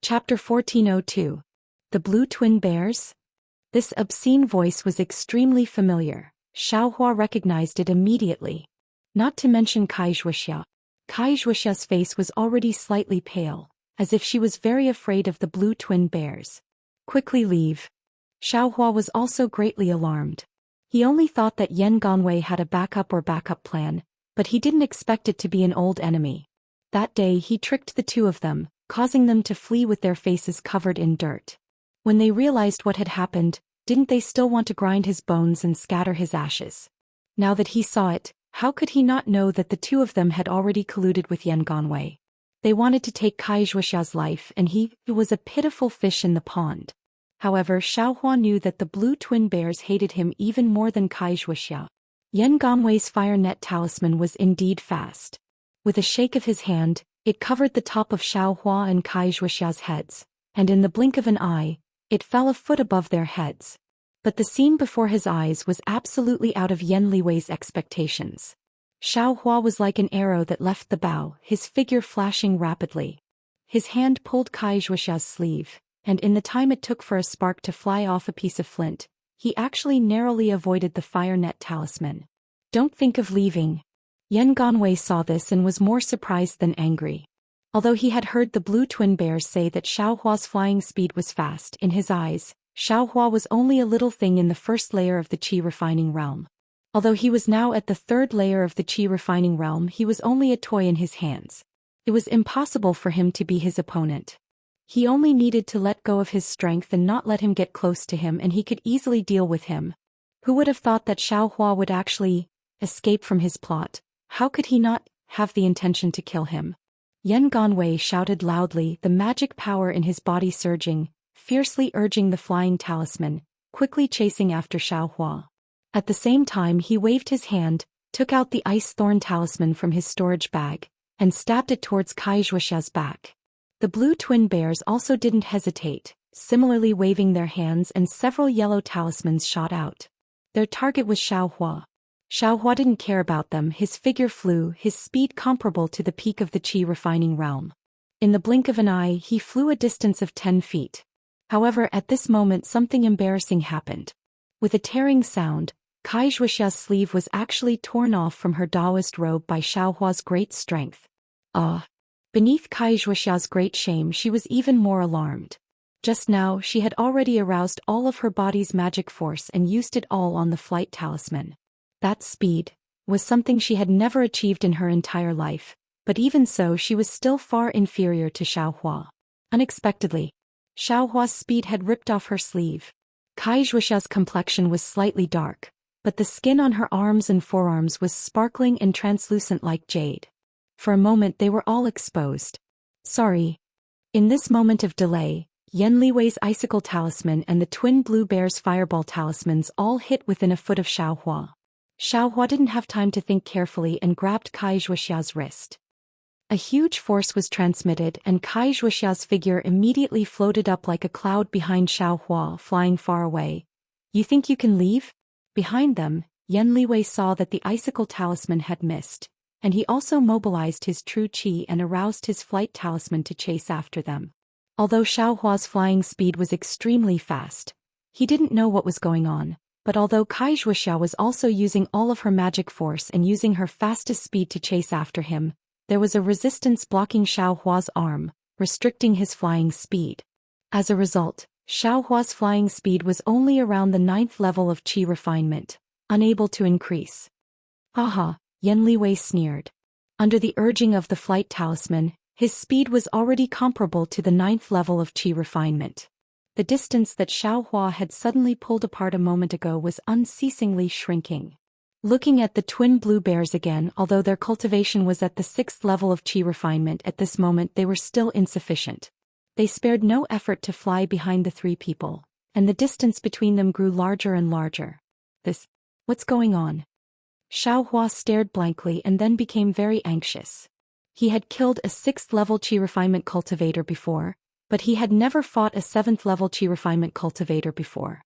Chapter 1402. The Blue Twin Bears? This obscene voice was extremely familiar. Xiaohua recognized it immediately. Not to mention Kaizhuixia. Kaizhuixia's face was already slightly pale, as if she was very afraid of the blue twin bears. Quickly leave. Xiaohua was also greatly alarmed. He only thought that Yan Gongwei had a backup plan, but he didn't expect it to be an old enemy. That day he tricked the two of them, causing them to flee with their faces covered in dirt. When they realized what had happened, didn't they still want to grind his bones and scatter his ashes? Now that he saw it, how could he not know that the two of them had already colluded with Yan Gongwei? They wanted to take Kaizhuixia's life, and he was a pitiful fish in the pond. However, Xiaohua knew that the blue twin bears hated him even more than Kaizhuixia. Yan Gongwei's fire net talisman was indeed fast. With a shake of his hand, it covered the top of Xiaohua and Kaizhuixia's heads, and in the blink of an eye, it fell a foot above their heads. But the scene before his eyes was absolutely out of Yan Liwei's expectations. Xiaohua was like an arrow that left the bow, his figure flashing rapidly. His hand pulled Kaizhuixia's sleeve, and in the time it took for a spark to fly off a piece of flint, he actually narrowly avoided the fire net talisman. Don't think of leaving. Yan Gongwei saw this and was more surprised than angry. Although he had heard the blue twin bears say that Xiaohua's flying speed was fast, in his eyes, Xiaohua was only a little thing in the first layer of the qi refining realm. Although he was now at the third layer of the qi refining realm, he was only a toy in his hands. It was impossible for him to be his opponent. He only needed to let go of his strength and not let him get close to him, and he could easily deal with him. Who would have thought that Xiaohua would actually escape from his plot? How could he not have the intention to kill him? Yan Gongwei shouted loudly, the magic power in his body surging, fiercely urging the flying talisman, quickly chasing after Xiaohua. At the same time he waved his hand, took out the ice thorn talisman from his storage bag, and stabbed it towards Kaizhuixia's back. The blue twin bears also didn't hesitate, similarly waving their hands, and several yellow talismans shot out. Their target was Xiaohua. Xiaohua didn't care about them, his figure flew, his speed comparable to the peak of the qi refining realm. In the blink of an eye he flew a distance of 10 feet. However, at this moment something embarrassing happened. With a tearing sound, Kaizhuixia's sleeve was actually torn off from her Taoist robe by Xiaohua's great strength. Beneath Kaizhuixia's great shame she was even more alarmed. Just now she had already aroused all of her body's magic force and used it all on the flight talisman. That speed was something she had never achieved in her entire life, but even so she was still far inferior to Xiaohua. Unexpectedly, Xiaohua's speed had ripped off her sleeve. Kaizhuixia's complexion was slightly dark, but the skin on her arms and forearms was sparkling and translucent like jade. For a moment they were all exposed. Sorry. In this moment of delay, Yan Liwei's icicle talisman and the twin blue bear's fireball talismans all hit within a foot of Xiaohua. Xiaohua didn't have time to think carefully and grabbed Kaizhuixia's wrist. A huge force was transmitted, and Kaizhuixia's figure immediately floated up like a cloud behind Xiaohua, flying far away. You think you can leave? Behind them, Yan Liwei saw that the icicle talisman had missed, and he also mobilized his true qi and aroused his flight talisman to chase after them. Although Xiaohua's flying speed was extremely fast, he didn't know what was going on. But although Kaizhuixia was also using all of her magic force and using her fastest speed to chase after him, there was a resistance blocking Xiaohua's arm, restricting his flying speed. As a result, Xiaohua's flying speed was only around the 9th level of qi refinement, unable to increase. Haha, Yan Liwei sneered. Under the urging of the flight talisman, his speed was already comparable to the 9th level of qi refinement. The distance that Xiaohua had suddenly pulled apart a moment ago was unceasingly shrinking. Looking at the twin blue bears again, although their cultivation was at the 6th level of qi refinement at this moment, they were still insufficient. They spared no effort to fly behind the three people, and the distance between them grew larger and larger. What's going on? Xiaohua stared blankly and then became very anxious. He had killed a 6th level qi refinement cultivator before, but he had never fought a 7th level qi refinement cultivator before.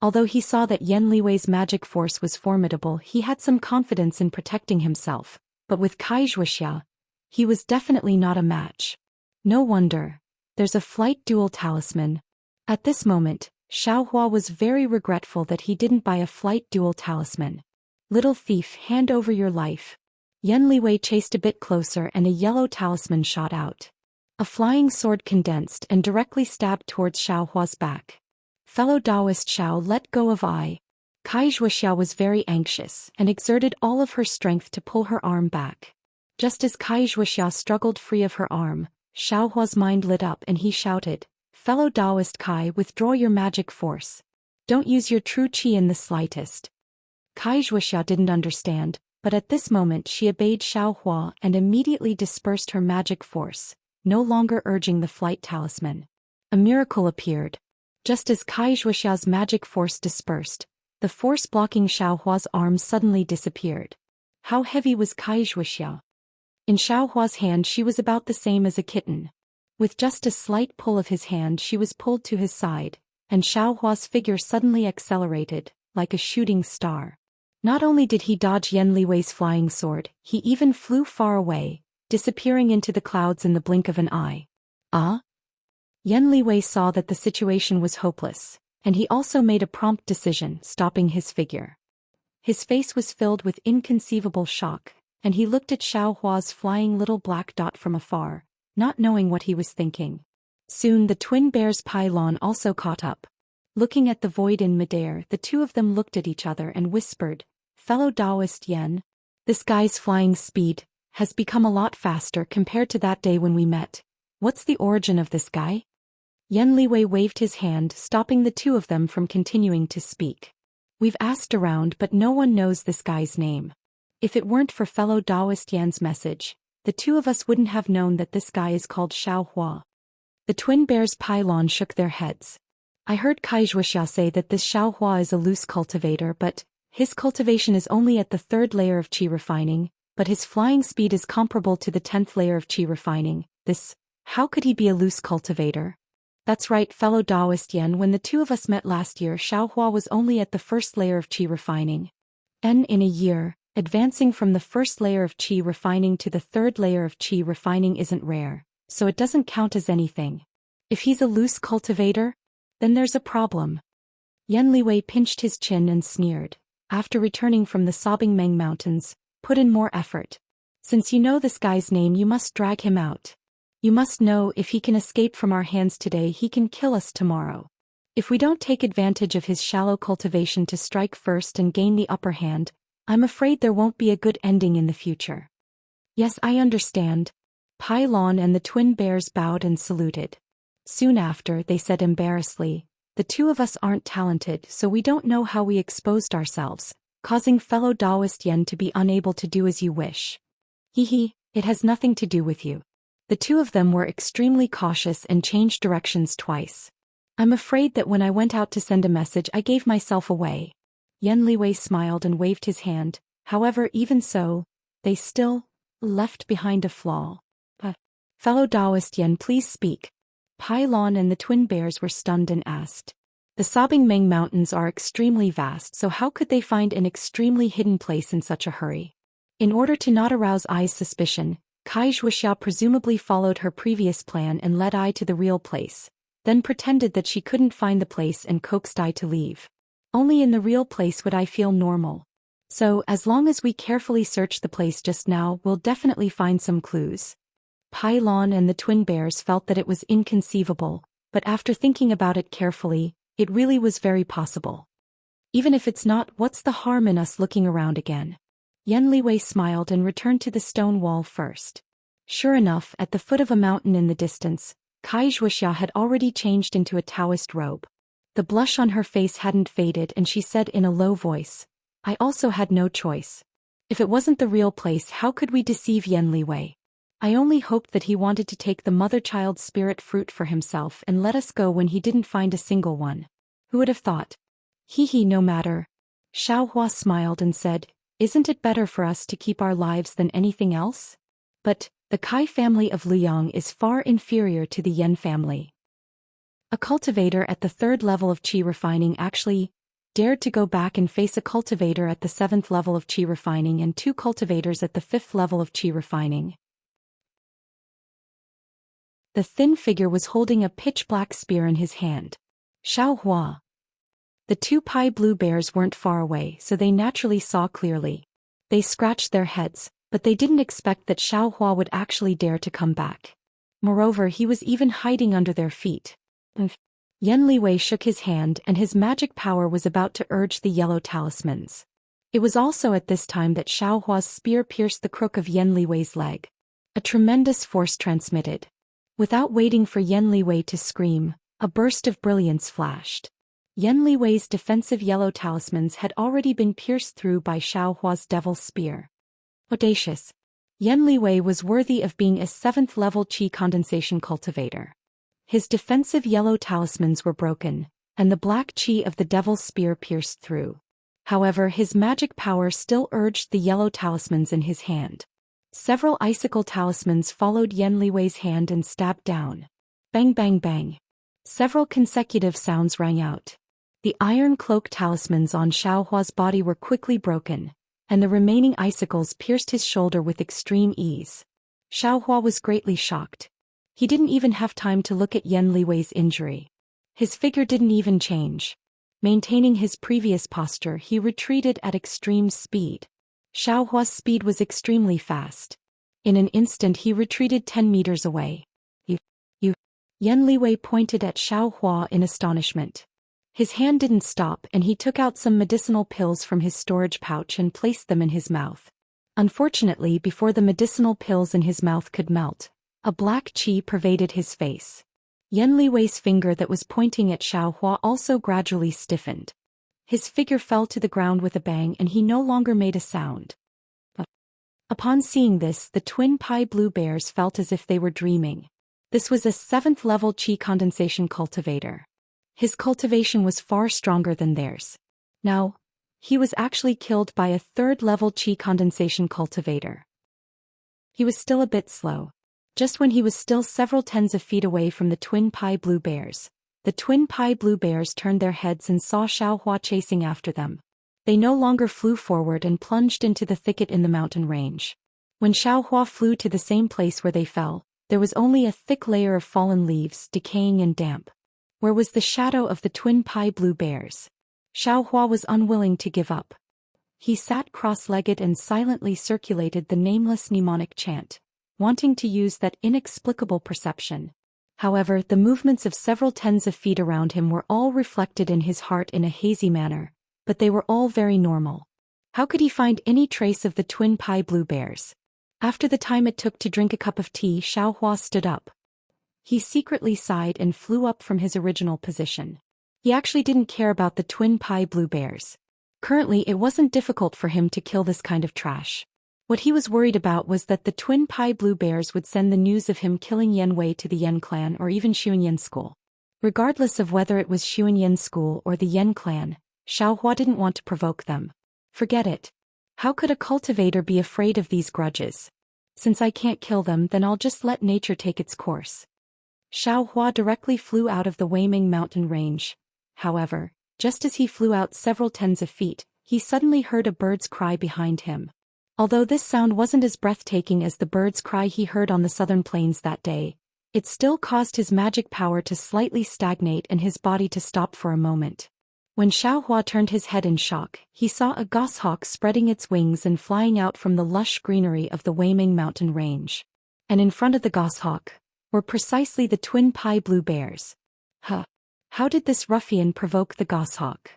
Although he saw that Yan Liwei's magic force was formidable, he had some confidence in protecting himself, but with Kaizhuixia, he was definitely not a match. No wonder. There's a flight dual talisman. At this moment, Xiaohua was very regretful that he didn't buy a flight dual talisman. Little thief, hand over your life. Yan Liwei chased a bit closer and a yellow talisman shot out. A flying sword condensed and directly stabbed towards Xiaohua's back. Fellow Taoist Xiao, let go of I. Kai Zhuoxiao was very anxious and exerted all of her strength to pull her arm back. Just as Kai Zhuoxiao struggled free of her arm, Xiaohua's mind lit up and he shouted, Fellow Taoist Kai, withdraw your magic force. Don't use your true qi in the slightest. Kai Zhuoxiao didn't understand, but at this moment she obeyed Xiaohua and immediately dispersed her magic force, no longer urging the flight talisman. A miracle appeared. Just as Kai Zhuoxiao's magic force dispersed, the force blocking Xiaohua's arm suddenly disappeared. How heavy was Kai Zhuoxiao? In Xiaohua's hand she was about the same as a kitten. With just a slight pull of his hand she was pulled to his side, and Xiaohua's figure suddenly accelerated, like a shooting star. Not only did he dodge Yan Liwei's flying sword, he even flew far away, disappearing into the clouds in the blink of an eye. Ah? Yan Liwei saw that the situation was hopeless, and he also made a prompt decision, stopping his figure. His face was filled with inconceivable shock, and he looked at Xiaohua's flying little black dot from afar, not knowing what he was thinking. Soon the twin bear's pylon also caught up. Looking at the void in midair, the two of them looked at each other and whispered, Fellow Taoist Yan, this guy's flying speed has become a lot faster compared to that day when we met. What's the origin of this guy? Yan Liwei waved his hand, stopping the two of them from continuing to speak. We've asked around but no one knows this guy's name. If it weren't for fellow Taoist Yan's message, the two of us wouldn't have known that this guy is called Xiaohua. The twin bears pylon shook their heads. I heard Kai Zhuoxiao say that this Xiaohua is a loose cultivator, but his cultivation is only at the 3rd layer of qi refining, but his flying speed is comparable to the 10th layer of qi refining. How could he be a loose cultivator? That's right, fellow Taoist Yan, when the two of us met last year, Xiaohua was only at the 1st layer of qi refining. And in a year, advancing from the 1st layer of qi refining to the 3rd layer of qi refining isn't rare, so it doesn't count as anything. If he's a loose cultivator, then there's a problem. Yan Liwei pinched his chin and sneered. After returning from the sobbing Meng Mountains, put in more effort. Since you know this guy's name, you must drag him out. You must know if he can escape from our hands today, he can kill us tomorrow. If we don't take advantage of his shallow cultivation to strike first and gain the upper hand, I'm afraid there won't be a good ending in the future. Yes, I understand. Pylon and the twin bears bowed and saluted. Soon after, they said embarrassedly, the two of us aren't talented, so we don't know how we exposed ourselves, causing fellow Taoist Yan to be unable to do as you wish. It has nothing to do with you. The two of them were extremely cautious and changed directions twice. I'm afraid that when I went out to send a message I gave myself away. Yan Liwei smiled and waved his hand, however even so, they still left behind a flaw. Fellow Taoist Yan, please speak. Pylon and the twin bears were stunned and asked. The sobbing Meng Mountains are extremely vast, so how could they find an extremely hidden place in such a hurry? In order to not arouse Ai's suspicion, Kai Zhuoxiao presumably followed her previous plan and led Ai to the real place, then pretended that she couldn't find the place and coaxed Ai to leave. Only in the real place would I feel normal. So, as long as we carefully search the place just now, we'll definitely find some clues. Pylon and the twin bears felt that it was inconceivable, but after thinking about it carefully, it really was very possible. Even if it's not, what's the harm in us looking around again? Yan Liwei smiled and returned to the stone wall first. Sure enough, at the foot of a mountain in the distance, Kai Zhuoxiao had already changed into a Taoist robe. The blush on her face hadn't faded and she said in a low voice, I also had no choice. If it wasn't the real place, how could we deceive Yan Liwei? I only hoped that he wanted to take the mother-child spirit fruit for himself and let us go when he didn't find a single one. Who would have thought? No matter. Xiaohua smiled and said, isn't it better for us to keep our lives than anything else? But, the Kai family of Luyang is far inferior to the Yan family. A cultivator at the 3rd level of qi refining actually dared to go back and face a cultivator at the 7th level of qi refining and 2 cultivators at the 5th level of qi refining. The thin figure was holding a pitch-black spear in his hand. Xiaohua. The two pie blue bears weren't far away, so they naturally saw clearly. They scratched their heads, but they didn't expect that Xiaohua would actually dare to come back. Moreover, he was even hiding under their feet. Yen Liwei shook his hand, and his magic power was about to urge the yellow talismans. It was also at this time that Xiaohua's spear pierced the crook of Yen Liwei's leg. A tremendous force transmitted. Without waiting for Yen Liwei to scream, a burst of brilliance flashed. Yen Liwei's defensive yellow talismans had already been pierced through by Xiaohua's devil's spear. Audacious. Yen Liwei was worthy of being a 7th-level qi condensation cultivator. His defensive yellow talismans were broken, and the black qi of the devil's spear pierced through. However, his magic power still urged the yellow talismans in his hand. Several icicle talismans followed Yen Liwei's hand and stabbed down. Bang bang bang. Several consecutive sounds rang out. The iron cloak talismans on Xiaohua's body were quickly broken, and the remaining icicles pierced his shoulder with extreme ease. Xiaohua was greatly shocked. He didn't even have time to look at Yen Liwei's injury. His figure didn't even change. Maintaining his previous posture, he retreated at extreme speed. Xiaohua's speed was extremely fast. In an instant he retreated 10 meters away. You. Yen Liwei pointed at Xiaohua in astonishment. His hand didn't stop, and he took out some medicinal pills from his storage pouch and placed them in his mouth. Unfortunately, before the medicinal pills in his mouth could melt, a black qi pervaded his face. Yen Liwei's finger that was pointing at Xiaohua also gradually stiffened. His figure fell to the ground with a bang, and he no longer made a sound. Upon seeing this, the twin pie blue bears felt as if they were dreaming. This was a 7th-level qi condensation cultivator. His cultivation was far stronger than theirs. Now, he was actually killed by a 3rd-level qi condensation cultivator. He was still a bit slow. Just when he was still several tens of feet away from the twin pie blue bears, the twin pie blue bears turned their heads and saw Xiaohua chasing after them. They no longer flew forward and plunged into the thicket in the mountain range. When Xiaohua flew to the same place where they fell, there was only a thick layer of fallen leaves, decaying and damp. Where was the shadow of the twin pie blue bears? Xiaohua was unwilling to give up. He sat cross-legged and silently circulated the nameless mnemonic chant, wanting to use that inexplicable perception. However, the movements of several tens of feet around him were all reflected in his heart in a hazy manner, but they were all very normal. How could he find any trace of the twin pie blue bears? After the time it took to drink a cup of tea, Xiaohua stood up. He secretly sighed and flew up from his original position. He actually didn't care about the twin pie blue bears. Currently, it wasn't difficult for him to kill this kind of trash. What he was worried about was that the twin pie blue bears would send the news of him killing Yen Wei to the Yen clan or even Xuanyan school. Regardless of whether it was Xuanyan school or the Yen clan, Xiaohua didn't want to provoke them. Forget it. How could a cultivator be afraid of these grudges? Since I can't kill them, then I'll just let nature take its course. Xiaohua directly flew out of the Weiming mountain range. However, just as he flew out several tens of feet, he suddenly heard a bird's cry behind him. Although this sound wasn't as breathtaking as the bird's cry he heard on the southern plains that day, it still caused his magic power to slightly stagnate and his body to stop for a moment. When Xiaohua turned his head in shock, he saw a goshawk spreading its wings and flying out from the lush greenery of the Weiming mountain range. And in front of the goshawk were precisely the twin pie blue bears. How did this ruffian provoke the goshawk?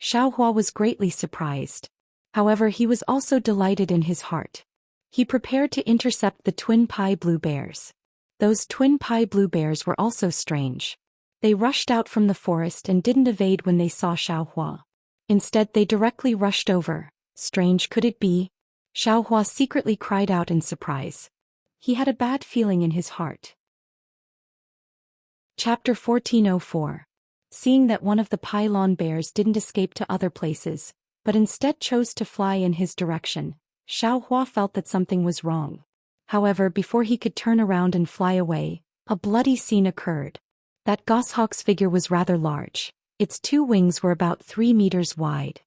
Xiaohua was greatly surprised. However, he was also delighted in his heart. He prepared to intercept the twin pie blue bears. Those twin pie blue bears were also strange. They rushed out from the forest and didn't evade when they saw Xiaohua. Instead, they directly rushed over. Strange could it be? Xiaohua secretly cried out in surprise. He had a bad feeling in his heart. Chapter 1404. Seeing that one of the pylon bears didn't escape to other places, but instead chose to fly in his direction, Xiaohua felt that something was wrong. However, before he could turn around and fly away, a bloody scene occurred. That goshawk's figure was rather large. Its 2 wings were about 3 meters wide.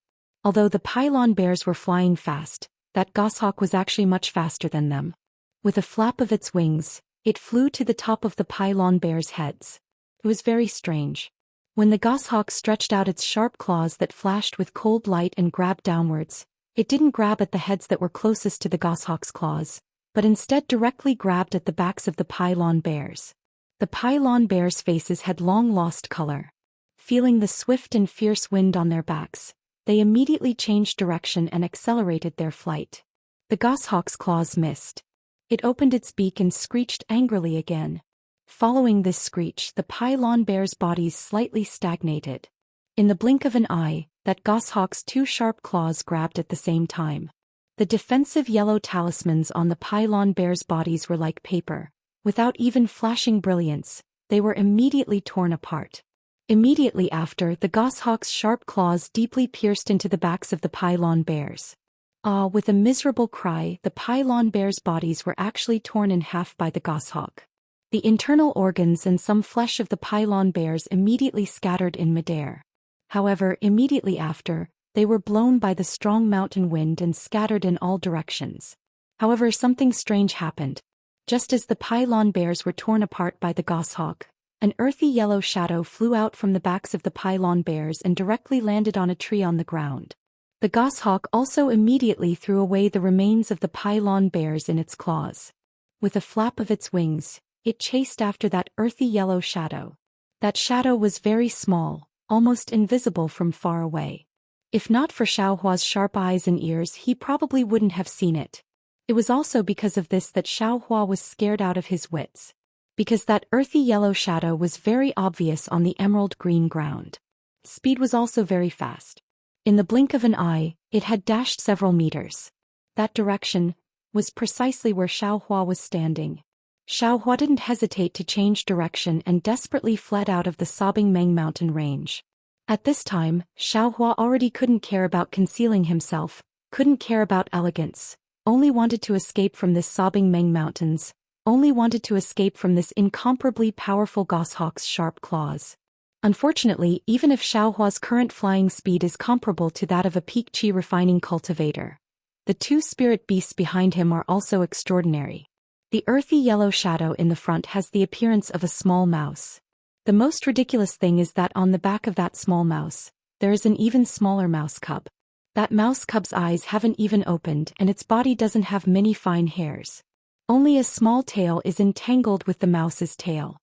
Although the pylon bears were flying fast, that goshawk was actually much faster than them. With a flap of its wings, It flew to the top of the pylon bears' heads. It was very strange. When the goshawk stretched out its sharp claws that flashed with cold light and grabbed downwards, it didn't grab at the heads that were closest to the goshawk's claws, but instead directly grabbed at the backs of the pylon bears. The pylon bears' faces had long lost color. Feeling the swift and fierce wind on their backs, they immediately changed direction and accelerated their flight. The goshawk's claws missed. It opened its beak and screeched angrily again. Following this screech, the pylon bears' bodies slightly stagnated. In the blink of an eye, that goshawk's two sharp claws grabbed at the same time. The defensive yellow talismans on the pylon bears' bodies were like paper. Without even flashing brilliance, they were immediately torn apart. Immediately after, the goshawk's sharp claws deeply pierced into the backs of the pylon bears. With a miserable cry, the pylon bears' bodies were actually torn in half by the goshawk. The internal organs and some flesh of the pylon bears immediately scattered in midair. However, immediately after, they were blown by the strong mountain wind and scattered in all directions. However, something strange happened. Just as the pylon bears were torn apart by the goshawk, an earthy yellow shadow flew out from the backs of the pylon bears and directly landed on a tree on the ground. The goshawk also immediately threw away the remains of the pylon bears in its claws. With a flap of its wings, it chased after that earthy yellow shadow. That shadow was very small, almost invisible from far away. If not for Xiaohua's sharp eyes and ears, he probably wouldn't have seen it. It was also because of this that Xiaohua was scared out of his wits. Because that earthy yellow shadow was very obvious on the emerald green ground. Speed was also very fast. In the blink of an eye, it had dashed several meters. That direction was precisely where Xiaohua was standing. Xiaohua didn't hesitate to change direction and desperately fled out of the sobbing Meng mountain range. At this time, Xiaohua already couldn't care about concealing himself, couldn't care about elegance, only wanted to escape from this sobbing Meng mountains, only wanted to escape from this incomparably powerful goshawk's sharp claws. Unfortunately, even if Xiaohua's current flying speed is comparable to that of a peak qi refining cultivator, the two spirit beasts behind him are also extraordinary. The earthy yellow shadow in the front has the appearance of a small mouse. The most ridiculous thing is that on the back of that small mouse, there is an even smaller mouse cub. That mouse cub's eyes haven't even opened and its body doesn't have many fine hairs. Only a small tail is entangled with the mouse's tail.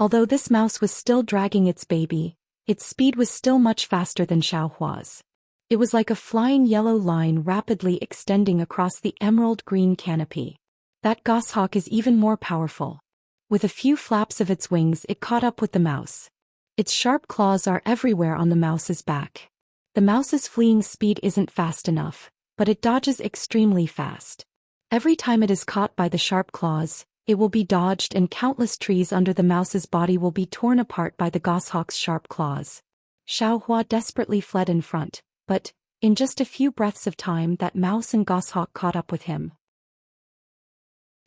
Although this mouse was still dragging its baby, its speed was still much faster than Xiaohua's. It was like a flying yellow line rapidly extending across the emerald green canopy. That goshawk is even more powerful. With a few flaps of its wings, it caught up with the mouse. Its sharp claws are everywhere on the mouse's back. The mouse's fleeing speed isn't fast enough, but it dodges extremely fast. Every time it is caught by the sharp claws, it will be dodged and countless trees under the mouse's body will be torn apart by the goshawk's sharp claws. Xiaohua desperately fled in front, but, in just a few breaths of time, that mouse and goshawk caught up with him.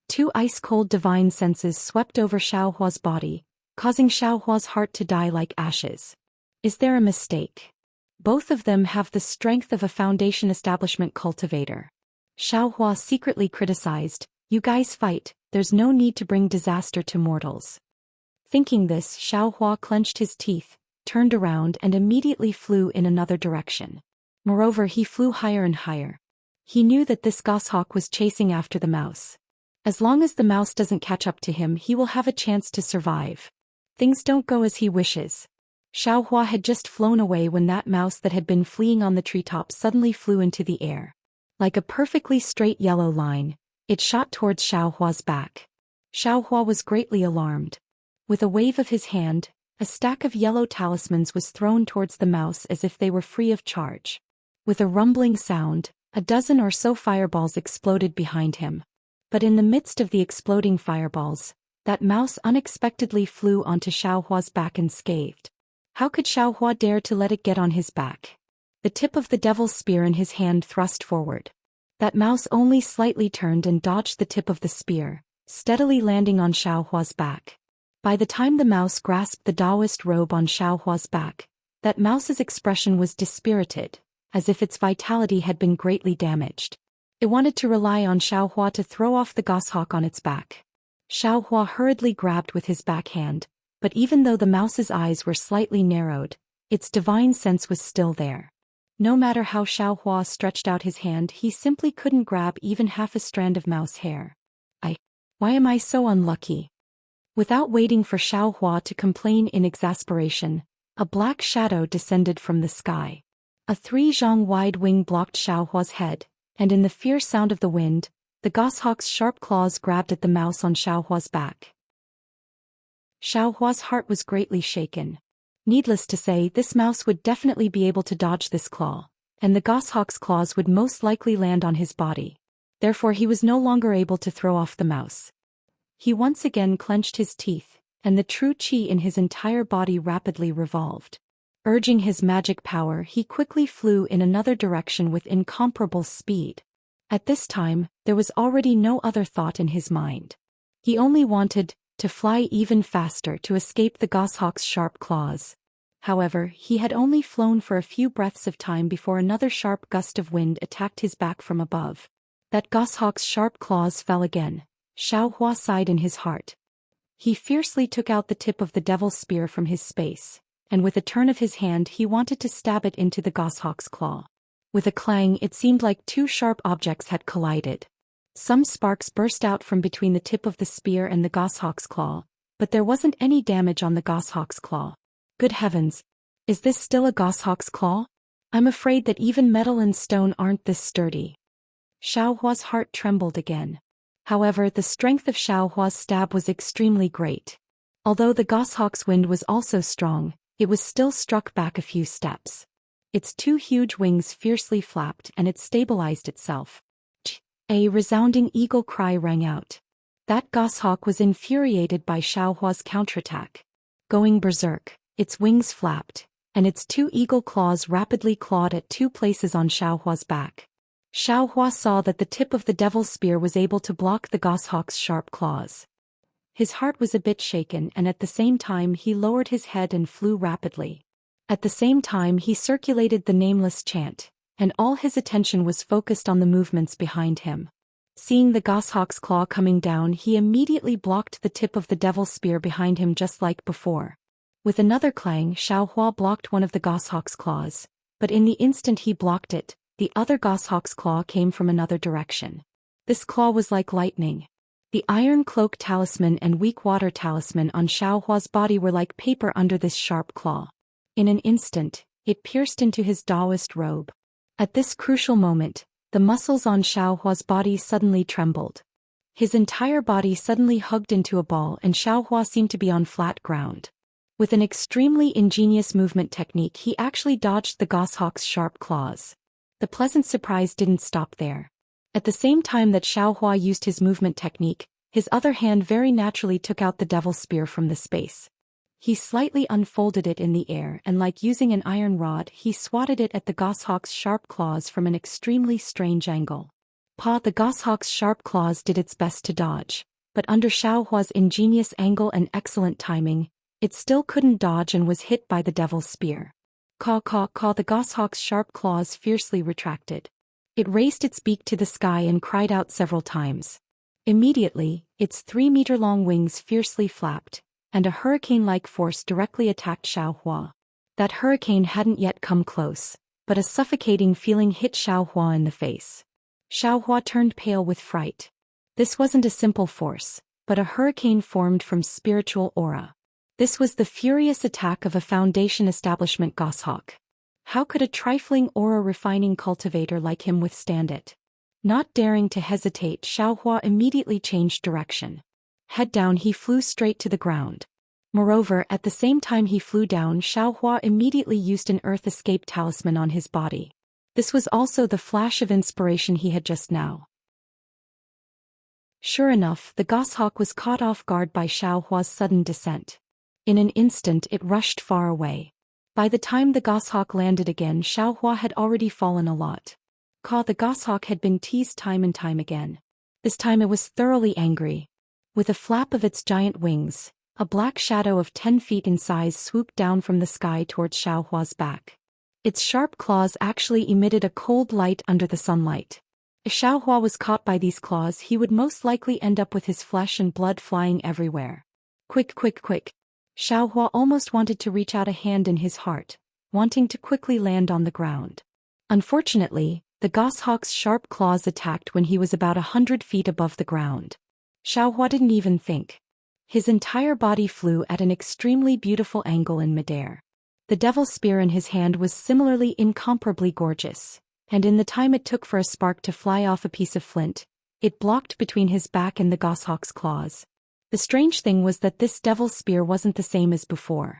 Two ice-cold divine senses swept over Xiaohua's body, causing Xiaohua's heart to die like ashes. Is there a mistake? Both of them have the strength of a foundation establishment cultivator. Xiaohua secretly criticized, "You guys fight, there's no need to bring disaster to mortals." Thinking this, Xiaohua clenched his teeth, turned around and immediately flew in another direction. Moreover, he flew higher and higher. He knew that this goshawk was chasing after the mouse. As long as the mouse doesn't catch up to him, he will have a chance to survive. Things don't go as he wishes. Xiaohua had just flown away when that mouse that had been fleeing on the treetop suddenly flew into the air. Like a perfectly straight yellow line, it shot towards Xiaohua's back. Xiaohua was greatly alarmed. With a wave of his hand, a stack of yellow talismans was thrown towards the mouse as if they were free of charge. With a rumbling sound, a dozen or so fireballs exploded behind him. But in the midst of the exploding fireballs, that mouse unexpectedly flew onto Xiaohua's back unscathed. How could Xiaohua dare to let it get on his back? The tip of the devil's spear in his hand thrust forward. That mouse only slightly turned and dodged the tip of the spear, steadily landing on Xiaohua's back. By the time the mouse grasped the Taoist robe on Xiaohua's back, that mouse's expression was dispirited, as if its vitality had been greatly damaged. It wanted to rely on Xiaohua to throw off the goshawk on its back. Xiaohua hurriedly grabbed with his backhand, but even though the mouse's eyes were slightly narrowed, its divine sense was still there. No matter how Xiaohua stretched out his hand, he simply couldn't grab even half a strand of mouse hair. Why am I so unlucky? Without waiting for Xiaohua to complain in exasperation, a black shadow descended from the sky. A 3-zhang wide wing blocked Xiaohua's head, and in the fierce sound of the wind, the goshawk's sharp claws grabbed at the mouse on Xiaohua's back. Xiaohua's heart was greatly shaken. Needless to say, this mouse would definitely be able to dodge this claw, and the goshawk's claws would most likely land on his body. Therefore he was no longer able to throw off the mouse. He once again clenched his teeth, and the true qi in his entire body rapidly revolved. Urging his magic power, he quickly flew in another direction with incomparable speed. At this time, there was already no other thought in his mind. He only wanted to fly even faster to escape the goshawk's sharp claws. However, he had only flown for a few breaths of time before another sharp gust of wind attacked his back from above. That goshawk's sharp claws fell again. Xiaohua sighed in his heart. He fiercely took out the tip of the devil's spear from his space, and with a turn of his hand he wanted to stab it into the goshawk's claw. With a clang, it seemed like two sharp objects had collided. Some sparks burst out from between the tip of the spear and the goshawk's claw, but there wasn't any damage on the goshawk's claw. Good heavens! Is this still a goshawk's claw? I'm afraid that even metal and stone aren't this sturdy. Xiaohua's heart trembled again. However, the strength of Xiaohua's stab was extremely great. Although the goshawk's wind was also strong, it was still struck back a few steps. Its two huge wings fiercely flapped and it stabilized itself. A resounding eagle cry rang out. That goshawk was infuriated by Xiaohua's counterattack. Going berserk, its wings flapped, and its two eagle claws rapidly clawed at two places on Xiaohua's back. Xiaohua saw that the tip of the devil's spear was able to block the goshawk's sharp claws. His heart was a bit shaken, and at the same time he lowered his head and flew rapidly. At the same time he circulated the nameless chant, and all his attention was focused on the movements behind him. Seeing the goshawk's claw coming down, he immediately blocked the tip of the devil's spear behind him just like before. With another clang, Xiaohua blocked one of the goshawk's claws, but in the instant he blocked it, the other goshawk's claw came from another direction. This claw was like lightning. The iron cloak talisman and weak water talisman on Xiaohua's body were like paper under this sharp claw. In an instant, it pierced into his Taoist robe. At this crucial moment, the muscles on Xiaohua's body suddenly trembled. His entire body suddenly hugged into a ball and Xiaohua seemed to be on flat ground. With an extremely ingenious movement technique, he actually dodged the goshawk's sharp claws. The pleasant surprise didn't stop there. At the same time that Xiaohua used his movement technique, his other hand very naturally took out the devil's spear from the space. He slightly unfolded it in the air and like using an iron rod he swatted it at the goshawk's sharp claws from an extremely strange angle. The goshawk's sharp claws did its best to dodge, but under Xiaohua's ingenious angle and excellent timing, it still couldn't dodge and was hit by the devil's spear. The goshawk's sharp claws fiercely retracted. It raised its beak to the sky and cried out several times. Immediately, its 3-meter-long wings fiercely flapped, and a hurricane-like force directly attacked Xiaohua. That hurricane hadn't yet come close, but a suffocating feeling hit Xiaohua in the face. Xiaohua turned pale with fright. This wasn't a simple force, but a hurricane formed from spiritual aura. This was the furious attack of a Foundation establishment goshawk. How could a trifling aura-refining cultivator like him withstand it? Not daring to hesitate, Xiaohua immediately changed direction. Head down, he flew straight to the ground. Moreover, at the same time he flew down, Xiaohua immediately used an earth escape talisman on his body. This was also the flash of inspiration he had just now. Sure enough, the goshawk was caught off guard by Xiaohua's sudden descent. In an instant it rushed far away. By the time the goshawk landed again, Xiaohua had already fallen a lot. The goshawk had been teased time and time again. This time it was thoroughly angry. With a flap of its giant wings, a black shadow of 10 feet in size swooped down from the sky towards Xiaohua's back. Its sharp claws actually emitted a cold light under the sunlight. If Xiaohua was caught by these claws, he would most likely end up with his flesh and blood flying everywhere. Quick, quick, quick. Xiaohua almost wanted to reach out a hand in his heart, wanting to quickly land on the ground. Unfortunately, the goshawk's sharp claws attacked when he was about 100 feet above the ground. Xiaohua didn't even think. His entire body flew at an extremely beautiful angle in midair. The devil's spear in his hand was similarly incomparably gorgeous, and in the time it took for a spark to fly off a piece of flint, it blocked between his back and the goshawk's claws. The strange thing was that this devil's spear wasn't the same as before.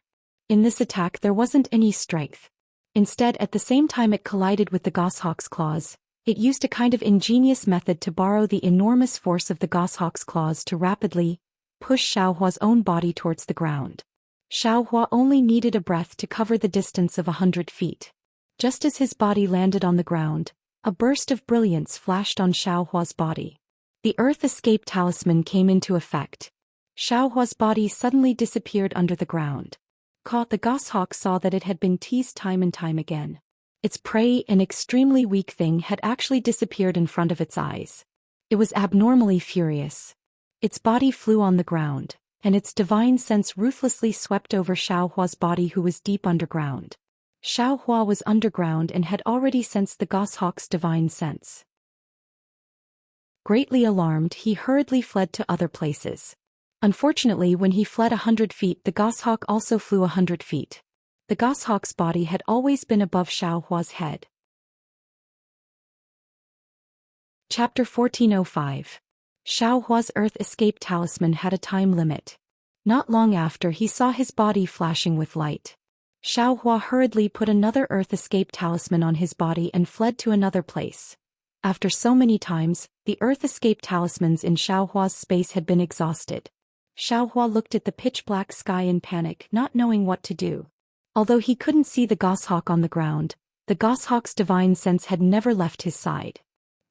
In this attack there wasn't any strength. Instead, at the same time it collided with the goshawk's claws, it used a kind of ingenious method to borrow the enormous force of the goshawk's claws to rapidly push Xiaohua's own body towards the ground. Xiaohua only needed a breath to cover the distance of 100 feet. Just as his body landed on the ground, a burst of brilliance flashed on Xiaohua's body. The Earth Escape Talisman came into effect. Xiaohua's body suddenly disappeared under the ground. The goshawk saw that it had been teased time and time again. Its prey, an extremely weak thing, had actually disappeared in front of its eyes. It was abnormally furious. Its body flew on the ground, and its divine sense ruthlessly swept over Xiaohua's body, who was deep underground. Xiaohua was underground and had already sensed the goshawk's divine sense. Greatly alarmed, he hurriedly fled to other places. Unfortunately, when he fled 100 feet, the goshawk also flew 100 feet. The goshawk's body had always been above Xiaohua's head. Chapter 1405. Xiaohua's Earth Escape Talisman had a time limit. Not long after, he saw his body flashing with light. Xiaohua hurriedly put another Earth Escape Talisman on his body and fled to another place. After so many times, the Earth Escape Talismans in Xiaohua's space had been exhausted. Xiaohua looked at the pitch-black sky in panic, not knowing what to do. Although he couldn't see the goshawk on the ground, the goshawk's divine sense had never left his side.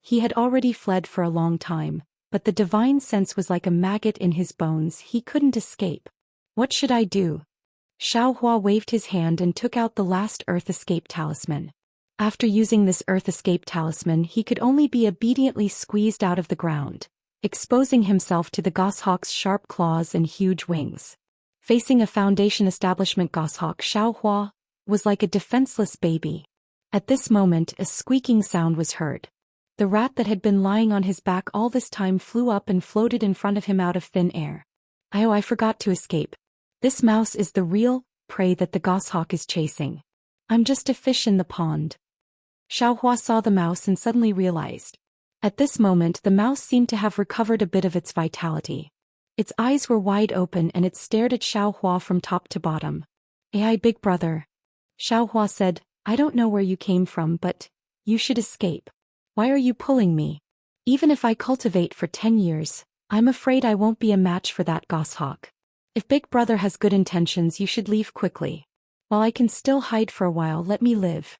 He had already fled for a long time, but the divine sense was like a maggot in his bones. He couldn't escape. What should I do? Xiaohua waved his hand and took out the last Earth Escape Talisman. After using this Earth Escape Talisman, he could only be obediently squeezed out of the ground, exposing himself to the goshawk's sharp claws and huge wings. Facing a Foundation Establishment goshawk, Xiaohua was like a defenseless baby. At this moment, a squeaking sound was heard. The rat that had been lying on his back all this time flew up and floated in front of him out of thin air. Oh, I forgot to escape. This mouse is the real prey that the goshawk is chasing. I'm just a fish in the pond. Xiaohua saw the mouse and suddenly realized. At this moment, the mouse seemed to have recovered a bit of its vitality. Its eyes were wide open and it stared at Xiaohua from top to bottom. "Hey, big brother." Xiaohua said, "I don't know where you came from, but you should escape. Why are you pulling me? Even if I cultivate for 10 years, I'm afraid I won't be a match for that goshawk. If big brother has good intentions, you should leave quickly. While I can still hide for a while, let me live."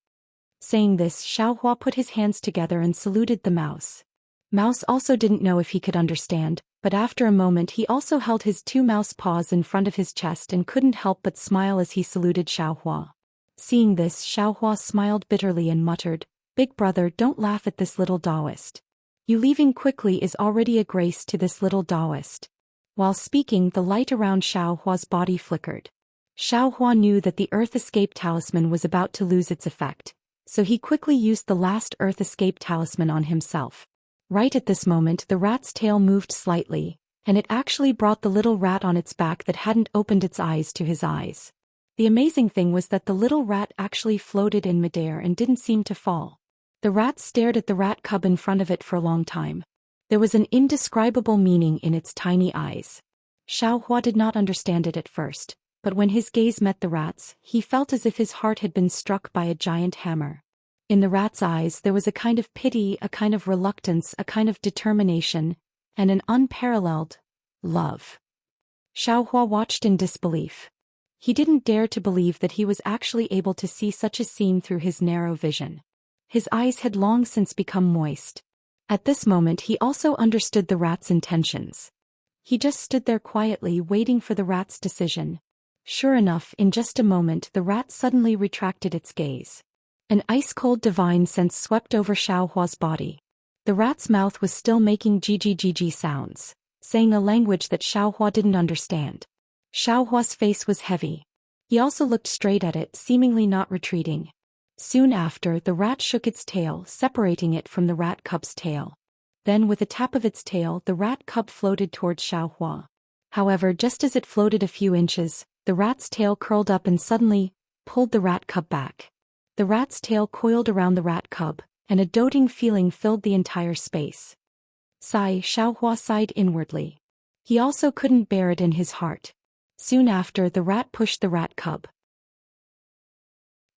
Saying this, Xiaohua put his hands together and saluted the mouse. Mouse also didn't know if he could understand, but after a moment he also held his two mouse paws in front of his chest and couldn't help but smile as he saluted Xiaohua. Seeing this, Xiaohua smiled bitterly and muttered, "Big brother, don't laugh at this little Taoist. You leaving quickly is already a grace to this little Taoist." While speaking, the light around Xiaohua's body flickered. Xiaohua knew that the Earth Escape Talisman was about to lose its effect, so he quickly used the last Earth Escape Talisman on himself. Right at this moment, the rat's tail moved slightly, and it actually brought the little rat on its back that hadn't opened its eyes to his eyes. The amazing thing was that the little rat actually floated in midair and didn't seem to fall. The rat stared at the rat cub in front of it for a long time. There was an indescribable meaning in its tiny eyes. Xiaohua did not understand it at first, but when his gaze met the rat's, he felt as if his heart had been struck by a giant hammer. In the rat's eyes there was a kind of pity, a kind of reluctance, a kind of determination, and an unparalleled love. Xiaohua watched in disbelief. He didn't dare to believe that he was actually able to see such a scene through his narrow vision. His eyes had long since become moist. At this moment he also understood the rat's intentions. He just stood there quietly waiting for the rat's decision. Sure enough, in just a moment the rat suddenly retracted its gaze. An ice-cold divine sense swept over Xiaohua's body. The rat's mouth was still making gg sounds, saying a language that Xiaohua didn't understand. Xiaohua's face was heavy. He also looked straight at it, seemingly not retreating. Soon after, the rat shook its tail, separating it from the rat cub's tail. Then with a tap of its tail, the rat cub floated towards Xiaohua. However, just as it floated a few inches, the rat's tail curled up and suddenly pulled the rat cub back. The rat's tail coiled around the rat cub, and a doting feeling filled the entire space. Sigh, Xiaohua sighed inwardly. He also couldn't bear it in his heart. Soon after, the rat pushed the rat cub.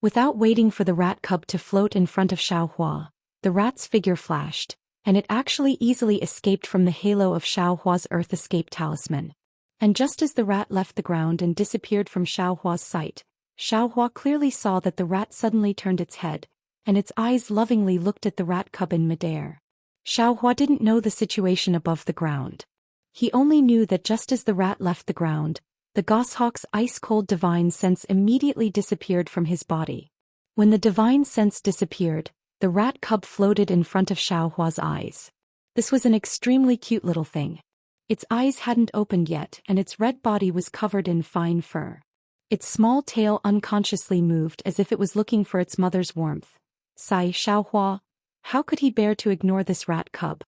Without waiting for the rat cub to float in front of Xiaohua, the rat's figure flashed, and it actually easily escaped from the halo of Xiaohua's Earth Escape Talisman. And just as the rat left the ground and disappeared from Xiaohua's sight, Xiaohua clearly saw that the rat suddenly turned its head, and its eyes lovingly looked at the rat cub in midair. Xiaohua didn't know the situation above the ground. He only knew that just as the rat left the ground, the goshawk's ice-cold divine sense immediately disappeared from his body. When the divine sense disappeared, the rat cub floated in front of Xiaohua's eyes. This was an extremely cute little thing. Its eyes hadn't opened yet, and its red body was covered in fine fur. Its small tail unconsciously moved as if it was looking for its mother's warmth. Sigh, Xiaohua. How could he bear to ignore this rat cub?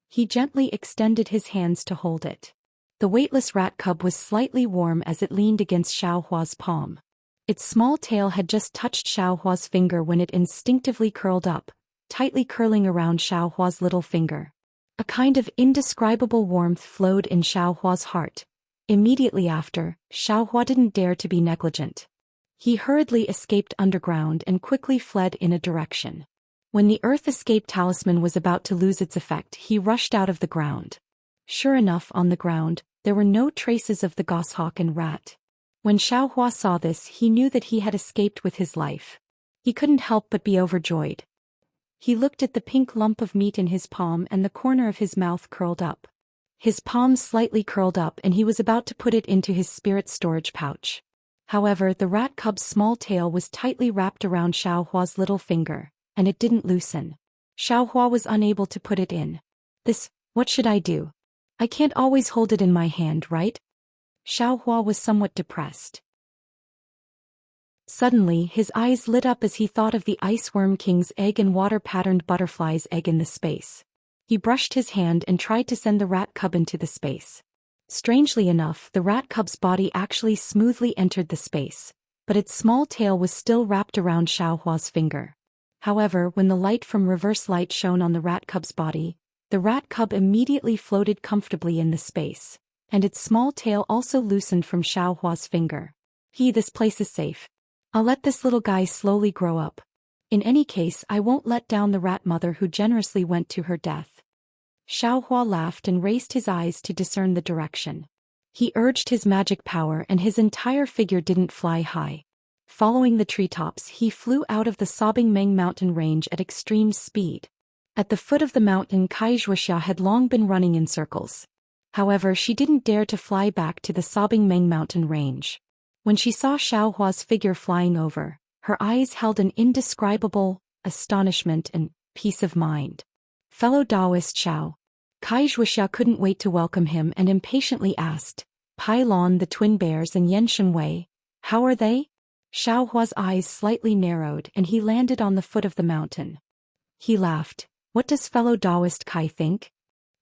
He gently extended his hands to hold it. The weightless rat cub was slightly warm as it leaned against Xiaohua's palm. Its small tail had just touched Xiaohua's finger when it instinctively curled up, tightly curling around Xiaohua's little finger. A kind of indescribable warmth flowed in Xiaohua's heart. Immediately after, Xiaohua didn't dare to be negligent. He hurriedly escaped underground and quickly fled in a direction. When the Earth Escape Talisman was about to lose its effect, he rushed out of the ground. Sure enough, on the ground, there were no traces of the goshawk and rat. When Xiaohua saw this, he knew that he had escaped with his life. He couldn't help but be overjoyed. He looked at the pink lump of meat in his palm and the corner of his mouth curled up. His palm slightly curled up and he was about to put it into his spirit storage pouch. However, the rat cub's small tail was tightly wrapped around Xiaohua's little finger, and it didn't loosen. Xiaohua was unable to put it in. What should I do? I can't always hold it in my hand, right? Xiaohua was somewhat depressed. Suddenly, his eyes lit up as he thought of the Ice Worm King's egg and water-patterned butterfly's egg in the space. He brushed his hand and tried to send the rat cub into the space. Strangely enough, the rat cub's body actually smoothly entered the space, but its small tail was still wrapped around Xiaohua's finger. However, when the light from reverse light shone on the rat cub's body, the rat cub immediately floated comfortably in the space, and its small tail also loosened from Xiaohua's finger. This place is safe. I'll let this little guy slowly grow up. In any case, I won't let down the rat mother who generously went to her death. Xiaohua laughed and raised his eyes to discern the direction. He urged his magic power and his entire figure didn't fly high. Following the treetops, he flew out of the Sobbing Meng mountain range at extreme speed. At the foot of the mountain, Kaizhuxia had long been running in circles. However, she didn't dare to fly back to the Sobbing Meng mountain range. When she saw Xiaohua's figure flying over, her eyes held an indescribable astonishment and peace of mind. Fellow Taoist Xiao. Kaizhuxia couldn't wait to welcome him and impatiently asked, Pai Lon, the twin bears, and Yan Shenwei, how are they? Xiaohua's eyes slightly narrowed and he landed on the foot of the mountain. He laughed. What does fellow Taoist Kai think?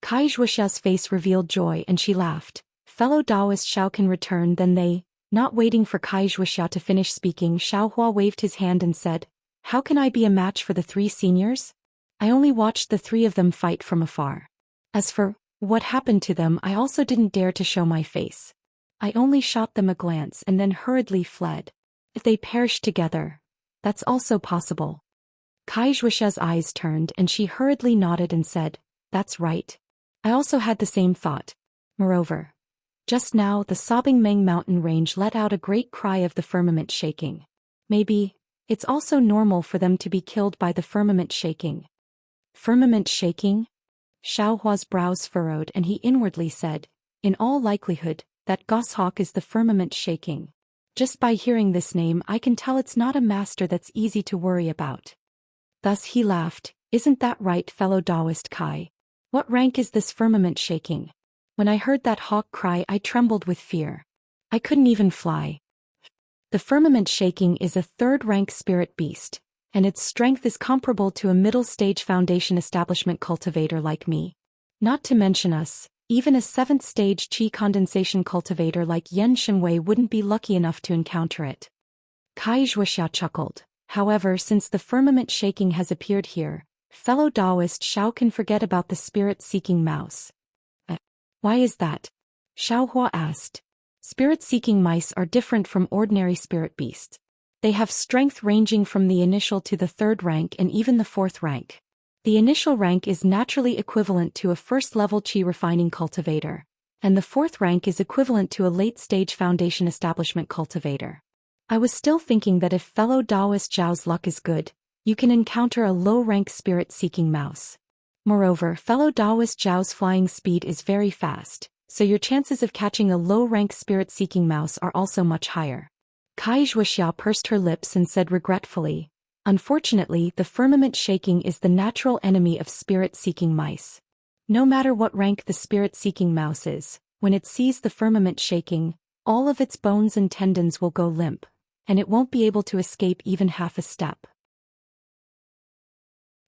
Kaizhuxia's face revealed joy and she laughed. Fellow Taoist Xiao can return, then they. Not waiting for Kaizhuxia to finish speaking, Xiaohua waved his hand and said, How can I be a match for the three seniors? I only watched the three of them fight from afar. As for what happened to them, I also didn't dare to show my face. I only shot them a glance and then hurriedly fled. If they perished together, that's also possible. Kaizhuxia's eyes turned and she hurriedly nodded and said, That's right. I also had the same thought. Moreover, just now the Sobbing Meng mountain range let out a great cry of the firmament shaking. Maybe it's also normal for them to be killed by the firmament shaking. Firmament shaking? Xiaohua's brows furrowed and he inwardly said, In all likelihood, that goshawk is the firmament shaking. Just by hearing this name I can tell it's not a master that's easy to worry about. Thus he laughed. Isn't that right, fellow Taoist Kai? What rank is this firmament shaking? When I heard that hawk cry, I trembled with fear. I couldn't even fly. The firmament shaking is a third-rank spirit beast, and its strength is comparable to a middle-stage foundation establishment cultivator like me. Not to mention us, even a seventh-stage qi condensation cultivator like Yen Shenwei wouldn't be lucky enough to encounter it. Kai Zhuoxia chuckled. However, since the firmament shaking has appeared here, fellow Taoist Xiao can forget about the spirit-seeking mouse. Why is that? Xiaohua asked. Spirit-seeking mice are different from ordinary spirit beasts. They have strength ranging from the initial to the third rank and even the fourth rank. The initial rank is naturally equivalent to a first-level qi refining cultivator, and the fourth rank is equivalent to a late-stage foundation establishment cultivator. I was still thinking that if fellow Taoist Zhao's luck is good, you can encounter a low-rank spirit-seeking mouse. Moreover, fellow Taoist Zhao's flying speed is very fast, so your chances of catching a low-rank spirit-seeking mouse are also much higher. Kai Zhuoxia pursed her lips and said regretfully, unfortunately, the firmament shaking is the natural enemy of spirit-seeking mice. No matter what rank the spirit-seeking mouse is, when it sees the firmament shaking, all of its bones and tendons will go limp, and it won't be able to escape even half a step.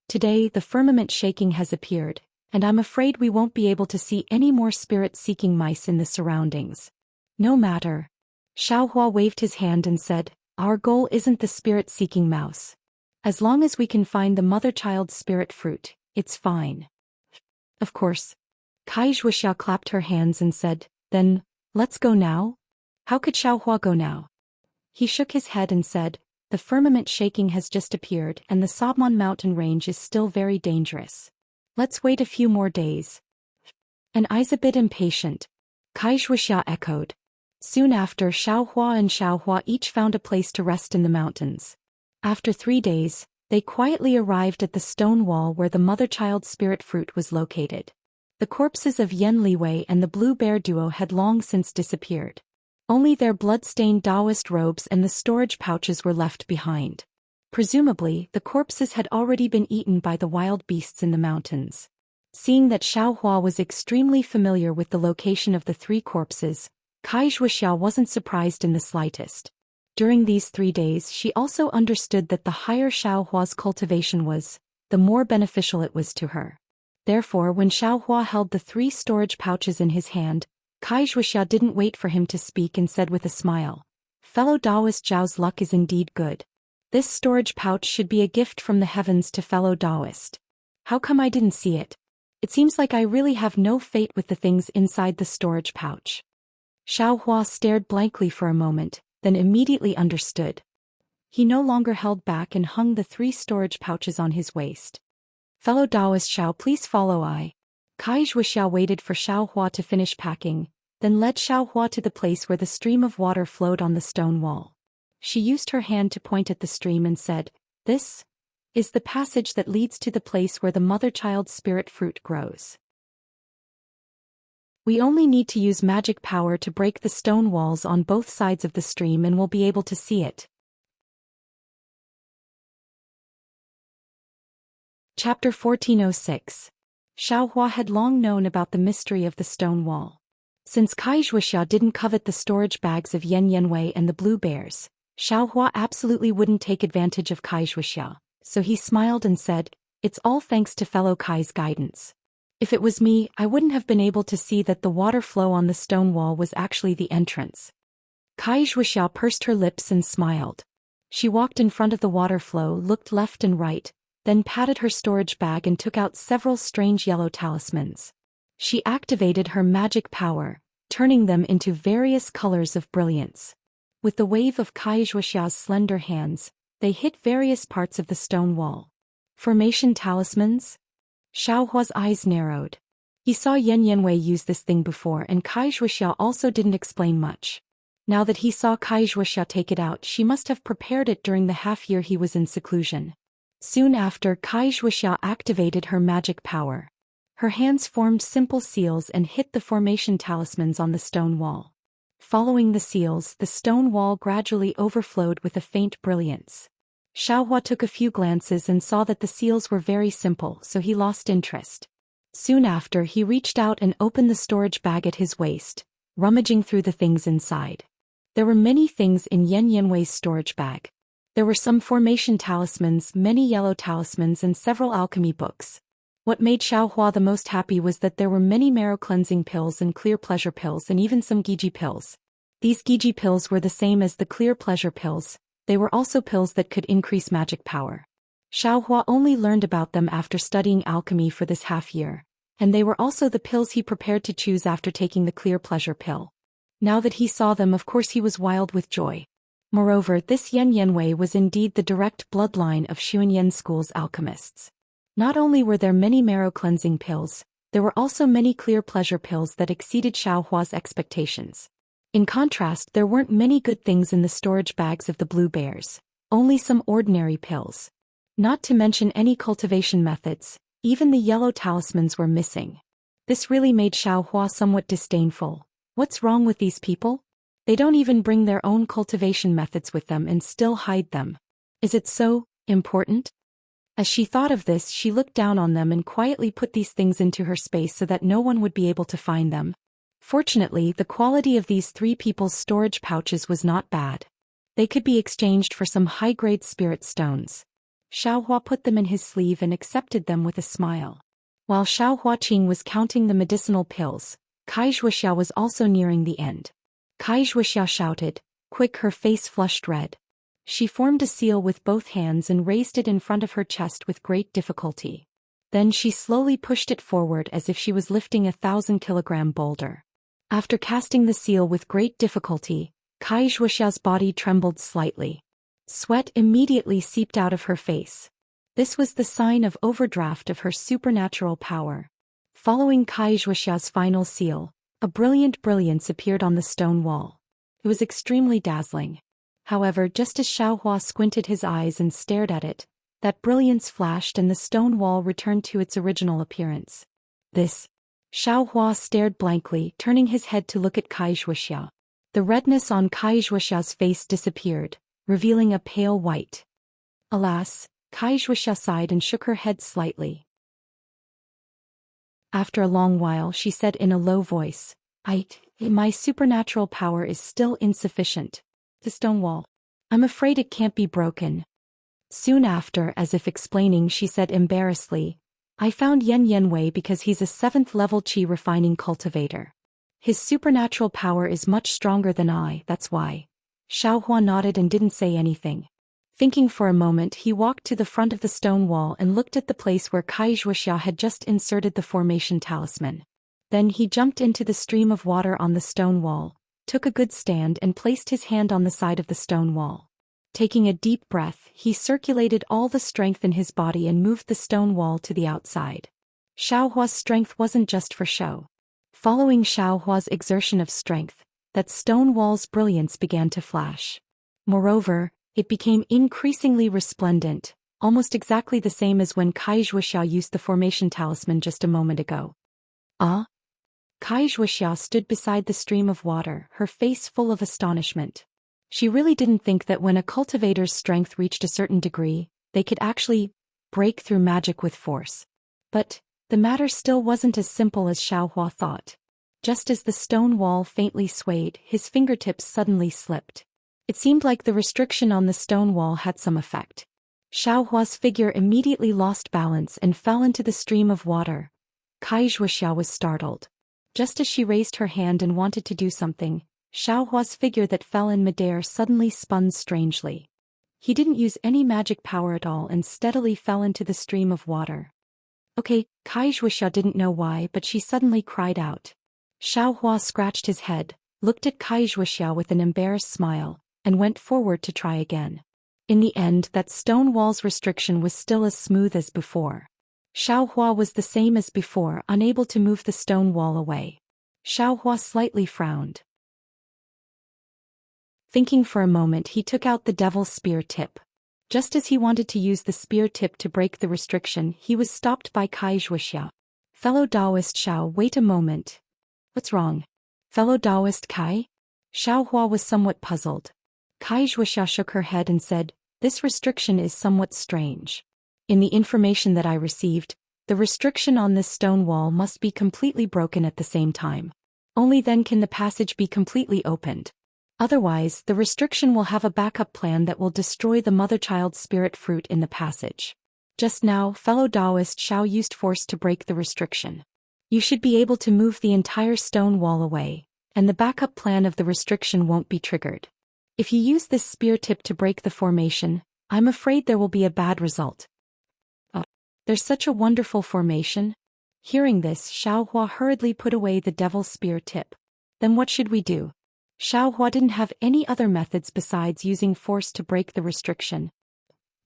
Today, the firmament shaking has appeared, and I'm afraid we won't be able to see any more spirit-seeking mice in the surroundings. No matter. Xiaohua waved his hand and said, our goal isn't the spirit-seeking mouse. As long as we can find the mother-child spirit fruit, it's fine. Of course. Kai Zhuoxia clapped her hands and said, then, let's go now? How could Xiaohua go now? He shook his head and said, the firmament shaking has just appeared and the Sabman mountain range is still very dangerous. Let's wait a few more days. And I's a bit impatient. Kai Zhuoxia echoed. Soon after, Xiaohua and Xiaohua each found a place to rest in the mountains. After 3 days, they quietly arrived at the stone wall where the mother-child spirit fruit was located. The corpses of Yen Liwei and the blue bear duo had long since disappeared. Only their blood-stained Taoist robes and the storage pouches were left behind. Presumably, the corpses had already been eaten by the wild beasts in the mountains. Seeing that Xiaohua was extremely familiar with the location of the 3 corpses, Kai Zhuoxia wasn't surprised in the slightest. During these 3 days, she also understood that the higher Xiaohua's cultivation was, the more beneficial it was to her. Therefore, when Xiaohua held the 3 storage pouches in his hand, Kai Zhuoxia didn't wait for him to speak and said with a smile, fellow Taoist Zhao's luck is indeed good. This storage pouch should be a gift from the heavens to fellow Taoist. How come I didn't see it? It seems like I really have no fate with the things inside the storage pouch. Xiaohua stared blankly for a moment, then immediately understood. He no longer held back and hung the 3 storage pouches on his waist. Fellow Taoist Xiao, please follow I. Kai Zhuoxia waited for Xiaohua to finish packing, then led Xiaohua to the place where the stream of water flowed on the stone wall. She used her hand to point at the stream and said, this is the passage that leads to the place where the mother-child spirit fruit grows. We only need to use magic power to break the stone walls on both sides of the stream and we'll be able to see it. Chapter 1406. Xiaohua had long known about the mystery of the stone wall. Since Kai Zhuoxia didn't covet the storage bags of Yen Yenwei and the blue bears, Xiaohua absolutely wouldn't take advantage of Kai Zhuoxia, so he smiled and said, it's all thanks to fellow Kai's guidance. If it was me, I wouldn't have been able to see that the water flow on the stone wall was actually the entrance. Kai Zhuoxia pursed her lips and smiled. She walked in front of the water flow, looked left and right, then patted her storage bag and took out several strange yellow talismans. She activated her magic power, turning them into various colors of brilliance. With the wave of Kai Zhuoxia's slender hands, they hit various parts of the stone wall. Formation talismans? Xiaohua's eyes narrowed. He saw Yen Yenwei use this thing before and Kai Zhuoxia also didn't explain much. Now that he saw Kai Zhuoxia take it out, she must have prepared it during the half-year he was in seclusion. Soon after, Kai Zhuoxia activated her magic power. Her hands formed simple seals and hit the formation talismans on the stone wall. Following the seals, the stone wall gradually overflowed with a faint brilliance. Xiaohua took a few glances and saw that the seals were very simple, so he lost interest. Soon after, he reached out and opened the storage bag at his waist, rummaging through the things inside. There were many things in Yan Yanwei's storage bag. There were some formation talismans, many yellow talismans, and several alchemy books. What made Xiaohua the most happy was that there were many marrow cleansing pills and clear pleasure pills and even some Giji pills. These Giji pills were the same as the clear pleasure pills. They were also pills that could increase magic power. Xiaohua only learned about them after studying alchemy for this half year, and they were also the pills he prepared to choose after taking the clear pleasure pill. Now that he saw them, of course he was wild with joy. Moreover, this Yan Yanwei was indeed the direct bloodline of Xuanyan School's alchemists. Not only were there many marrow cleansing pills, there were also many clear pleasure pills that exceeded Xiaohua's expectations. In contrast, there weren't many good things in the storage bags of the blue bears, only some ordinary pills. Not to mention any cultivation methods, even the yellow talismans were missing. This really made Xiaohua somewhat disdainful. What's wrong with these people? They don't even bring their own cultivation methods with them and still hide them. Is it so important? As she thought of this, she looked down on them and quietly put these things into her space so that no one would be able to find them. Fortunately, the quality of these three people's storage pouches was not bad. They could be exchanged for some high-grade spirit stones. Xiaohua put them in his sleeve and accepted them with a smile. While Xiaohua Qing was counting the medicinal pills, Kai Zhuoxiao was also nearing the end. Kai Zhuoxiao shouted, "Quick!" Her face flushed red. She formed a seal with both hands and raised it in front of her chest with great difficulty. Then she slowly pushed it forward as if she was lifting a 1,000-kilogram boulder. After casting the seal with great difficulty, Kai Zhuoxiao's body trembled slightly. Sweat immediately seeped out of her face. This was the sign of overdraft of her supernatural power. Following Kai Zhuoxiao's final seal, a brilliant brilliance appeared on the stone wall. It was extremely dazzling. However, just as Xiaohua squinted his eyes and stared at it, that brilliance flashed and the stone wall returned to its original appearance. This. Xiaohua stared blankly, turning his head to look at Kai Zhuoxiao. The redness on Kai Zhuoxiao's face disappeared, revealing a pale white. Alas, Kai Zhuoxiao sighed and shook her head slightly. After a long while, she said in a low voice, My supernatural power is still insufficient. The stone wall. I'm afraid it can't be broken." Soon after, as if explaining, she said embarrassedly, "I found Yan Yanwei because he's a 7th-level qi refining cultivator. His supernatural power is much stronger than I, that's why." Xiaohua nodded and didn't say anything. Thinking for a moment, he walked to the front of the stone wall and looked at the place where Kai Zhuoxiao had just inserted the formation talisman. Then he jumped into the stream of water on the stone wall, took a good stand and placed his hand on the side of the stone wall. Taking a deep breath, he circulated all the strength in his body and moved the stone wall to the outside. Xiaohua's strength wasn't just for show. Following Xiaohua's exertion of strength, that stone wall's brilliance began to flash. Moreover, it became increasingly resplendent, almost exactly the same as when Kai Zhuoxiao used the formation talisman just a moment ago. Ah? Kai Zhuoxiao stood beside the stream of water, her face full of astonishment. She really didn't think that when a cultivator's strength reached a certain degree, they could actually break through magic with force. But the matter still wasn't as simple as Xiaohua thought. Just as the stone wall faintly swayed, his fingertips suddenly slipped. It seemed like the restriction on the stone wall had some effect. Xiaohua's figure immediately lost balance and fell into the stream of water. Kai Zhuoxiao was startled. Just as she raised her hand and wanted to do something, Xiaohua's figure that fell in midair suddenly spun strangely. He didn't use any magic power at all and steadily fell into the stream of water. Okay, Kai Zhuoxiao didn't know why, but she suddenly cried out. Xiaohua scratched his head, looked at Kai Zhuoxiao with an embarrassed smile, and went forward to try again. In the end, that stone wall's restriction was still as smooth as before. Xiaohua was the same as before, unable to move the stone wall away. Xiaohua slightly frowned. Thinking for a moment, he took out the devil's spear tip. Just as he wanted to use the spear tip to break the restriction, he was stopped by Kai Zhuoxiao. "Fellow Taoist Xiao, wait a moment." "What's wrong?" "Fellow Taoist Kai?" Xiaohua was somewhat puzzled. Kai Zhuoxiao shook her head and said, This restriction is somewhat strange. In the information that I received, the restriction on this stone wall must be completely broken at the same time. Only then can the passage be completely opened. Otherwise, the restriction will have a backup plan that will destroy the mother-child spirit fruit in the passage. Just now, fellow Taoist Xiao used force to break the restriction. You should be able to move the entire stone wall away, and the backup plan of the restriction won't be triggered. If you use this spear tip to break the formation, I'm afraid there will be a bad result. Oh, there's such a wonderful formation. Hearing this, Xiaohua hurriedly put away the devil's spear tip. Then what should we do? Xiaohua didn't have any other methods besides using force to break the restriction.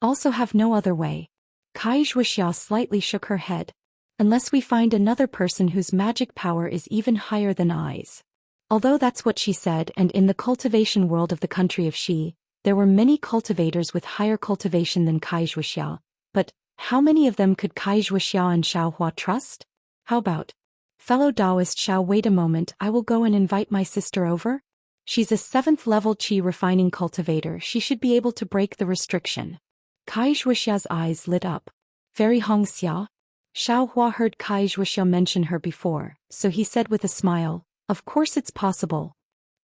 Also have no other way. Kai Zhuoxia slightly shook her head. Unless we find another person whose magic power is even higher than ours. Although that's what she said, and in the cultivation world of the country of Xi, there were many cultivators with higher cultivation than Kai Zhuoxia, but how many of them could Kai Zhuoxia and Xiaohua trust? How about, fellow Taoist Xiao, wait a moment, I will go and invite my sister over? She's a 7th level Qi refining cultivator, she should be able to break the restriction. Kai Zhuoxia's eyes lit up. Fairy Hongxia? Xiaohua heard Kai Zhuoxia mention her before, so he said with a smile, of course it's possible.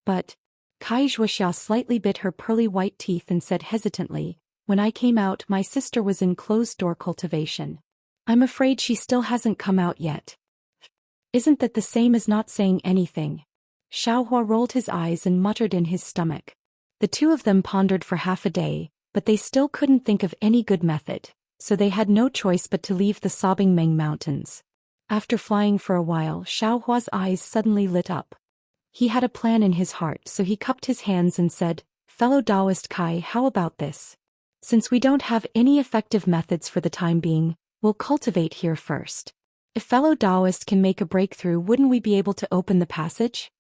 But, Kai Zhuoxia slightly bit her pearly white teeth and said hesitantly, when I came out my sister was in closed-door cultivation. I'm afraid she still hasn't come out yet. Isn't that the same as not saying anything? Xiaohua rolled his eyes and muttered in his stomach. The two of them pondered for half a day, but they still couldn't think of any good method, so they had no choice but to leave the sobbing Meng Mountains. After flying for a while, Xiaohua's eyes suddenly lit up. He had a plan in his heart, so he cupped his hands and said, fellow Taoist Kai, how about this? Since we don't have any effective methods for the time being, we'll cultivate here first. If fellow Taoist can make a breakthrough, wouldn't we be able to open the passage?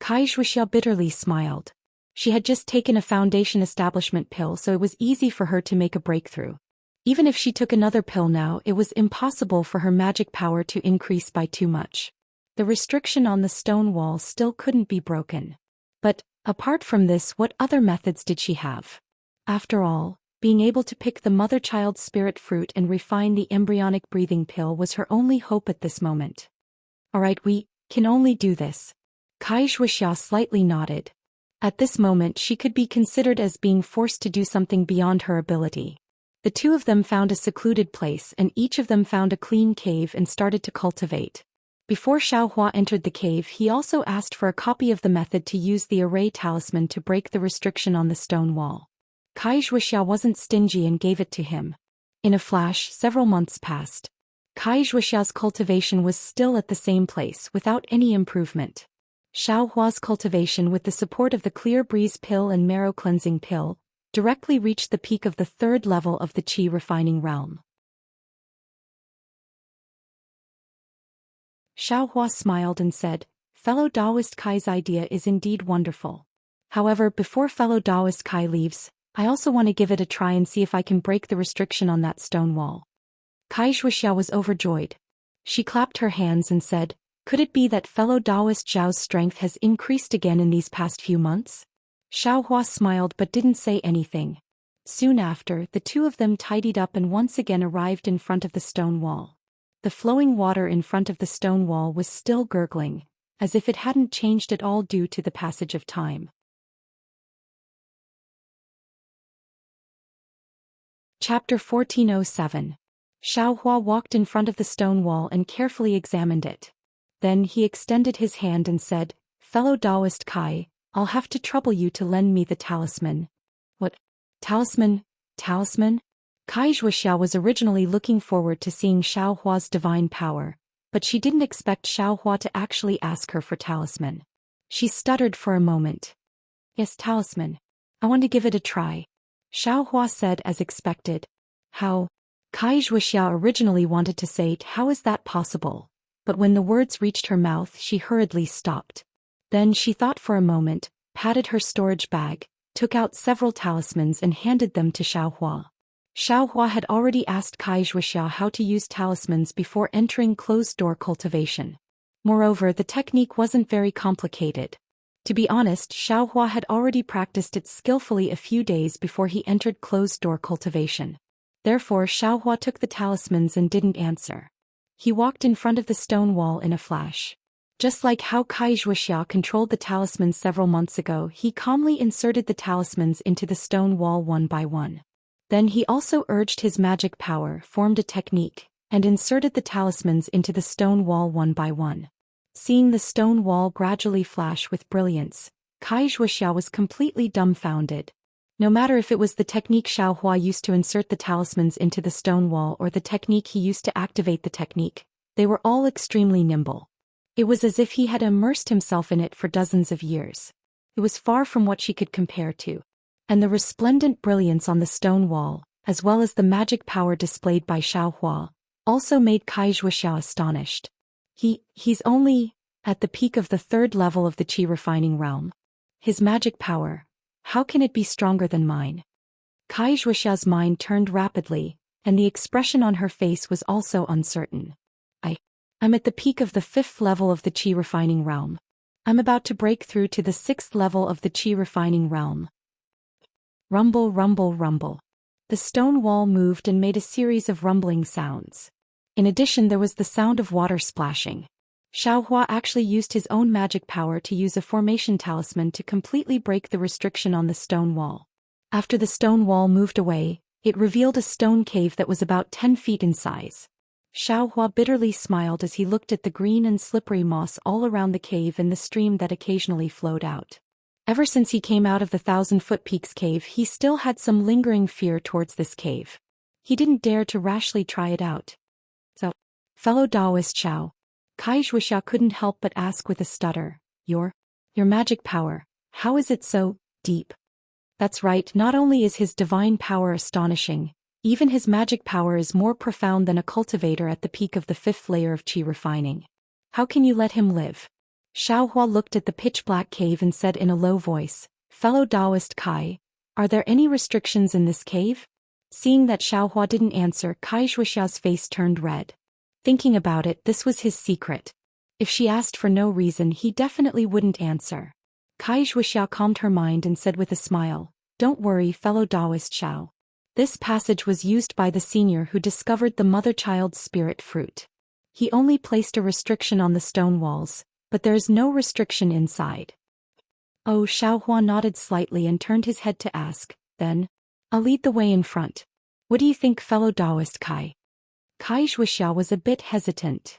Kai Zhuoxia bitterly smiled. She had just taken a foundation establishment pill, so it was easy for her to make a breakthrough. Even if she took another pill now, it was impossible for her magic power to increase by too much. The restriction on the stone wall still couldn't be broken. But, apart from this, what other methods did she have? After all, being able to pick the mother-child spirit fruit and refine the embryonic breathing pill was her only hope at this moment. Alright, we can only do this. Kai Zhuoxia slightly nodded. At this moment she could be considered as being forced to do something beyond her ability. The two of them found a secluded place and each of them found a clean cave and started to cultivate. Before Xiaohua entered the cave, he also asked for a copy of the method to use the array talisman to break the restriction on the stone wall. Kai Zhuoxia wasn't stingy and gave it to him. In a flash, several months passed. Kai Zhuoxia's cultivation was still at the same place without any improvement. Xiaohua's cultivation, with the support of the clear breeze pill and marrow cleansing pill, directly reached the peak of the 3rd level of the Qi refining realm. Xiaohua smiled and said, fellow Taoist Kai's idea is indeed wonderful. However, before fellow Taoist Kai leaves, I also want to give it a try and see if I can break the restriction on that stone wall. Kai Zhuoxia was overjoyed. She clapped her hands and said, could it be that fellow Taoist Zhao's strength has increased again in these past few months? Xiaohua smiled but didn't say anything. Soon after, the two of them tidied up and once again arrived in front of the stone wall. The flowing water in front of the stone wall was still gurgling, as if it hadn't changed at all due to the passage of time. Chapter 1407. Xiaohua walked in front of the stone wall and carefully examined it. Then he extended his hand and said, fellow Taoist Kai, I'll have to trouble you to lend me the talisman. What? Talisman? Talisman? Kai Zhuoxia was originally looking forward to seeing Xiaohua's divine power, but she didn't expect Xiaohua to actually ask her for talisman. She stuttered for a moment. Yes, talisman. I want to give it a try. Xiaohua said as expected. How? Kai Zhuoxia originally wanted to say, how is that possible? But when the words reached her mouth, she hurriedly stopped. Then she thought for a moment, patted her storage bag, took out several talismans and handed them to Xiaohua. Xiaohua had already asked Kai Zhuoxia how to use talismans before entering closed-door cultivation. Moreover, the technique wasn't very complicated. To be honest, Xiaohua had already practiced it skillfully a few days before he entered closed-door cultivation. Therefore Xiaohua took the talismans and didn't answer. He walked in front of the stone wall in a flash. Just like how Kai Zhuoxia controlled the talismans several months ago, he calmly inserted the talismans into the stone wall one by one. Then he also urged his magic power, formed a technique, and inserted the talismans into the stone wall one by one. Seeing the stone wall gradually flash with brilliance, Kai Zhuoxia was completely dumbfounded. No matter if it was the technique Xiaohua used to insert the talismans into the stone wall or the technique he used to activate the technique, they were all extremely nimble. It was as if he had immersed himself in it for dozens of years. It was far from what she could compare to. And the resplendent brilliance on the stone wall, as well as the magic power displayed by Xiaohua, also made Kai Zhuoxia astonished. He's only at the peak of the third level of the qi refining realm. His magic power, how can it be stronger than mine? Kai Zhuoxia's mind turned rapidly, and the expression on her face was also uncertain. I'm at the peak of the fifth level of the qi refining realm. I'm about to break through to the sixth level of the qi refining realm. Rumble, rumble, rumble. The stone wall moved and made a series of rumbling sounds. In addition, there was the sound of water splashing. Xiaohua actually used his own magic power to use a formation talisman to completely break the restriction on the stone wall. After the stone wall moved away, it revealed a stone cave that was about 10 feet in size. Xiaohua bitterly smiled as he looked at the green and slippery moss all around the cave and the stream that occasionally flowed out. Ever since he came out of the 1,000-foot peaks cave, he still had some lingering fear towards this cave. He didn't dare to rashly try it out. So, fellow Taoist Xiao, Kai Zhuoxia couldn't help but ask with a stutter, Your magic power, how is it so deep? That's right, not only is his divine power astonishing, even his magic power is more profound than a cultivator at the peak of the fifth layer of qi refining. How can you let him live? Xiaohua looked at the pitch-black cave and said in a low voice, Fellow Taoist Kai, are there any restrictions in this cave? Seeing that Xiaohua didn't answer, Kai Zhuoxia's face turned red. Thinking about it, this was his secret. If she asked for no reason, he definitely wouldn't answer. Kai Zhuoxia calmed her mind and said with a smile, Don't worry, fellow Taoist Xiao. This passage was used by the senior who discovered the mother-child spirit fruit. He only placed a restriction on the stone walls, but there is no restriction inside. Oh, Xiaohua nodded slightly and turned his head to ask, Then, I'll lead the way in front. What do you think, fellow Taoist Kai? Kai Zhuoxia was a bit hesitant.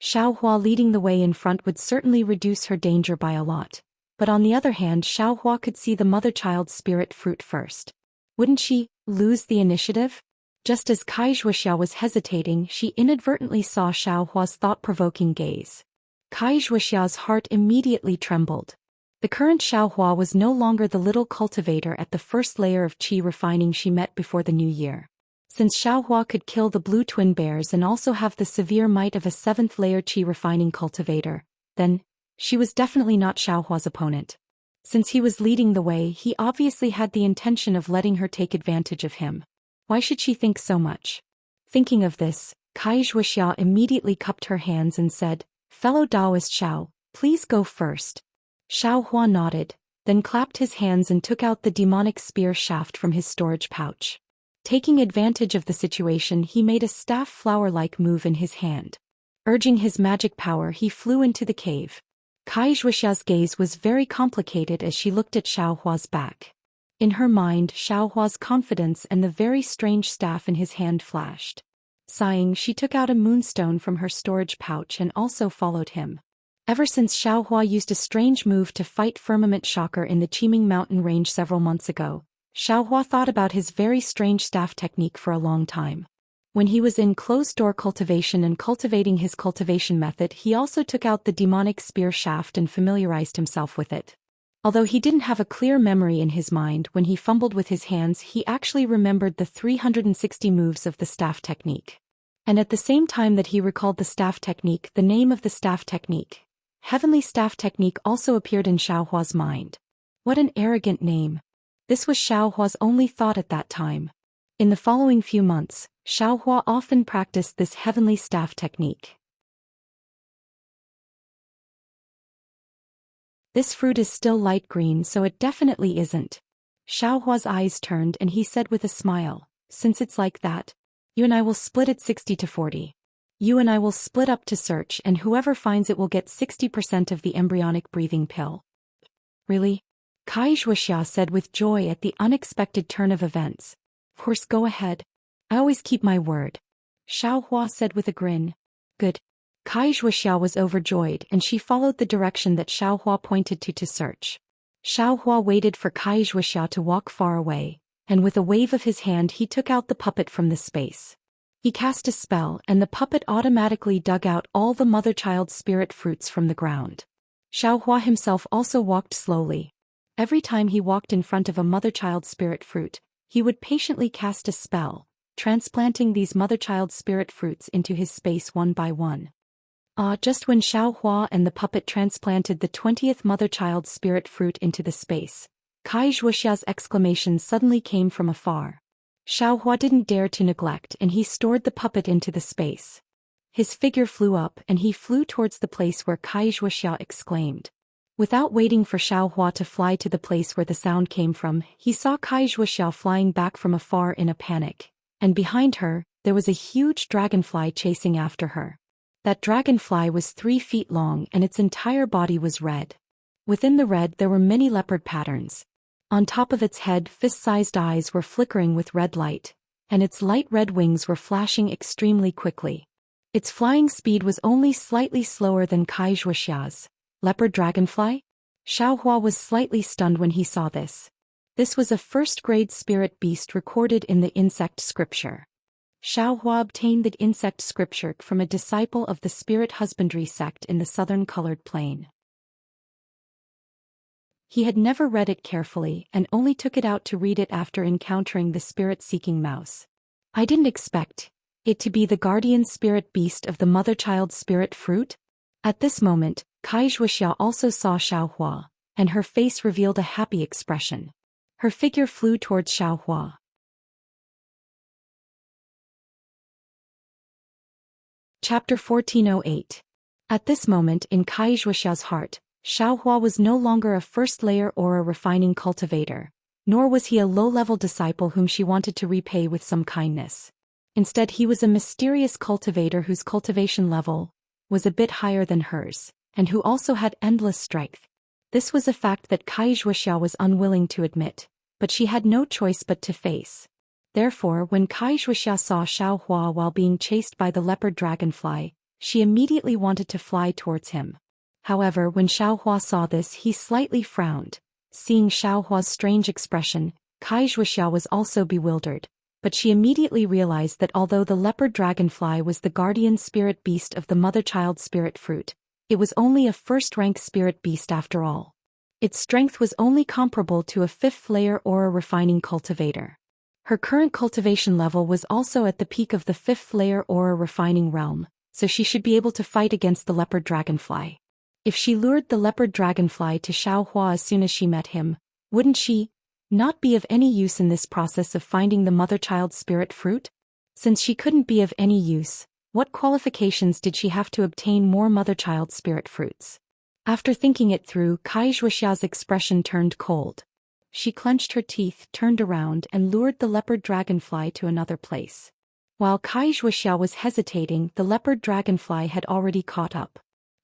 Xiaohua leading the way in front would certainly reduce her danger by a lot. But on the other hand, Xiaohua could see the mother-child spirit fruit first. Wouldn't she lose the initiative? Just as Kai Zhuoxia was hesitating, she inadvertently saw Xiaohua's thought-provoking gaze. Kai Zhuoxia's heart immediately trembled. The current Xiaohua was no longer the little cultivator at the first layer of qi refining she met before the new year. Since Xiaohua could kill the blue twin bears and also have the severe might of a 7th-layer qi refining cultivator, then she was definitely not Xiaohua's opponent. Since he was leading the way, he obviously had the intention of letting her take advantage of him. Why should she think so much? Thinking of this, Kai Zhuoxia immediately cupped her hands and said, Fellow Taoist Xiao, please go first. Xiaohua nodded, then clapped his hands and took out the demonic spear shaft from his storage pouch. Taking advantage of the situation, he made a staff flower-like move in his hand. Urging his magic power, he flew into the cave. Kai Zhuoxia's gaze was very complicated as she looked at Xiaohua's back. In her mind, Xiaohua's confidence and the very strange staff in his hand flashed. Sighing, she took out a moonstone from her storage pouch and also followed him. Ever since Xiaohua used a strange move to fight Firmament Shocker in the Qiming mountain range several months ago, Xiaohua thought about his very strange staff technique for a long time. When he was in closed-door cultivation and cultivating his cultivation method, he also took out the demonic spear shaft and familiarized himself with it. Although he didn't have a clear memory in his mind when he fumbled with his hands, he actually remembered the 360 moves of the staff technique. And at the same time that he recalled the staff technique, the name of the staff technique, Heavenly Staff Technique, also appeared in Xiaohua's mind. What an arrogant name. This was Xiaohua's only thought at that time. In the following few months, Xiaohua often practiced this heavenly staff technique. This fruit is still light green, so it definitely isn't. Xiaohua's eyes turned and he said with a smile, since it's like that, you and I will split it 60-40. You and I will split up to search, and whoever finds it will get 60% of the embryonic breathing pill. Really? Kai Zhuoxia said with joy at the unexpected turn of events. Of course, go ahead. I always keep my word. Xiaohua said with a grin. Good. Kai Zhuoxia was overjoyed and she followed the direction that Xiaohua pointed to search. Xiaohua waited for Kai Zhuoxia to walk far away, and with a wave of his hand he took out the puppet from the space. He cast a spell and the puppet automatically dug out all the mother-child spirit fruits from the ground. Xiaohua himself also walked slowly. Every time he walked in front of a mother-child spirit fruit, he would patiently cast a spell, transplanting these mother-child spirit fruits into his space one by one. Just when Xiaohua and the puppet transplanted the 20th mother-child spirit fruit into the space, Kai Zhuoxia's exclamation suddenly came from afar. Xiaohua didn't dare to neglect and he stored the puppet into the space. His figure flew up and he flew towards the place where Kai Zhuoxia exclaimed. Without waiting for Xiaohua to fly to the place where the sound came from, he saw Kai Zhuoxia flying back from afar in a panic, and behind her, there was a huge dragonfly chasing after her. That dragonfly was 3 feet long and its entire body was red. Within the red there were many leopard patterns. On top of its head, fist-sized eyes were flickering with red light, and its light red wings were flashing extremely quickly. Its flying speed was only slightly slower than Kai Zhuoxia's. Leopard dragonfly? Xiaohua was slightly stunned when he saw this. This was a first-grade spirit beast recorded in the insect scripture. Xiaohua obtained the insect scripture from a disciple of the spirit husbandry sect in the southern colored plain. He had never read it carefully and only took it out to read it after encountering the spirit-seeking mouse. I didn't expect it to be the guardian spirit beast of the mother-child spirit fruit. At this moment, Kai Zhuoxia also saw Xiaohua, and her face revealed a happy expression. Her figure flew towards Xiaohua. Chapter 1408. At this moment in Kai Zhuoxia's heart, Xiaohua was no longer a first-layer aura refining cultivator, nor was he a low-level disciple whom she wanted to repay with some kindness. Instead, he was a mysterious cultivator whose cultivation level was a bit higher than hers, and who also had endless strength. This was a fact that Kai Zhuoxia was unwilling to admit, but she had no choice but to face. Therefore, when Kai Zhuoxia saw Xiaohua while being chased by the leopard dragonfly, she immediately wanted to fly towards him. However, when Xiaohua saw this, he slightly frowned. Seeing Xiaohua's strange expression, Kai Zhuoxia was also bewildered, but she immediately realized that although the leopard dragonfly was the guardian spirit beast of the mother-child spirit fruit, it was only a first-rank spirit beast after all. Its strength was only comparable to a 5th-layer aura refining cultivator. Her current cultivation level was also at the peak of the 5th-layer aura refining realm, so she should be able to fight against the leopard dragonfly. If she lured the leopard dragonfly to Xiaohua as soon as she met him, wouldn't she not be of any use in this process of finding the mother-child spirit fruit? Since she couldn't be of any use, what qualifications did she have to obtain more mother-child spirit fruits? After thinking it through, Kai Zhuoxia's expression turned cold. She clenched her teeth, turned around and lured the leopard dragonfly to another place. While Kai Zhuoxia was hesitating, the leopard dragonfly had already caught up.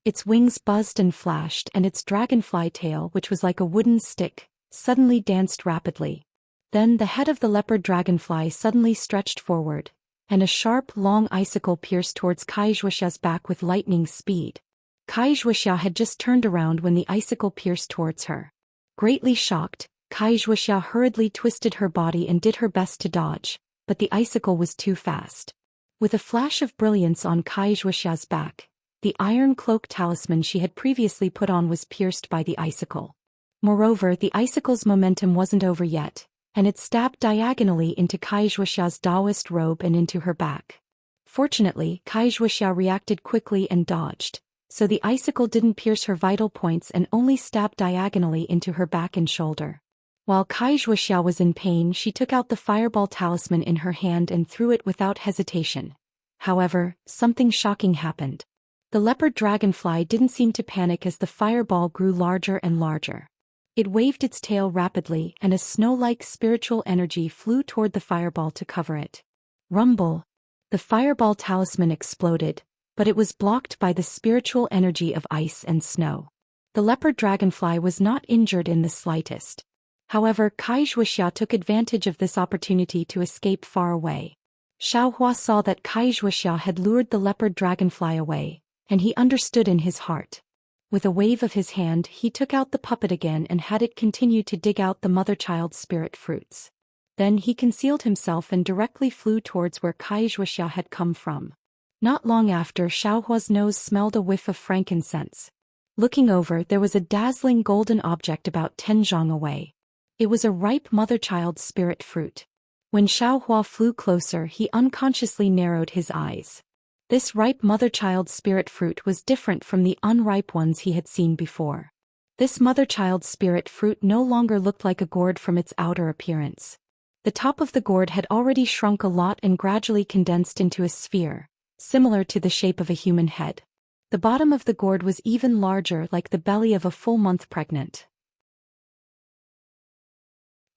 Its wings buzzed and flashed and its dragonfly tail, which was like a wooden stick, suddenly danced rapidly. Then the head of the leopard dragonfly suddenly stretched forward, and a sharp, long icicle pierced towards Kai Zhuoxia's back with lightning speed. Kai Zhuoxia had just turned around when the icicle pierced towards her. Greatly shocked, Kai Zhuoxia hurriedly twisted her body and did her best to dodge, but the icicle was too fast. With a flash of brilliance on Kai Zhuoxia's back, the iron cloak talisman she had previously put on was pierced by the icicle. Moreover, the icicle's momentum wasn't over yet, and it stabbed diagonally into Kai Zhuoxia's Taoist robe and into her back. Fortunately, Kai Zhuoxia reacted quickly and dodged, so the icicle didn't pierce her vital points and only stabbed diagonally into her back and shoulder. While Kai Zhuoxia was in pain, she took out the fireball talisman in her hand and threw it without hesitation. However, something shocking happened. The leopard dragonfly didn't seem to panic as the fireball grew larger and larger. It waved its tail rapidly and a snow-like spiritual energy flew toward the fireball to cover it. Rumble! The fireball talisman exploded, but it was blocked by the spiritual energy of ice and snow. The leopard dragonfly was not injured in the slightest. However, Kai Zhuoxia took advantage of this opportunity to escape far away. Xiaohua saw that Kai Zhuoxia had lured the leopard dragonfly away, and he understood in his heart. With a wave of his hand, he took out the puppet again and had it continue to dig out the mother-child spirit fruits. Then he concealed himself and directly flew towards where Kai Zhuoxia had come from. Not long after, Xiaohua's nose smelled a whiff of frankincense. Looking over, there was a dazzling golden object about 10 zhang away. It was a ripe mother-child spirit fruit. When Xiaohua flew closer, he unconsciously narrowed his eyes. This ripe mother-child spirit fruit was different from the unripe ones he had seen before. This mother-child spirit fruit no longer looked like a gourd from its outer appearance. The top of the gourd had already shrunk a lot and gradually condensed into a sphere, similar to the shape of a human head. The bottom of the gourd was even larger, like the belly of a full month pregnant.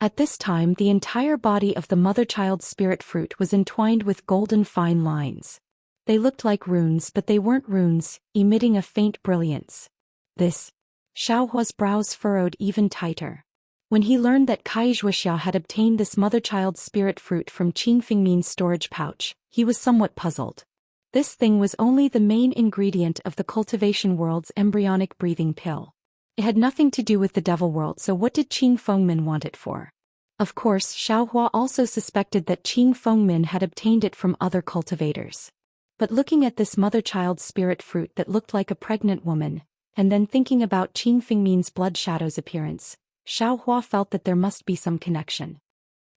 At this time, the entire body of the mother-child spirit fruit was entwined with golden fine lines. They looked like runes, but they weren't runes, emitting a faint brilliance. Xiaohua's brows furrowed even tighter. When he learned that Kai Zhuoxia had obtained this mother-child spirit fruit from Qing Fengmin's storage pouch, he was somewhat puzzled. This thing was only the main ingredient of the cultivation world's embryonic breathing pill. It had nothing to do with the devil world, so what did Qing Fengmin want it for? Of course, Xiaohua also suspected that Qing Fengmin had obtained it from other cultivators. But looking at this mother-child spirit fruit that looked like a pregnant woman, and then thinking about Qing Fengmin's blood shadow's appearance, Xiaohua felt that there must be some connection.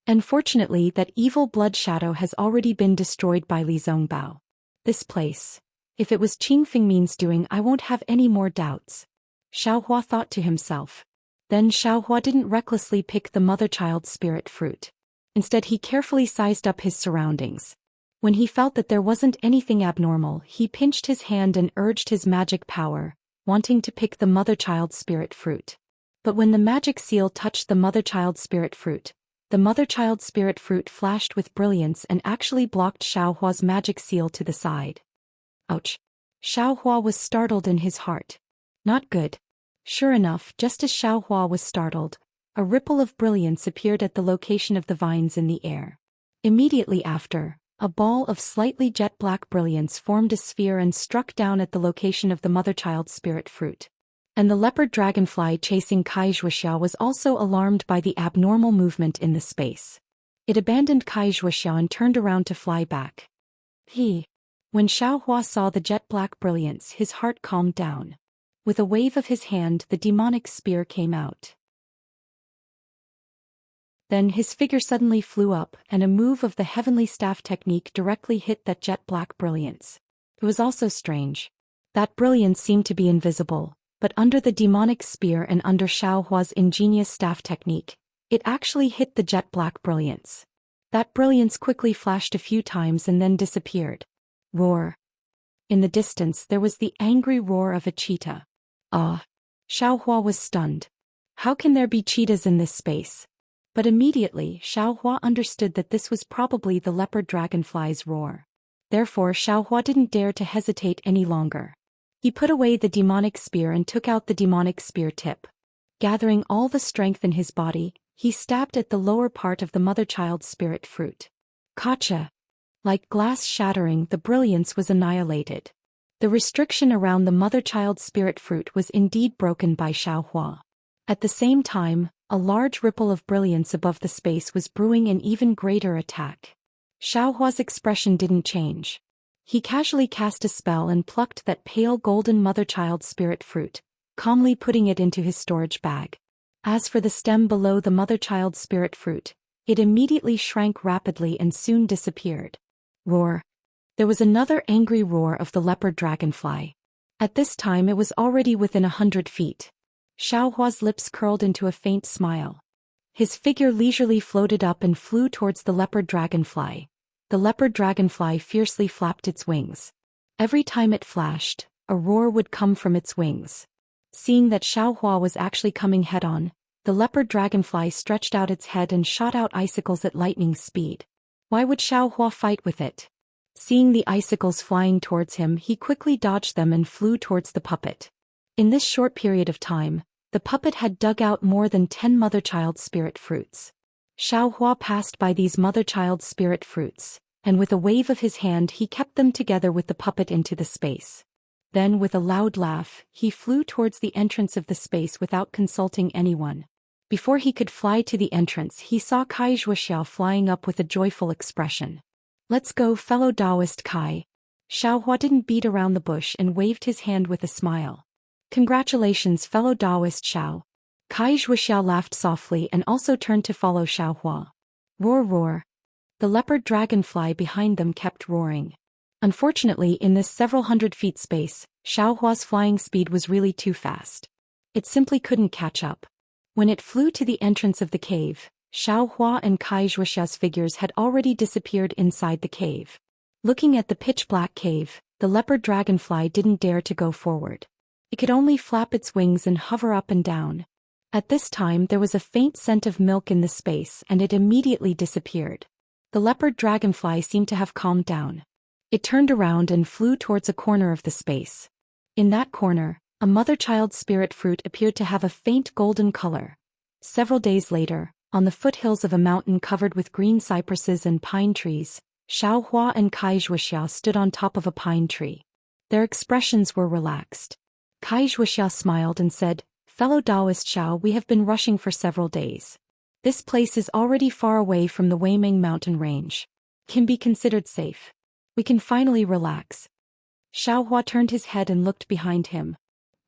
Unfortunately, that evil blood shadow has already been destroyed by Li Zongbao. This place. If it was Qing Fengmin's doing, I won't have any more doubts. Xiaohua thought to himself. Then Xiaohua didn't recklessly pick the mother-child spirit fruit. Instead, he carefully sized up his surroundings. When he felt that there wasn't anything abnormal, he pinched his hand and urged his magic power, wanting to pick the mother-child spirit fruit. But when the magic seal touched the mother-child spirit fruit, the mother-child spirit fruit flashed with brilliance and actually blocked Xiaohua's magic seal to the side. Ouch! Xiaohua was startled in his heart. Not good. Sure enough, just as Xiaohua was startled, a ripple of brilliance appeared at the location of the vines in the air. Immediately after, a ball of slightly jet-black brilliance formed a sphere and struck down at the location of the mother-child spirit fruit. And the leopard dragonfly chasing Kai Zhuoxia was also alarmed by the abnormal movement in the space. It abandoned Kai Zhuoxia and turned around to fly back. When Xiaohua saw the jet-black brilliance, his heart calmed down. With a wave of his hand, the demonic spear came out. Then his figure suddenly flew up, and a move of the heavenly staff technique directly hit that jet-black brilliance. It was also strange. That brilliance seemed to be invisible, but under the demonic spear and under Xiaohua's ingenious staff technique, it actually hit the jet-black brilliance. That brilliance quickly flashed a few times and then disappeared. Roar! In the distance there was the angry roar of a cheetah. Ah! Xiaohua was stunned. How can there be cheetahs in this space? But immediately, Xiaohua understood that this was probably the leopard dragonfly's roar. Therefore, Xiaohua didn't dare to hesitate any longer. He put away the demonic spear and took out the demonic spear tip. Gathering all the strength in his body, he stabbed at the lower part of the mother-child spirit fruit. Gotcha! Like glass shattering, the brilliance was annihilated. The restriction around the mother-child spirit fruit was indeed broken by Xiaohua. At the same time, a large ripple of brilliance above the space was brewing an even greater attack. Xiaohua's expression didn't change. He casually cast a spell and plucked that pale golden mother-child spirit fruit, calmly putting it into his storage bag. As for the stem below the mother-child spirit fruit, it immediately shrank rapidly and soon disappeared. Roar! There was another angry roar of the leopard dragonfly. At this time it was already within 100 feet. Xiaohua's lips curled into a faint smile. His figure leisurely floated up and flew towards the leopard dragonfly. The leopard dragonfly fiercely flapped its wings. Every time it flashed, a roar would come from its wings. Seeing that Xiaohua was actually coming head-on, the leopard dragonfly stretched out its head and shot out icicles at lightning speed. Why would Xiaohua fight with it? Seeing the icicles flying towards him, he quickly dodged them and flew towards the puppet. In this short period of time, the puppet had dug out more than 10 mother-child spirit fruits. Xiaohua passed by these mother-child spirit fruits, and with a wave of his hand he kept them together with the puppet into the space. Then with a loud laugh, he flew towards the entrance of the space without consulting anyone. Before he could fly to the entrance, he saw Kai Zhuoxiao flying up with a joyful expression. "Let's go, fellow Taoist Kai." Xiaohua didn't beat around the bush and waved his hand with a smile. "Congratulations, fellow Taoist Xiao." Kai Zhuoxiao laughed softly and also turned to follow Xiaohua. Roar roar. The leopard dragonfly behind them kept roaring. Unfortunately, in this several hundred feet space, Xiaohua's flying speed was really too fast. It simply couldn't catch up. When it flew to the entrance of the cave, Xiaohua and Kai Zhuoxiao's figures had already disappeared inside the cave. Looking at the pitch-black cave, the leopard dragonfly didn't dare to go forward. It could only flap its wings and hover up and down. At this time there was a faint scent of milk in the space and it immediately disappeared. The leopard dragonfly seemed to have calmed down. It turned around and flew towards a corner of the space. In that corner, a mother-child spirit fruit appeared to have a faint golden color. Several days later, on the foothills of a mountain covered with green cypresses and pine trees, Xiaohua and Kai Zhuoxiao stood on top of a pine tree. Their expressions were relaxed. Kai Zhuoxiao smiled and said, "Fellow Taoist Xiao, we have been rushing for several days. This place is already far away from the Weiming mountain range. Can be considered safe. We can finally relax." Xiaohua turned his head and looked behind him.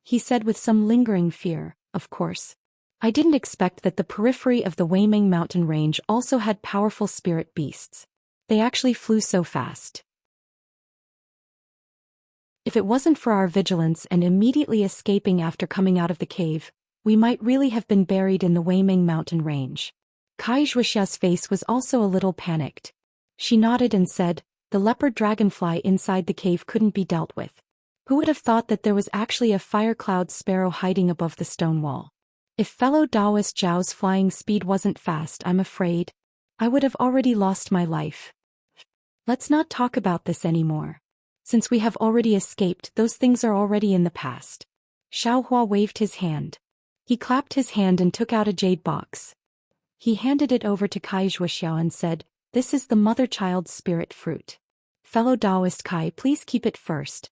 He said with some lingering fear, "Of course. I didn't expect that the periphery of the Weiming mountain range also had powerful spirit beasts. They actually flew so fast. If it wasn't for our vigilance and immediately escaping after coming out of the cave, we might really have been buried in the Weiming mountain range." Kai Zhuoxiao's face was also a little panicked. She nodded and said, "The leopard dragonfly inside the cave couldn't be dealt with. Who would have thought that there was actually a fire cloud sparrow hiding above the stone wall? If fellow Taoist Zhao's flying speed wasn't fast, I'm afraid I would have already lost my life. Let's not talk about this anymore. Since we have already escaped, those things are already in the past." Xiaohua waved his hand. He clapped his hand and took out a jade box. He handed it over to Kai Zhuoxiao and said, "This is the mother-child spirit fruit. Fellow Taoist Kai, please keep it first."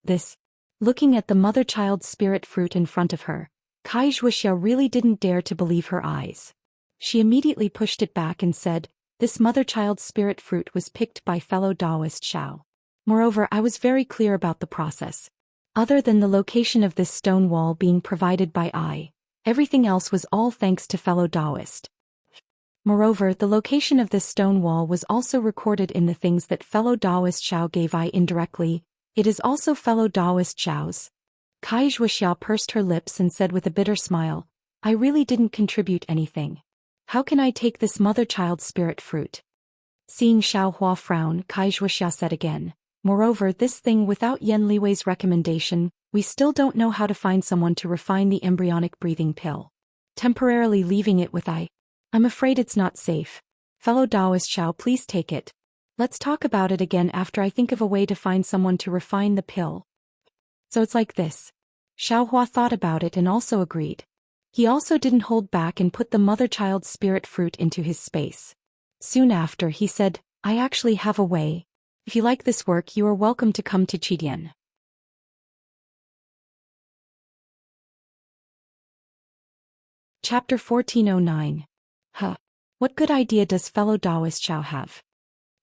This. Looking at the mother-child spirit fruit in front of her, Kai Zhuoxiao really didn't dare to believe her eyes. She immediately pushed it back and said, "This mother-child spirit fruit was picked by fellow Taoist Xiao. Moreover, I was very clear about the process. Other than the location of this stone wall being provided by I, everything else was all thanks to fellow Taoist. Moreover, the location of this stone wall was also recorded in the things that fellow Taoist Xiao gave I indirectly. It is also fellow Taoist Xiao's." Kai Zhuoxiao pursed her lips and said with a bitter smile, "I really didn't contribute anything. How can I take this mother-child spirit fruit?" Seeing Xiaohua frown, Kai Zhuoxiao said again, "Moreover, this thing without Yan Liwei's recommendation, we still don't know how to find someone to refine the embryonic breathing pill. Temporarily leaving it with I'm afraid it's not safe. Fellow Taoist Xiao, please take it. Let's talk about it again after I think of a way to find someone to refine the pill." So it's like this. Xiaohua thought about it and also agreed. He also didn't hold back and put the mother-child spirit fruit into his space. Soon after, he said, "I actually have a way. If you like this work, you are welcome to come to Qidian." Chapter 1409. Huh. What good idea does fellow Taoist Xiao have?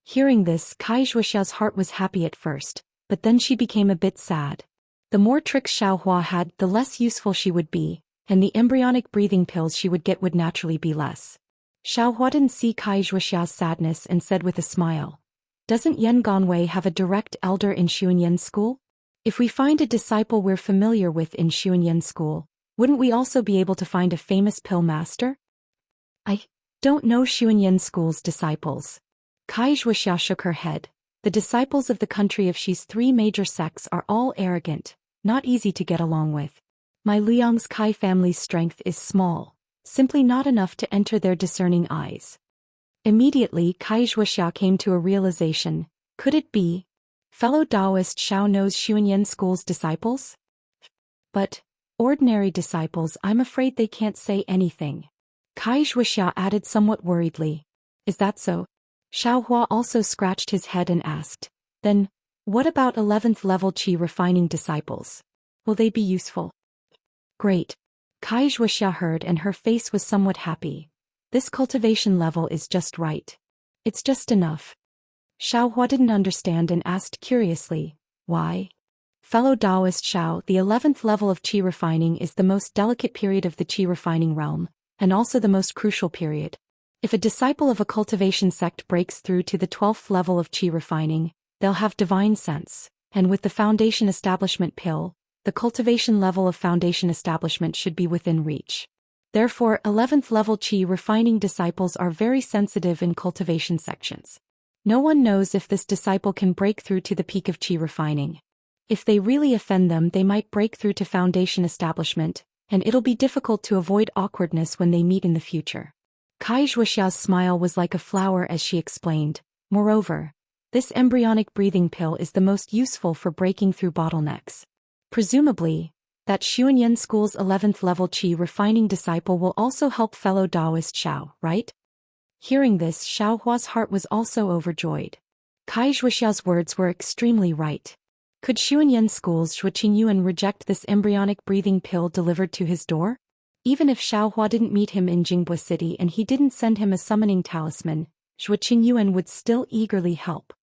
Hearing this, Kai Zhuoxiao's heart was happy at first, but then she became a bit sad. The more tricks Xiaohua had, the less useful she would be, and the embryonic breathing pills she would get would naturally be less. Xiaohua didn't see Kai Zhuoxiao's sadness and said with a smile, "Doesn't Yan Ganwei have a direct elder in Xuanyan school? If we find a disciple we're familiar with in Xuanyan school, wouldn't we also be able to find a famous pill master?" "I don't know Xuanyan school's disciples." Kai Zhuoxiao shook her head. The disciples of the country of Shi's three major sects are all arrogant, not easy to get along with. My Liang's Kai family's strength is small, simply not enough to enter their discerning eyes. Immediately Kai Zhuoxia came to a realization. Could it be? Fellow Taoist Xiao knows Xuanyan School's disciples? But ordinary disciples, I'm afraid they can't say anything. Kai Zhuoxia added somewhat worriedly. Is that so? Xiaohua also scratched his head and asked. Then, what about 11th level qi refining disciples? Will they be useful? Great. Kai Zhuoxia heard and her face was somewhat happy. This cultivation level is just right. It's just enough. Xiaohua didn't understand and asked curiously, why? Fellow Taoist Xiao, the 11th level of qi refining is the most delicate period of the qi refining realm, and also the most crucial period. If a disciple of a cultivation sect breaks through to the 12th level of qi refining, they'll have divine sense, and with the foundation establishment pill, the cultivation level of foundation establishment should be within reach. Therefore, 11th level qi refining disciples are very sensitive in cultivation sections. No one knows if this disciple can break through to the peak of qi refining. If they really offend them, they might break through to foundation establishment, and it'll be difficult to avoid awkwardness when they meet in the future. Kai Zhuoxia's smile was like a flower as she explained. Moreover, this embryonic breathing pill is the most useful for breaking through bottlenecks. Presumably, that Xuanyan School's 11th level qi refining disciple will also help fellow Taoist Xiao, right? Hearing this, Xiaohua's heart was also overjoyed. Kai Zhuoxia's words were extremely right. Could Xuanyan School's Zhuo Qingyuan reject this embryonic breathing pill delivered to his door? Even if Xiaohua didn't meet him in Jingbei City and he didn't send him a summoning talisman, Zhuo Qingyuan would still eagerly help.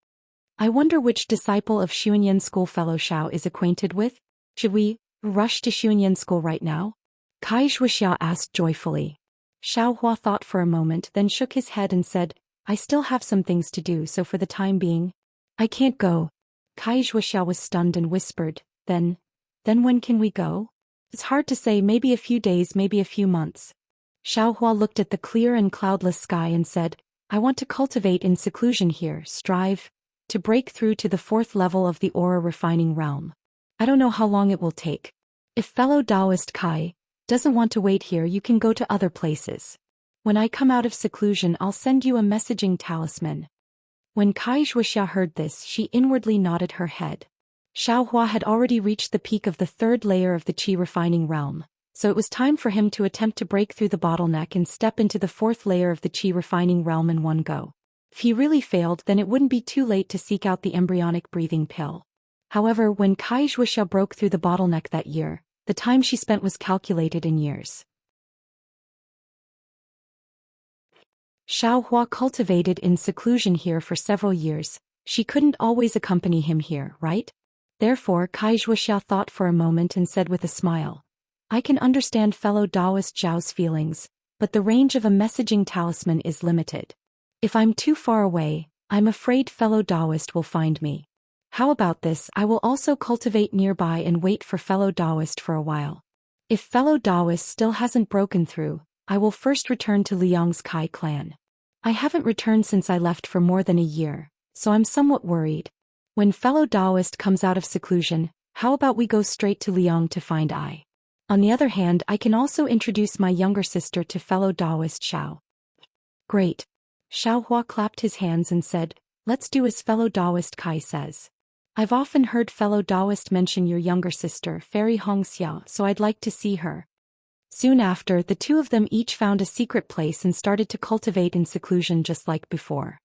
I wonder which disciple of Xuanyan School fellow Xiao is acquainted with? Should we rush to Xuanyan School right now? Kai Zhuoxia asked joyfully. Xiaohua thought for a moment, then shook his head and said, I still have some things to do, so for the time being, I can't go. Kai Zhuoxia was stunned and whispered, Then when can we go? It's hard to say, maybe a few days, maybe a few months. Xiaohua looked at the clear and cloudless sky and said, I want to cultivate in seclusion here, strive to break through to the 4th level of the aura refining realm. I don't know how long it will take. If fellow Taoist Kai doesn't want to wait here, you can go to other places. When I come out of seclusion, I'll send you a messaging talisman. When Kai Zhuoxia heard this, she inwardly nodded her head. Xiaohua had already reached the peak of the 3rd layer of the qi refining realm, so it was time for him to attempt to break through the bottleneck and step into the 4th layer of the qi refining realm in one go. If he really failed, then it wouldn't be too late to seek out the embryonic breathing pill. However, when Kai Zhuoxia broke through the bottleneck that year, the time she spent was calculated in years. Xiaohua cultivated in seclusion here for several years. She couldn't always accompany him here, right? Therefore, Kai Zhuoxia thought for a moment and said with a smile, I can understand fellow Taoist Zhao's feelings, but the range of a messaging talisman is limited. If I'm too far away, I'm afraid fellow Taoist will find me. How about this? I will also cultivate nearby and wait for fellow Taoist for a while. If fellow Taoist still hasn't broken through, I will first return to Liang's Kai clan. I haven't returned since I left for more than a year, so I'm somewhat worried. When fellow Taoist comes out of seclusion, how about we go straight to Liang to find I? On the other hand, I can also introduce my younger sister to fellow Taoist Xiao. Great. Xiaohua clapped his hands and said, let's do as fellow Taoist Kai says. I've often heard fellow Taoist mention your younger sister, Fairy Hongxiao, so I'd like to see her. Soon after, the two of them each found a secret place and started to cultivate in seclusion just like before.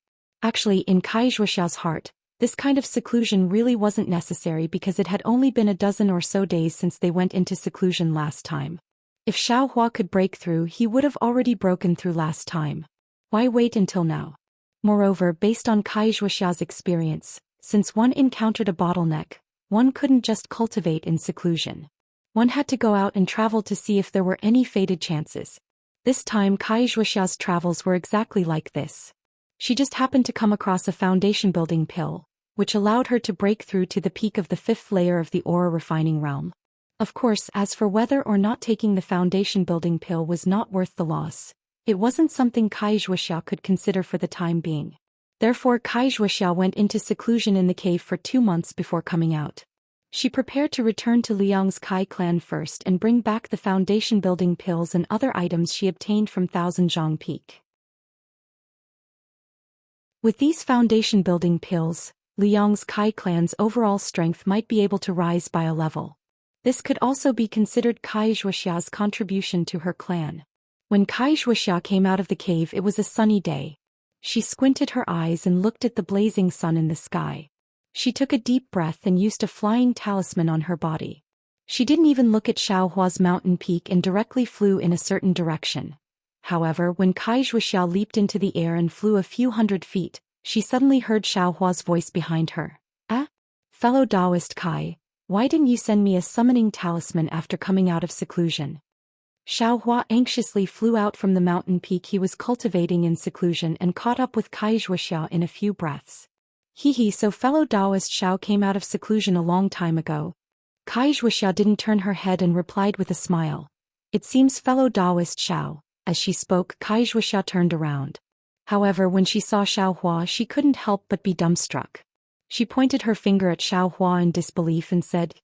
Actually, in Kai Zhuoxia's heart, this kind of seclusion really wasn't necessary because it had only been a dozen or so days since they went into seclusion last time. If Xiaohua could break through, he would have already broken through last time. Why wait until now? Moreover, based on Kai Zhuoxia's experience, since one encountered a bottleneck, one couldn't just cultivate in seclusion. One had to go out and travel to see if there were any fated chances. This time Kai Zhuoxia's travels were exactly like this. She just happened to come across a foundation building pill, which allowed her to break through to the peak of the 5th layer of the aura refining realm. Of course, as for whether or not taking the foundation building pill was not worth the loss, it wasn't something Kai Zhuoxia could consider for the time being. Therefore Kai Zhuoxiao went into seclusion in the cave for 2 months before coming out. She prepared to return to Liang's Kai clan first and bring back the foundation-building pills and other items she obtained from Thousand-Zhang Peak. With these foundation-building pills, Liang's Kai clan's overall strength might be able to rise by a level. This could also be considered Kai Zhuoxiao's contribution to her clan. When Kai Zhuoxiao came out of the cave, it was a sunny day. She squinted her eyes and looked at the blazing sun in the sky. She took a deep breath and used a flying talisman on her body. She didn't even look at Xiaohua's mountain peak and directly flew in a certain direction. However, when Kai Zhuoxiao leaped into the air and flew a few hundred feet, she suddenly heard Xiaohua's voice behind her. "Ah? Fellow Taoist Kai, why didn't you send me a summoning talisman after coming out of seclusion?" Xiaohua anxiously flew out from the mountain peak he was cultivating in seclusion and caught up with Kai Zhuoxiao in a few breaths. So fellow Taoist Xiao came out of seclusion a long time ago. Kai Zhuoxiao didn't turn her head and replied with a smile. "It seems fellow Taoist Xiao." As she spoke, Kai Zhuoxiao turned around. However, when she saw Xiaohua, she couldn't help but be dumbstruck. She pointed her finger at Xiaohua in disbelief and said,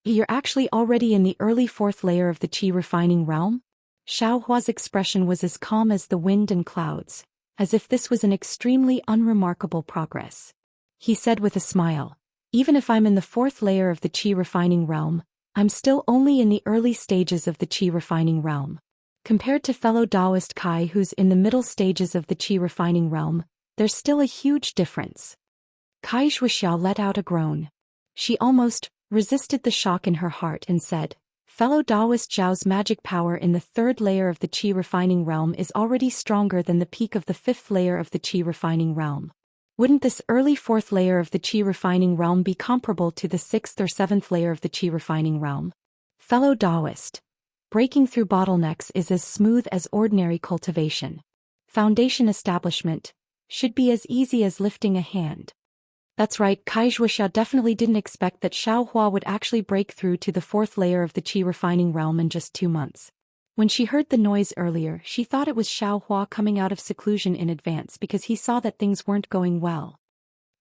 "You're actually already in the early 4th layer of the qi refining realm?" Xiaohua's expression was as calm as the wind and clouds, as if this was an extremely unremarkable progress. He said with a smile, "Even if I'm in the 4th layer of the qi refining realm, I'm still only in the early stages of the qi refining realm. Compared to fellow Taoist Kai who's in the middle stages of the qi refining realm, there's still a huge difference." Kai Zhuoxiao let out a groan. She almost resisted the shock in her heart and said, "Fellow Taoist Zhao's magic power in the 3rd layer of the qi refining realm is already stronger than the peak of the 5th layer of the qi refining realm. Wouldn't this early 4th layer of the qi refining realm be comparable to the 6th or 7th layer of the qi refining realm? Fellow Taoist, breaking through bottlenecks is as smooth as ordinary cultivation. Foundation establishment should be as easy as lifting a hand." That's right, Kai Zhuoxiao definitely didn't expect that Xiaohua would actually break through to the 4th layer of the qi refining realm in just 2 months. When she heard the noise earlier, she thought it was Xiaohua coming out of seclusion in advance because he saw that things weren't going well.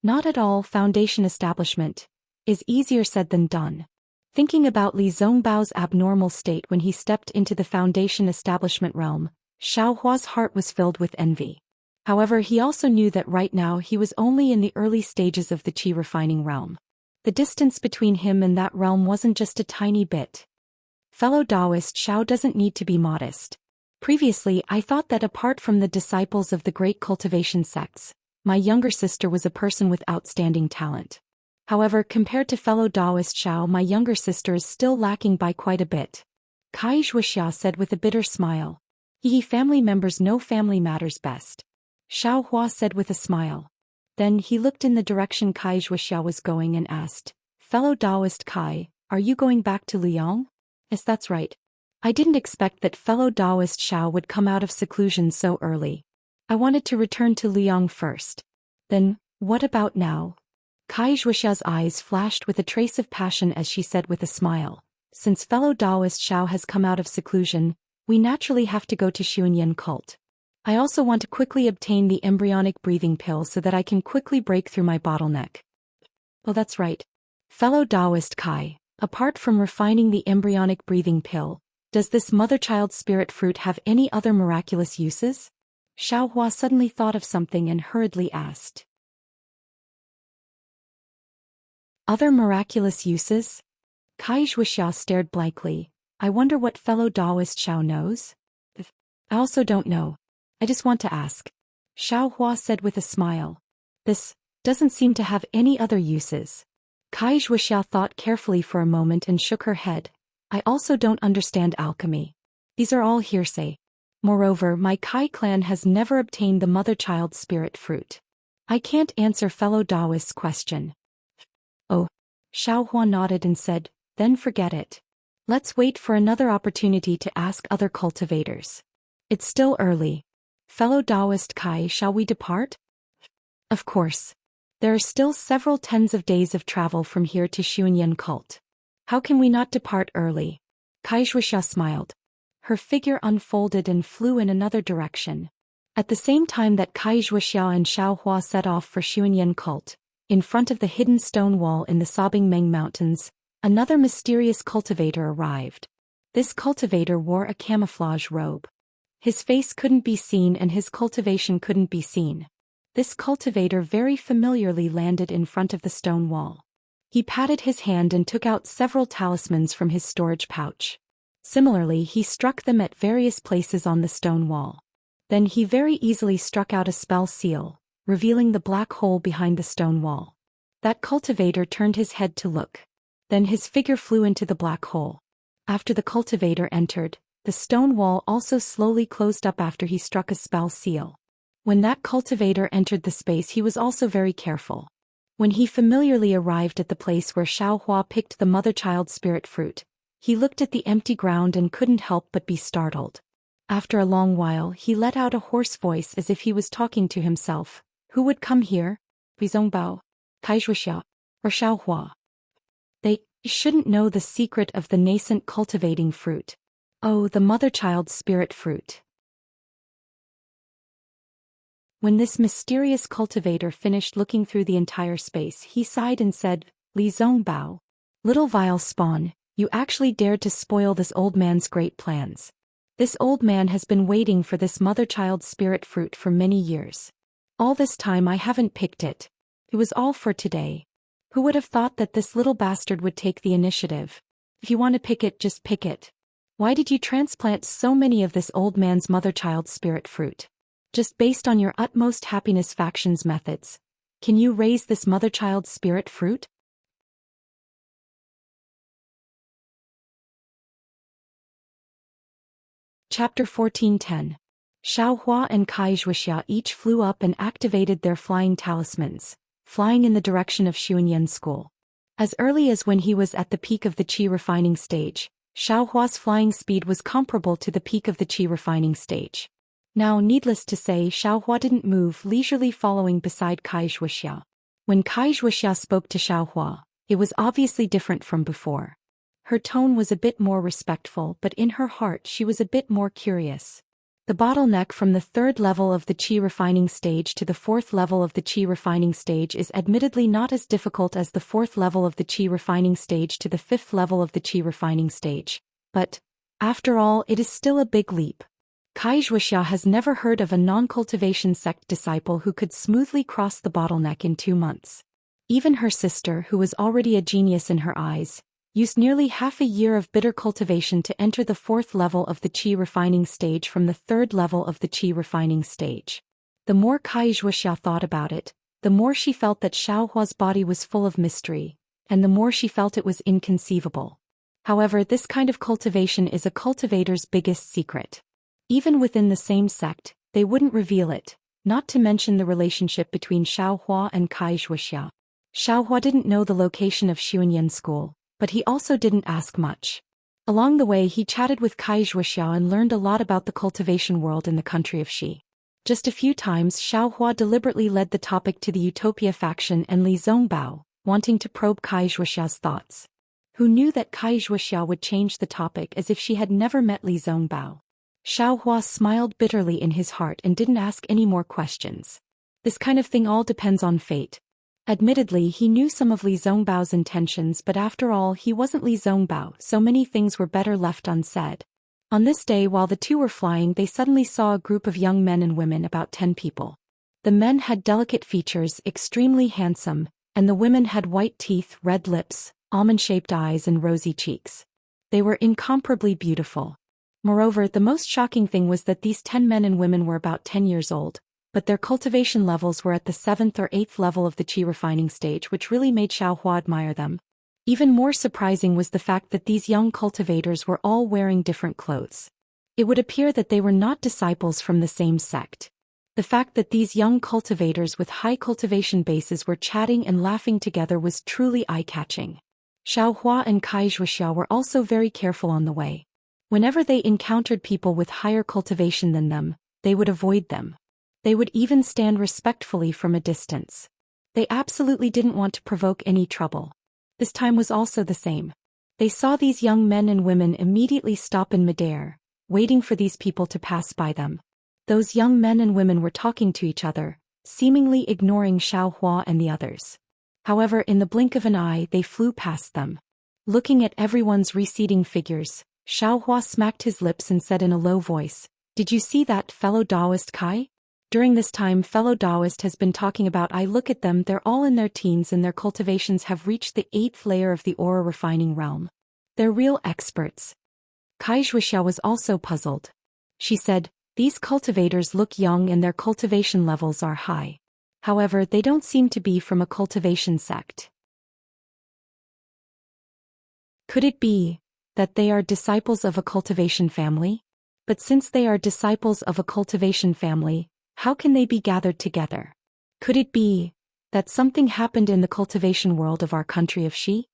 Not at all. Foundation establishment is easier said than done. Thinking about Li Zongbao's abnormal state when he stepped into the foundation establishment realm, Xiaohua's heart was filled with envy. However, he also knew that right now he was only in the early stages of the qi refining realm. The distance between him and that realm wasn't just a tiny bit. Fellow Taoist Xiao doesn't need to be modest. Previously, I thought that apart from the disciples of the great cultivation sects, my younger sister was a person with outstanding talent. However, compared to fellow Taoist Xiao, my younger sister is still lacking by quite a bit. Kai Zhuoxiao said with a bitter smile. Family members know family matters best. Xiaohua said with a smile. Then he looked in the direction Kai Zhuoxiao was going and asked, "Fellow Taoist Kai, are you going back to Liang?" "Yes, that's right. I didn't expect that fellow Taoist Xiao would come out of seclusion so early. I wanted to return to Liang first." "Then, what about now?" Kai Zhuoxiao's eyes flashed with a trace of passion as she said with a smile, "Since fellow Taoist Xiao has come out of seclusion, we naturally have to go to Xuanyan cult. I also want to quickly obtain the embryonic breathing pill so that I can quickly break through my bottleneck." "Well, that's right. Fellow Taoist Kai, apart from refining the embryonic breathing pill, does this mother-child spirit fruit have any other miraculous uses?" Xiaohua suddenly thought of something and hurriedly asked. "Other miraculous uses?" Kai Zhuoxiao stared blankly. "I wonder what fellow Taoist Xiao knows?" "I also don't know. I just want to ask." Xiaohua said with a smile. "This doesn't seem to have any other uses." Kai Zhuoxiao thought carefully for a moment and shook her head. "I also don't understand alchemy. These are all hearsay. Moreover, my Kai clan has never obtained the mother-child spirit fruit. I can't answer fellow Taoist's question." "Oh." Xiaohua nodded and said, "Then forget it. Let's wait for another opportunity to ask other cultivators. It's still early. Fellow Taoist Kai, shall we depart?" "Of course. There are still several tens of days of travel from here to Xuanyan cult. How can we not depart early?" Kai Zhuoxiao smiled. Her figure unfolded and flew in another direction. At the same time that Kai Zhuoxiao and Xiao Hua set off for Xuanyan cult, in front of the hidden stone wall in the Sobbing Meng Mountains, another mysterious cultivator arrived. This cultivator wore a camouflage robe. His face couldn't be seen and his cultivation couldn't be seen. This cultivator very familiarly landed in front of the stone wall. He patted his hand and took out several talismans from his storage pouch. Similarly, he struck them at various places on the stone wall. Then he very easily struck out a spell seal, revealing the black hole behind the stone wall. That cultivator turned his head to look. Then his figure flew into the black hole. After the cultivator entered, the stone wall also slowly closed up after he struck a spell seal. When that cultivator entered the space, he was also very careful. When he familiarly arrived at the place where Xiao Hua picked the mother-child spirit fruit, he looked at the empty ground and couldn't help but be startled. After a long while, he let out a hoarse voice as if he was talking to himself. Who would come here? Zhongbao, Kai Zhuoxiao, or Xiao Hua? They shouldn't know the secret of the nascent cultivating fruit. Oh, the mother-child spirit fruit. When this mysterious cultivator finished looking through the entire space, he sighed and said, Li Zhongbao, little vile spawn, you actually dared to spoil this old man's great plans. This old man has been waiting for this mother-child spirit fruit for many years. All this time I haven't picked it. It was all for today. Who would have thought that this little bastard would take the initiative? If you want to pick it, just pick it. Why did you transplant so many of this old man's mother-child spirit fruit? Just based on your utmost happiness factions methods, can you raise this mother-child spirit fruit? Chapter 14:10. Xiao Hua and Kai Zhuoxiao each flew up and activated their flying talismans, flying in the direction of Xuanyan School. As early as when he was at the peak of the qi refining stage, Xiao Hua's flying speed was comparable to the peak of the qi refining stage. Now, needless to say, Xiao Hua didn't move, leisurely following beside Kai Zhuoxiao. When Kai Zhuoxiao spoke to Xiao Hua, it was obviously different from before. Her tone was a bit more respectful, but in her heart she was a bit more curious. The bottleneck from the third level of the qi refining stage to the fourth level of the qi refining stage is admittedly not as difficult as the fourth level of the qi refining stage to the fifth level of the qi refining stage. But, after all, it is still a big leap. Kai Zhuoxiao has never heard of a non-cultivation sect disciple who could smoothly cross the bottleneck in 2 months. Even her sister, who was already a genius in her eyes, used nearly half a year of bitter cultivation to enter the fourth level of the qi refining stage from the third level of the qi refining stage. The more Kai Zhuoxiao thought about it, the more she felt that Xiao Hua's body was full of mystery, and the more she felt it was inconceivable. However, this kind of cultivation is a cultivator's biggest secret. Even within the same sect, they wouldn't reveal it, not to mention the relationship between Xiao Hua and Kai Zhuoxiao. Xiao Hua didn't know the location of Xuanyan School, but he also didn't ask much. Along the way, he chatted with Kai Zhuoxiao and learned a lot about the cultivation world in the country of Xi. Just a few times, Xiao Hua deliberately led the topic to the Utopia faction and Li Zhongbao, wanting to probe Kai Zhuoxiao's thoughts. Who knew that Kai Zhuoxiao would change the topic as if she had never met Li Zhongbao? Xiao Hua smiled bitterly in his heart and didn't ask any more questions. This kind of thing all depends on fate. Admittedly, he knew some of Li Zhongbao's intentions, but after all, he wasn't Li Zhongbao, so many things were better left unsaid. On this day, while the two were flying, they suddenly saw a group of young men and women, about 10 people. The men had delicate features, extremely handsome, and the women had white teeth, red lips, almond-shaped eyes and rosy cheeks. They were incomparably beautiful. Moreover, the most shocking thing was that these 10 men and women were about 10 years old, but their cultivation levels were at the 7th or 8th level of the qi refining stage, which really made Xiao Hua admire them. Even more surprising was the fact that these young cultivators were all wearing different clothes. It would appear that they were not disciples from the same sect. The fact that these young cultivators with high cultivation bases were chatting and laughing together was truly eye-catching. Xiao Hua and Kai Zhuoxiao were also very careful on the way. Whenever they encountered people with higher cultivation than them, they would avoid them. They would even stand respectfully from a distance. They absolutely didn't want to provoke any trouble. This time was also the same. They saw these young men and women immediately stop in midair, waiting for these people to pass by them. Those young men and women were talking to each other, seemingly ignoring Xiaohua and the others. However, in the blink of an eye they flew past them. Looking at everyone's receding figures, Xiaohua smacked his lips and said in a low voice, "Did you see that, fellow Taoist Kai? During this time fellow Taoist has been talking about look at them, they're all in their teens and their cultivations have reached the 8th layer of the aura refining realm. They're real experts." Kai Zhuoxiao was also puzzled. She said, "These cultivators look young and their cultivation levels are high. However, they don't seem to be from a cultivation sect. Could it be that they are disciples of a cultivation family? But since they are disciples of a cultivation family, how can they be gathered together? Could it be that something happened in the cultivation world of our country of Xi?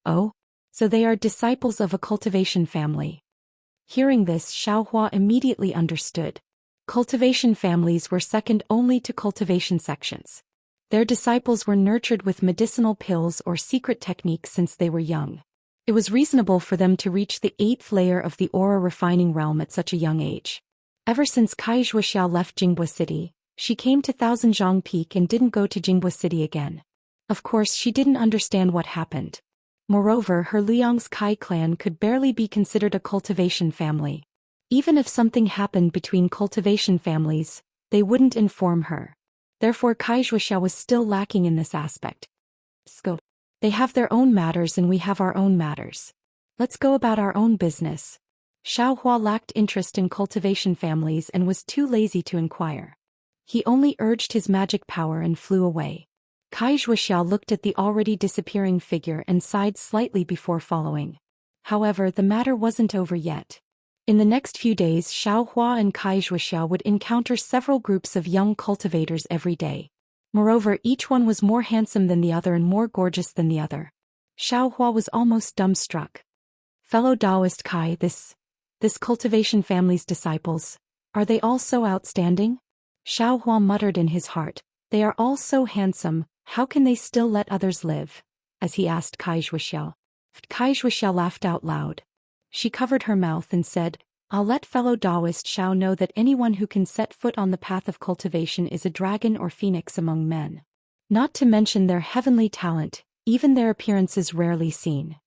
Oh, so they are disciples of a cultivation family." Hearing this, Xiaohua immediately understood. Cultivation families were second only to cultivation sections. Their disciples were nurtured with medicinal pills or secret techniques since they were young. It was reasonable for them to reach the 8th layer of the aura refining realm at such a young age. Ever since Kai Zhuoxiao left Jinghua City, she came to Thousandjiang Peak and didn't go to Jinghua City again. Of course, she didn't understand what happened. Moreover, her Liang's Kai clan could barely be considered a cultivation family. Even if something happened between cultivation families, they wouldn't inform her. Therefore Kai Zhuoxiao was still lacking in this aspect. Scope. They have their own matters and we have our own matters. Let's go about our own business. Xiaohua lacked interest in cultivation families and was too lazy to inquire. He only urged his magic power and flew away. Kai Zhuoxiao looked at the already disappearing figure and sighed slightly before following. However, the matter wasn't over yet. In the next few days, Xiaohua and Kai Zhuoxiao would encounter several groups of young cultivators every day. Moreover, each one was more handsome than the other and more gorgeous than the other. Xiaohua was almost dumbstruck. "Fellow Taoist Kai, this cultivation family's disciples, are they all so outstanding?" Xiaohua muttered in his heart, "They are all so handsome, how can they still let others live?" as he asked Kai Zhuoxiao. Kai Zhuoxiao laughed out loud. She covered her mouth and said, "I'll let fellow Taoist Xiao know that anyone who can set foot on the path of cultivation is a dragon or phoenix among men. Not to mention their heavenly talent, even their appearance is rarely seen."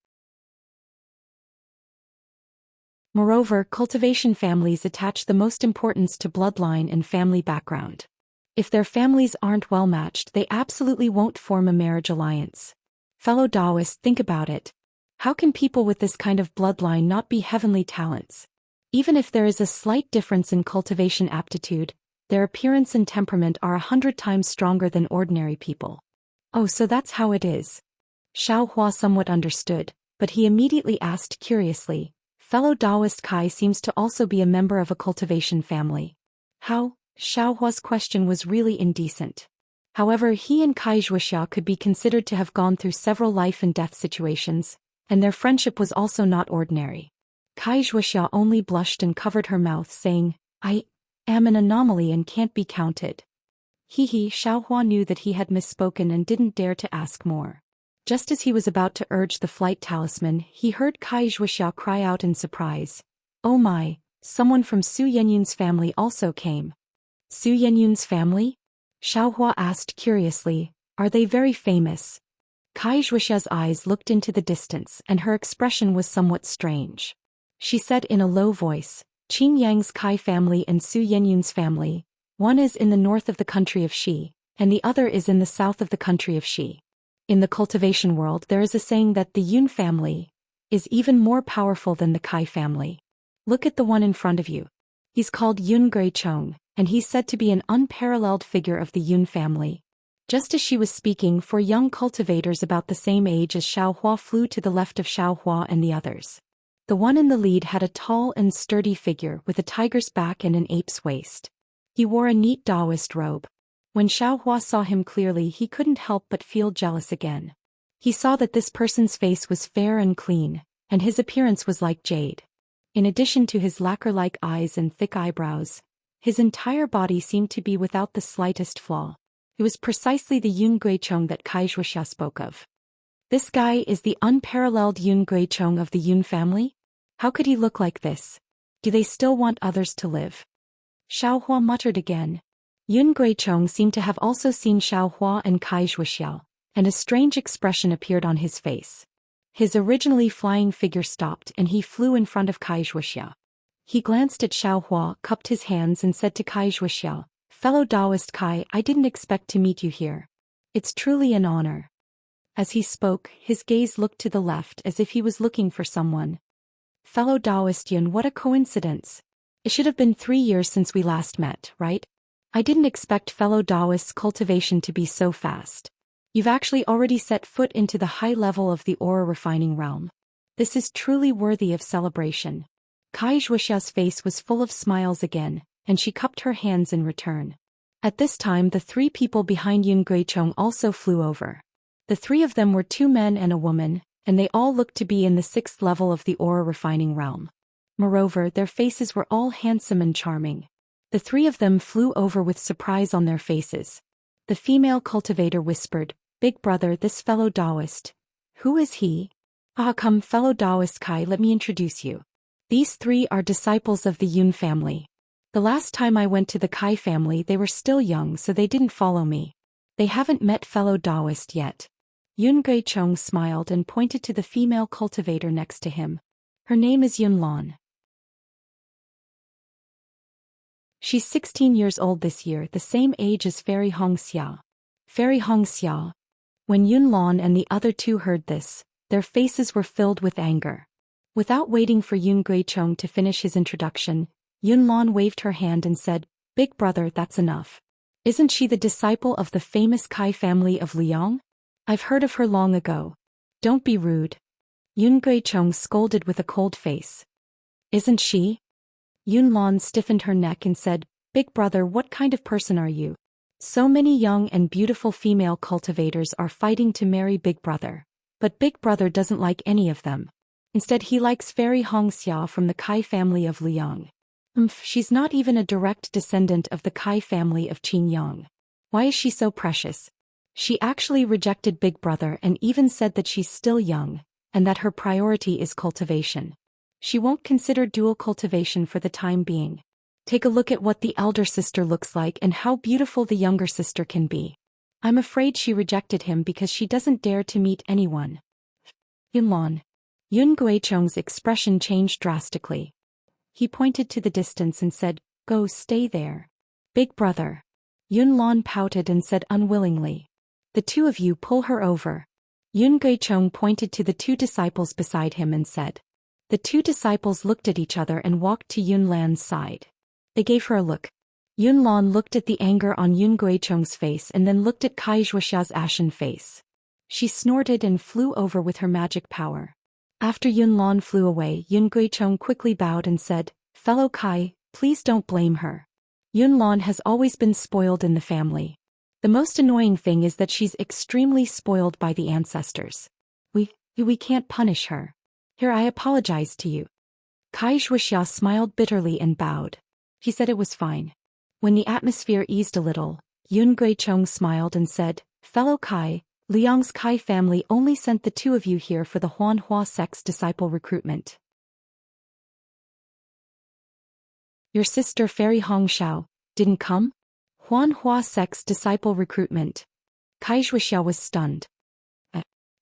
Moreover, cultivation families attach the most importance to bloodline and family background. If their families aren't well matched, they absolutely won't form a marriage alliance. Fellow Taoists, think about it. How can people with this kind of bloodline not be heavenly talents? Even if there is a slight difference in cultivation aptitude, their appearance and temperament are 100 times stronger than ordinary people. Oh, so that's how it is. Xiaohua somewhat understood, but he immediately asked curiously, "Fellow Taoist Kai seems to also be a member of a cultivation family. How?" Xiaohua's question was really indecent. However, he and Kai Zhuoxiao could be considered to have gone through several life and death situations, and their friendship was also not ordinary. Kai Zhuoxiao only blushed and covered her mouth, saying, "I am an anomaly and can't be counted." Xiaohua knew that he had misspoken and didn't dare to ask more. Just as he was about to urge the flight talisman, he heard Kai Zhuoxiao cry out in surprise, "Oh my, someone from Su Yenyun's family also came." Su Yenyun's family? Xiaohua asked curiously, "Are they very famous?" Kai Zhuoxiao's eyes looked into the distance and her expression was somewhat strange. She said in a low voice, "Qing Yang's Kai family and Su Yenyun's family, one is in the north of the country of Xi, and the other is in the south of the country of Xi. In the cultivation world there is a saying that the Yun family is even more powerful than the Kai family. Look at the one in front of you. He's called Yun Greichong, and he's said to be an unparalleled figure of the Yun family." Just as she was speaking, 4 young cultivators about the same age as Xiaohua flew to the left of Xiaohua and the others. The one in the lead had a tall and sturdy figure with a tiger's back and an ape's waist. He wore a neat Taoist robe. When Xiaohua saw him clearly, he couldn't help but feel jealous again. He saw that this person's face was fair and clean, and his appearance was like jade. In addition to his lacquer-like eyes and thick eyebrows, his entire body seemed to be without the slightest flaw. It was precisely the Yun Guichong that Kai Zhuoxiao spoke of. This guy is the unparalleled Yun Guichong of the Yun family? How could he look like this? Do they still want others to live? Xiaohua muttered again. Yun Guichong seemed to have also seen Xiaohua and Kai Zhuoxiao, and a strange expression appeared on his face. His originally flying figure stopped and he flew in front of Kai Zhuoxiao. He glanced at Xiaohua, cupped his hands and said to Kai Zhuoxiao, "Fellow Taoist Kai, I didn't expect to meet you here. It's truly an honor." As he spoke, his gaze looked to the left as if he was looking for someone. "Fellow Taoist Yun, what a coincidence. It should have been 3 years since we last met, right? I didn't expect fellow Taoist's cultivation to be so fast. You've actually already set foot into the high level of the aura refining realm. This is truly worthy of celebration." Kai Zhuoxiao's face was full of smiles again, and she cupped her hands in return. At this time the 3 people behind Yun Guichong also flew over. The 3 of them were 2 men and a woman, and they all looked to be in the 6th level of the aura refining realm. Moreover, their faces were all handsome and charming. The 3 of them flew over with surprise on their faces. The female cultivator whispered, "Big brother, this fellow Taoist. Who is he?" "Ah, come fellow Taoist Kai, let me introduce you. These 3 are disciples of the Yun family. The last time I went to the Kai family they were still young so they didn't follow me. They haven't met fellow Taoist yet." Yun Guichong smiled and pointed to the female cultivator next to him. "Her name is Yun Lan. She's 16 years old this year, the same age as Fairy Hongxia." Fairy Hongxia. When Yun Lan and the other 2 heard this, their faces were filled with anger. Without waiting for Yun Guichong to finish his introduction, Yun Lan waved her hand and said, "Big brother, that's enough. Isn't she the disciple of the famous Kai family of Liang? I've heard of her long ago." "Don't be rude." Yun Guichong scolded with a cold face. "Isn't she?" Yun Lan stiffened her neck and said, "Big brother, what kind of person are you? So many young and beautiful female cultivators are fighting to marry Big brother. But Big brother doesn't like any of them. Instead he likes Fairy Hongxia from the Kai family of Liang. She's not even a direct descendant of the Kai family of Qingyang. Why is she so precious? She actually rejected Big brother and even said that she's still young, and that her priority is cultivation. She won't consider dual cultivation for the time being. Take a look at what the elder sister looks like and how beautiful the younger sister can be. I'm afraid she rejected him because she doesn't dare to meet anyone." Yun Lan. Yun Guichong's expression changed drastically. He pointed to the distance and said, "Go, stay there." "Big brother." Yun Lan pouted and said unwillingly. "The 2 of you pull her over." Yun Guichong pointed to the 2 disciples beside him and said. The 2 disciples looked at each other and walked to Yun Lan's side. They gave her a look. Yun Lan looked at the anger on Yun Guichong's face and then looked at Kai Zhuoxiao's ashen face. She snorted and flew over with her magic power. After Yun Lan flew away, Yun Guichong quickly bowed and said, "Fellow Kai, please don't blame her. Yun Lan has always been spoiled in the family. The most annoying thing is that she's extremely spoiled by the ancestors. We can't punish her. Here, I apologize to you." Kai Zhuoxiao smiled bitterly and bowed. He said it was fine. When the atmosphere eased a little, Yun Guichong smiled and said, "Fellow Kai, Liang's Kai family only sent the 2 of you here for the Huanhua sect's disciple recruitment. Your sister Fairy Hongxiao didn't come?" Huanhua sect's disciple recruitment. Kai Zhuoxiao was stunned.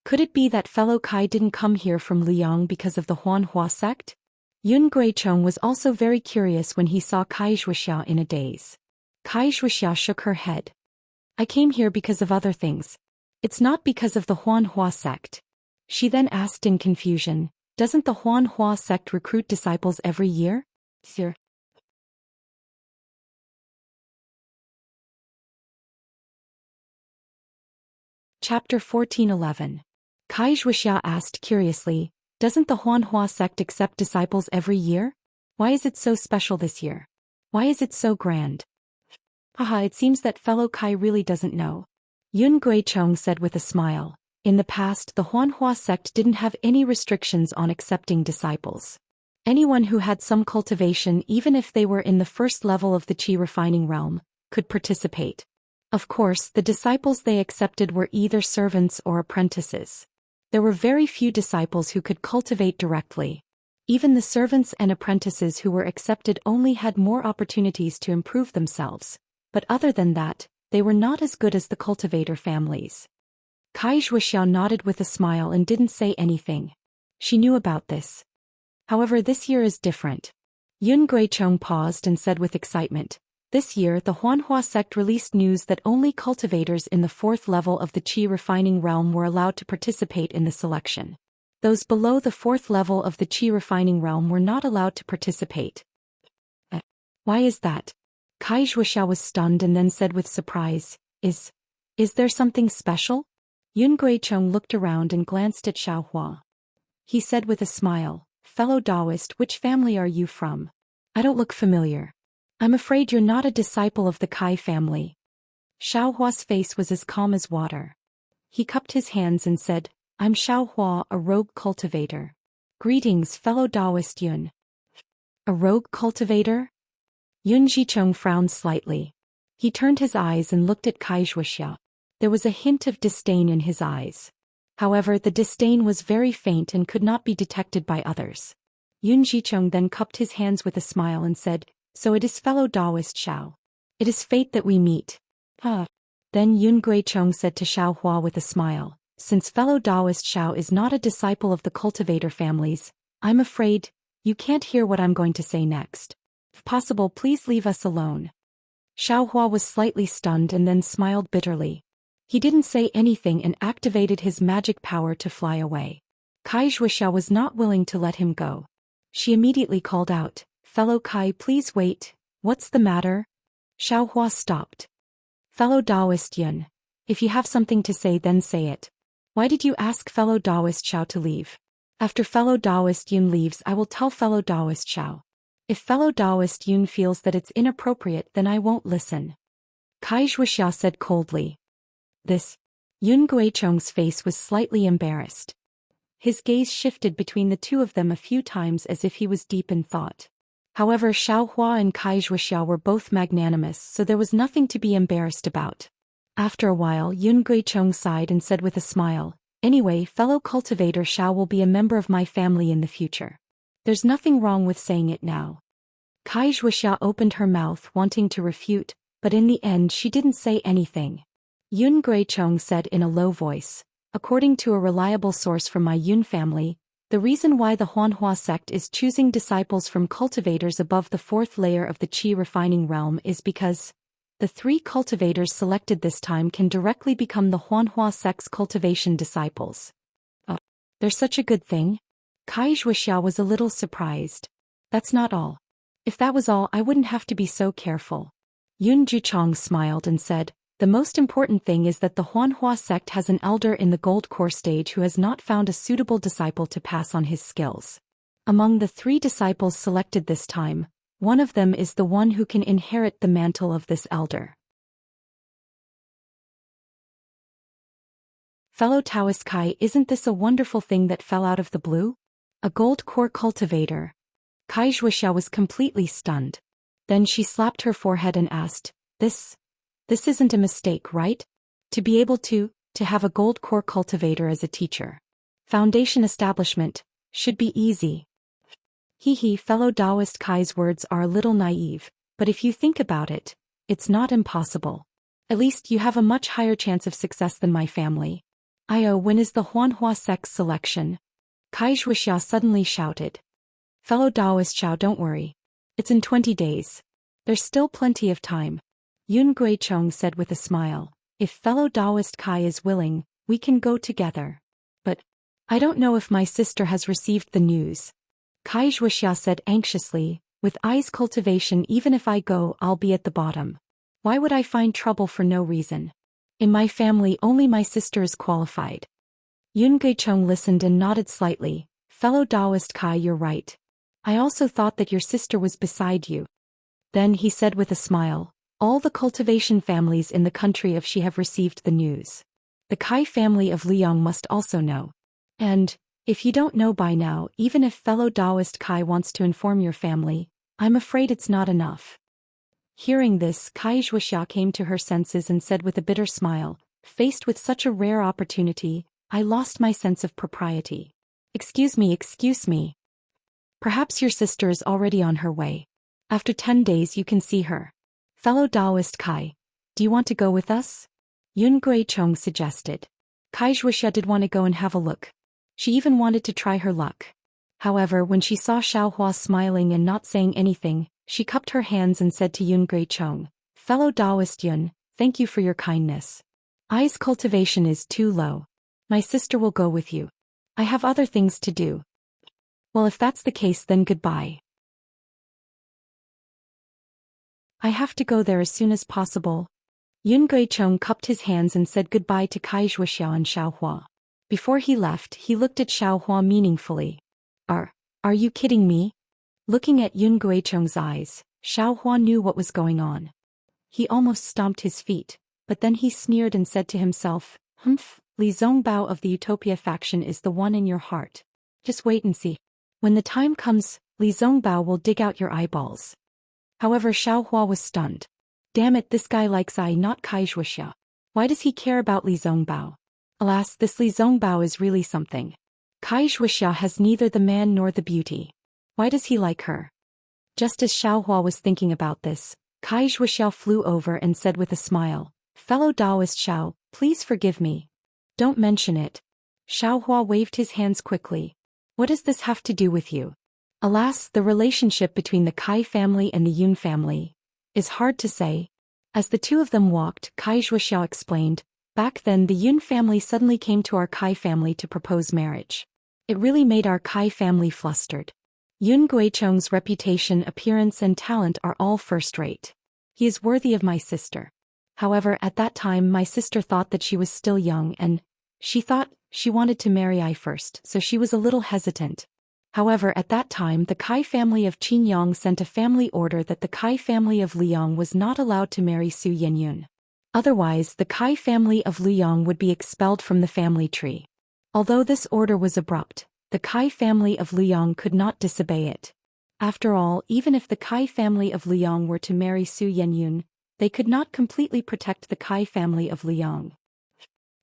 Could it be that fellow Kai didn't come here from Liang because of the Huanhua sect? Yun Guichong was also very curious when he saw Kai Zhuoxiao in a daze. Kai Zhuoxiao shook her head. "I came here because of other things. It's not because of the Huanhua sect." She then asked in confusion, "Doesn't the Huanhua sect recruit disciples every year?" Sir. Chapter 14:11. Kai Zhuoxiao asked curiously, "Doesn't the Huanhua sect accept disciples every year? Why is it so special this year? Why is it so grand?" "Haha, it seems that fellow Kai really doesn't know." Yun Guichong said with a smile. In the past, the Huanhua sect didn't have any restrictions on accepting disciples. Anyone who had some cultivation, even if they were in the first level of the qi refining realm, could participate. Of course, the disciples they accepted were either servants or apprentices. There were very few disciples who could cultivate directly. Even the servants and apprentices who were accepted only had more opportunities to improve themselves, but other than that, they were not as good as the cultivator families. Kai Zhuoxiao nodded with a smile and didn't say anything. She knew about this. However, this year is different. Yun Guichong paused and said with excitement, "This year the Huanhua sect released news that only cultivators in the 4th level of the qi refining realm were allowed to participate in the selection. Those below the 4th level of the qi refining realm were not allowed to participate." Why is that? Kai Zhuoxiao was stunned and then said with surprise, Is there something special? Yun Guichong looked around and glanced at Xiaohua. He said with a smile, "Fellow Taoist, which family are you from? I don't look familiar. I'm afraid you're not a disciple of the Kai family." Xiaohua's face was as calm as water. He cupped his hands and said, "I'm Xiaohua, a rogue cultivator. Greetings, fellow Taoist Yun." A rogue cultivator? Yun Jicheng frowned slightly. He turned his eyes and looked at Kai Zhuoxiao. There was a hint of disdain in his eyes. However, the disdain was very faint and could not be detected by others. Yun Jicheng then cupped his hands with a smile and said, "So it is fellow Taoist Xiao. It is fate that we meet." Then Yun Guichong said to Xiaohua with a smile, "Since fellow Taoist Xiao is not a disciple of the cultivator families, I'm afraid you can't hear what I'm going to say next. If possible, please leave us alone." Xiaohua was slightly stunned and then smiled bitterly. He didn't say anything and activated his magic power to fly away. Kai Zhuoxiao was not willing to let him go. She immediately called out, "Fellow Kai, please wait. What's the matter?" Xiaohua stopped. "Fellow Taoist Yun, if you have something to say then say it. Why did you ask fellow Taoist Xiao to leave? After fellow Taoist Yun leaves I will tell fellow Taoist Xiao. If fellow Taoist Yun feels that it's inappropriate then I won't listen." Kai Zhuoxiao said coldly. This. Yun Guichong's face was slightly embarrassed. His gaze shifted between the two of them a few times as if he was deep in thought. However, Xiaohua and Kai Zhuoxiao were both magnanimous, so there was nothing to be embarrassed about. After a while, Yun Guichong sighed and said with a smile, "Anyway, fellow cultivator Xiao will be a member of my family in the future. There's nothing wrong with saying it now." Kai Zhuoxiao opened her mouth wanting to refute, but in the end she didn't say anything. Yun Guichong said in a low voice, "According to a reliable source from my Yun family, the reason why the Huanhua sect is choosing disciples from cultivators above the 4th layer of the qi refining realm is because the 3 cultivators selected this time can directly become the Huanhua sect's cultivation disciples." There's such a good thing? Kai Zhuoxiao was a little surprised. "That's not all. If that was all I wouldn't have to be so careful." Yun Jichong smiled and said, "The most important thing is that the Huanhua sect has an elder in the gold core stage who has not found a suitable disciple to pass on his skills. Among the 3 disciples selected this time, one of them is the one who can inherit the mantle of this elder." Fellow Taoist Kai, isn't this a wonderful thing that fell out of the blue? A gold core cultivator. Kai Zhuoxiao was completely stunned. Then she slapped her forehead and asked, This isn't a mistake, right? To be able to have a gold core cultivator as a teacher. Foundation establishment, should be easy." Fellow Taoist Kai's words are a little naive, but if you think about it, it's not impossible. At least you have a much higher chance of success than my family. When is the Huanhua sect's selection? Kai Zhuoxiao suddenly shouted. "Fellow Taoist Xiao, don't worry. It's in 20 days. There's still plenty of time." Yun Guichong said with a smile, "If fellow Taoist Kai is willing, we can go together. But I don't know if my sister has received the news." Kai Zhuoxiao said anxiously, "With eyes cultivation, even if I go, I'll be at the bottom. Why would I find trouble for no reason? In my family only my sister is qualified." Yun Guichong listened and nodded slightly. "Fellow Taoist Kai, you're right. I also thought that your sister was beside you." Then he said with a smile, "All the cultivation families in the country of Xi have received the news. The Kai family of Liang must also know. And, if you don't know by now, even if fellow Taoist Kai wants to inform your family, I'm afraid it's not enough." Hearing this, Kai Zhuoxiao came to her senses and said with a bitter smile, "Faced with such a rare opportunity, I lost my sense of propriety. Excuse me. Perhaps your sister is already on her way. After 10 days you can see her. Fellow Taoist Kai, do you want to go with us? Yun Gui-chong suggested. Kai Zhuixia did want to go and have a look. She even wanted to try her luck. However, when she saw Xiaohua smiling and not saying anything, she cupped her hands and said to Yun Gui-chong, Fellow Taoist Yun, thank you for your kindness. I's cultivation is too low. My sister will go with you. I have other things to do. Well, if that's the case, then goodbye. I have to go there as soon as possible. Yun Gui-chong cupped his hands and said goodbye to Kai Zhuixia and Xiaohua. Before he left, he looked at Xiaohua meaningfully. Are you kidding me? Looking at Yun Gui-chong's eyes, Xiaohua knew what was going on. He almost stomped his feet, but then he sneered and said to himself, Humph, Li Zongbao of the Utopia faction is the one in your heart. Just wait and see. When the time comes, Li Zongbao will dig out your eyeballs. However, Xiaohua was stunned. Damn it, this guy likes I, not Kai Zhuixia. Why does he care about Li Zongbao? Alas, this Li Zongbao is really something. Kai Zhuixia has neither the man nor the beauty. Why does he like her? Just as Xiaohua was thinking about this, Kai Zhuixia flew over and said with a smile, Fellow Taoist Xiao, please forgive me. Don't mention it. Xiaohua waved his hands quickly. What does this have to do with you? Alas, the relationship between the Kai family and the Yun family is hard to say. As the two of them walked, Kai Zhuixia explained, back then the Yun family suddenly came to our Kai family to propose marriage. It really made our Kai family flustered. Yun Gui-chong's reputation, appearance and talent are all first-rate. He is worthy of my sister. However, at that time my sister thought that she was still young and she thought she wanted to marry I first, so she was a little hesitant. However, at that time the Kai family of Qinyang sent a family order that the Kai family of Liang was not allowed to marry Su Yenyun. Otherwise, the Kai family of Liang would be expelled from the family tree. Although this order was abrupt, the Kai family of Liang could not disobey it. After all, even if the Kai family of Liang were to marry Su Yenyun, they could not completely protect the Kai family of Liang.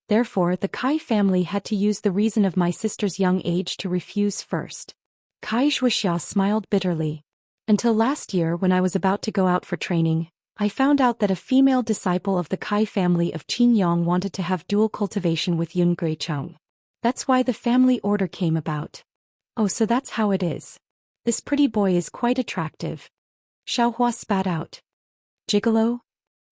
Therefore, the Kai family had to use the reason of my sister's young age to refuse first. Kai Zhuixia smiled bitterly. Until last year, when I was about to go out for training, I found out that a female disciple of the Kai family of Qinyang wanted to have dual cultivation with Yun Gui-chong. That's why the family order came about. Oh, so that's how it is. This pretty boy is quite attractive. Xiaohua spat out. Gigolo?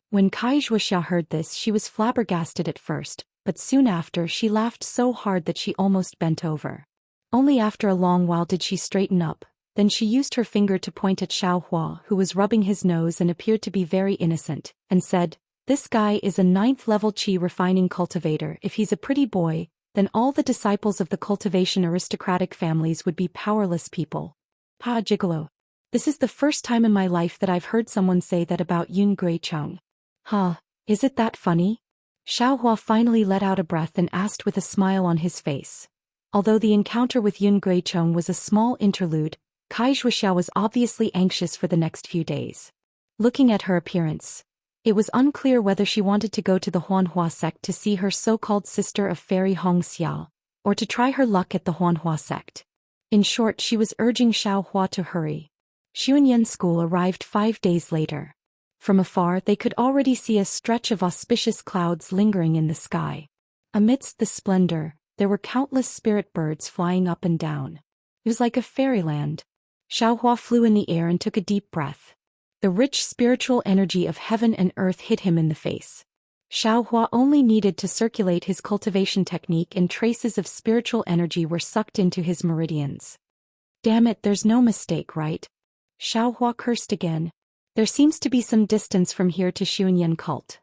When Kai Zhuixia heard this, she was flabbergasted at first, but soon after she laughed so hard that she almost bent over. Only after a long while did she straighten up, then she used her finger to point at Xiaohua, who was rubbing his nose and appeared to be very innocent, and said, This guy is a 9th-level qi refining cultivator. If he's a pretty boy, then all the disciples of the cultivation aristocratic families would be powerless people. Ha gigolo. This is the first time in my life that I've heard someone say that about Yun Gui-chong. Huh, is it that funny? Xiaohua finally let out a breath and asked with a smile on his face. Although the encounter with Yun Gui-chong was a small interlude, Kai Zhuixia was obviously anxious for the next few days. Looking at her appearance, it was unclear whether she wanted to go to the Huanhua sect to see her so-called sister of Fairy Hong Xiao, or to try her luck at the Huanhua sect. In short, she was urging Xiaohua to hurry. Xuanyan school arrived 5 days later. From afar they could already see a stretch of auspicious clouds lingering in the sky. Amidst the splendor, there were countless spirit birds flying up and down. It was like a fairyland. Xiaohua flew in the air and took a deep breath. The rich spiritual energy of heaven and earth hit him in the face. Xiaohua only needed to circulate his cultivation technique and traces of spiritual energy were sucked into his meridians. Damn it, there's no mistake, right? Xiaohua cursed again. There seems to be some distance from here to Xuanyan cult.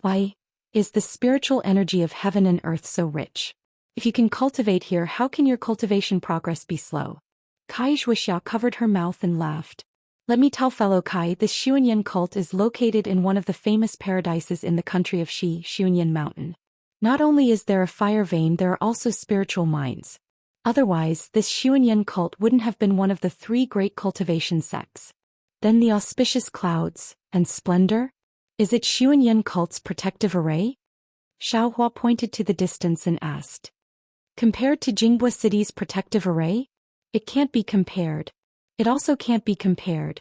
Why is the spiritual energy of heaven and earth so rich? If you can cultivate here, how can your cultivation progress be slow? Kai Zhuixia covered her mouth and laughed. Let me tell fellow Kai, this Xuanyan cult is located in one of the famous paradises in the country of Xuanyan Mountain. Not only is there a fire vein, there are also spiritual mines. Otherwise, this Xuanyan cult wouldn't have been one of the 3 great cultivation sects. Then the auspicious clouds and splendor? Is it Xuanyan cult's protective array? Xiaohua pointed to the distance and asked. Compared to Jinghua City's protective array? It can't be compared. It also can't be compared.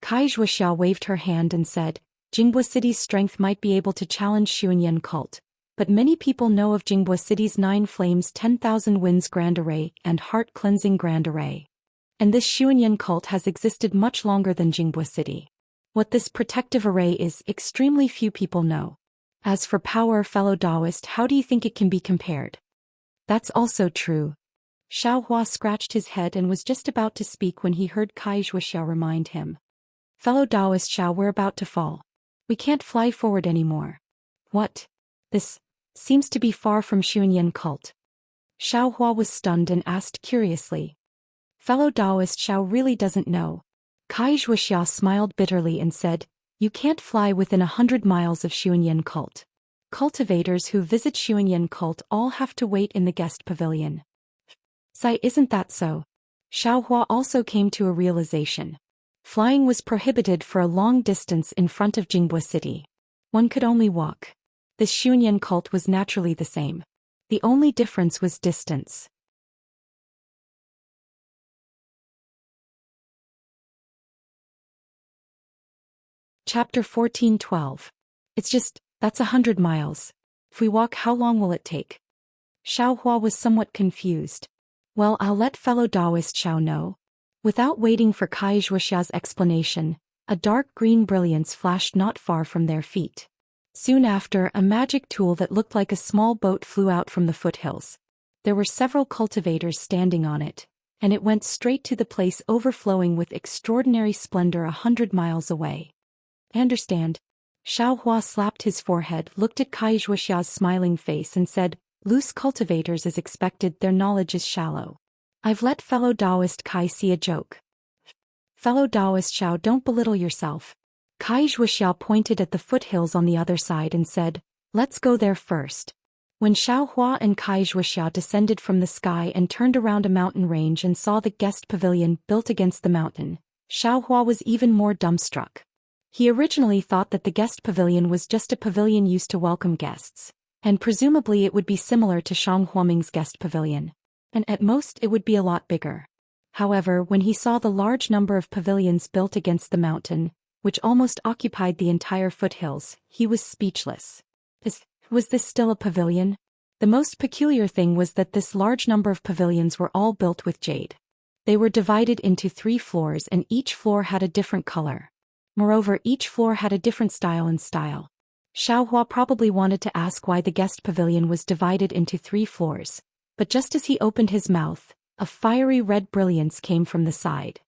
Kai Zhuoxiao waved her hand and said, Jinghua City's strength might be able to challenge Xuanyan cult, but many people know of Jinghua City's 9 Flames 10,000 Winds Grand Array and Heart Cleansing Grand Array. And this Xuanyan cult has existed much longer than Jinghua City. What this protective array is, extremely few people know. As for power, fellow Taoist, how do you think it can be compared? That's also true. Xiaohua scratched his head and was just about to speak when he heard Kai Zhuoxiao remind him. Fellow Taoist Xiao, we're about to fall. We can't fly forward anymore. What? This seems to be far from Xuanyan cult. Xiaohua was stunned and asked curiously. Fellow Taoist Xiao really doesn't know. Kai Zhuoxiao smiled bitterly and said, you can't fly within 100 miles of Xuanyan cult. Cultivators who visit Xuanyan cult all have to wait in the guest pavilion. Sai, isn't that so? Xiaohua also came to a realization. Flying was prohibited for a long distance in front of Jinghua City. One could only walk. This Xuanyan cult was naturally the same. The only difference was distance. Chapter 14:12. That's 100 miles. If we walk, how long will it take? Xiaohua was somewhat confused. Well, I'll let fellow Taoist Xiao know. Without waiting for Kai Zhuoxiao's explanation, a dark green brilliance flashed not far from their feet. Soon after, a magic tool that looked like a small boat flew out from the foothills. There were several cultivators standing on it, and it went straight to the place overflowing with extraordinary splendor 100 miles away. I understand. Xiaohua slapped his forehead, looked at Kai Zhuoxiao's smiling face and said, loose cultivators as expected, their knowledge is shallow. I've let fellow Taoist Kai see a joke. Fellow Taoist Xiao, don't belittle yourself. Kai Zhuoxiao pointed at the foothills on the other side and said, let's go there first. When Xiaohua and Kai Zhuoxiao descended from the sky and turned around a mountain range and saw the guest pavilion built against the mountain, Xiaohua was even more dumbstruck. He originally thought that the guest pavilion was just a pavilion used to welcome guests, and presumably it would be similar to Shang Huaming's guest pavilion, and at most it would be a lot bigger. However, when he saw the large number of pavilions built against the mountain, which almost occupied the entire foothills, he was speechless. Was this still a pavilion? The most peculiar thing was that this large number of pavilions were all built with jade. They were divided into 3 floors and each floor had a different color. Moreover, each floor had a different style. Xiaohua probably wanted to ask why the guest pavilion was divided into 3 floors, but just as he opened his mouth, a fiery red brilliance came from the side.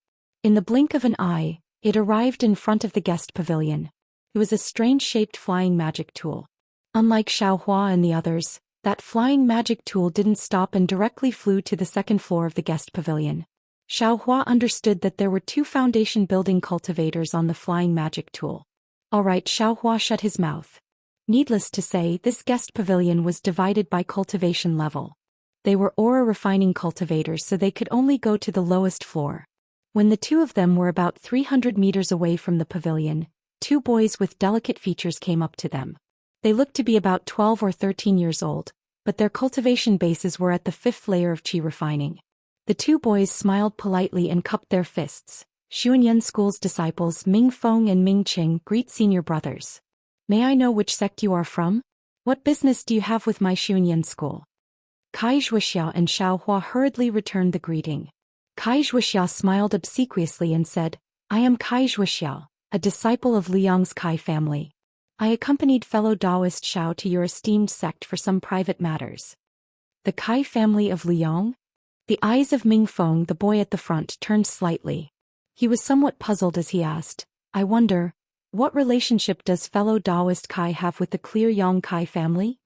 In the blink of an eye, it arrived in front of the guest pavilion. It was a strange-shaped flying magic tool. Unlike Xiaohua and the others, that flying magic tool didn't stop and directly flew to the 2nd floor of the guest pavilion. Xiaohua understood that there were 2 foundation building cultivators on the flying magic tool. Alright, Xiaohua shut his mouth. Needless to say, this guest pavilion was divided by cultivation level. They were aura refining cultivators, so they could only go to the lowest floor. When the 2 of them were about 300 meters away from the pavilion, 2 boys with delicate features came up to them. They looked to be about 12 or 13 years old, but their cultivation bases were at the 5th layer of qi refining. The 2 boys smiled politely and cupped their fists. Xuanyan School's disciples Ming Feng and Ming Qing greet senior brothers. May I know which sect you are from? What business do you have with my Xuanyan School? Kai Zhuoxiao and Xiaohua hurriedly returned the greeting. Kai Zhuoxiao smiled obsequiously and said, I am Kai Zhuoxiao, a disciple of Liang's Kai family. I accompanied fellow Taoist Xiao to your esteemed sect for some private matters. The Kai family of Liang? The eyes of Ming Feng, the boy at the front, turned slightly. He was somewhat puzzled as he asked, I wonder, what relationship does fellow Taoist Kai have with the Clear Yang Kai family?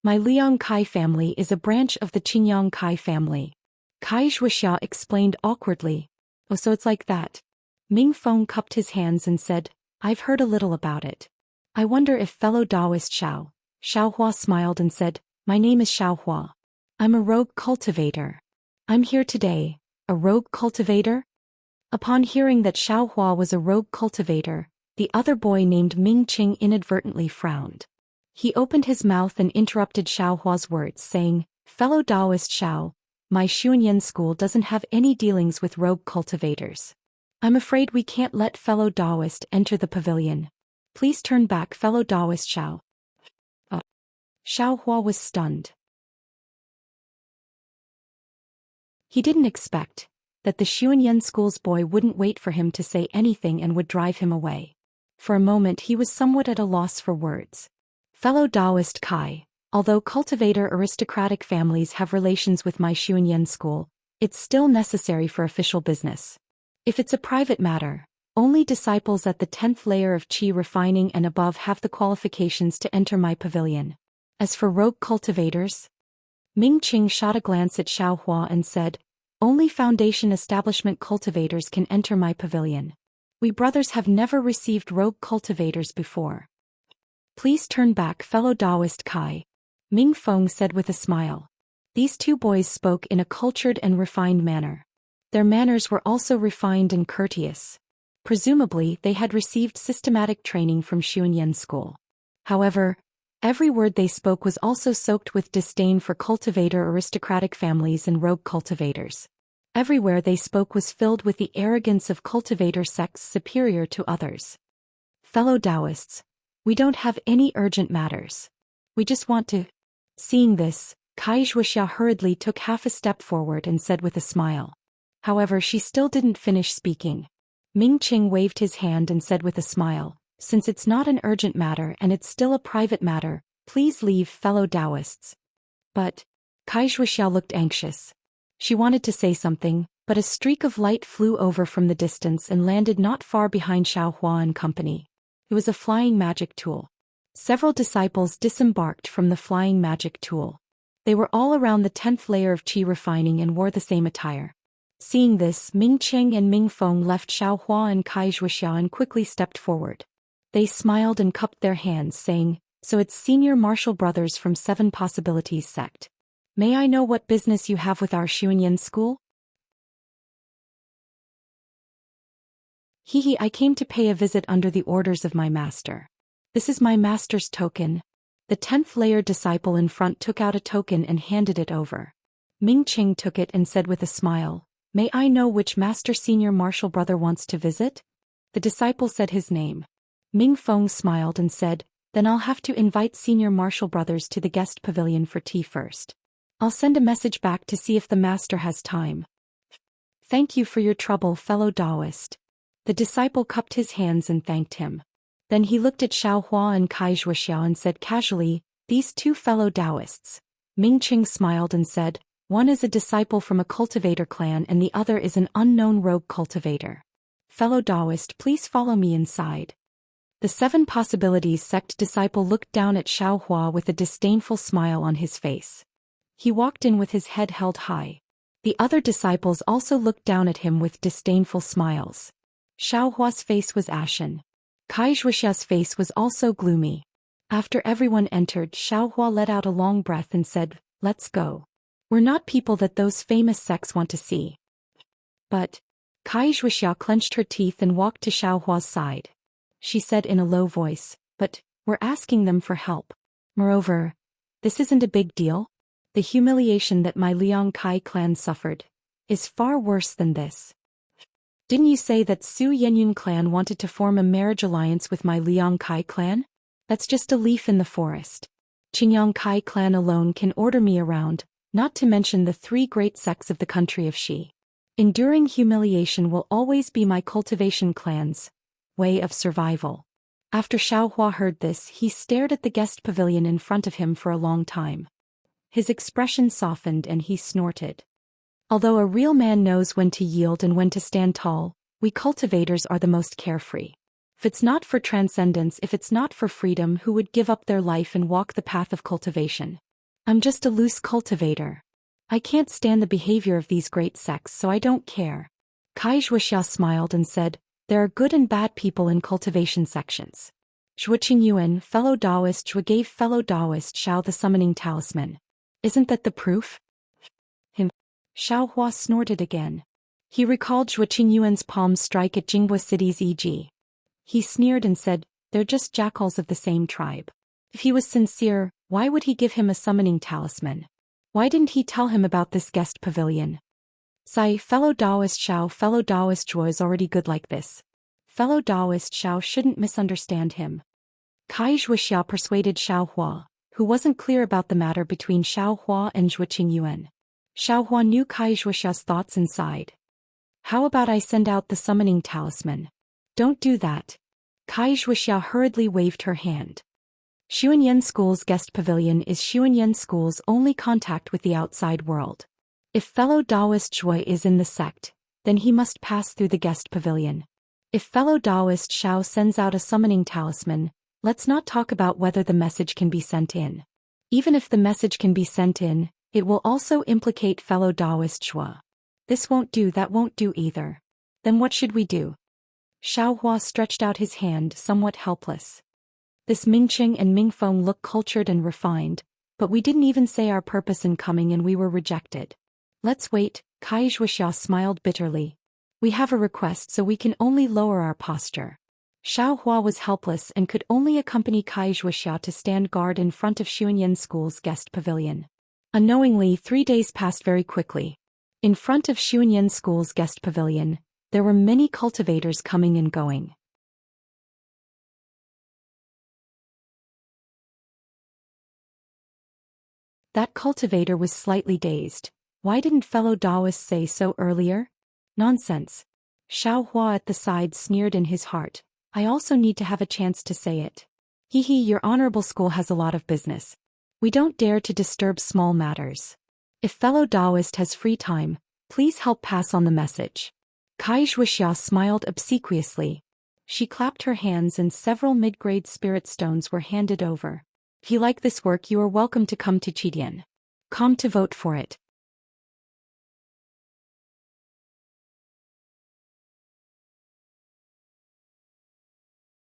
My Liang Kai family is a branch of the Qingyang Kai family. Kai Zhuoxiao explained awkwardly. Oh, so it's like that. Ming Feng cupped his hands and said, I've heard a little about it. I wonder if fellow Taoist Xiaohua smiled and said, my name is Xiaohua. I'm a rogue cultivator. I'm here today. A rogue cultivator? Upon hearing that Xiaohua was a rogue cultivator, the other boy named Ming Qing inadvertently frowned. He opened his mouth and interrupted Xiaohua's words, saying, Fellow Taoist Xiao, my Xuanyan school doesn't have any dealings with rogue cultivators. I'm afraid we can't let fellow Taoist enter the pavilion. Please turn back, fellow Taoist Xiao. Xiao Hua was stunned. He didn't expect that the Xuanyan school's boy wouldn't wait for him to say anything and would drive him away. For a moment he was somewhat at a loss for words. Fellow Taoist Kai, although cultivator aristocratic families have relations with my Xuanyan school, it's still necessary for official business. If it's a private matter, only disciples at the 10th layer of qi refining and above have the qualifications to enter my pavilion. As for rogue cultivators, Ming Qing shot a glance at Xiao Hua and said, only foundation establishment cultivators can enter my pavilion. We brothers have never received rogue cultivators before. Please turn back, fellow Taoist Kai, Ming Feng said with a smile. These two boys spoke in a cultured and refined manner. Their manners were also refined and courteous. Presumably, they had received systematic training from Xuanyan school. However, every word they spoke was also soaked with disdain for cultivator aristocratic families and rogue cultivators. Everywhere they spoke was filled with the arrogance of cultivator sects superior to others. Fellow Taoists, we don't have any urgent matters. We just want to. Seeing this, Kai Zhuoxia hurriedly took half a step forward and said with a smile. However, she still didn't finish speaking. Ming Qing waved his hand and said with a smile, since it's not an urgent matter and it's still a private matter, please leave, fellow Taoists. But Kai Zhuoxia looked anxious. She wanted to say something, but a streak of light flew over from the distance and landed not far behind Xiao Hua and company. It was a flying magic tool. Several disciples disembarked from the flying magic tool. They were all around the 10th layer of qi refining and wore the same attire. Seeing this, Ming Qing and Ming Feng left Xiao Hua and Kai Zhuoxia and quickly stepped forward. They smiled and cupped their hands, saying, so it's senior martial brothers from 7 Possibilities sect. May I know what business you have with our Xuanyan school? Hehe, I came to pay a visit under the orders of my master. This is my master's token. The 10th layer disciple in front took out a token and handed it over. Ming Qing took it and said with a smile, may I know which master senior martial brother wants to visit? The disciple said his name. Ming Feng smiled and said, then I'll have to invite senior martial brothers to the guest pavilion for tea first. I'll send a message back to see if the master has time. Thank you for your trouble, fellow Taoist. The disciple cupped his hands and thanked him. Then he looked at Xiao Hua and Kai Zhuoxia and said casually, these two fellow Taoists. Ming Qing smiled and said, one is a disciple from a cultivator clan and the other is an unknown rogue cultivator. Fellow Taoist, please follow me inside. The 7 Possibilities sect disciple looked down at Xiao Hua with a disdainful smile on his face. He walked in with his head held high. The other disciples also looked down at him with disdainful smiles. Xiao Hua's face was ashen. Kai Zhuoxia's face was also gloomy. After everyone entered, Xiao Hua let out a long breath and said, let's go. We're not people that those famous sects want to see. But Kai Zhuoxia clenched her teeth and walked to Xiao Hua's side. She said in a low voice, but we're asking them for help. Moreover, this isn't a big deal. The humiliation that my Liang Kai clan suffered is far worse than this. Didn't you say that Su Yenyun clan wanted to form a marriage alliance with my Liang Kai clan? That's just a leaf in the forest. Qingyang Kai clan alone can order me around, not to mention the 3 great sects of the country of Xi. Enduring humiliation will always be my cultivation clan's way of survival. After Xiao Hua heard this, he stared at the guest pavilion in front of him for a long time. His expression softened and he snorted. Although a real man knows when to yield and when to stand tall, we cultivators are the most carefree. If it's not for transcendence, if it's not for freedom, who would give up their life and walk the path of cultivation? I'm just a loose cultivator. I can't stand the behavior of these great sects, so I don't care. Kai Zhuoxia smiled and said, there are good and bad people in cultivation sections. Zhuo Qingyuan, fellow Taoist Zhuo gave fellow Taoist Xiao the summoning talisman. Isn't that the proof? Xiao Hua snorted again. He recalled Zhuo Qingyuan's palm strike at Jinghua City's E.G. He sneered and said, they're just jackals of the same tribe. If he was sincere, why would he give him a summoning talisman? Why didn't he tell him about this guest pavilion? Sigh, fellow Taoist Xiao, fellow Taoist Zhuo is already good like this. Fellow Taoist Xiao shouldn't misunderstand him. Kai Zhuoxiao persuaded Xiao Hua, who wasn't clear about the matter between Xiao Hua and Zhuo Qingyuan. Xiao Hua knew Kai Zhuoxiao's thoughts and sighed. How about I send out the summoning talisman? Don't do that. Kai Zhuoxiao hurriedly waved her hand. Xuanyan School's guest pavilion is Xuanyan School's only contact with the outside world. If fellow Taoist Zhuo is in the sect, then he must pass through the guest pavilion. If fellow Taoist Xiao sends out a summoning talisman, let's not talk about whether the message can be sent in. Even if the message can be sent in, it will also implicate fellow Taoist Zhuo. This won't do, that won't do either. Then what should we do? Xiao Hua stretched out his hand, somewhat helpless. This Mingqing and Mingfeng look cultured and refined, but we didn't even say our purpose in coming and we were rejected. Let's wait, Kai Zhuoxiao smiled bitterly. We have a request so we can only lower our posture. Xiao Hua was helpless and could only accompany Kai Zhuoxiao to stand guard in front of Xuanyan School's guest pavilion. Unknowingly, 3 days passed very quickly. In front of Xuanyan School's guest pavilion, there were many cultivators coming and going. That cultivator was slightly dazed. Why didn't fellow Taoists say so earlier? Nonsense. Xiao Hua at the side sneered in his heart. I also need to have a chance to say it. Hee, your honorable school has a lot of business. We don't dare to disturb small matters. If fellow Taoist has free time, please help pass on the message. Kai Zhuoxiao smiled obsequiously. She clapped her hands and several mid-grade spirit stones were handed over. If you like this work, you are welcome to come to Qidian. Come to vote for it.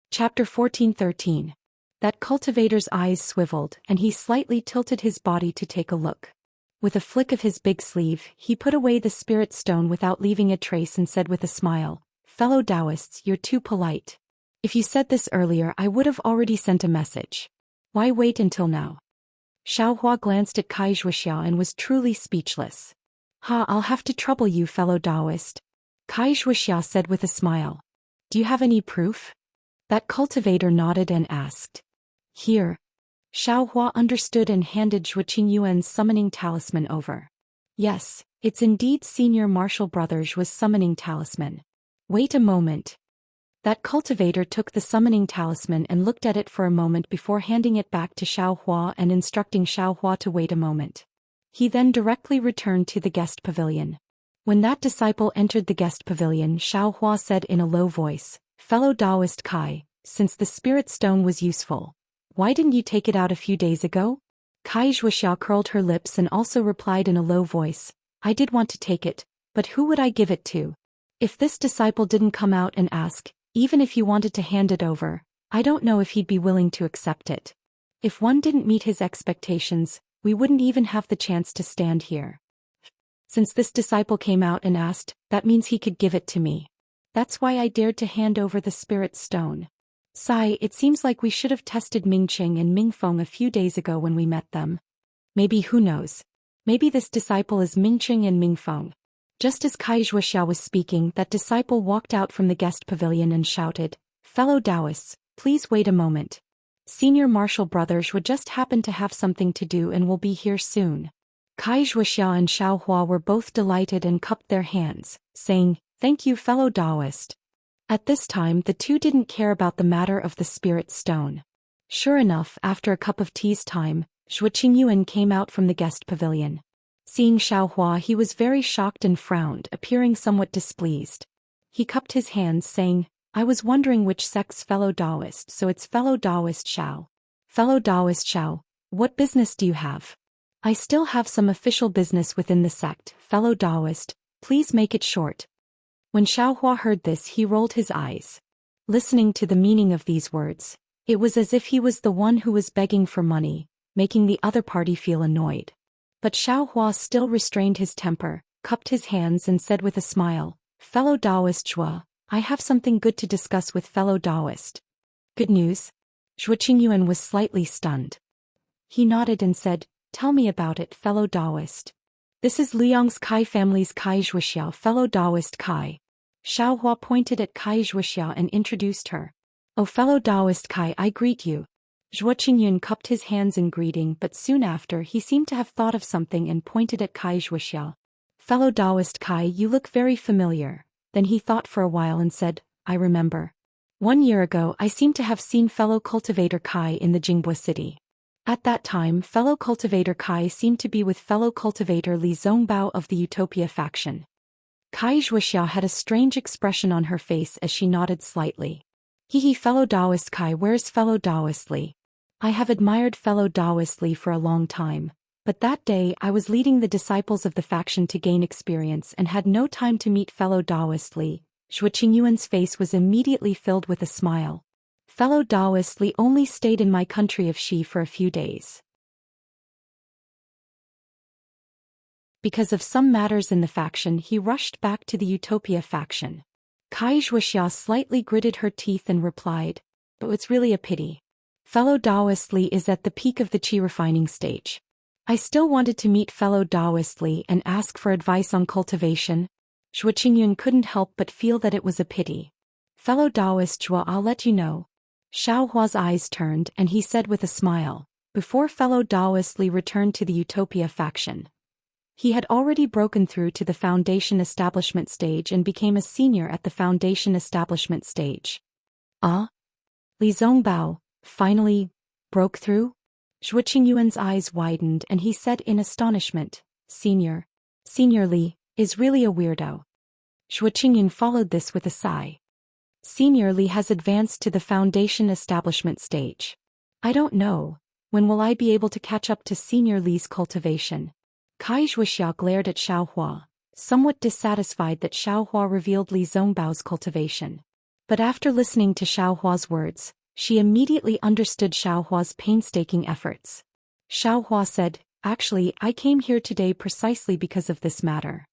Chapter 14-13. That cultivator's eyes swiveled and he slightly tilted his body to take a look. With a flick of his big sleeve, he put away the spirit stone without leaving a trace and said with a smile, Fellow Taoists, you're too polite. If you said this earlier, I would have already sent a message. Why wait until now? Xiao Hua glanced at Kai Zhuoxiao and was truly speechless. I'll have to trouble you, fellow Taoist. Kai Zhuoxiao said with a smile. Do you have any proof? That cultivator nodded and asked. Here. Xiao Hua understood and handed Zhuo Qingyuan's summoning talisman over. Yes, it's indeed Senior Martial Brother Zhuo's summoning talisman. Wait a moment. That cultivator took the summoning talisman and looked at it for a moment before handing it back to Xiao Hua and instructing Xiao Hua to wait a moment. He then directly returned to the guest pavilion. When that disciple entered the guest pavilion, Xiao Hua said in a low voice, Fellow Taoist Kai, since the spirit stone was useful, why didn't you take it out a few days ago? Kai Zhuoxiao curled her lips and also replied in a low voice, I did want to take it, but who would I give it to? If this disciple didn't come out and ask, even if you wanted to hand it over, I don't know if he'd be willing to accept it. If one didn't meet his expectations, we wouldn't even have the chance to stand here. Since this disciple came out and asked, that means he could give it to me. That's why I dared to hand over the spirit stone. Sigh, it seems like we should have tested Mingqing and Mingfeng a few days ago when we met them. Maybe, who knows? Maybe this disciple is Mingqing and Mingfeng. Just as Kai Zhuoxiao was speaking, that disciple walked out from the guest pavilion and shouted, Fellow Taoists, please wait a moment. Senior Martial Brothers would just happen to have something to do and will be here soon. Kai Zhuoxiao and Xiao Hua were both delighted and cupped their hands, saying, Thank you, fellow Taoist. At this time, the two didn't care about the matter of the spirit stone. Sure enough, after a cup of tea's time, Zhuo Qingyuan came out from the guest pavilion. Seeing Xiao Hua, he was very shocked and frowned, appearing somewhat displeased. He cupped his hands, saying, I was wondering which sect's fellow Taoist, so it's fellow Taoist Xiao. Fellow Taoist Xiao, what business do you have? I still have some official business within the sect, fellow Taoist, please make it short. When Xiao Hua heard this, he rolled his eyes. Listening to the meaning of these words, it was as if he was the one who was begging for money, making the other party feel annoyed. But Xiao Hua still restrained his temper, cupped his hands and said with a smile, Fellow Taoist Zhuo, I have something good to discuss with fellow Taoist. Good news? Zhuo Qingyuan was slightly stunned. He nodded and said, Tell me about it, fellow Taoist. This is Liang's Kai family's Kai Zhuxiao, fellow Taoist Kai. Xiaohua pointed at Kai Zhuxiao and introduced her. Oh, fellow Taoist Kai, I greet you. Zhuo Qingyun cupped his hands in greeting, but soon after he seemed to have thought of something and pointed at Kai Zhuxiao. Fellow Taoist Kai, you look very familiar. Then he thought for a while and said, I remember. 1 year ago I seem to have seen fellow cultivator Kai in the Jingbua city. At that time fellow cultivator Kai seemed to be with fellow cultivator Li Zongbao of the Utopia faction. Kai Zhuxiao had a strange expression on her face as she nodded slightly. Hehe, fellow Taoist Kai, where's fellow Taoist Li? I have admired fellow Taoist Li for a long time, but that day I was leading the disciples of the faction to gain experience and had no time to meet fellow Taoist Li. Zhuo Qingyuan's face was immediately filled with a smile. Fellow Taoist Li only stayed in my country of Xi for a few days. Because of some matters in the faction, he rushed back to the Utopia faction. Kai Zhuxiao slightly gritted her teeth and replied, but it's really a pity. Fellow Taoist Li is at the peak of the Qi refining stage. I still wanted to meet fellow Taoist Li and ask for advice on cultivation. Zhuo Qingyun couldn't help but feel that it was a pity. Fellow Taoist Zhuo, I'll let you know. Xiaohua's eyes turned and he said with a smile, before fellow Taoist Li returned to the Utopia faction. He had already broken through to the Foundation Establishment stage and became a senior at the Foundation Establishment stage. Ah? Li Zongbao, finally, broke through? Zhuo Qingyuan's eyes widened and he said in astonishment, Senior Li, is really a weirdo. Zhuo Qingyun followed this with a sigh. Senior Li has advanced to the Foundation Establishment stage. I don't know, when will I be able to catch up to Senior Li's cultivation? Kai Zhuxiao glared at Xiaohua, somewhat dissatisfied that Xiaohua revealed Li Zongbao's cultivation. But after listening to Xiaohua's words, she immediately understood Xiaohua's painstaking efforts. Xiaohua said, actually, I came here today precisely because of this matter.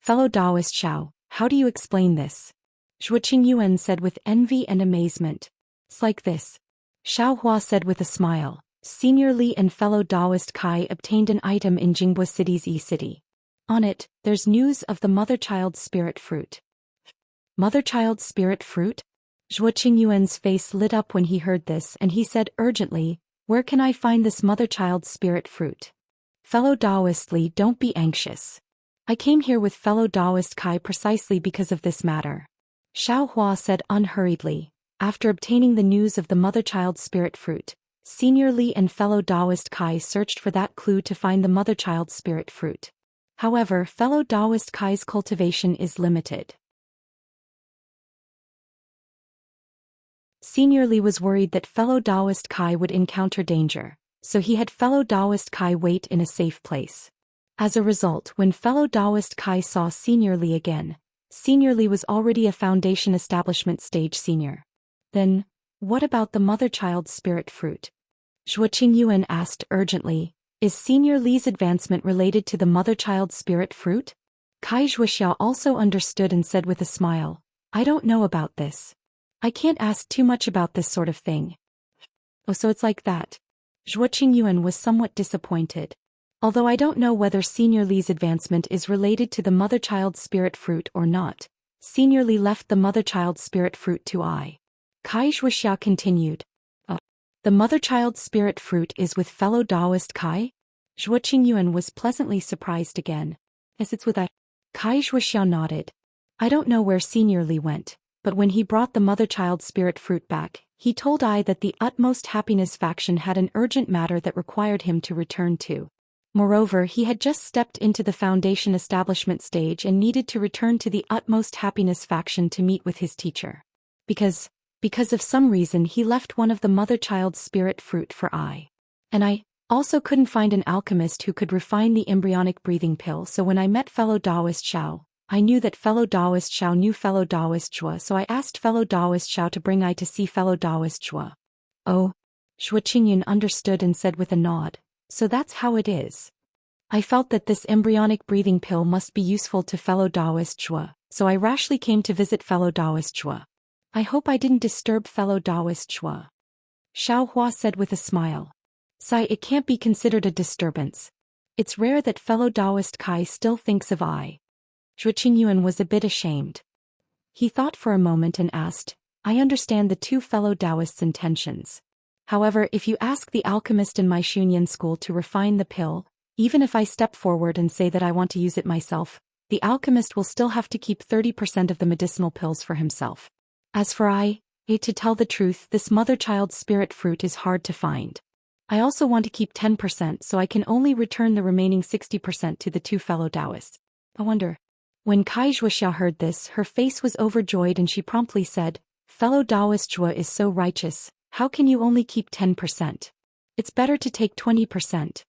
Fellow Taoist Xiao, how do you explain this? Zhuo Qingyuan said with envy and amazement. It's like this. Xiaohua said with a smile. Senior Li and fellow Taoist Kai obtained an item in Jingbua City's E-City. On it, there's news of the mother-child spirit fruit. Mother-child spirit fruit? Zhuo Qingyuan's face lit up when he heard this and he said urgently, where can I find this mother-child spirit fruit? Fellow Taoist Li, don't be anxious. I came here with fellow Taoist Kai precisely because of this matter. Xiaohua said unhurriedly, after obtaining the news of the mother-child spirit fruit. Senior Li and fellow Taoist Kai searched for that clue to find the mother-child spirit fruit. However, fellow Taoist Kai's cultivation is limited. Senior Li was worried that fellow Taoist Kai would encounter danger, so he had fellow Taoist Kai wait in a safe place. As a result, when fellow Taoist Kai saw Senior Li again, Senior Li was already a Foundation Establishment stage senior. Then, what about the mother-child spirit fruit? Zhuo Qingyuan asked urgently, is Senior Li's advancement related to the mother-child spirit fruit? Kai Zhuxiao also understood and said with a smile, I don't know about this. I can't ask too much about this sort of thing. Oh, so it's like that. Zhuo Qingyuan was somewhat disappointed. Although I don't know whether Senior Li's advancement is related to the mother-child spirit fruit or not, Senior Li left the mother-child spirit fruit to I. Kai Zhuxiao continued. The mother-child spirit fruit is with fellow Taoist Kai? Zhuo Qingyuan was pleasantly surprised again. As it's with I. Kai Zhuxiao nodded. I don't know where Senior Li went, but when he brought the mother-child spirit fruit back, he told I that the Utmost Happiness faction had an urgent matter that required him to return to. Moreover, he had just stepped into the Foundation Establishment stage and needed to return to the Utmost Happiness faction to meet with his teacher. Because of some reason he left one of the mother-child spirit fruit for I. And I also couldn't find an alchemist who could refine the embryonic breathing pill, so when I met fellow Taoist Xiao, I knew that fellow Taoist Xiao knew fellow Taoist Zhuo, so I asked fellow Taoist Xiao to bring I to see fellow Taoist Zhuo. Oh. Zhuo Qingyun understood and said with a nod, so that's how it is. I felt that this embryonic breathing pill must be useful to fellow Taoist Zhuo, so I rashly came to visit fellow Taoist Zhuo. I hope I didn't disturb fellow Taoist Zhuo. Xiaohua said with a smile. Sigh, it can't be considered a disturbance. It's rare that fellow Taoist Kai still thinks of I. Zhuo Qingyuan was a bit ashamed. He thought for a moment and asked, I understand the two fellow Taoists' intentions. However, if you ask the alchemist in my Xunyan school to refine the pill, even if I step forward and say that I want to use it myself, the alchemist will still have to keep 30% of the medicinal pills for himself. As for to tell the truth, this mother-child spirit fruit is hard to find. I also want to keep 10%, so I can only return the remaining 60% to the two fellow Taoists. I wonder. When Kai Zhuoxia heard this, her face was overjoyed and she promptly said, Fellow Taoist Zhuo is so righteous, how can you only keep 10%? It's better to take 20%.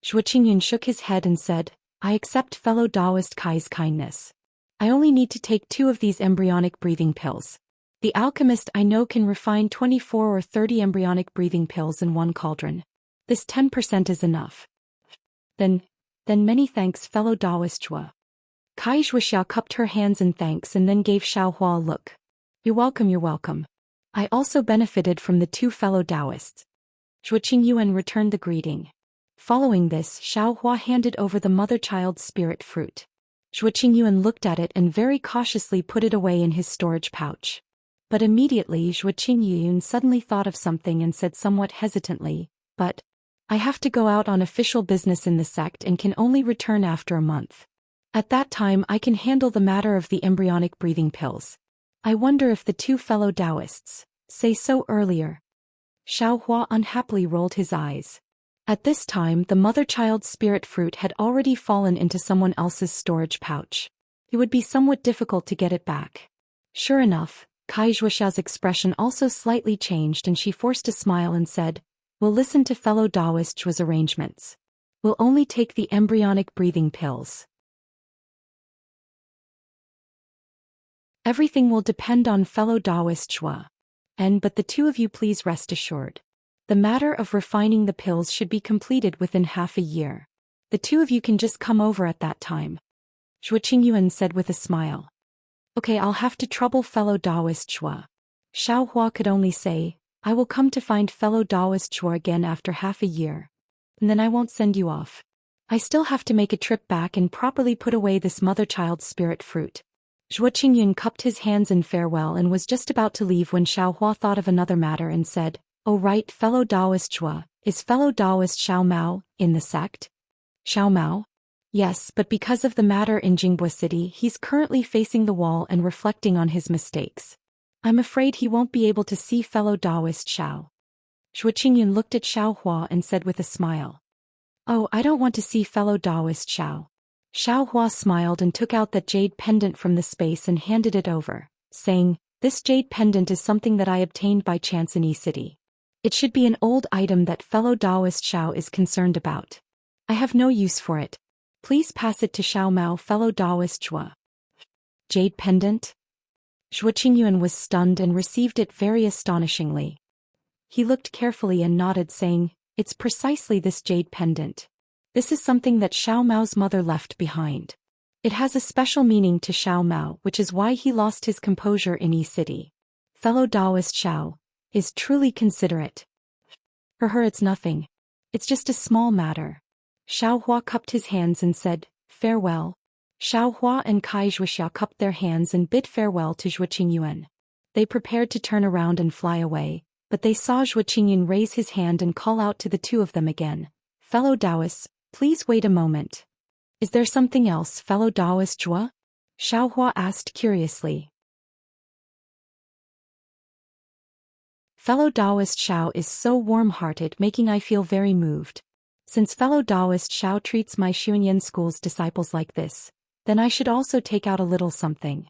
Zhuo Qingyun shook his head and said, I accept fellow Taoist Kai's kindness. I only need to take 2 of these embryonic breathing pills. The alchemist I know can refine 24 or 30 embryonic breathing pills in one cauldron. This 10% is enough. Then many thanks, fellow Taoist Zhuo. Kai Zhuoxia cupped her hands in thanks and then gave Xiaohua a look. You're welcome, you're welcome. I also benefited from the 2 fellow Taoists. Zhuo Qingyuan returned the greeting. Following this, Xiaohua handed over the mother-child spirit fruit. Zhuo Qingyuan looked at it and very cautiously put it away in his storage pouch. But immediately Zhuo Qingyuan suddenly thought of something and said somewhat hesitantly, but I have to go out on official business in the sect and can only return after a month. At that time I can handle the matter of the embryonic breathing pills. I wonder if the 2 fellow Taoists say so earlier. Xiaohua unhappily rolled his eyes. At this time the mother-child spirit fruit had already fallen into someone else's storage pouch. It would be somewhat difficult to get it back. Sure enough, Kai Zhuoxia's expression also slightly changed and she forced a smile and said, We'll listen to fellow Taoist Zhuo's arrangements. We'll only take the embryonic breathing pills. Everything will depend on fellow Taoist Zhuo. But the 2 of you please rest assured. The matter of refining the pills should be completed within half a year. The 2 of you can just come over at that time. Zhuo Qingyuan said with a smile. Okay, I'll have to trouble fellow Taoist Zhuo. Xiaohua could only say, I will come to find fellow Taoist Zhuo again after half a year. And then I won't send you off. I still have to make a trip back and properly put away this mother-child spirit fruit. Zhuo Qingyun cupped his hands in farewell and was just about to leave when Xiaohua thought of another matter and said, Oh right, fellow Taoist Zhuo, is fellow Taoist Xiao Mao in the sect? Xiao Mao? Yes, but because of the matter in Jingbo City he's currently facing the wall and reflecting on his mistakes. I'm afraid he won't be able to see fellow Taoist Xiao. Zhuo Qingyun looked at Xiaohua and said with a smile. Oh, I don't want to see fellow Taoist Xiao. Xiaohua smiled and took out that jade pendant from the space and handed it over, saying, This jade pendant is something that I obtained by chance in Yi City. It should be an old item that fellow Taoist Xiao is concerned about. I have no use for it. Please pass it to Xiao Mao, fellow Taoist Zhuo. Jade pendant? Zhuo Qingyuan was stunned and received it very astonishingly. He looked carefully and nodded, saying, It's precisely this jade pendant. This is something that Xiao Mao's mother left behind. It has a special meaning to Xiao Mao, which is why he lost his composure in Yi City. Fellow Taoist Xiao is truly considerate. For her it's nothing. It's just a small matter. Xiaohua cupped his hands and said, Farewell. Xiaohua and Kai Zhuoxia cupped their hands and bid farewell to Zhuo Qingyuan. They prepared to turn around and fly away, but they saw Zhuo Qingyuan raise his hand and call out to the 2 of them again. Fellow Taoists, please wait a moment. Is there something else, fellow Taoist Zhuo? Xiaohua asked curiously. Fellow Taoist Xiao is so warm-hearted, making I feel very moved. Since fellow Taoist Xiao treats my Xunyan school's disciples like this, then I should also take out a little something.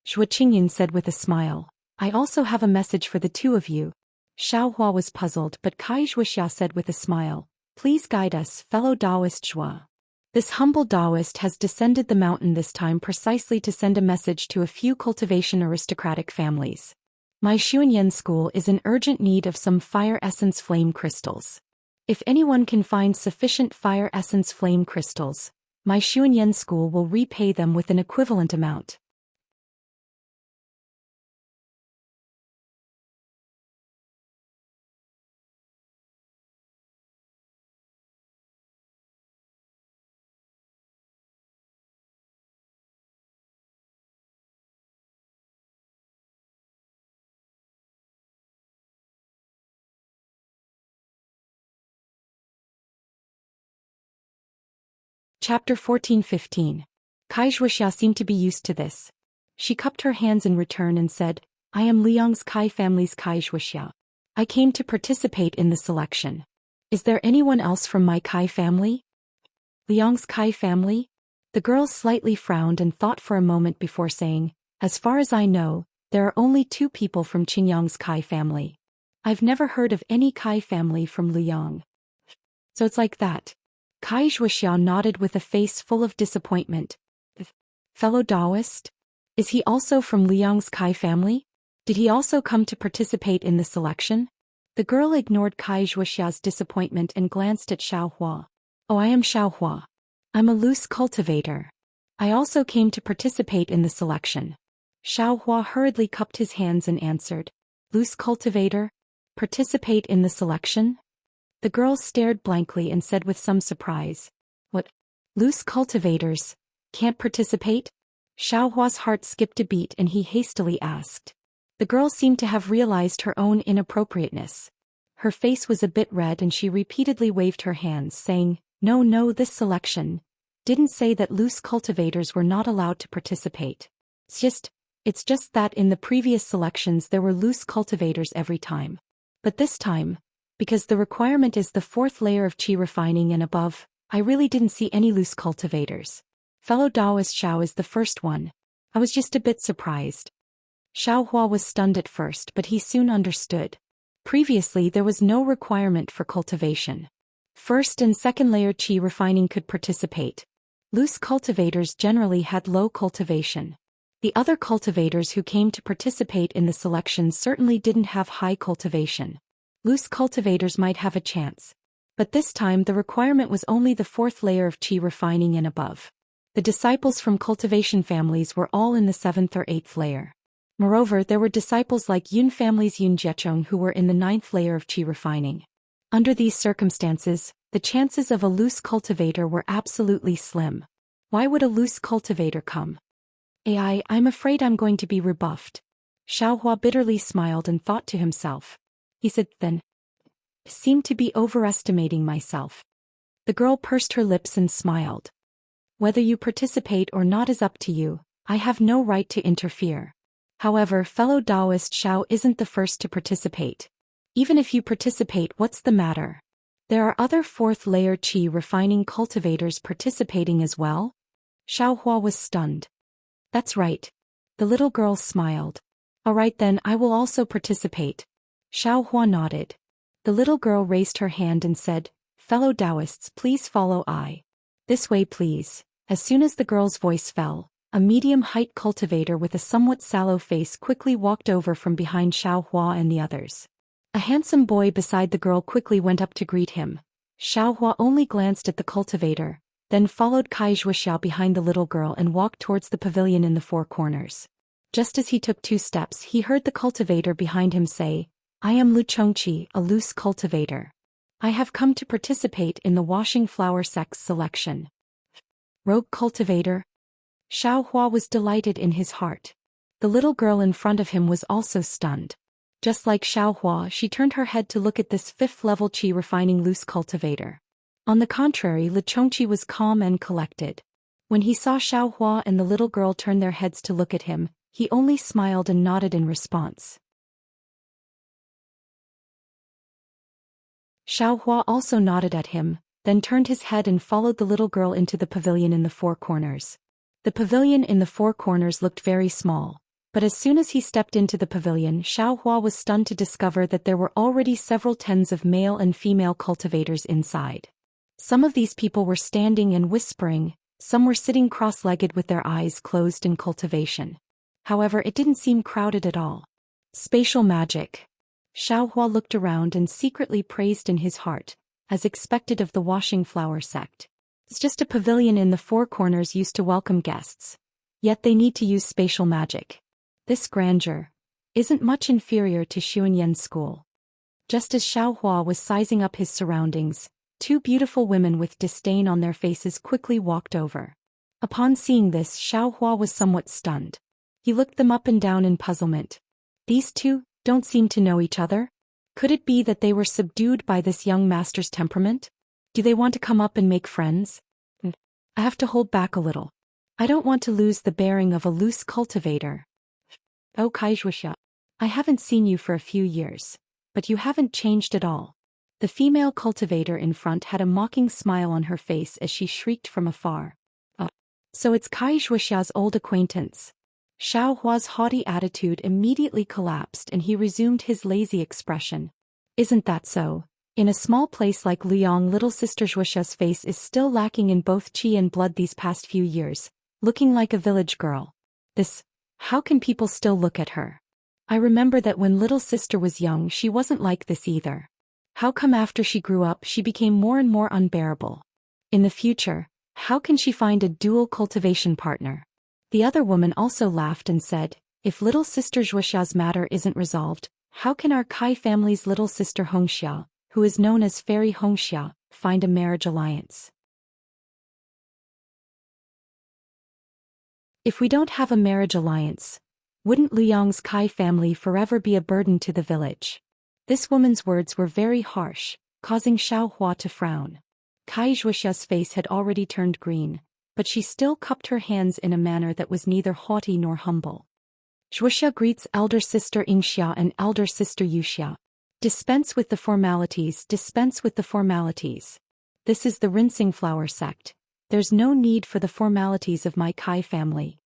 Zhuo Qingyun said with a smile. I also have a message for the 2 of you. Xiaohua was puzzled, but Kai Zhuoxia said with a smile, Please guide us, fellow Taoist Zhuo. This humble Taoist has descended the mountain this time precisely to send a message to a few cultivation aristocratic families. My Xunyan school is in urgent need of some fire essence flame crystals. If anyone can find sufficient fire essence flame crystals, my Xunyan school will repay them with an equivalent amount. Chapter 14-15. Kai Zhuoxia seemed to be used to this. She cupped her hands in return and said, I am Liang's Kai family's Kai Zhuoxia. I came to participate in the selection. Is there anyone else from my Kai family? Liang's Kai family? The girl slightly frowned and thought for a moment before saying, as far as I know, there are only 2 people from Qingyang's Kai family. I've never heard of any Kai family from Liang. So it's like that. Kai Zhuoxia nodded with a face full of disappointment. Fellow Taoist? Is he also from Liang's Kai family? Did he also come to participate in the selection? The girl ignored Kai Zhuoxia's disappointment and glanced at Xiaohua. Oh, I am Xiaohua. I'm a loose cultivator. I also came to participate in the selection. Xiaohua hurriedly cupped his hands and answered. Loose cultivator? Participate in the selection? The girl stared blankly and said with some surprise. What? Loose cultivators can't participate? Xiaohua's heart skipped a beat and he hastily asked. The girl seemed to have realized her own inappropriateness. Her face was a bit red and she repeatedly waved her hands saying, No, this selection didn't say that loose cultivators were not allowed to participate. It's just that in the previous selections there were loose cultivators every time. But this time, because the requirement is the 4th layer of qi refining and above, I really didn't see any loose cultivators. Fellow Taoist Xiao is the first one. I was just a bit surprised. Xiaohua was stunned at first but he soon understood. Previously there was no requirement for cultivation. 1st and 2nd layer qi refining could participate. Loose cultivators generally had low cultivation. The other cultivators who came to participate in the selection certainly didn't have high cultivation. Loose cultivators might have a chance. But this time the requirement was only the 4th layer of qi refining and above. The disciples from cultivation families were all in the 7th or 8th layer. Moreover, there were disciples like Yun family's Yun Jiecheng who were in the 9th layer of qi refining. Under these circumstances, the chances of a loose cultivator were absolutely slim. Why would a loose cultivator come? I'm afraid I'm going to be rebuffed. Xiaohua bitterly smiled and thought to himself. He said then, seem to be overestimating myself. The girl pursed her lips and smiled. Whether you participate or not is up to you, I have no right to interfere. However, fellow Taoist Xiao isn't the first to participate. Even if you participate, what's the matter? There are other 4th layer qi refining cultivators participating as well? Xiaohua was stunned. That's right. The little girl smiled. All right then, I will also participate. Xiaohua nodded. The little girl raised her hand and said, Fellow Taoists, please follow I. This way please. As soon as the girl's voice fell, a medium-height cultivator with a somewhat sallow face quickly walked over from behind Xiaohua and the others. A handsome boy beside the girl quickly went up to greet him. Xiaohua only glanced at the cultivator, then followed Kai Zhuoxia behind the little girl and walked towards the pavilion in the 4 corners. Just as he took 2 steps, he heard the cultivator behind him say, I am Lu Chongqi, a loose cultivator. I have come to participate in the washing flower sect's selection. Rogue cultivator? Xiaohua was delighted in his heart. The little girl in front of him was also stunned. Just like Xiaohua, she turned her head to look at this 5th level qi refining loose cultivator. On the contrary, Lu Chongqi was calm and collected. When he saw Xiaohua and the little girl turn their heads to look at him, he only smiled and nodded in response. Xiaohua also nodded at him, then turned his head and followed the little girl into the pavilion in the 4 corners. The pavilion in the 4 corners looked very small, but as soon as he stepped into the pavilion, Xiaohua was stunned to discover that there were already several tens of male and female cultivators inside. Some of these people were standing and whispering, some were sitting cross-legged with their eyes closed in cultivation. However, it didn't seem crowded at all. Spatial magic. Xiaohua looked around and secretly praised in his heart, as expected of the washing flower sect. It's just a pavilion in the 4 corners used to welcome guests. Yet they need to use spatial magic. This grandeur isn't much inferior to Xuanyan's school. Just as Xiaohua was sizing up his surroundings, 2 beautiful women with disdain on their faces quickly walked over. Upon seeing this, Xiaohua was somewhat stunned. He looked them up and down in puzzlement. These 2 don't seem to know each other? Could it be that they were subdued by this young master's temperament? Do they want to come up and make friends? I have to hold back a little. I don't want to lose the bearing of a loose cultivator. Oh Kaijwisha. I haven't seen you for a few years. But you haven't changed at all. The female cultivator in front had a mocking smile on her face as she shrieked from afar. Oh. So it's Kaijwisha's old acquaintance. Xiao Hua's haughty attitude immediately collapsed and he resumed his lazy expression. Isn't that so? In a small place like Liang, little sister Zhuxia's face is still lacking in both qi and blood these past few years, looking like a village girl. How can people still look at her? I remember that when little sister was young she wasn't like this either. How come after she grew up she became more and more unbearable? In the future, how can she find a dual cultivation partner? The other woman also laughed and said, if little sister Zhuxia's matter isn't resolved, how can our Kai family's little sister Hongxia, who is known as Fairy Hongxia, find a marriage alliance? If we don't have a marriage alliance, wouldn't Liang's Kai family forever be a burden to the village? This woman's words were very harsh, causing Xiao Hua to frown. Kai Zhuxia's face had already turned green, but she still cupped her hands in a manner that was neither haughty nor humble. Zhuxia greets elder sister Yingxia and elder sister Yuxia. Dispense with the formalities, dispense with the formalities. This is the rinsing flower sect. There's no need for the formalities of my Kai family.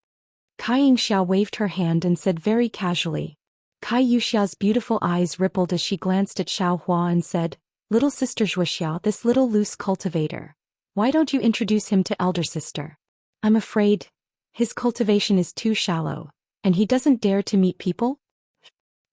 Kai Yingxia waved her hand and said very casually. Kai Yuxia's beautiful eyes rippled as she glanced at Xiao Hua and said, little sister Zhuxia, this little loose cultivator. Why don't you introduce him to elder sister? I'm afraid his cultivation is too shallow, and he doesn't dare to meet people?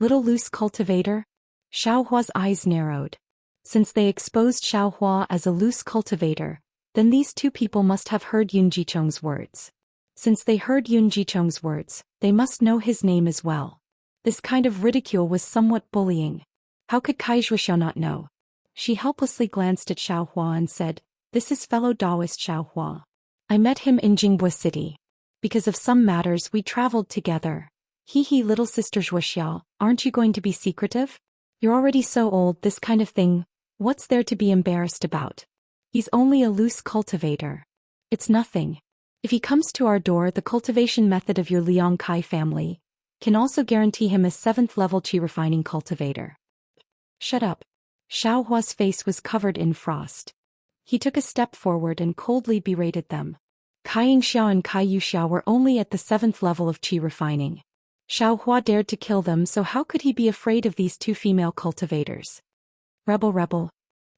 Little loose cultivator? Xiao Hua's eyes narrowed. Since they exposed Xiao Hua as a loose cultivator, then these two people must have heard Yun Jicheng's words. Since they heard Yun Jicheng's words, they must know his name as well. This kind of ridicule was somewhat bullying. How could Kai Zhuxia not know? She helplessly glanced at Xiao Hua and said, this is fellow Taoist Xiao Hua. I met him in Jingbua City. Because of some matters we traveled together. Hee little sister Zhuxia, aren't you going to be secretive? You're already so old, this kind of thing, what's there to be embarrassed about? He's only a loose cultivator. It's nothing. If he comes to our door, the cultivation method of your Liang Kai family can also guarantee him a 7th level qi refining cultivator. Shut up. Xiao Hua's face was covered in frost. He took a step forward and coldly berated them. Kai Yingxia and Kai Yuxia were only at the 7th level of qi refining. Xiao Hua dared to kill them, so how could he be afraid of these two female cultivators? Rebel.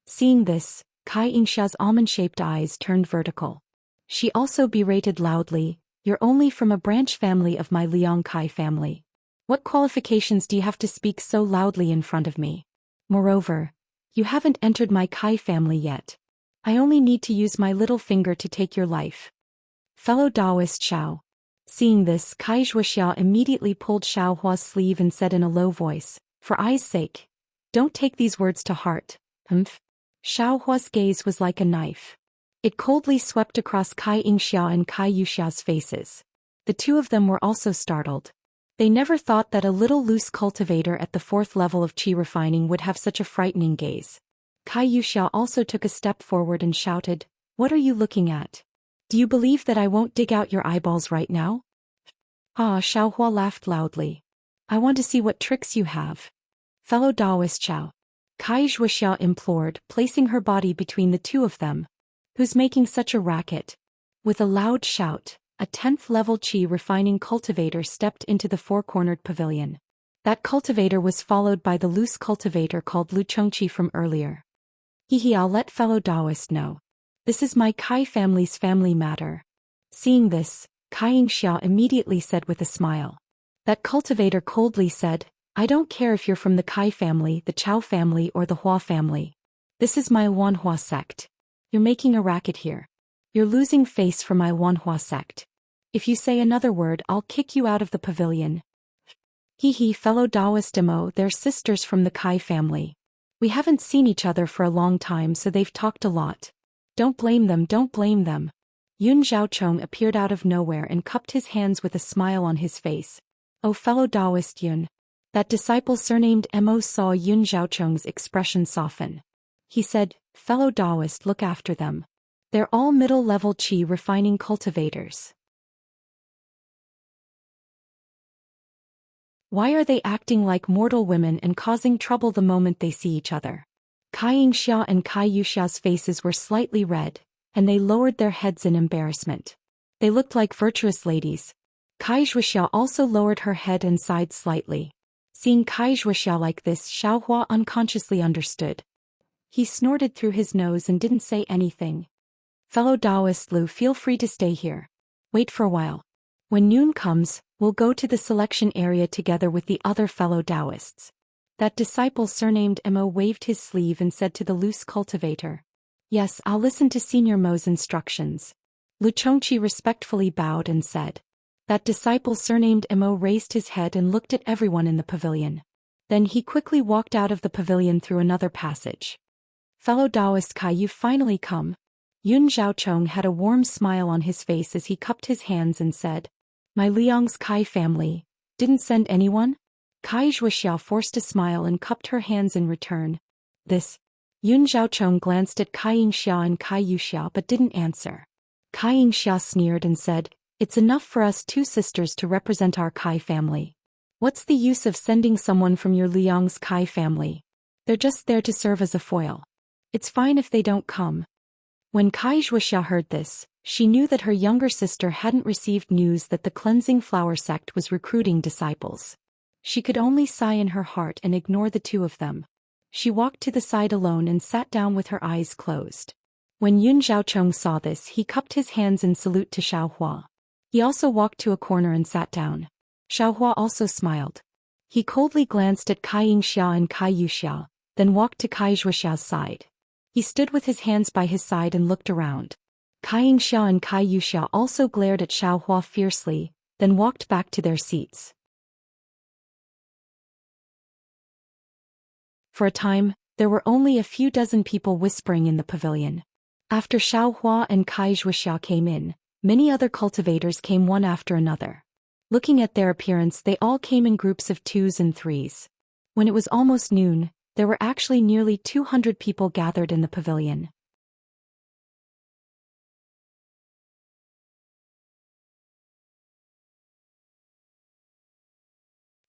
Seeing this, Kai Yingxia's almond-shaped eyes turned vertical. She also berated loudly, you're only from a branch family of my Liang Kai family. What qualifications do you have to speak so loudly in front of me? Moreover, you haven't entered my Kai family yet. I only need to use my little finger to take your life. Fellow Taoist Xiao. Seeing this, Kai Zhuxia immediately pulled Xiao Hua's sleeve and said in a low voice, for I's sake, don't take these words to heart. Xiao Hua's gaze was like a knife. It coldly swept across Kai Yingxia and Kai Yuxia's faces. The two of them were also startled. They never thought that a little loose cultivator at the 4th level of qi refining would have such a frightening gaze. Kai Yuxia also took a step forward and shouted, what are you looking at? Do you believe that I won't dig out your eyeballs right now? Xiao Hua laughed loudly. I want to see what tricks you have. Fellow Taoist Xiao. Kai Zhuxia implored, placing her body between the two of them. Who's making such a racket? With a loud shout, a 10th level qi refining cultivator stepped into the 4-cornered pavilion. That cultivator was followed by the loose cultivator called Lu Chengqi from earlier. I'll let fellow Taoist know. This is my Kai family's family matter. Seeing this, Kai Yingxia immediately said with a smile. That cultivator coldly said, I don't care if you're from the Kai family, the Chao family or the Hua family. This is my Wanhua sect. You're making a racket here. You're losing face for my Wanhua sect. If you say another word, I'll kick you out of the pavilion. Fellow Taoist demo, they're sisters from the Kai family. We haven't seen each other for a long time, so they've talked a lot. Don't blame them, don't blame them. Yun Zhaocheng appeared out of nowhere and cupped his hands with a smile on his face. Oh fellow Taoist Yun. That disciple surnamed Mo saw Yun Zhaocheng's expression soften. He said, fellow Taoist, look after them. They're all middle-level qi refining cultivators. Why are they acting like mortal women and causing trouble the moment they see each other? Kai Yingxia and Kai Yuxia's faces were slightly red, and they lowered their heads in embarrassment. They looked like virtuous ladies. Kai Zhuoxia also lowered her head and sighed slightly. Seeing Kai Zhuoxia like this, Xiaohua unconsciously understood. He snorted through his nose and didn't say anything. Fellow Taoist Lu, feel free to stay here. Wait for a while. When noon comes, we'll go to the selection area together with the other fellow Taoists. That disciple surnamed Mo waved his sleeve and said to the loose cultivator. Yes, I'll listen to Senior Mo's instructions. Lu Chongqi respectfully bowed and said. That disciple surnamed Mo raised his head and looked at everyone in the pavilion. Then he quickly walked out of the pavilion through another passage. Fellow Taoist Kai, you've finally come. Yun Zhaochong had a warm smile on his face as he cupped his hands and said, My Liang's Kai family, didn't send anyone? Kai Zhuoxiao forced a smile and cupped her hands in return. This. Yun Zhaochong glanced at Kai Yingxia and Kai Yuxiao but didn't answer. Kai Yingxia sneered and said, It's enough for us two sisters to represent our Kai family. What's the use of sending someone from your Liang's Kai family? They're just there to serve as a foil. It's fine if they don't come. When Kai Zhuoxia heard this, she knew that her younger sister hadn't received news that the Cleansing Flower sect was recruiting disciples. She could only sigh in her heart and ignore the two of them. She walked to the side alone and sat down with her eyes closed. When Yun Zhaochong saw this, he cupped his hands in salute to Xiaohua. He also walked to a corner and sat down. Xiaohua also smiled. He coldly glanced at Kai Yingxia and Kai Yuxia, then walked to Kai Zhuoxia's side. He stood with his hands by his side and looked around. Kai Yingxia and Kai Yuxia also glared at Xiaohua fiercely, then walked back to their seats. For a time, there were only a few dozen people whispering in the pavilion. After Xiaohua and Kai Zhuoxia came in, many other cultivators came one after another. Looking at their appearance, they all came in groups of 2s and 3s. When it was almost noon, there were actually nearly 200 people gathered in the pavilion.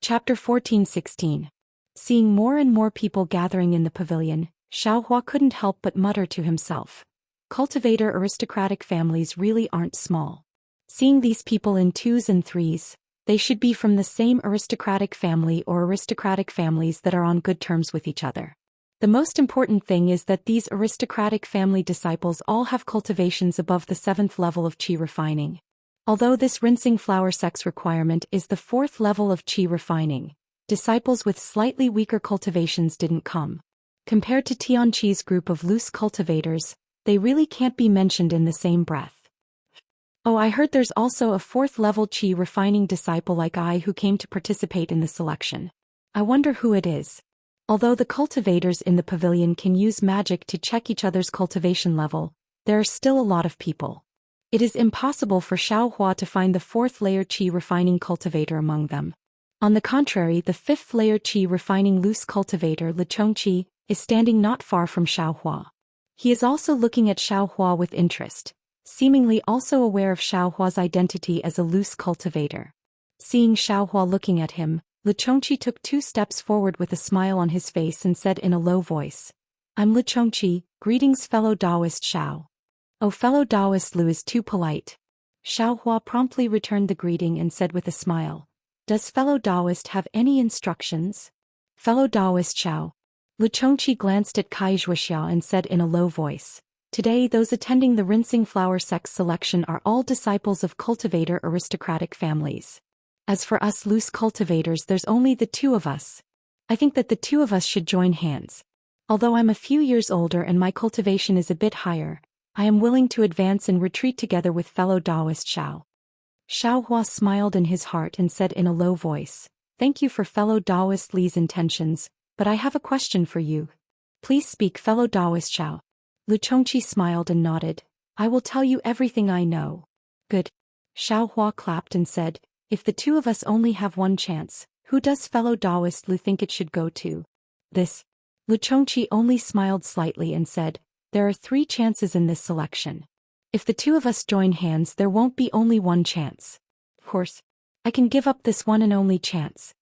Chapter 14-16. Seeing more and more people gathering in the pavilion, Xiaohua couldn't help but mutter to himself. Cultivator aristocratic families really aren't small. Seeing these people in 2s and 3s, they should be from the same aristocratic family or aristocratic families that are on good terms with each other. The most important thing is that these aristocratic family disciples all have cultivations above the 7th level of qi refining. Although this rinsing flower sex requirement is the 4th level of qi refining, disciples with slightly weaker cultivations didn't come. Compared to Tianqi's group of loose cultivators, they really can't be mentioned in the same breath. Oh, I heard there's also a 4th level qi refining disciple like I who came to participate in the selection. I wonder who it is. Although the cultivators in the pavilion can use magic to check each other's cultivation level, there are still a lot of people. It is impossible for Xiaohua to find the 4th layer qi refining cultivator among them. On the contrary, the 5th layer qi refining loose cultivator Lu Chongqi is standing not far from Xiaohua. He is also looking at Xiaohua with interest, seemingly also aware of Xiaohua's identity as a loose cultivator. Seeing Xiaohua looking at him, Lu Chongqi took 2 steps forward with a smile on his face and said in a low voice, I'm Lu Chongqi, greetings fellow Taoist Xiao. Oh, fellow Taoist Lu is too polite. Xiaohua promptly returned the greeting and said with a smile, Does fellow Taoist have any instructions? Fellow Taoist Xiao. Lu Chongqi glanced at Kai Zhuoxiao and said in a low voice, Today those attending the rinsing flower sex selection are all disciples of cultivator aristocratic families. As for us loose cultivators, there's only the 2 of us. I think that the 2 of us should join hands. Although I'm a few years older and my cultivation is a bit higher, I am willing to advance and retreat together with fellow Taoist Xiao. Xiaohua smiled in his heart and said in a low voice, Thank you for fellow Taoist Li's intentions, but I have a question for you. Please speak fellow Taoist Xiao. Lu Chongqi smiled and nodded. I will tell you everything I know. Good. Xiaohua clapped and said, If the 2 of us only have one chance, who does fellow Taoist Lu think it should go to? This. Lu Chongqi only smiled slightly and said, There are 3 chances in this selection. If the 2 of us join hands, there won't be only 1 chance. Of course, I can give up this one and only chance.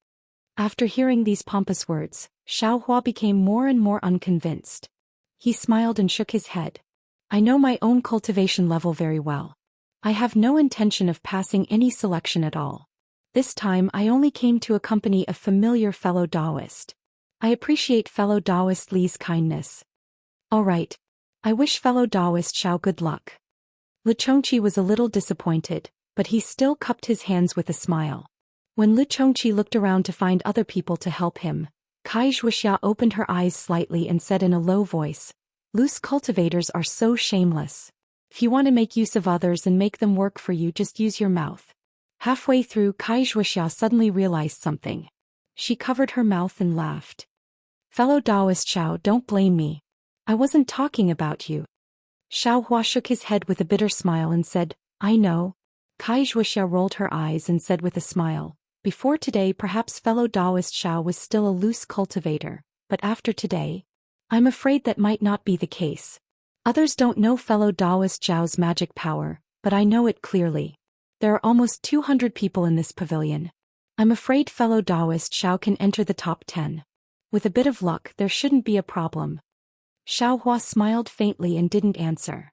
After hearing these pompous words, Xiaohua became more and more unconvinced. He smiled and shook his head. I know my own cultivation level very well. I have no intention of passing any selection at all. This time I only came to accompany a familiar fellow Taoist. I appreciate fellow Taoist Li's kindness. All right. I wish fellow Taoist Xiao good luck. Lu Chongqi was a little disappointed, but he still cupped his hands with a smile. When Lu Chongqi looked around to find other people to help him, Kai Zhuxia opened her eyes slightly and said in a low voice, "Loose cultivators are so shameless. If you want to make use of others and make them work for you, just use your mouth." Halfway through, Kai Zhuxia suddenly realized something. She covered her mouth and laughed. Fellow Taoist Xiao, don't blame me. I wasn't talking about you. Xiaohua shook his head with a bitter smile and said, I know. Kai Zhuxia rolled her eyes and said with a smile, before today perhaps fellow Taoist Xiao was still a loose cultivator, but after today, I'm afraid that might not be the case. Others don't know fellow Taoist Xiao's magic power, but I know it clearly. There are almost 200 people in this pavilion. I'm afraid fellow Taoist Xiao can enter the top 10. With a bit of luck, there shouldn't be a problem. Xiaohua smiled faintly and didn't answer.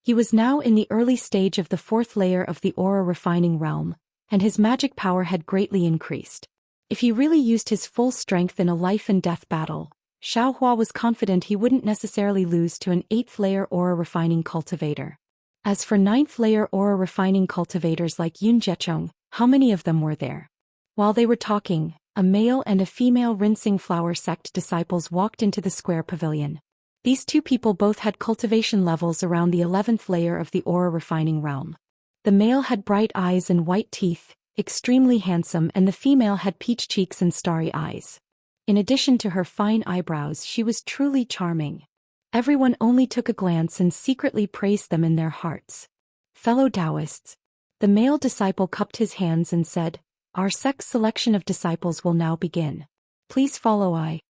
He was now in the early stage of the 4th layer of the aura refining realm, and his magic power had greatly increased. If he really used his full strength in a life and death battle, Xiaohua was confident he wouldn't necessarily lose to an 8th layer aura refining cultivator. As for 9th layer aura refining cultivators like Yun Jiecheng, how many of them were there? While they were talking, a male and a female rinsing flower sect disciples walked into the square pavilion. These 2 people both had cultivation levels around the 11th layer of the aura refining realm. The male had bright eyes and white teeth, extremely handsome, and the female had peach cheeks and starry eyes. In addition to her fine eyebrows, she was truly charming. Everyone only took a glance and secretly praised them in their hearts. Fellow Taoists. The male disciple cupped his hands and said, Our sect's selection of disciples will now begin. Please follow I.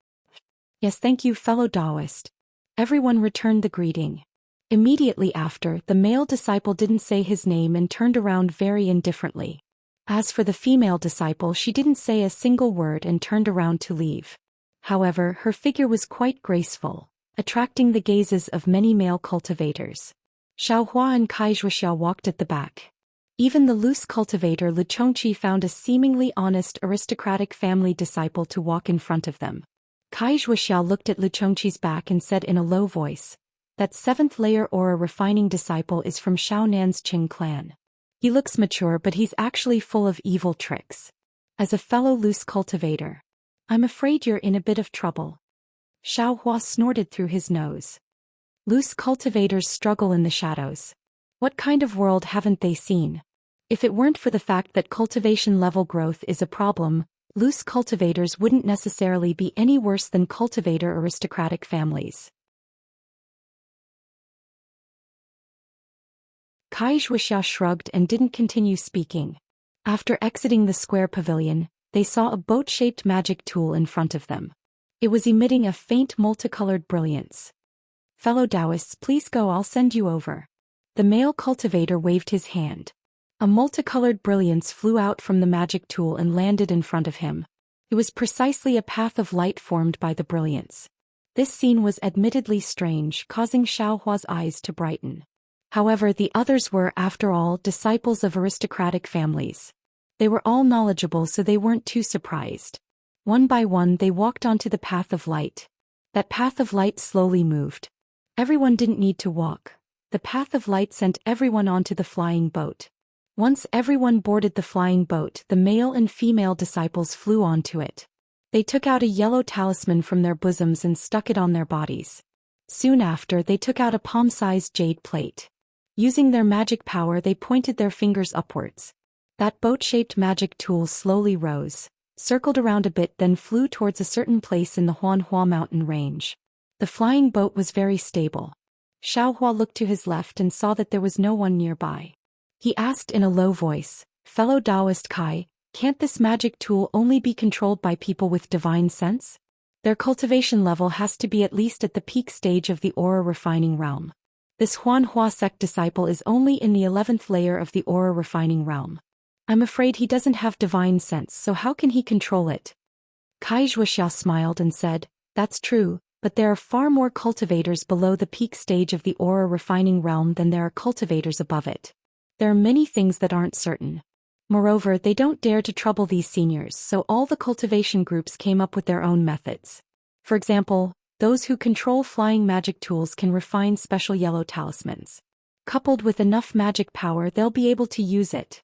Yes, thank you, fellow Taoist. Everyone returned the greeting. Immediately after, the male disciple didn't say his name and turned around very indifferently. As for the female disciple, she didn't say a single word and turned around to leave. However, her figure was quite graceful, attracting the gazes of many male cultivators. Xiaohua and Kai Zhuxia walked at the back. Even the loose cultivator Lu Chongqi found a seemingly honest aristocratic family disciple to walk in front of them. Kai Zhuxia looked at Lu Chongqi's back and said in a low voice, That 7th layer aura refining disciple is from Shaonan's Qing clan. He looks mature, but he's actually full of evil tricks. As a fellow loose cultivator, I'm afraid you're in a bit of trouble. Xiaohua snorted through his nose. Loose cultivators struggle in the shadows. What kind of world haven't they seen? If it weren't for the fact that cultivation level growth is a problem, loose cultivators wouldn't necessarily be any worse than cultivator aristocratic families. Kai Zhuxia shrugged and didn't continue speaking. After exiting the square pavilion, they saw a boat-shaped magic tool in front of them. It was emitting a faint multicolored brilliance. Fellow Taoists, please go, I'll send you over. The male cultivator waved his hand. A multicolored brilliance flew out from the magic tool and landed in front of him. It was precisely a path of light formed by the brilliance. This scene was admittedly strange, causing Xiaohua's eyes to brighten. However, the others were, after all, disciples of aristocratic families. They were all knowledgeable, so they weren't too surprised. One by one they walked onto the path of light. That path of light slowly moved. Everyone didn't need to walk. The path of light sent everyone onto the flying boat. Once everyone boarded the flying boat, the male and female disciples flew onto it. They took out a yellow talisman from their bosoms and stuck it on their bodies. Soon after, they took out a palm-sized jade plate. Using their magic power, they pointed their fingers upwards. That boat-shaped magic tool slowly rose, circled around a bit, then flew towards a certain place in the Huanhua mountain range. The flying boat was very stable. Xiaohua looked to his left and saw that there was no one nearby. He asked in a low voice, Fellow Taoist Kai, can't this magic tool only be controlled by people with divine sense? Their cultivation level has to be at least at the peak stage of the aura refining realm. This Huanhua sect disciple is only in the 11th layer of the aura refining realm. I'm afraid he doesn't have divine sense, so how can he control it? Kai Zhuoxiao smiled and said, that's true, but there are far more cultivators below the peak stage of the aura refining realm than there are cultivators above it. There are many things that aren't certain. Moreover, they don't dare to trouble these seniors, so all the cultivation groups came up with their own methods. For example, those who control flying magic tools can refine special yellow talismans. Coupled with enough magic power, they'll be able to use it.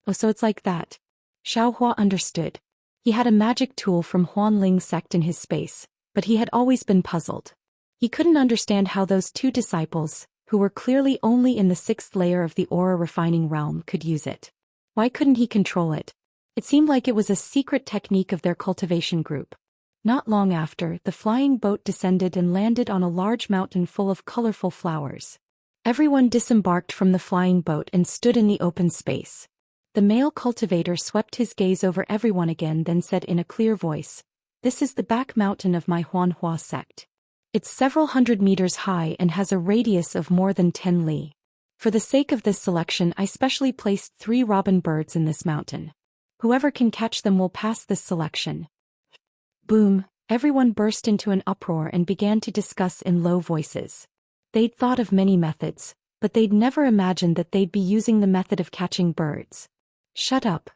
Oh, so it's like that. Xiaohua understood. He had a magic tool from Huanling sect in his space, but he had always been puzzled. He couldn't understand how those two disciples, who were clearly only in the 6th layer of the aura refining realm, could use it. Why couldn't he control it? It seemed like it was a secret technique of their cultivation group. Not long after, the flying boat descended and landed on a large mountain full of colorful flowers. Everyone disembarked from the flying boat and stood in the open space. The male cultivator swept his gaze over everyone again, then said in a clear voice, "This is the back mountain of my Huanhua sect. It's several hundred meters high and has a radius of more than 10 li. For the sake of this selection, I specially placed 3 robin birds in this mountain. Whoever can catch them will pass this selection." Boom! Everyone burst into an uproar and began to discuss in low voices. They'd thought of many methods, but they'd never imagined that they'd be using the method of catching birds. Shut up.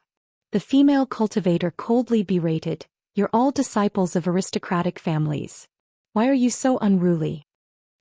The female cultivator coldly berated, "You're all disciples of aristocratic families. Why are you so unruly?"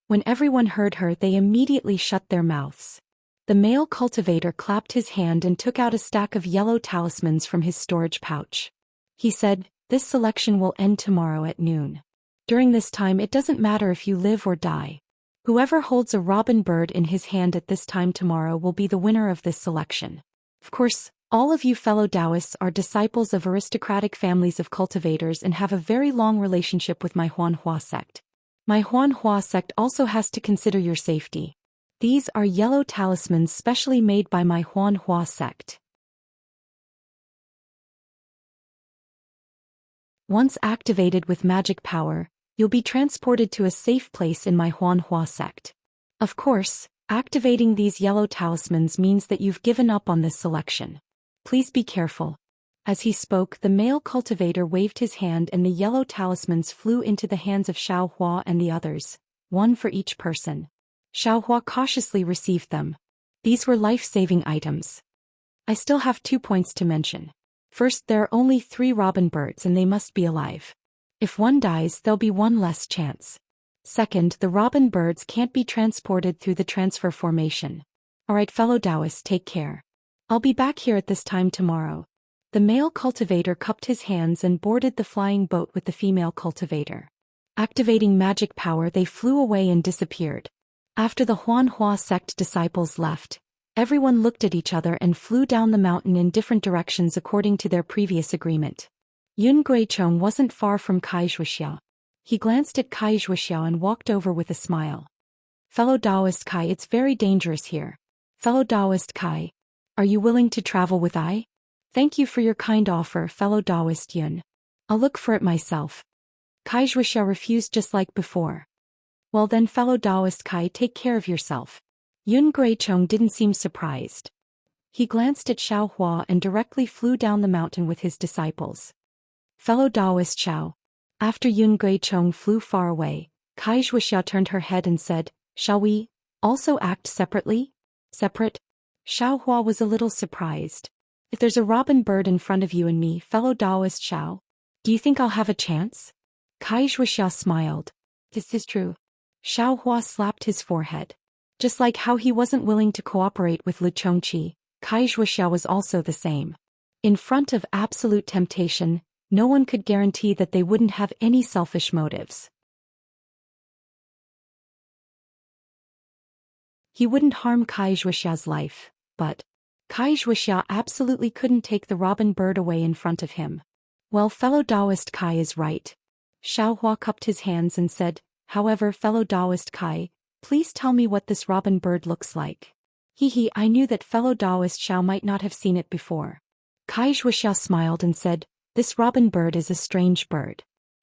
When everyone heard her, they immediately shut their mouths. The male cultivator clapped his hand and took out a stack of yellow talismans from his storage pouch. He said, "This selection will end tomorrow at noon. During this time, it doesn't matter if you live or die. Whoever holds a robin bird in his hand at this time tomorrow will be the winner of this selection. Of course, all of you fellow Taoists are disciples of aristocratic families of cultivators and have a very long relationship with my Huanhua sect. My Huanhua sect also has to consider your safety. These are yellow talismans specially made by my Huanhua sect. Once activated with magic power, you'll be transported to a safe place in my Huanhua sect. Of course, activating these yellow talismans means that you've given up on this selection. Please be careful." As he spoke, the male cultivator waved his hand and the yellow talismans flew into the hands of Xiaohua and the others, one for each person. Xiaohua cautiously received them. These were life-saving items. I still have 2 points to mention. First, there are only 3 robin birds and they must be alive. If one dies, there'll be one less chance. Second, the robin birds can't be transported through the transfer formation. Alright fellow Taoists, take care. I'll be back here at this time tomorrow. The male cultivator cupped his hands and boarded the flying boat with the female cultivator. Activating magic power, they flew away and disappeared. After the Huanhua sect disciples left, everyone looked at each other and flew down the mountain in different directions according to their previous agreement. Yun Guichong wasn't far from Kai Zhuoxiao. He glanced at Kai Zhuoxiao and walked over with a smile. "Fellow Taoist Kai, it's very dangerous here. Fellow Taoist Kai, are you willing to travel with I? Thank you for your kind offer, fellow Taoist Yun. I'll look for it myself." Kai Zhuoxiao refused just like before. "Well then fellow Taoist Kai, take care of yourself." Yun Guichong didn't seem surprised. He glanced at Xiaohua and directly flew down the mountain with his disciples. Fellow Taoist Xiao. After Yun Guichong flew far away, Kai Zhuoxiao turned her head and said, "Shall we also act separately?" "Separate?" Xiaohua was a little surprised. "If there's a robin bird in front of you and me, fellow Taoist Xiao, do you think I'll have a chance?" Kai Zhuoxiao smiled. "This is true." Xiaohua slapped his forehead. Just like how he wasn't willing to cooperate with Lu Chongqi, Kai Zhuoxiao was also the same. In front of absolute temptation, no one could guarantee that they wouldn't have any selfish motives. He wouldn't harm Kai Zhuoxiao's life, but Kai Zhuoxiao absolutely couldn't take the robin bird away in front of him. "Well, fellow Taoist Kai is right." Xiaohua cupped his hands and said, "However, fellow Taoist Kai, please tell me what this robin bird looks like." I knew that fellow Taoist Xiao might not have seen it before. Kai Zhuoxiao smiled and said, "This robin bird is a strange bird.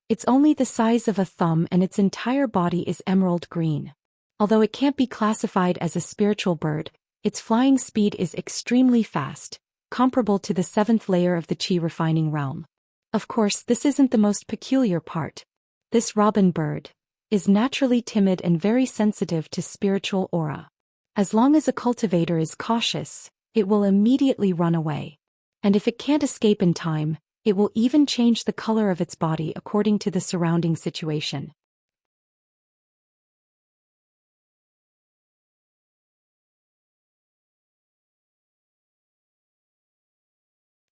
It's only the size of a thumb and its entire body is emerald green. Although it can't be classified as a spiritual bird, its flying speed is extremely fast, comparable to the 7th layer of the Qi refining realm. Of course, this isn't the most peculiar part. This robin bird is naturally timid and very sensitive to spiritual aura. As long as a cultivator is cautious, it will immediately run away. And if it can't escape in time, it will even change the color of its body according to the surrounding situation.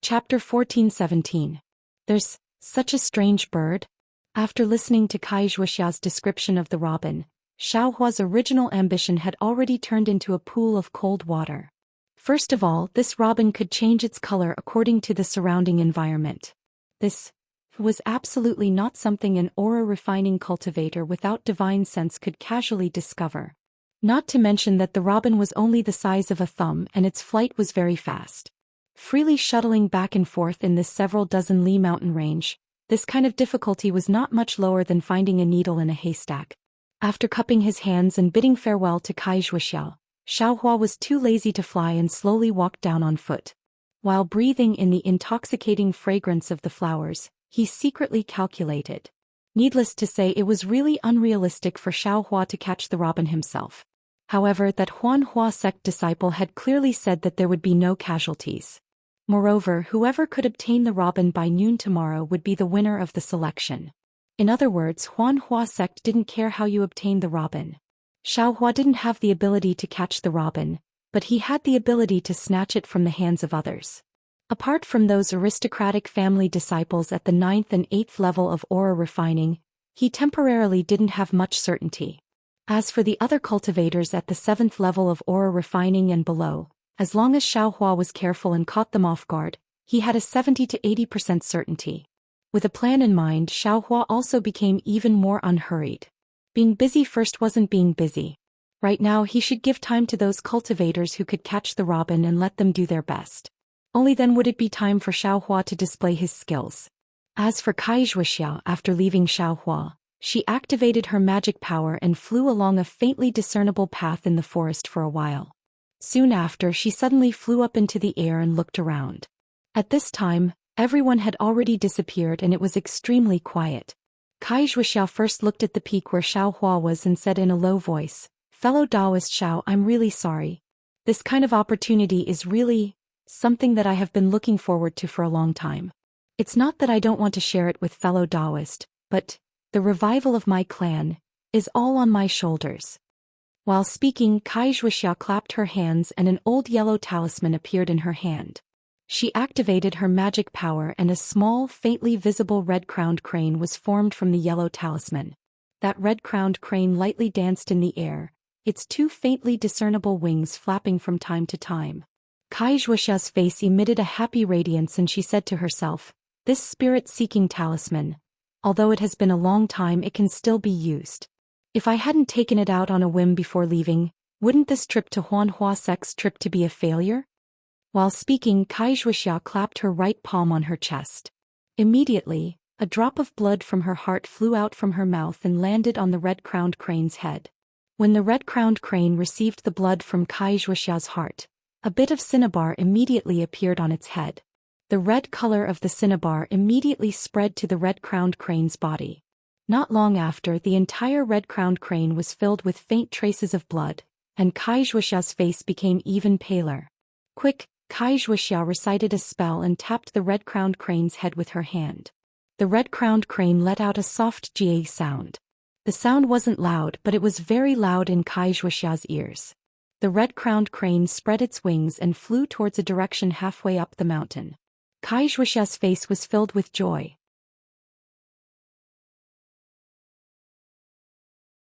Chapter 14:17. There's such a strange bird. After listening to Kai Zhuoxiao's description of the robin, Xiaohua's original ambition had already turned into a pool of cold water. First of all, this robin could change its color according to the surrounding environment. This was absolutely not something an aura-refining cultivator without divine sense could casually discover. Not to mention that the robin was only the size of a thumb and its flight was very fast. Freely shuttling back and forth in this several dozen li mountain range, this kind of difficulty was not much lower than finding a needle in a haystack. After cupping his hands and bidding farewell to Kai Zhuoxiao, Xiaohua was too lazy to fly and slowly walked down on foot. While breathing in the intoxicating fragrance of the flowers, he secretly calculated. Needless to say, it was really unrealistic for Xiaohua to catch the robin himself. However, that Huanhua sect disciple had clearly said that there would be no casualties. Moreover, whoever could obtain the robin by noon tomorrow would be the winner of the selection. In other words, Huanhua sect didn't care how you obtained the robin. Xiaohua didn't have the ability to catch the robin, but he had the ability to snatch it from the hands of others. Apart from those aristocratic family disciples at the 9th and 8th level of aura refining, he temporarily didn't have much certainty. As for the other cultivators at the 7th level of aura refining and below, as long as Xiaohua was careful and caught them off guard, he had a 70 to 80% certainty. With a plan in mind, Xiaohua also became even more unhurried. Being busy first wasn't being busy. Right now he should give time to those cultivators who could catch the robin and let them do their best. Only then would it be time for Xiaohua to display his skills. As for Kai Zhuoxiao, after leaving Xiaohua, she activated her magic power and flew along a faintly discernible path in the forest for a while. Soon after, she suddenly flew up into the air and looked around. At this time, everyone had already disappeared and it was extremely quiet. Kai Zhuoxiao first looked at the peak where Xiaohua was and said in a low voice, "Fellow Taoist Xiao, I'm really sorry. This kind of opportunity is really something that I have been looking forward to for a long time. It's not that I don't want to share it with fellow Taoist, but the revival of my clan is all on my shoulders." While speaking, Kai Zhuoxiao clapped her hands and an old yellow talisman appeared in her hand. She activated her magic power and a small, faintly visible red-crowned crane was formed from the yellow talisman. That red-crowned crane lightly danced in the air, its two faintly discernible wings flapping from time to time. Kai Zhuoxiao's face emitted a happy radiance and she said to herself, "This spirit-seeking talisman, although it has been a long time, it can still be used. If I hadn't taken it out on a whim before leaving, wouldn't this trip to Huanhua sect's trip to be a failure?" While speaking, Kai Zhuoxiao clapped her right palm on her chest. Immediately, a drop of blood from her heart flew out from her mouth and landed on the red-crowned crane's head. When the red-crowned crane received the blood from Kai Zhuoxiao's heart, a bit of cinnabar immediately appeared on its head. The red color of the cinnabar immediately spread to the red-crowned crane's body. Not long after, the entire red-crowned crane was filled with faint traces of blood, and Kai Zhuoxiao's face became even paler. Quick, Kai Zhuoxiao recited a spell and tapped the red-crowned crane's head with her hand. The red-crowned crane let out a soft jie sound. The sound wasn't loud, but it was very loud in Kai Zhuoxiao's ears. The red-crowned crane spread its wings and flew towards a direction halfway up the mountain. Kai Zhuoxiao's face was filled with joy.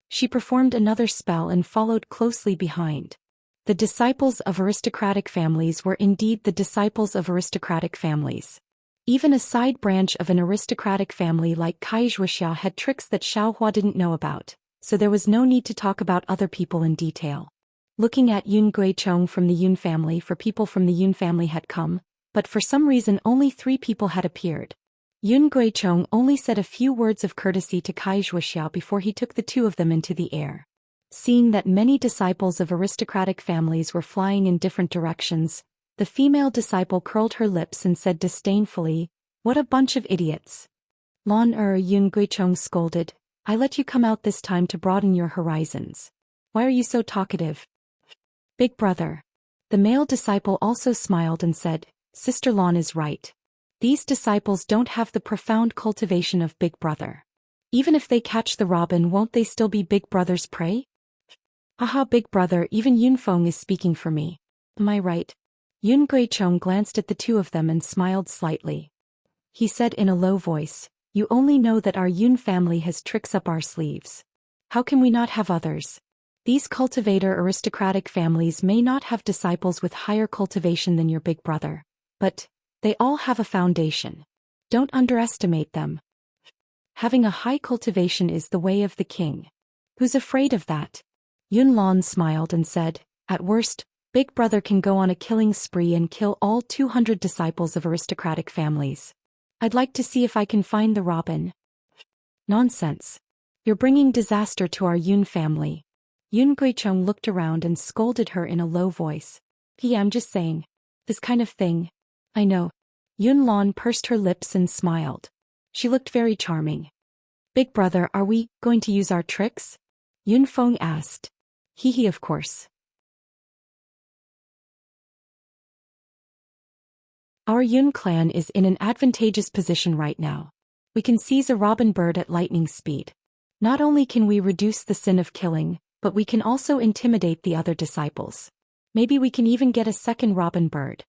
She performed another spell and followed closely behind. The disciples of aristocratic families were indeed the disciples of aristocratic families. Even a side branch of an aristocratic family like Kai Zhuoxiao had tricks that Xiaohua didn't know about, so there was no need to talk about other people in detail. Looking at Yun Guichong from the Yun family, for people from the Yun family had come, but for some reason only 3 people had appeared. Yun Guichong only said a few words of courtesy to Kai Zhuoxiao before he took the two of them into the air. Seeing that many disciples of aristocratic families were flying in different directions, the female disciple curled her lips and said disdainfully, "What a bunch of idiots." Yun Guichong scolded, "I let you come out this time to broaden your horizons. Why are you so talkative?" "Big brother." The male disciple also smiled and said, "Sister Lon is right. These disciples don't have the profound cultivation of Big Brother. Even if they catch the robin, won't they still be Big Brother's prey?" "Haha, Big Brother, even Yunfeng is speaking for me. Am I right?" Yun Guichong glanced at the two of them and smiled slightly. He said in a low voice, "You only know that our Yun family has tricks up our sleeves. How can we not have others? These cultivator aristocratic families may not have disciples with higher cultivation than your Big Brother, but they all have a foundation. Don't underestimate them. Having a high cultivation is the way of the king. Who's afraid of that?" Yun Lon smiled and said, "At worst, Big Brother can go on a killing spree and kill all 200 disciples of aristocratic families. I'd like to see if I can find the robin." "Nonsense. You're bringing disaster to our Yun family." Yun Guichong looked around and scolded her in a low voice. "I'm just saying. This kind of thing. I know." Yun Lon pursed her lips and smiled. She looked very charming. "Big Brother, are we going to use our tricks?" Yun Feng asked. "Hee, of course." Our Yun clan is in an advantageous position right now. We can seize a robin bird at lightning speed. Not only can we reduce the sin of killing, but we can also intimidate the other disciples. Maybe we can even get a second robin bird.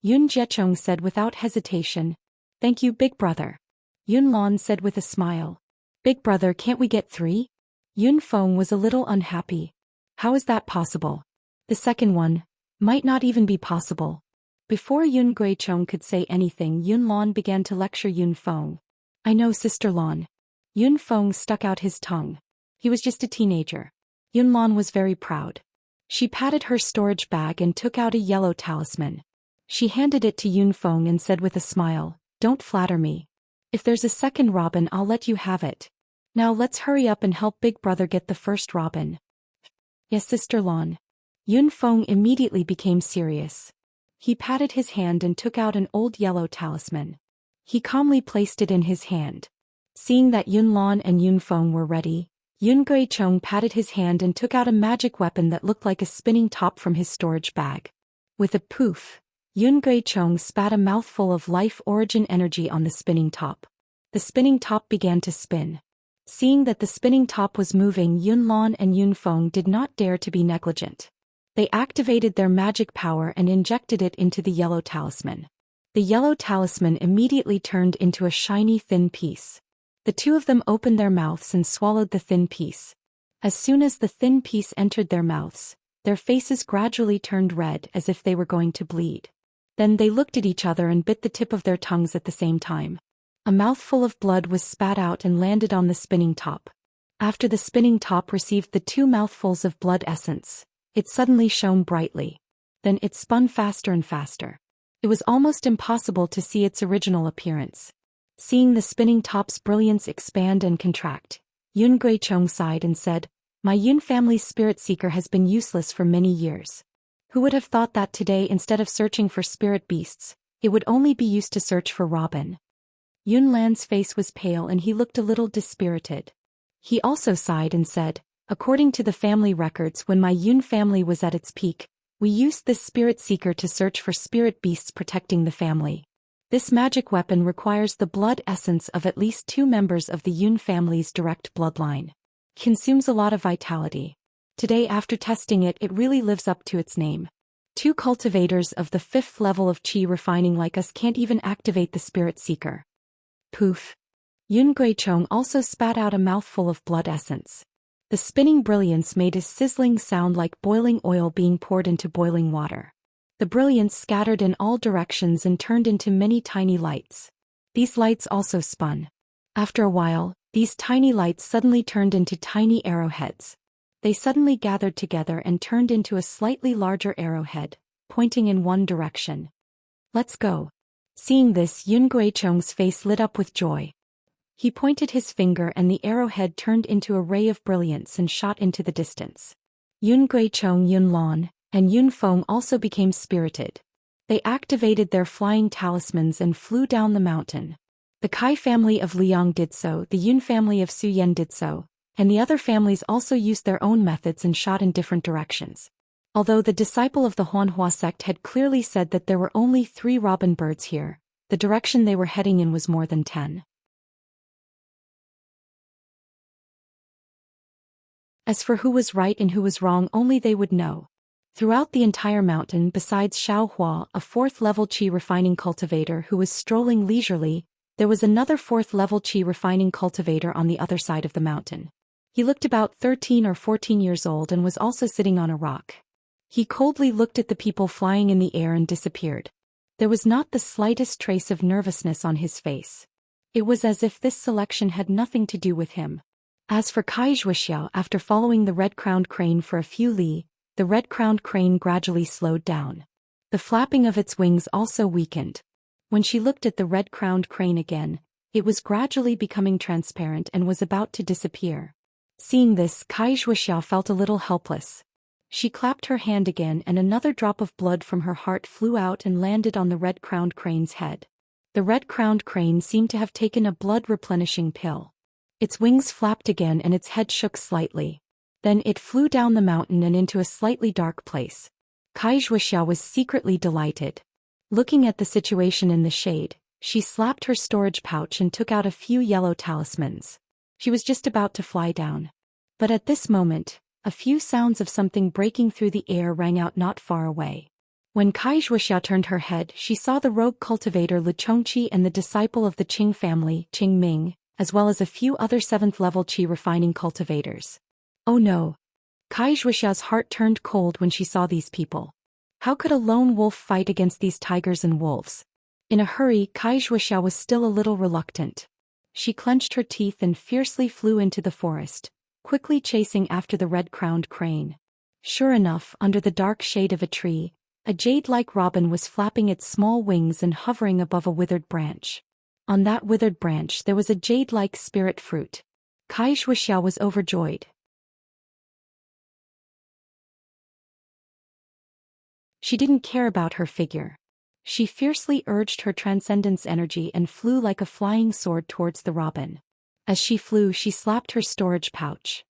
Yun Jiechong said without hesitation. "Thank you, Big Brother." Yun Lon said with a smile. "Big Brother, can't we get 3? Yun Feng was a little unhappy. "How is that possible? The second one might not even be possible." Before Yun Guichong could say anything, Yun Lon began to lecture Yun Feng. "I know, Sister Lon." Yun Feng stuck out his tongue. He was just a teenager. Yun Lon was very proud. She patted her storage bag and took out a yellow talisman. She handed it to Yun Feng and said with a smile, "Don't flatter me. If there's a second robin, I'll let you have it. Now let's hurry up and help Big Brother get the first robin." "Yes, Sister Lon." Yun Feng immediately became serious. He patted his hand and took out an old yellow talisman. He calmly placed it in his hand. Seeing that Yun Lon and Yun Feng were ready, Yun Guichong patted his hand and took out a magic weapon that looked like a spinning top from his storage bag. With a poof, Yun Guichong spat a mouthful of life origin energy on the spinning top. The spinning top began to spin. Seeing that the spinning top was moving, Yun Lon and Yun Feng did not dare to be negligent. They activated their magic power and injected it into the yellow talisman. The yellow talisman immediately turned into a shiny thin piece. The two of them opened their mouths and swallowed the thin piece. As soon as the thin piece entered their mouths, their faces gradually turned red as if they were going to bleed. Then they looked at each other and bit the tip of their tongues at the same time. A mouthful of blood was spat out and landed on the spinning top. After the spinning top received the 2 mouthfuls of blood essence, it suddenly shone brightly. Then it spun faster and faster. It was almost impossible to see its original appearance. Seeing the spinning top's brilliance expand and contract, Yun Guichong sighed and said, "My Yun family's spirit seeker has been useless for many years. Who would have thought that today, instead of searching for spirit beasts, it would only be used to search for robin?" Yun Lan's face was pale and he looked a little dispirited. He also sighed and said, "According to the family records, when my Yun family was at its peak, we used this spirit seeker to search for spirit beasts protecting the family. This magic weapon requires the blood essence of at least 2 members of the Yun family's direct bloodline. Consumes a lot of vitality. Today, after testing it, it really lives up to its name. 2 cultivators of the 5th level of Qi refining like us can't even activate the spirit seeker." Poof. Yun Guichong also spat out a mouthful of blood essence. The spinning brilliance made a sizzling sound like boiling oil being poured into boiling water. The brilliance scattered in all directions and turned into many tiny lights. These lights also spun. After a while, these tiny lights suddenly turned into tiny arrowheads. They suddenly gathered together and turned into a slightly larger arrowhead, pointing in one direction. "Let's go." Seeing this, Yun Guichong's face lit up with joy. He pointed his finger and the arrowhead turned into a ray of brilliance and shot into the distance. Yun Guichong, Yun Lan, and Yun Feng also became spirited. They activated their flying talismans and flew down the mountain. The Kai family of Liang did so, the Yun family of Su Yen did so, and the other families also used their own methods and shot in different directions. Although the disciple of the Huanhua sect had clearly said that there were only 3 robin birds here, the direction they were heading in was more than 10. As for who was right and who was wrong, only they would know. Throughout the entire mountain, besides Xiao Hua, a 4th-level qi refining cultivator who was strolling leisurely, there was another 4th-level qi refining cultivator on the other side of the mountain. He looked about 13 or 14 years old and was also sitting on a rock. He coldly looked at the people flying in the air and disappeared. There was not the slightest trace of nervousness on his face. It was as if this selection had nothing to do with him. As for Kai Zhuoxiao, after following the red-crowned crane for a few li, the red-crowned crane gradually slowed down. The flapping of its wings also weakened. When she looked at the red-crowned crane again, it was gradually becoming transparent and was about to disappear. Seeing this, Kai Zhuoxiao felt a little helpless. She clapped her hand again and another drop of blood from her heart flew out and landed on the red-crowned crane's head. The red-crowned crane seemed to have taken a blood-replenishing pill. Its wings flapped again and its head shook slightly. Then it flew down the mountain and into a slightly dark place. Kai Zhuoxiao was secretly delighted. Looking at the situation in the shade, she slapped her storage pouch and took out a few yellow talismans. She was just about to fly down. But at this moment, a few sounds of something breaking through the air rang out not far away. When Kai Zhuoxiao turned her head, she saw the rogue cultivator Lu Chongqi and the disciple of the Qing family, Qing Ming, as well as a few other 7th-level qi refining cultivators. Oh no! Kai Zhuoxiao's heart turned cold when she saw these people. How could a lone wolf fight against these tigers and wolves? In a hurry, Kai Zhuoxiao was still a little reluctant. She clenched her teeth and fiercely flew into the forest, quickly chasing after the red-crowned crane. Sure enough, under the dark shade of a tree, a jade-like robin was flapping its small wings and hovering above a withered branch. On that withered branch there was a jade-like spirit fruit. Kai Zhuoxiao was overjoyed. She didn't care about her figure. She fiercely urged her transcendence energy and flew like a flying sword towards the robin. As she flew, she slapped her storage pouch.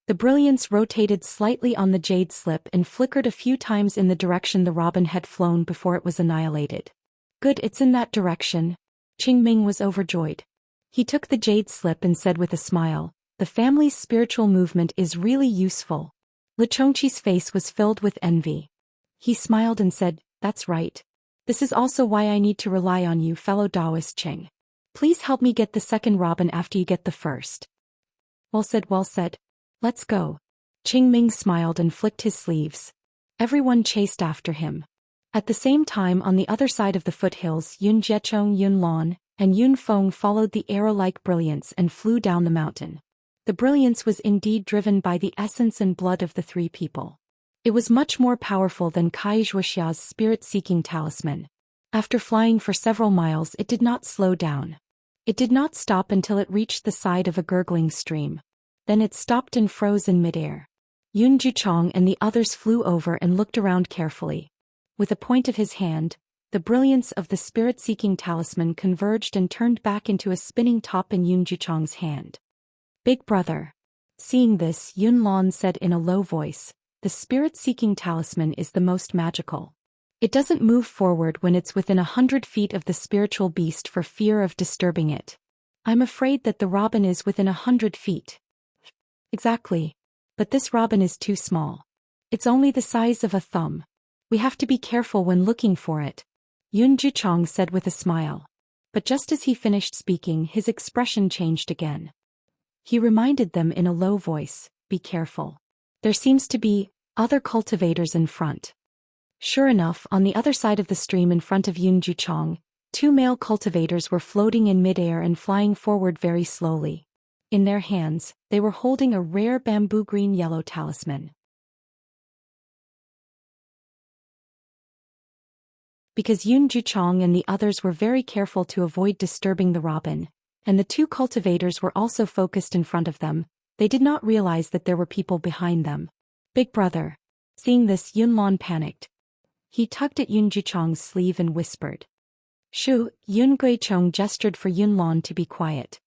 The brilliance rotated slightly on the jade slip and flickered a few times in the direction the robin had flown before it was annihilated. Good, it's in that direction. Qing Ming was overjoyed. He took the jade slip and said with a smile, "The family's spiritual movement is really useful." Lu Chongqi's face was filled with envy. He smiled and said, "That's right. This is also why I need to rely on you, fellow Taoist Qing. Please help me get the second robin after you get the first." Well said, well said. Let's go. Qing Ming smiled and flicked his sleeves. Everyone chased after him. At the same time, on the other side of the foothills, Yun Jiechong, Yun Lan, and Yun Feng followed the arrow-like brilliance and flew down the mountain. The brilliance was indeed driven by the essence and blood of the 3 people. It was much more powerful than Kai Zhuoxiao's spirit-seeking talisman. After flying for several miles, it did not slow down. It did not stop until it reached the side of a gurgling stream. Then it stopped and froze in midair. Yun Jiechong and the others flew over and looked around carefully. With a point of his hand, the brilliance of the spirit-seeking talisman converged and turned back into a spinning top in Yun Jiechong's hand. "Big brother." Seeing this, Yun Lan said in a low voice, "The spirit-seeking talisman is the most magical. It doesn't move forward when it's within 100 feet of the spiritual beast for fear of disturbing it. I'm afraid that the robin is within 100 feet. Exactly. But this robin is too small. It's only the size of a thumb. We have to be careful when looking for it," Yun Jiechong said with a smile. But just as he finished speaking, his expression changed again. He reminded them in a low voice, "Be careful. There seems to be other cultivators in front." Sure enough, on the other side of the stream in front of Yun Jiechong, Two male cultivators were floating in midair and flying forward very slowly. In their hands, they were holding a rare bamboo green-yellow talisman. Because Yun Juchong and the others were very careful to avoid disturbing the robin, and the two cultivators were also focused in front of them, they did not realize that there were people behind them. Big brother. Seeing this, Yun Lan panicked. He tugged at Yun Juchong's sleeve and whispered. Shoo! Yun Guichong gestured for Yun Lan to be quiet.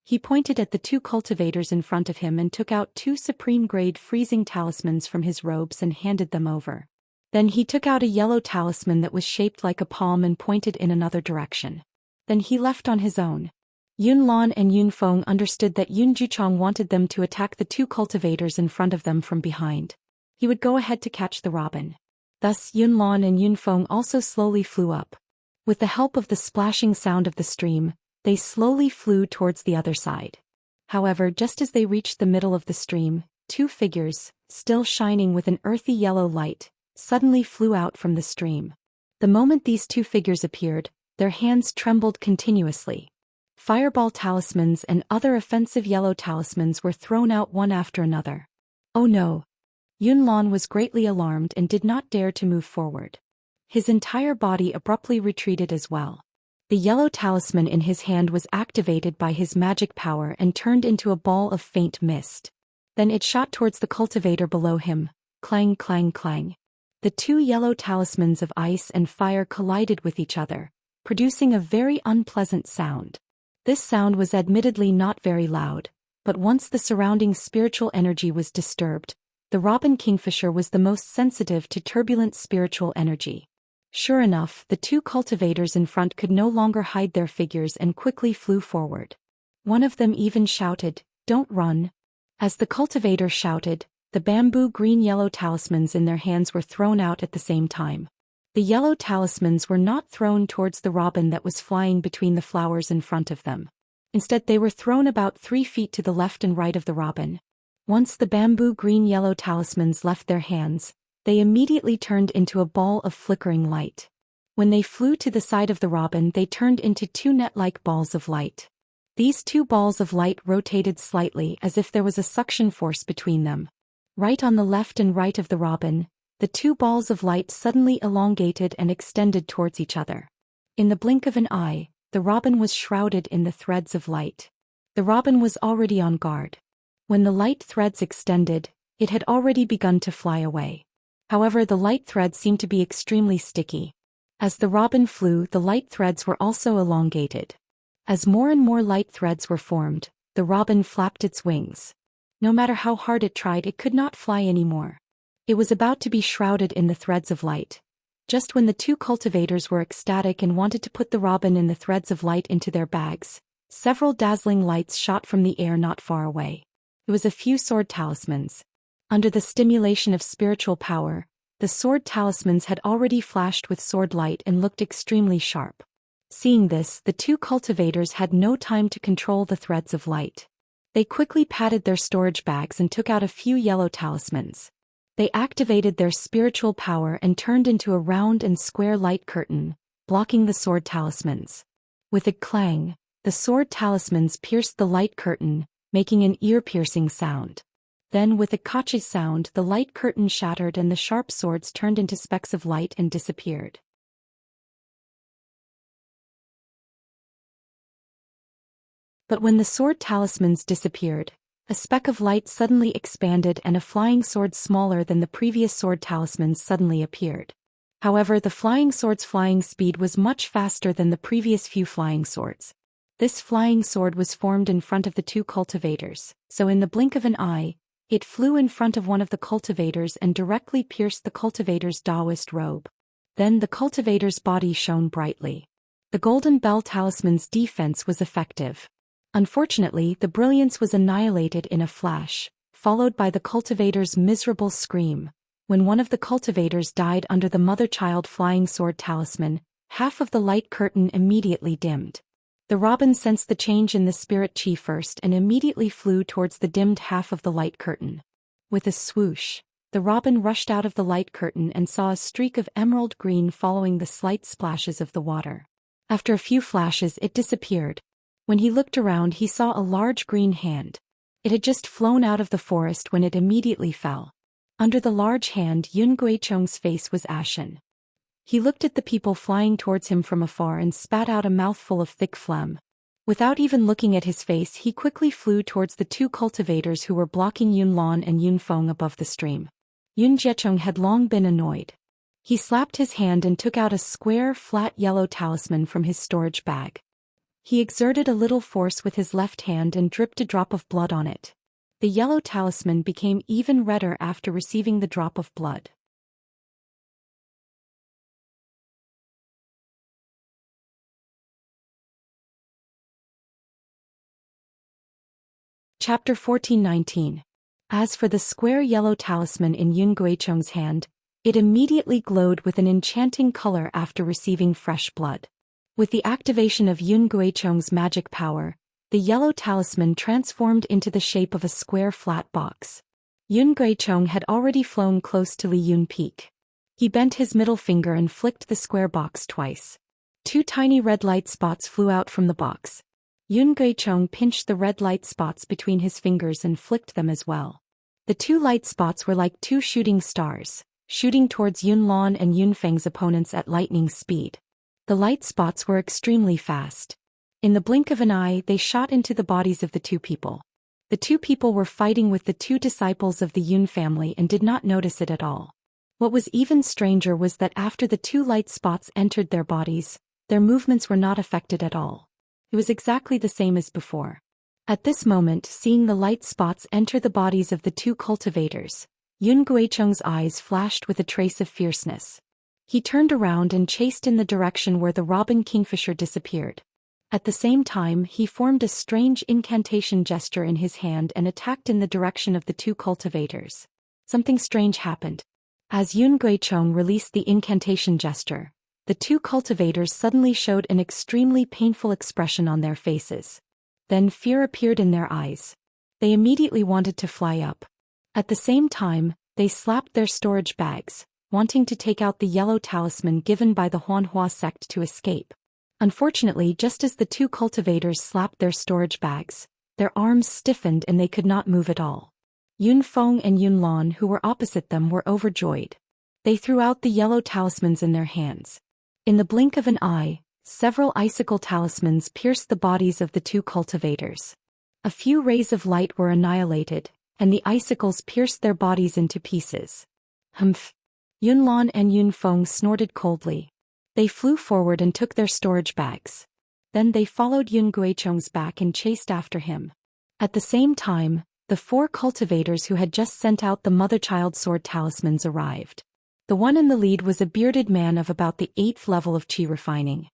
He pointed at the two cultivators in front of him and took out two supreme-grade freezing talismans from his robes and handed them over. Then he took out a yellow talisman that was shaped like a palm and pointed in another direction. Then he left on his own. Yun Lan and Yun Feng understood that Yun Juchong wanted them to attack the two cultivators in front of them from behind. He would go ahead to catch the robin. Thus Yun Lan and Yun Feng also slowly flew up. With the help of the splashing sound of the stream, they slowly flew towards the other side. However, just as they reached the middle of the stream, two figures, still shining with an earthy yellow light, suddenly flew out from the stream. The moment these two figures appeared, their hands trembled continuously. Fireball talismans and other offensive yellow talismans were thrown out one after another. Oh no! Yun Lan was greatly alarmed and did not dare to move forward. His entire body abruptly retreated as well. The yellow talisman in his hand was activated by his magic power and turned into a ball of faint mist. Then it shot towards the cultivator below him. Clang, clang, clang. The two yellow talismans of ice and fire collided with each other, producing a very unpleasant sound. This sound was admittedly not very loud, but once the surrounding spiritual energy was disturbed, the robin kingfisher was the most sensitive to turbulent spiritual energy. Sure enough, the two cultivators in front could no longer hide their figures and quickly flew forward. One of them even shouted, "Don't run." As the cultivator shouted, the bamboo green-yellow talismans in their hands were thrown out at the same time. The yellow talismans were not thrown towards the robin that was flying between the flowers in front of them. Instead, they were thrown about 3 feet to the left and right of the robin. Once the bamboo green-yellow talismans left their hands, they immediately turned into a ball of flickering light. When they flew to the side of the robin, they turned into two net-like balls of light. These two balls of light rotated slightly as if there was a suction force between them. Right on the left and right of the robin, the two balls of light suddenly elongated and extended towards each other. In the blink of an eye, the robin was shrouded in the threads of light. The robin was already on guard. When the light threads extended, it had already begun to fly away. However, the light threads seemed to be extremely sticky. As the robin flew, the light threads were also elongated. As more and more light threads were formed, the robin flapped its wings. No matter how hard it tried, it could not fly anymore. It was about to be shrouded in the threads of light. Just when the two cultivators were ecstatic and wanted to put the robin in the threads of light into their bags, several dazzling lights shot from the air not far away. It was a few sword talismans. Under the stimulation of spiritual power, the sword talismans had already flashed with sword light and looked extremely sharp. Seeing this, the two cultivators had no time to control the threads of light. They quickly patted their storage bags and took out a few yellow talismans. They activated their spiritual power and turned into a round and square light curtain, blocking the sword talismans. With a clang, the sword talismans pierced the light curtain, making an ear-piercing sound. Then with a kachi sound, the light curtain shattered and the sharp swords turned into specks of light and disappeared. But when the sword talismans disappeared, a speck of light suddenly expanded and a flying sword smaller than the previous sword talismans suddenly appeared. However, the flying sword's flying speed was much faster than the previous few flying swords. This flying sword was formed in front of the two cultivators, so in the blink of an eye, it flew in front of one of the cultivators and directly pierced the cultivator's Taoist robe. Then the cultivator's body shone brightly. The golden bell talisman's defense was effective. Unfortunately, the brilliance was annihilated in a flash, followed by the cultivator's miserable scream. When one of the cultivators died under the mother-child flying sword talisman, half of the light curtain immediately dimmed. The robin sensed the change in the spirit chi first and immediately flew towards the dimmed half of the light curtain. With a swoosh, the robin rushed out of the light curtain and saw a streak of emerald green following the slight splashes of the water. After a few flashes it disappeared. When he looked around he saw a large green hand. It had just flown out of the forest when it immediately fell. Under the large hand Yun Guicheng's face was ashen. He looked at the people flying towards him from afar and spat out a mouthful of thick phlegm. Without even looking at his face he quickly flew towards the two cultivators who were blocking Yun Lan and Yun Feng above the stream. Yun Jiecheng had long been annoyed. He slapped his hand and took out a square, flat yellow talisman from his storage bag. He exerted a little force with his left hand and dripped a drop of blood on it. The yellow talisman became even redder after receiving the drop of blood. Chapter 14:19. As for the square yellow talisman in Yun Guicheng's hand, it immediately glowed with an enchanting color after receiving fresh blood. With the activation of Yun Guicheng's magic power, the yellow talisman transformed into the shape of a square flat box. Yun Guicheng had already flown close to Li Yun Peak. He bent his middle finger and flicked the square box twice. Two tiny red light spots flew out from the box. Yun Guicheng pinched the red light spots between his fingers and flicked them as well. The two light spots were like two shooting stars, shooting towards Yun Lan and Yun Feng's opponents at lightning speed. The light spots were extremely fast. In the blink of an eye they shot into the bodies of the two people. The two people were fighting with the two disciples of the Yun family and did not notice it at all. What was even stranger was that after the two light spots entered their bodies, their movements were not affected at all. It was exactly the same as before. At this moment, seeing the light spots enter the bodies of the two cultivators, Yun Guicheng's eyes flashed with a trace of fierceness. He turned around and chased in the direction where the robin kingfisher disappeared. At the same time, he formed a strange incantation gesture in his hand and attacked in the direction of the two cultivators. Something strange happened. As Yun Guicheng released the incantation gesture, the two cultivators suddenly showed an extremely painful expression on their faces. Then fear appeared in their eyes. They immediately wanted to fly up. At the same time, they slapped their storage bags, wanting to take out the yellow talisman given by the Huanhua sect to escape. Unfortunately, just as the two cultivators slapped their storage bags, their arms stiffened and they could not move at all. Yun Feng and Yun Lan, who were opposite them, were overjoyed. They threw out the yellow talismans in their hands. In the blink of an eye, several icicle talismans pierced the bodies of the two cultivators. A few rays of light were annihilated, and the icicles pierced their bodies into pieces. Humph! Yun Lan and Yun Feng snorted coldly. They flew forward and took their storage bags. Then they followed Yun Guicheng's back and chased after him. At the same time, the four cultivators who had just sent out the mother-child sword talismans arrived. The one in the lead was a bearded man of about the 8th level of qi refining.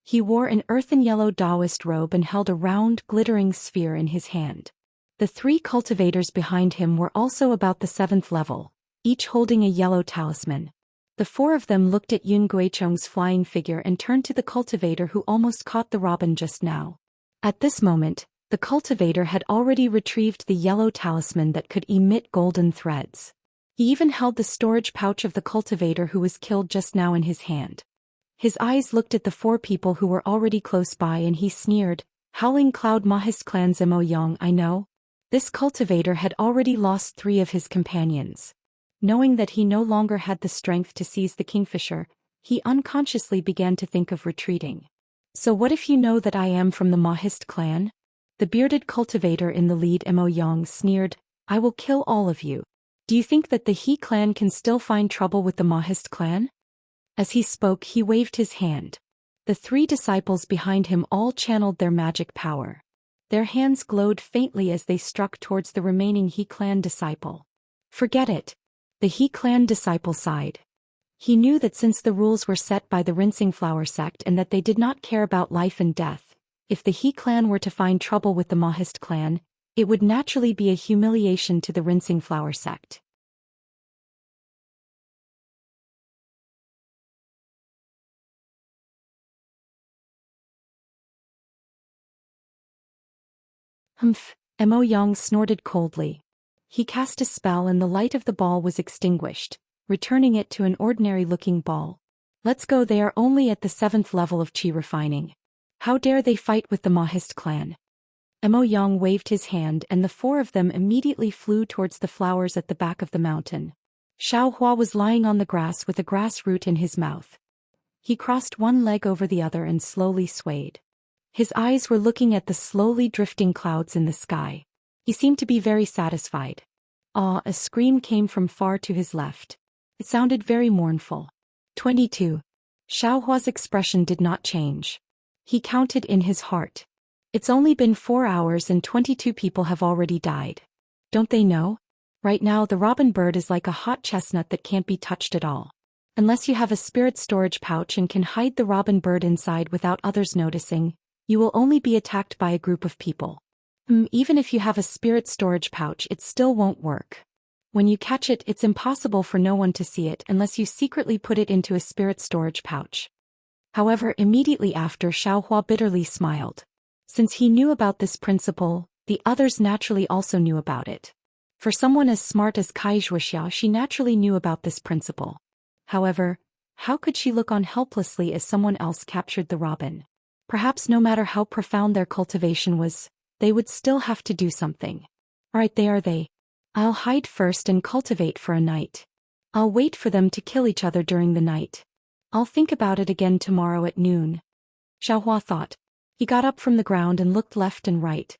He wore an earthen yellow Taoist robe and held a round, glittering sphere in his hand. The three cultivators behind him were also about the 7th level, each holding a yellow talisman. The four of them looked at Yun Guicheng's flying figure and turned to the cultivator who almost caught the robin just now. At this moment, the cultivator had already retrieved the yellow talisman that could emit golden threads. He even held the storage pouch of the cultivator who was killed just now in his hand. His eyes looked at the four people who were already close by and he sneered, "Howling Cloud Mahist Clan Zemo Yang, I know." This cultivator had already lost 3 of his companions. Knowing that he no longer had the strength to seize the kingfisher, he unconsciously began to think of retreating. "So what if you know that I am from the Mahist clan?" The bearded cultivator in the lead, Mo Yang, sneered, "I will kill all of you. Do you think that the He clan can still find trouble with the Mahist clan?" As he spoke, he waved his hand. The 3 disciples behind him all channeled their magic power. Their hands glowed faintly as they struck towards the remaining He clan disciple. "Forget it." The He clan disciple sighed. He knew that since the rules were set by the Rinsing Flower sect and that they did not care about life and death, if the He clan were to find trouble with the Mahist clan, it would naturally be a humiliation to the Rinsing Flower sect. Humph, Mo Yang snorted coldly. He cast a spell and the light of the ball was extinguished, returning it to an ordinary-looking ball. Let's go, they are only at the 7th level of chi refining. How dare they fight with the Mahist clan? Mo Yang waved his hand and the 4 of them immediately flew towards the flowers at the back of the mountain. Xiao Hua was lying on the grass with a grass root in his mouth. He crossed one leg over the other and slowly swayed. His eyes were looking at the slowly drifting clouds in the sky. He seemed to be very satisfied. Ah, a scream came from far to his left. It sounded very mournful. 22. Xiao Hua's expression did not change. He counted in his heart. It's only been 4 hours and 22 people have already died. Don't they know? Right now the robin bird is like a hot chestnut that can't be touched at all. Unless you have a spirit storage pouch and can hide the robin bird inside without others noticing, you will only be attacked by a group of people. Even if you have a spirit storage pouch, it still won't work. When you catch it, it's impossible for no one to see it unless you secretly put it into a spirit storage pouch. However, immediately after, Xiao Hua bitterly smiled. Since he knew about this principle, the others naturally also knew about it. For someone as smart as Kai Zhuoxia, she naturally knew about this principle. However, how could she look on helplessly as someone else captured the robin? Perhaps no matter how profound their cultivation was, they would still have to do something. Alright, they are they. I'll hide first and cultivate for a night. I'll wait for them to kill each other during the night. I'll think about it again tomorrow at noon. Xiao Hua thought. He got up from the ground and looked left and right.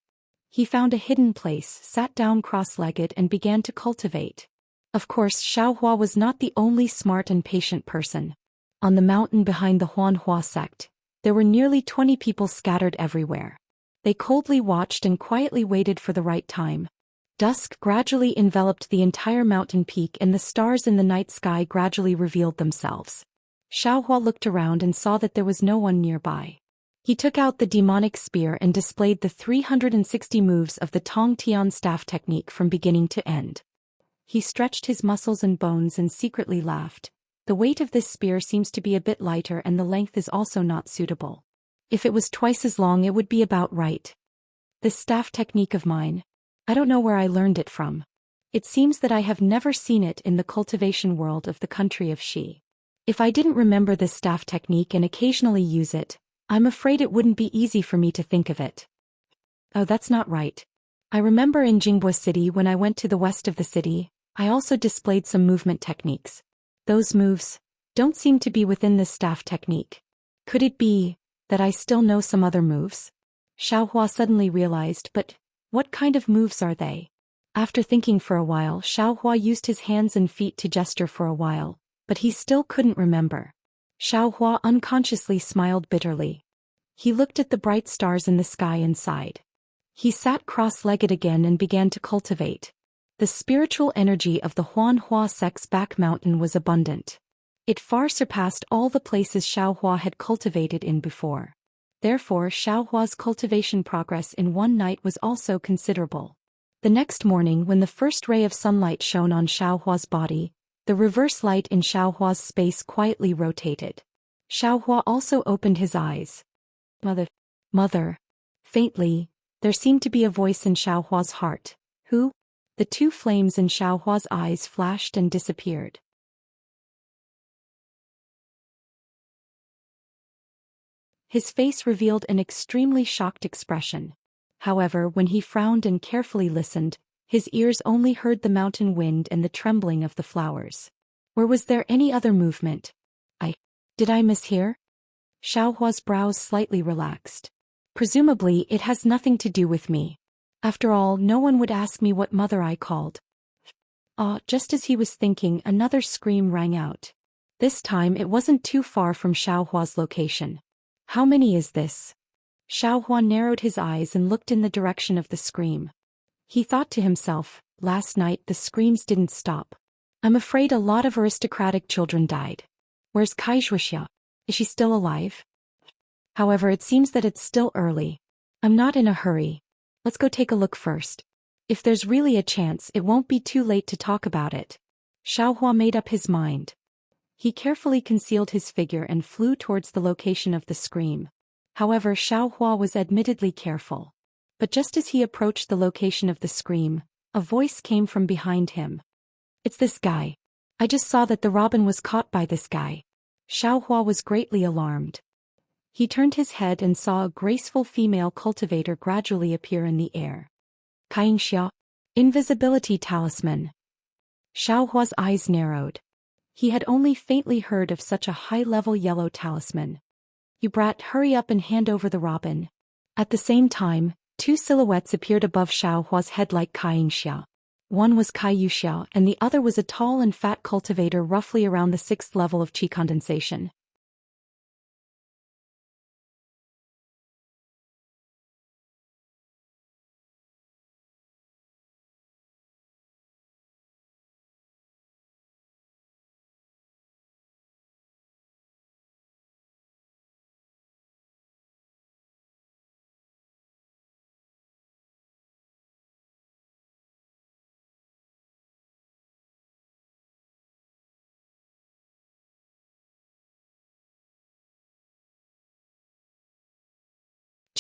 He found a hidden place, sat down cross-legged and began to cultivate. Of course, Xiao Hua was not the only smart and patient person. On the mountain behind the Huanhua sect, there were nearly 20 people scattered everywhere. They coldly watched and quietly waited for the right time. Dusk gradually enveloped the entire mountain peak and the stars in the night sky gradually revealed themselves. Xiao Hua looked around and saw that there was no one nearby. He took out the demonic spear and displayed the 360 moves of the Tong Tian staff technique from beginning to end. He stretched his muscles and bones and secretly laughed. The weight of this spear seems to be a bit lighter and the length is also not suitable. If it was twice as long, it would be about right. This staff technique of mine, I don't know where I learned it from. It seems that I have never seen it in the cultivation world of the country of Xi. If I didn't remember this staff technique and occasionally use it, I'm afraid it wouldn't be easy for me to think of it. Oh, that's not right. I remember in Jingbua City when I went to the west of the city, I also displayed some movement techniques. Those moves don't seem to be within this staff technique. Could it be that I still know some other moves? Xiao Hua suddenly realized, but what kind of moves are they? After thinking for a while, Xiao Hua used his hands and feet to gesture for a while, but he still couldn't remember. Xiao Hua unconsciously smiled bitterly. He looked at the bright stars in the sky and sighed. He sat cross-legged again and began to cultivate. The spiritual energy of the Huanhua sect's back mountain was abundant. It far surpassed all the places Xiao Hua had cultivated in before. Therefore, Xiao Hua's cultivation progress in one night was also considerable. The next morning, when the first ray of sunlight shone on Xiao Hua's body, the reverse light in Xiao Hua's space quietly rotated. Xiao Hua also opened his eyes. Mother. Faintly, there seemed to be a voice in Xiao Hua's heart. Who? The 2 flames in Xiao Hua's eyes flashed and disappeared. His face revealed an extremely shocked expression. However, when he frowned and carefully listened, his ears only heard the mountain wind and the trembling of the flowers. Or was there any other movement? Did I mishear? Xiao Hua's brows slightly relaxed. Presumably, it has nothing to do with me. After all, no one would ask me what mother I called. Just as he was thinking, another scream rang out. This time it wasn't too far from Xiao Hua's location. How many is this? Xiao Hua narrowed his eyes and looked in the direction of the scream. He thought to himself, last night the screams didn't stop. I'm afraid a lot of aristocratic children died. Where's Kai Zhuoxia? Is she still alive? However, it seems that it's still early. I'm not in a hurry. Let's go take a look first. If there's really a chance, it won't be too late to talk about it. Xiao Hua made up his mind. He carefully concealed his figure and flew towards the location of the scream. However, Xiao Hua was admittedly careful. But just as he approached the location of the scream, a voice came from behind him. It's this guy. I just saw that the robin was caught by this guy. Xiaohua was greatly alarmed. He turned his head and saw a graceful female cultivator gradually appear in the air. Kaingxia, invisibility talisman. Xiaohua's eyes narrowed. He had only faintly heard of such a high-level yellow talisman. You brat, hurry up and hand over the robin. At the same time, two silhouettes appeared above Xiaohua's head like Kaingxia. One was Kai Yuxiao and the other was a tall and fat cultivator roughly around the 6th level of qi condensation.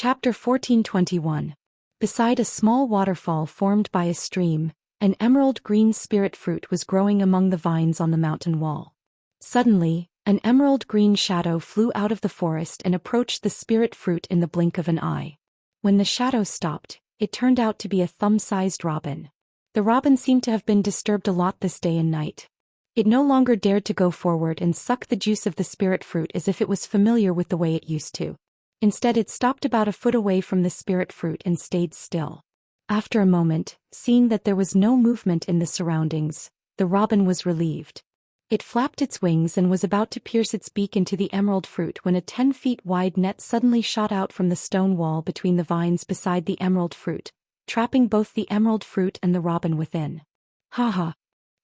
Chapter 1421. Beside a small waterfall formed by a stream, an emerald green spirit fruit was growing among the vines on the mountain wall. Suddenly, an emerald green shadow flew out of the forest and approached the spirit fruit in the blink of an eye. When the shadow stopped, it turned out to be a thumb-sized robin. The robin seemed to have been disturbed a lot this day and night. It no longer dared to go forward and suck the juice of the spirit fruit as if it was familiar with the way it used to. Instead, it stopped about a foot away from the spirit fruit and stayed still. After a moment, seeing that there was no movement in the surroundings, the robin was relieved. It flapped its wings and was about to pierce its beak into the emerald fruit when a 10 feet wide net suddenly shot out from the stone wall between the vines beside the emerald fruit, trapping both the emerald fruit and the robin within. Ha ha!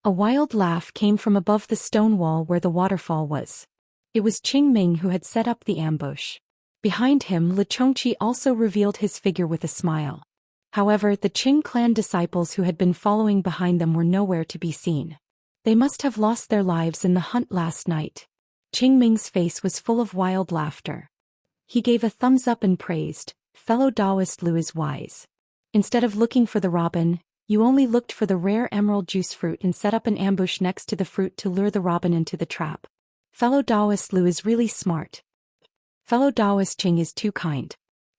A wild laugh came from above the stone wall where the waterfall was. It was Qing Ming who had set up the ambush. Behind him, Li Chongqi also revealed his figure with a smile. However, the Qing clan disciples who had been following behind them were nowhere to be seen. They must have lost their lives in the hunt last night. Qing Ming's face was full of wild laughter. He gave a thumbs up and praised, "Fellow Taoist Lu is wise. Instead of looking for the robin, you only looked for the rare emerald juice fruit and set up an ambush next to the fruit to lure the robin into the trap. Fellow Taoist Lu is really smart. Fellow Taoist Qing is too kind.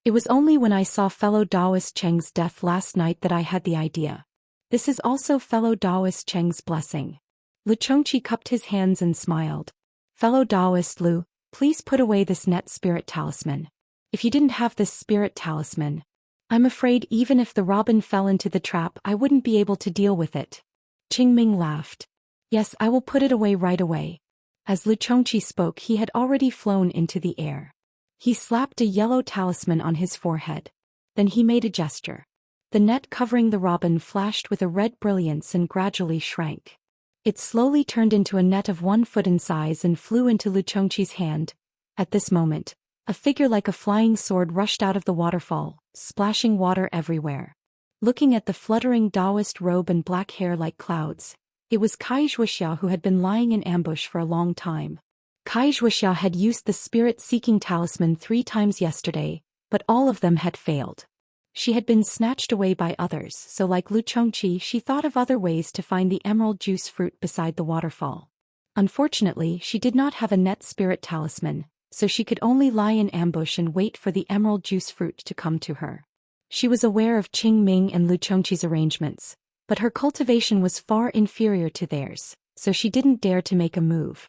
It was only when I saw fellow Taoist Cheng's death last night that I had the idea. This is also fellow Taoist Cheng's blessing." Lu Chongqi cupped his hands and smiled. "Fellow Taoist Lu, please put away this net spirit talisman. If you didn't have this spirit talisman, I'm afraid even if the robin fell into the trap I wouldn't be able to deal with it." Qing Ming laughed. "Yes, I will put it away right away." As Lu Chongqi spoke, he had already flown into the air. He slapped a yellow talisman on his forehead. Then he made a gesture. The net covering the robin flashed with a red brilliance and gradually shrank. It slowly turned into a net of 1 foot in size and flew into Lu Chongqi's hand. At this moment, a figure like a flying sword rushed out of the waterfall, splashing water everywhere. Looking at the fluttering Taoist robe and black hair like clouds, it was Kai Zhuoxiao who had been lying in ambush for a long time. Kai Zhuoxiao had used the spirit-seeking talisman 3 times yesterday, but all of them had failed. She had been snatched away by others, so like Lu Chongqi, she thought of other ways to find the emerald juice fruit beside the waterfall. Unfortunately, she did not have a net spirit talisman, so she could only lie in ambush and wait for the emerald juice fruit to come to her. She was aware of Qing Ming and Lu Chongqi's arrangements, but her cultivation was far inferior to theirs, so she didn't dare to make a move.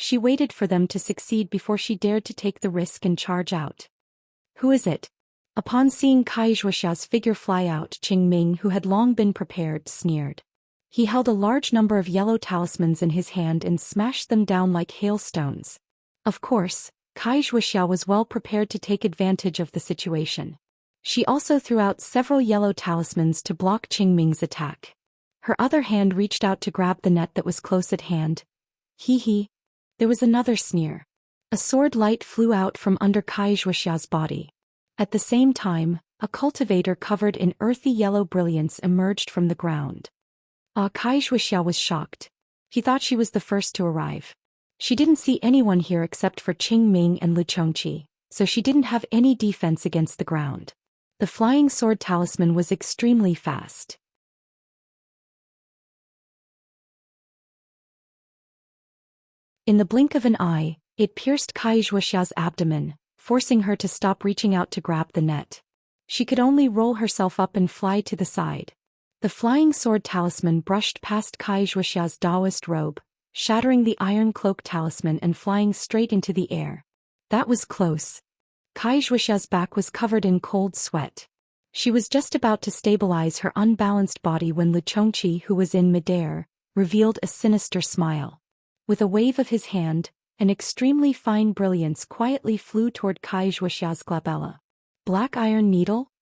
She waited for them to succeed before she dared to take the risk and charge out. "Who is it?" Upon seeing Kai Zhuoxiao's figure fly out, Qing Ming, who had long been prepared, sneered. He held a large number of yellow talismans in his hand and smashed them down like hailstones. Of course, Kai Zhuoxiao was well prepared to take advantage of the situation. She also threw out several yellow talismans to block Qing Ming's attack. Her other hand reached out to grab the net that was close at hand. Hee hee. There was another sneer. A sword light flew out from under Kai Zhuoxiao's body. At the same time, a cultivator covered in earthy yellow brilliance emerged from the ground. Kai Zhuoxiao was shocked. He thought she was the first to arrive. She didn't see anyone here except for Qing Ming and Lu Chongqi, so she didn't have any defense against the ground. The flying sword talisman was extremely fast. In the blink of an eye, It pierced Kai Zhuoxia's abdomen, forcing her to stop reaching out to grab the net. She could only roll herself up and fly to the side. The flying sword talisman brushed past Kai Zhuoxia's Taoist robe, shattering the iron cloak talisman and flying straight into the air. That was close. Kai Zhuoxia's back was covered in cold sweat. She was just about to stabilize her unbalanced body when Lu Chongqi, who was in midair, revealed a sinister smile. With a wave of his hand, an extremely fine brilliance quietly flew toward Kai Zhuoxia's glabella. Black iron needle?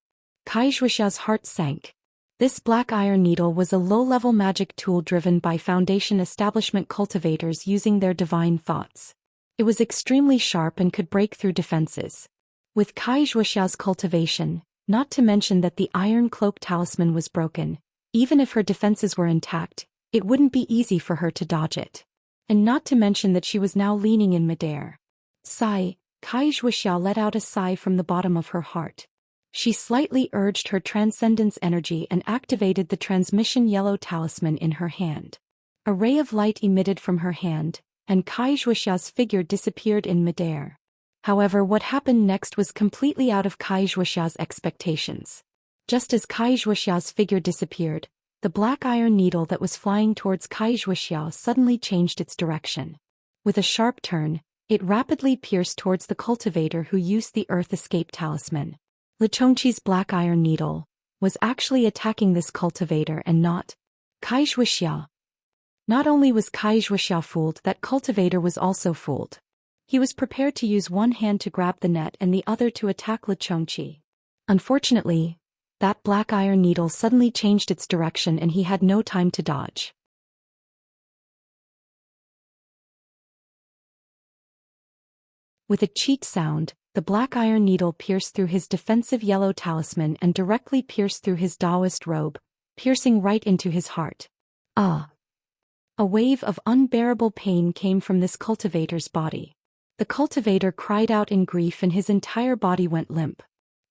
Kai Zhuoxia's heart sank. This black iron needle was a low-level magic tool driven by Foundation establishment cultivators using their divine thoughts. It was extremely sharp and could break through defenses. With Kai Zhuoxia's cultivation, not to mention that the iron cloak talisman was broken, even if her defenses were intact, it wouldn't be easy for her to dodge it. And not to mention that she was now leaning in midair. Sigh, Kai Zhuoxia let out a sigh from the bottom of her heart. She slightly urged her transcendence energy and activated the transmission yellow talisman in her hand. A ray of light emitted from her hand, and Kai Zhuoxia's figure disappeared in midair. However, what happened next was completely out of Kai Zhuoxia's expectations. Just as Kai Zhuoxia's figure disappeared, the black iron needle that was flying towards Kai Zhuoxia suddenly changed its direction. With a sharp turn, it rapidly pierced towards the cultivator who used the Earth Escape Talisman. Lu Chongqi's black iron needle was actually attacking this cultivator and not Kai Zhuoxia. Not only was Kai Zhuoxia fooled, that cultivator was also fooled. He was prepared to use one hand to grab the net and the other to attack Lu Chongqi. Unfortunately, that black iron needle suddenly changed its direction and he had no time to dodge. With a cheat sound, the black iron needle pierced through his defensive yellow talisman and directly pierced through his Taoist robe, piercing right into his heart. Ah! A wave of unbearable pain came from this cultivator's body. The cultivator cried out in grief and his entire body went limp.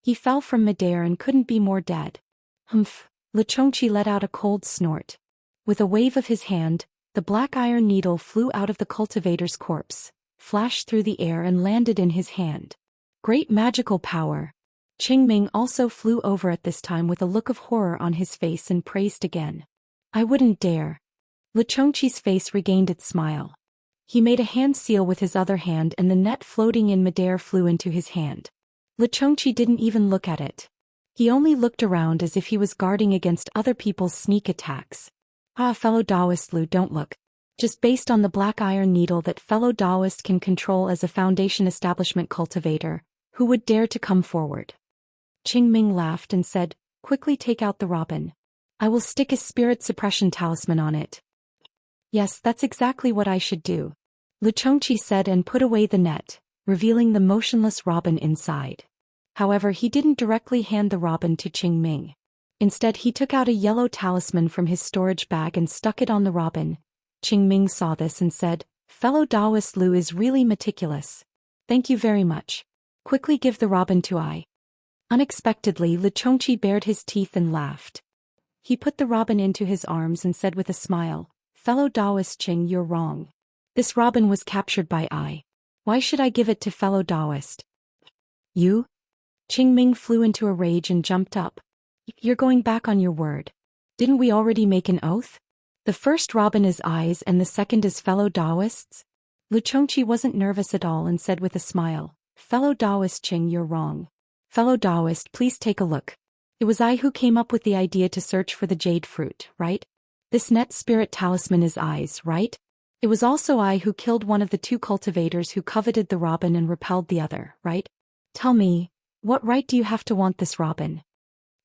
He fell from midair and couldn't be more dead. Humph! Lu Chongqi let out a cold snort. With a wave of his hand, the black iron needle flew out of the cultivator's corpse, flashed through the air and landed in his hand. Great magical power. Qingming also flew over at this time with a look of horror on his face and praised again. I wouldn't dare. Lu Chongqi's face regained its smile. He made a hand seal with his other hand and the net floating in midair flew into his hand. Lu Chongqi didn't even look at it. He only looked around as if he was guarding against other people's sneak attacks. Ah, fellow Taoist Lu, don't look. Just based on the black iron needle that fellow Taoist can control as a Foundation establishment cultivator, who would dare to come forward? Qingming laughed and said, quickly take out the robin. I will stick a spirit suppression talisman on it. Yes, that's exactly what I should do. Lu Chongqi said and put away the net, revealing the motionless robin inside. However, he didn't directly hand the robin to Qingming. Instead, he took out a yellow talisman from his storage bag and stuck it on the robin. Qingming saw this and said, fellow Taoist Lu is really meticulous. Thank you very much. Quickly give the robin to I. Unexpectedly, Lu Chongqi bared his teeth and laughed. He put the robin into his arms and said with a smile, fellow Taoist Qing, you're wrong. This robin was captured by I. Why should I give it to fellow Taoist? You? Qingming flew into a rage and jumped up. You're going back on your word. Didn't we already make an oath? The first robin is I's and the second is fellow Taoists? Lu Chongqi wasn't nervous at all and said with a smile, fellow Taoist Qing, you're wrong. Fellow Taoist, please take a look. It was I who came up with the idea to search for the jade fruit, right? This net spirit talisman is I's, right? It was also I who killed one of the two cultivators who coveted the robin and repelled the other, right? Tell me, what right do you have to want this robin?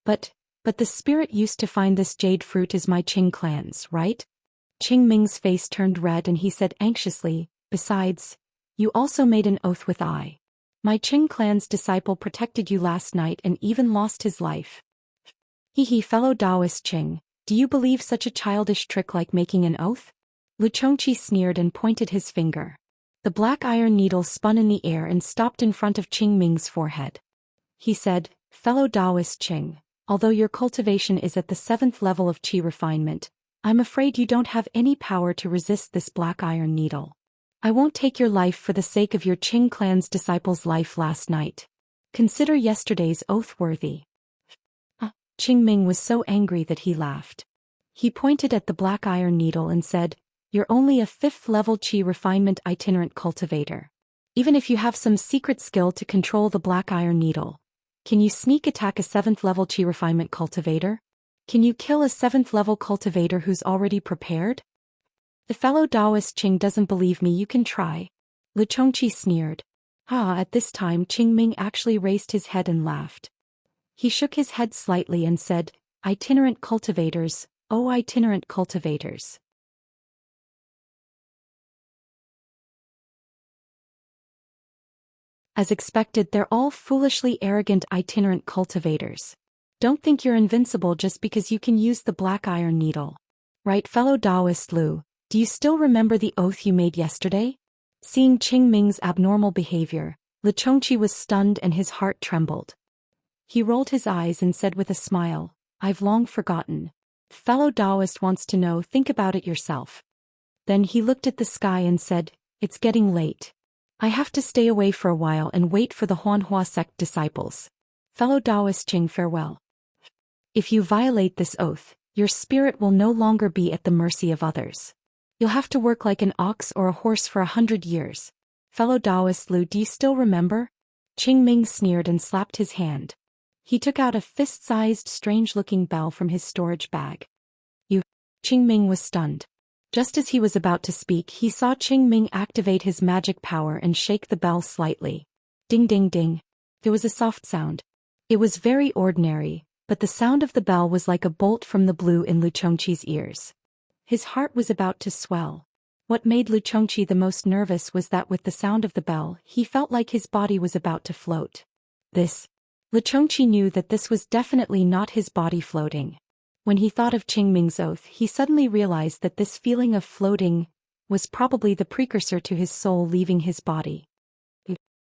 But the spirit used to find this jade fruit is my Qing clan's, right? Qingming's face turned red and he said anxiously, besides, you also made an oath with I. My Qing clan's disciple protected you last night and even lost his life. Hee, fellow Taoist Qing, do you believe such a childish trick like making an oath? Lu Chongqi sneered and pointed his finger. The black iron needle spun in the air and stopped in front of Qingming's forehead. He said, fellow Taoist Qing, although your cultivation is at the 7th level of qi refinement, I'm afraid you don't have any power to resist this black iron needle. I won't take your life for the sake of your Qing clan's disciples' life last night. Consider yesterday's oath worthy. Qing Ming was so angry that he laughed. He pointed at the black iron needle and said, "You're only a 5th-level Qi refinement itinerant cultivator. Even if you have some secret skill to control the black iron needle, can you sneak attack a 7th-level Qi refinement cultivator? Can you kill a 7th-level cultivator who's already prepared? The fellow Taoist Qing doesn't believe me, you can try." Lu Chongqi sneered. At this time Qing Ming actually raised his head and laughed. He shook his head slightly and said, "Itinerant cultivators, oh itinerant cultivators." As expected, they're all foolishly arrogant itinerant cultivators. Don't think you're invincible just because you can use the black iron needle. Right, fellow Taoist Lu, do you still remember the oath you made yesterday? Seeing Qing Ming's abnormal behavior, Lu Chongqi was stunned and his heart trembled. He rolled his eyes and said with a smile, "I've long forgotten. Fellow Taoist wants to know, think about it yourself." Then he looked at the sky and said, "It's getting late. I have to stay away for a while and wait for the Huanhua sect disciples. Fellow Taoist Qing, farewell. If you violate this oath, your spirit will no longer be at the mercy of others. You'll have to work like an ox or a horse for 100 years. Fellow Taoist Lu, do you still remember?" Qing Ming sneered and slapped his hand. He took out a fist-sized strange-looking bell from his storage bag. "You..." Qing Ming was stunned. Just as he was about to speak, he saw Qing Ming activate his magic power and shake the bell slightly. Ding ding ding. There was a soft sound. It was very ordinary, but the sound of the bell was like a bolt from the blue in Lu Chongqi's ears. His heart was about to swell. What made Lu Chongqi the most nervous was that with the sound of the bell, he felt like his body was about to float. Lu Chongqi knew that this was definitely not his body floating. When he thought of Qing Ming's oath, he suddenly realized that this feeling of floating was probably the precursor to his soul leaving his body.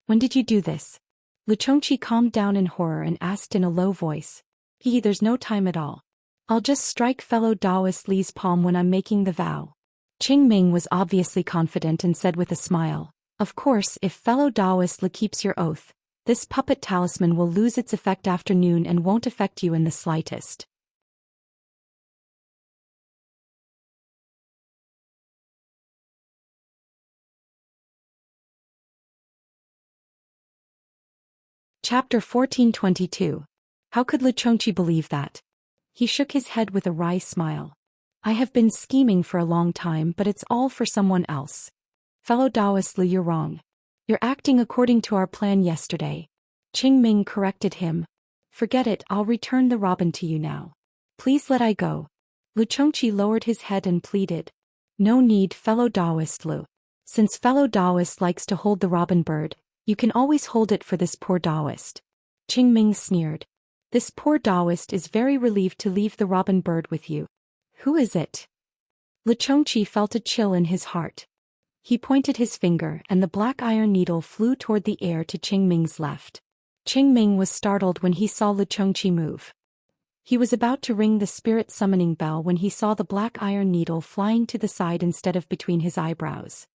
"When did you do this?" Lu Chongqi calmed down in horror and asked in a low voice. There's no time at all. I'll just strike fellow Taoist Li's palm when I'm making the vow." Qing Ming was obviously confident and said with a smile, "Of course, if fellow Taoist Li keeps your oath, this puppet talisman will lose its effect after noon and won't affect you in the slightest." Chapter 1422. How could Lu Chongqi believe that? He shook his head with a wry smile. "I have been scheming for a long time, but it's all for someone else. Fellow Taoist Lu, you're wrong. You're acting according to our plan yesterday." Qing Ming corrected him. "Forget it, I'll return the robin to you now. Please let I go." Lu Chongqi lowered his head and pleaded. "No need, fellow Taoist Lu. Since fellow Taoist likes to hold the robin bird, you can always hold it for this poor Taoist." Qing Ming sneered. "This poor Taoist is very relieved to leave the robin bird with you. Who is it?" Lu Chongqi felt a chill in his heart. He pointed his finger and the black iron needle flew toward the air to Qing Ming's left. Qing Ming was startled when he saw Lu Chongqi move. He was about to ring the spirit summoning bell when he saw the black iron needle flying to the side instead of between his eyebrows.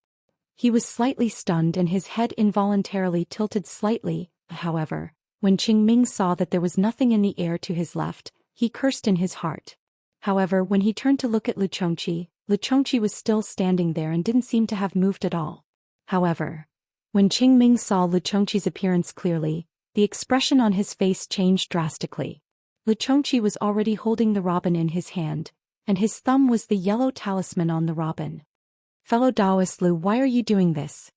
He was slightly stunned and his head involuntarily tilted slightly. However, when Qing Ming saw that there was nothing in the air to his left, he cursed in his heart. However, when he turned to look at Lu Chongqi was still standing there and didn't seem to have moved at all. However, when Qing Ming saw Lu Chongqi's appearance clearly, the expression on his face changed drastically. Lu Chongqi was already holding the robin in his hand, and his thumb was the yellow talisman on the robin. "Fellow Taoist Lu, why are you doing this?"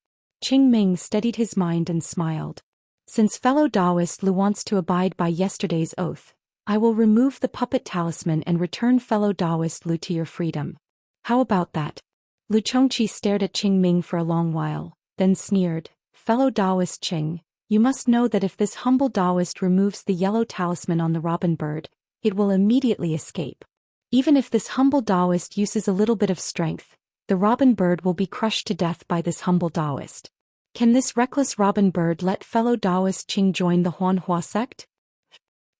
Qing Ming steadied his mind and smiled. "Since fellow Taoist Lu wants to abide by yesterday's oath, I will remove the puppet talisman and return fellow Taoist Lu to your freedom. How about that?" Lu Chongqi stared at Qing Ming for a long while, then sneered, "Fellow Taoist Qing, you must know that if this humble Taoist removes the yellow talisman on the robin bird, it will immediately escape. Even if this humble Taoist uses a little bit of strength, the robin bird will be crushed to death by this humble Taoist. Can this reckless robin bird let fellow Taoist Qing join the Huanhua sect?"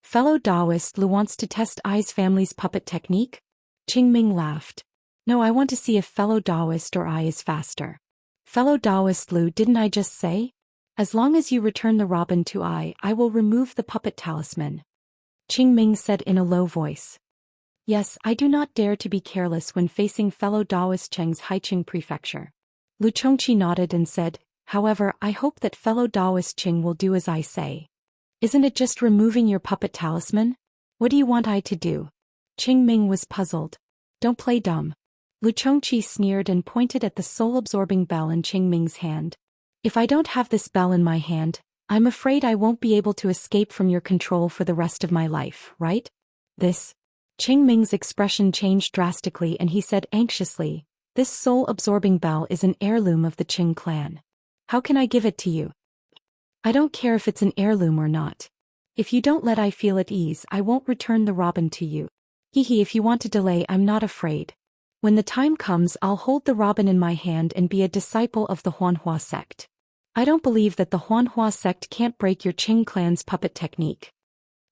"Fellow Taoist Lu wants to test Ai's family's puppet technique?" Qing Ming laughed. "No, I want to see if fellow Taoist or Ai is faster." Fellow Taoist Lu, didn't I just say? As long as you return the robin to I will remove the puppet talisman. Qing Ming said in a low voice. Yes, I do not dare to be careless when facing fellow Taoist Cheng's Haiqing prefecture. Lu Chongqi nodded and said, however, I hope that fellow Taoist Qing will do as I say. Isn't it just removing your puppet talisman? What do you want I to do? Qing Ming was puzzled. Don't play dumb. Lu Chongqi sneered and pointed at the soul-absorbing bell in Qing Ming's hand. If I don't have this bell in my hand, I'm afraid I won't be able to escape from your control for the rest of my life, right? This? Qing Ming's expression changed drastically and he said anxiously, this soul-absorbing bell is an heirloom of the Qing clan. How can I give it to you? I don't care if it's an heirloom or not. If you don't let I feel at ease, I won't return the robin to you. Hehe, if you want to delay, I'm not afraid. When the time comes, I'll hold the robin in my hand and be a disciple of the Huanhua sect. I don't believe that the Huanhua sect can't break your Qing clan's puppet technique.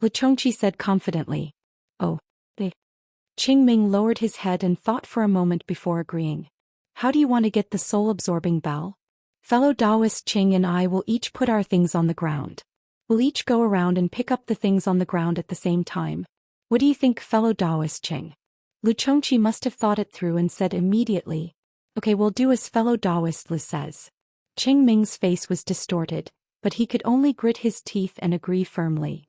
Lu Chongqi said confidently. Oh, they. Qing Ming lowered his head and thought for a moment before agreeing. How do you want to get the soul-absorbing bell? Fellow Taoist Qing and I will each put our things on the ground. We'll each go around and pick up the things on the ground at the same time. What do you think, fellow Taoist Qing? Lu Chongqi must have thought it through and said immediately, okay, we'll do as fellow Taoist Lu says. Qing Ming's face was distorted, but he could only grit his teeth and agree firmly.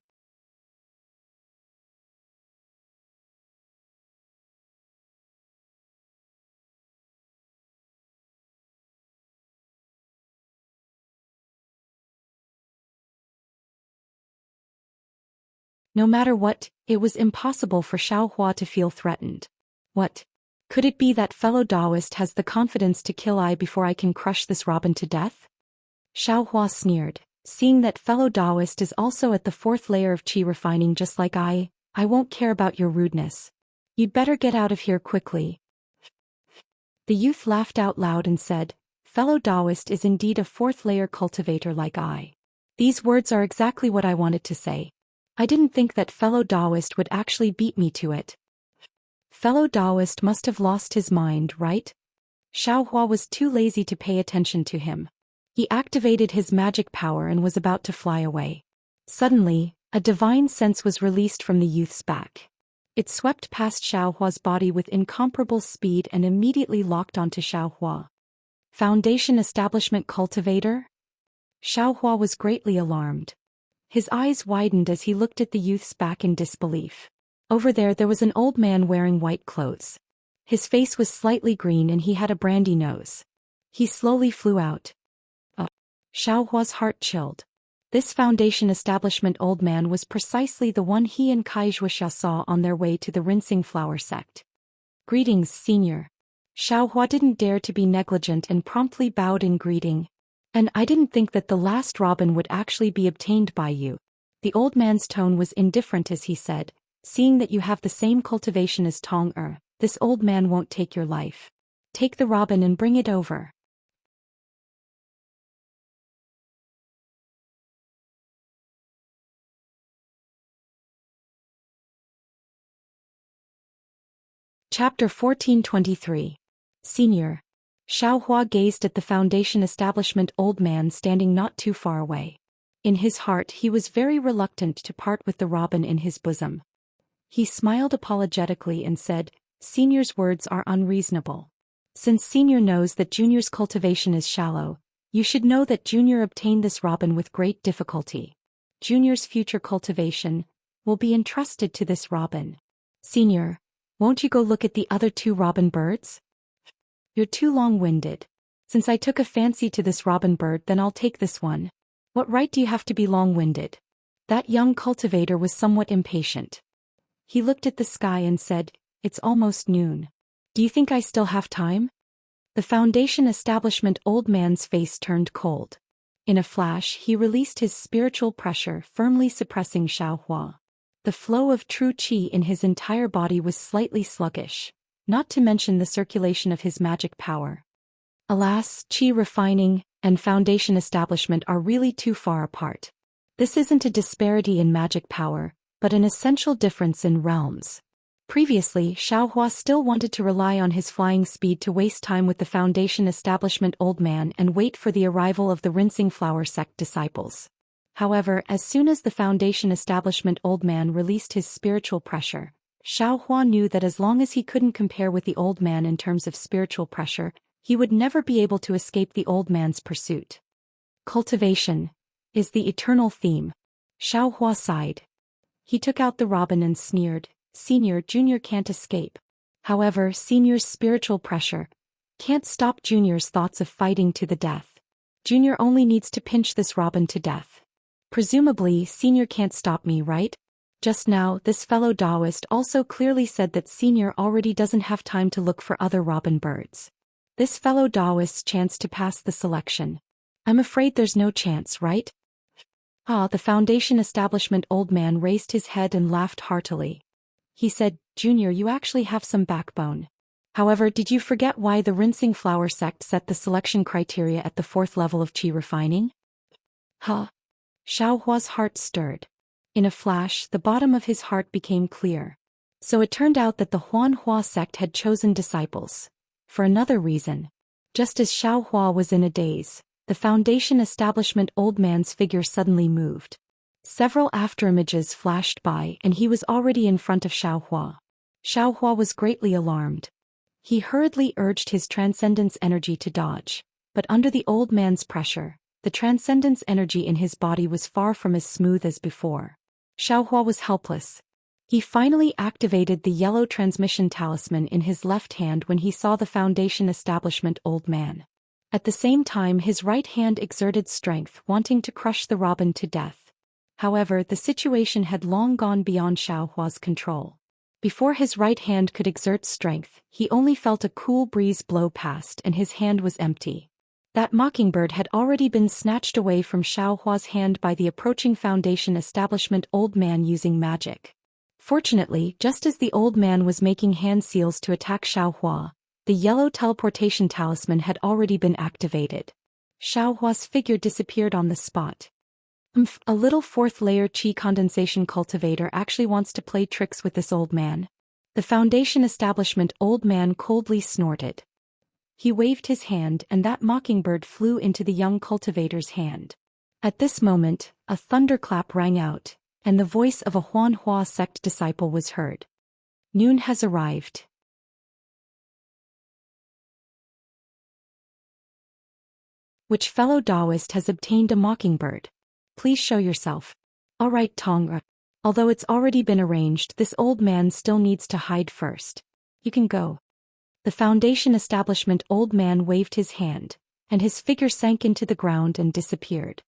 No matter what, it was impossible for Xiaohua to feel threatened. What? Could it be that fellow Taoist has the confidence to kill I before I can crush this robin to death? Xiaohua sneered, seeing that fellow Taoist is also at the 4th layer of qi refining just like I won't care about your rudeness. You'd better get out of here quickly. The youth laughed out loud and said, fellow Taoist is indeed a 4th layer cultivator like I. These words are exactly what I wanted to say. I didn't think that fellow Taoist would actually beat me to it. Fellow Taoist must have lost his mind, right? Xiaohua was too lazy to pay attention to him. He activated his magic power and was about to fly away. Suddenly, a divine sense was released from the youth's back. It swept past Xiaohua's body with incomparable speed and immediately locked onto Xiaohua. Foundation Establishment Cultivator? Xiaohua was greatly alarmed. His eyes widened as he looked at the youth's back in disbelief. Over there was an old man wearing white clothes. His face was slightly green and he had a brandy nose. He slowly flew out. Oh. Xiaohua's heart chilled. This Foundation Establishment old man was precisely the one he and Kai Zhuoxia saw on their way to the Rinsing Flower sect. Greetings, senior. Xiaohua didn't dare to be negligent and promptly bowed in greeting. And I didn't think that the last robin would actually be obtained by you. The old man's tone was indifferent as he said, seeing that you have the same cultivation as Tong-er, this old man won't take your life. Take the robin and bring it over. Chapter 1423. Senior. Xiaohua gazed at the Foundation Establishment old man standing not too far away. In his heart he was very reluctant to part with the robin in his bosom. He smiled apologetically and said, Senior's words are unreasonable. Since Senior knows that Junior's cultivation is shallow, you should know that Junior obtained this robin with great difficulty. Junior's future cultivation will be entrusted to this robin. Senior, won't you go look at the other 2 robin birds? You're too long-winded. Since I took a fancy to this robin bird, then I'll take this one. What right do you have to be long-winded? That young cultivator was somewhat impatient. He looked at the sky and said, it's almost noon. Do you think I still have time? The Foundation Establishment old man's face turned cold. In a flash he released his spiritual pressure, firmly suppressing Xiaohua. The flow of true qi in his entire body was slightly sluggish, not to mention the circulation of his magic power. Alas, qi refining and Foundation Establishment are really too far apart. This isn't a disparity in magic power, but an essential difference in realms. Previously, Xiaohua still wanted to rely on his flying speed to waste time with the Foundation Establishment Old Man and wait for the arrival of the Rinsing Flower Sect disciples. However, as soon as the Foundation Establishment Old Man released his spiritual pressure, Xiaohua knew that as long as he couldn't compare with the Old Man in terms of spiritual pressure, he would never be able to escape the Old Man's pursuit. Cultivation is the eternal theme. Xiaohua sighed. He took out the robin and sneered, "Senior, Junior can't escape." However, Senior's spiritual pressure can't stop Junior's thoughts of fighting to the death. Junior only needs to pinch this robin to death. Presumably, Senior can't stop me, right? Just now, this fellow Taoist also clearly said that Senior already doesn't have time to look for other robin birds. This fellow Taoist's chance to pass the selection. I'm afraid there's no chance, right? The Foundation Establishment Old Man raised his head and laughed heartily. He said, "Junior, you actually have some backbone. However, did you forget why the Rinsing Flower Sect set the selection criteria at the 4th level of Qi refining?" Xiaohua's heart stirred. In a flash, the bottom of his heart became clear. So it turned out that the Huanhua sect had chosen disciples. For another reason. Just as Xiaohua was in a daze, the Foundation Establishment Old Man's figure suddenly moved. Several afterimages flashed by and he was already in front of Xiaohua. Xiaohua was greatly alarmed. He hurriedly urged his transcendence energy to dodge, but under the old man's pressure, the transcendence energy in his body was far from as smooth as before. Xiaohua was helpless. He finally activated the yellow transmission talisman in his left hand when he saw the Foundation Establishment Old Man. At the same time, his right hand exerted strength, wanting to crush the robin to death. However, the situation had long gone beyond Xiaohua's control. Before his right hand could exert strength, he only felt a cool breeze blow past and his hand was empty. That mockingbird had already been snatched away from Xiaohua's hand by the approaching Foundation Establishment Old Man using magic. Fortunately, just as the old man was making hand seals to attack Xiaohua, the yellow teleportation talisman had already been activated. Xiaohua's figure disappeared on the spot. A little 4th-layer Qi condensation cultivator actually wants to play tricks with this old man. The Foundation Establishment Old Man coldly snorted. He waved his hand and that mockingbird flew into the young cultivator's hand. At this moment, a thunderclap rang out, and the voice of a Huanhua sect disciple was heard. "Noon has arrived. Which fellow Taoist has obtained a mockingbird? Please show yourself." "All right, Tongra. Although it's already been arranged, this old man still needs to hide first. You can go." The Foundation Establishment Old Man waved his hand, and his figure sank into the ground and disappeared.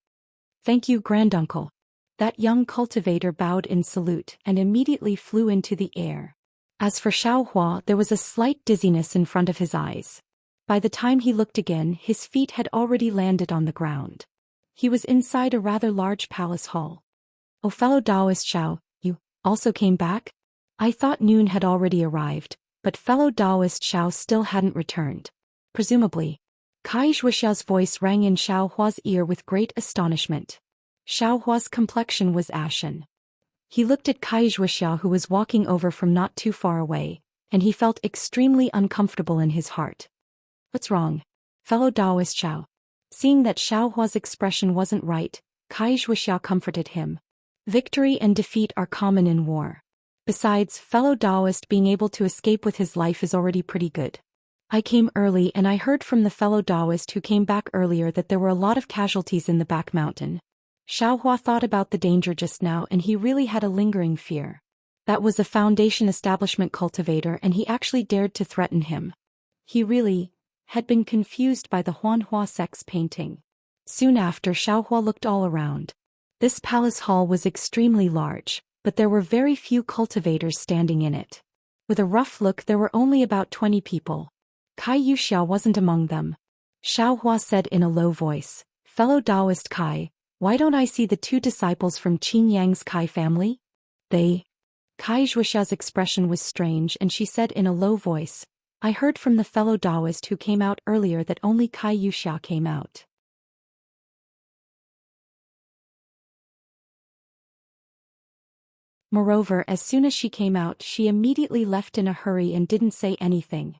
"Thank you, granduncle." That young cultivator bowed in salute and immediately flew into the air. As for Xiaohua, there was a slight dizziness in front of his eyes. By the time he looked again, his feet had already landed on the ground. He was inside a rather large palace hall. "Oh, fellow Taoist Xiao, you also came back? I thought noon had already arrived, but fellow Taoist Xiao still hadn't returned. Presumably." Kai Zhuxiao's voice rang in Xiaohua's ear with great astonishment. Xiaohua's complexion was ashen. He looked at Kai Zhuxiao who was walking over from not too far away, and he felt extremely uncomfortable in his heart. "What's wrong, fellow Taoist Xiao?" Seeing that Xiaohua's expression wasn't right, Kai Zhuxiao comforted him. "Victory and defeat are common in war. Besides, fellow Taoist being able to escape with his life is already pretty good. I came early and I heard from the fellow Taoist who came back earlier that there were a lot of casualties in the back mountain." Xiaohua thought about the danger just now and he really had a lingering fear. That was a Foundation Establishment cultivator and he actually dared to threaten him. He really had been confused by the Huanhua sect's painting. Soon after, Xiaohua looked all around. This palace hall was extremely large, but there were very few cultivators standing in it. With a rough look, there were only about 20 people. Kai Yuxiao wasn't among them. Xiaohua said in a low voice, "Fellow Taoist Kai, why don't I see the 2 disciples from Qin Yang's Kai family?" "They..." Kai Zhuxiao's expression was strange and she said in a low voice, "I heard from the fellow Taoist who came out earlier that only Kai Yuxiao came out." Moreover, as soon as she came out, she immediately left in a hurry and didn't say anything.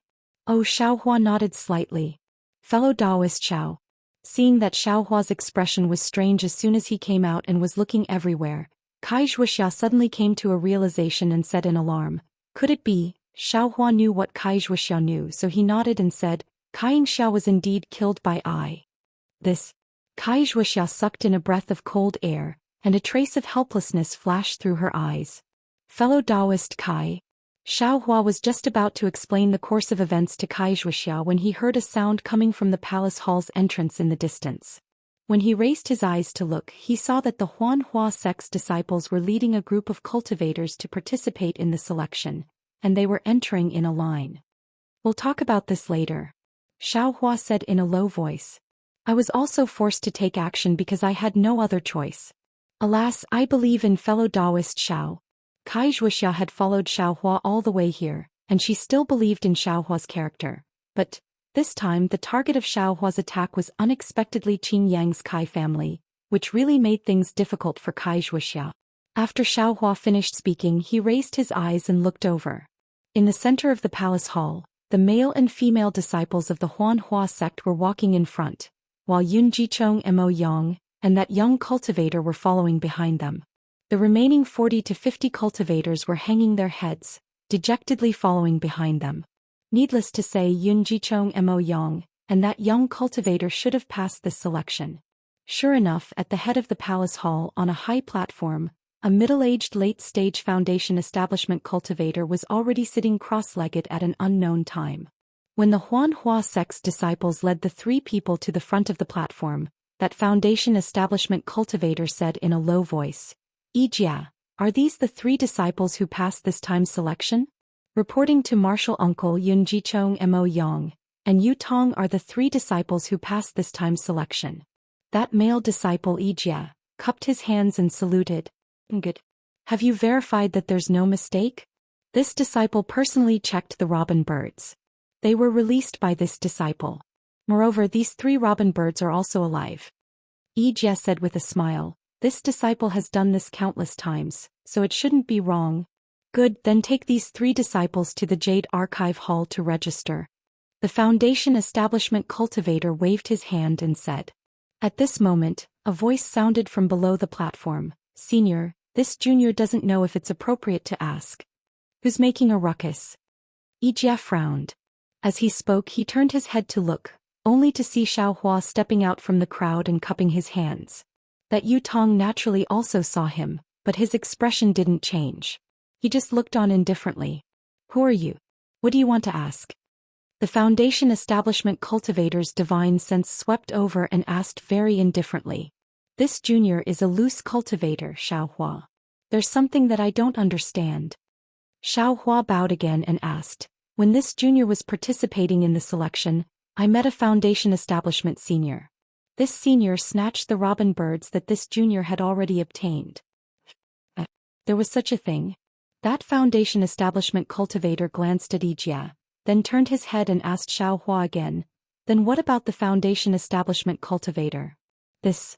Oh, Xiaohua nodded slightly. Fellow Taoist Xiao. Seeing that Xiaohua's expression was strange as soon as he came out and was looking everywhere, Kai Zhuoxia suddenly came to a realization and said in alarm, "Could it be?" Xiaohua knew what Kai Zhuoxia knew, so he nodded and said, "Kai Yingxiao was indeed killed by I." This. Kai Zhuoxia sucked in a breath of cold air, and a trace of helplessness flashed through her eyes. Fellow Taoist Kai. Xiaohua was just about to explain the course of events to Kai Zhuoxia when he heard a sound coming from the palace hall's entrance in the distance. When he raised his eyes to look, he saw that the Huanhua sect's disciples were leading a group of cultivators to participate in the selection, and they were entering in a line. "We'll talk about this later," Xiaohua said in a low voice. "I was also forced to take action because I had no other choice. Alas, I believe in fellow Taoist Xiao." Kai Zhuoxia had followed Xiaohua all the way here, and she still believed in Xiaohua's character. But this time the target of Xiaohua's attack was unexpectedly Qing Yang's Kai family, which really made things difficult for Kai Zhuoxia. After Xiaohua finished speaking, he raised his eyes and looked over. In the center of the palace hall, the male and female disciples of the Huanhua sect were walking in front, while Yun Jichong and Mo Yang and that young cultivator were following behind them. The remaining 40 to 50 cultivators were hanging their heads, dejectedly following behind them. Needless to say, Yun Jichong and Mo Yang and that young cultivator should have passed this selection. Sure enough, at the head of the palace hall on a high platform, a middle-aged late-stage foundation establishment cultivator was already sitting cross-legged at an unknown time. When the Huanhua sect's disciples led the three people to the front of the platform, that foundation establishment cultivator said in a low voice, "Yijia, are these the three disciples who passed this time's selection?" Reporting to Martial Uncle Yun Jichong and Mo Yang and Yu Tong are the three disciples who passed this time's selection. That male disciple Yijia cupped his hands and saluted. "Good. Have you verified that there's no mistake?" This disciple personally checked the robin birds. They were released by this disciple. Moreover, these three robin birds are also alive. Yijia said with a smile. "This disciple has done this countless times, so it shouldn't be wrong." "Good, then take these three disciples to the Jade Archive Hall to register." The foundation establishment cultivator waved his hand and said. At this moment, a voice sounded from below the platform. "Senior, this junior doesn't know if it's appropriate to ask. Who's making a ruckus?" Yijia frowned. As he spoke, he turned his head to look, only to see Xiaohua stepping out from the crowd and cupping his hands. That Yu Tong naturally also saw him, but his expression didn't change. He just looked on indifferently. "Who are you? What do you want to ask?" The foundation establishment cultivator's divine sense swept over and asked very indifferently. "This junior is a loose cultivator, Xiaohua. There's something that I don't understand." Xiaohua bowed again and asked, "When this junior was participating in the selection, I met a foundation establishment senior. This senior snatched the robin birds that this junior had already obtained." There was such a thing. That foundation establishment cultivator glanced at Yijia, then turned his head and asked Xiaohua again, "Then what about the foundation establishment cultivator?" This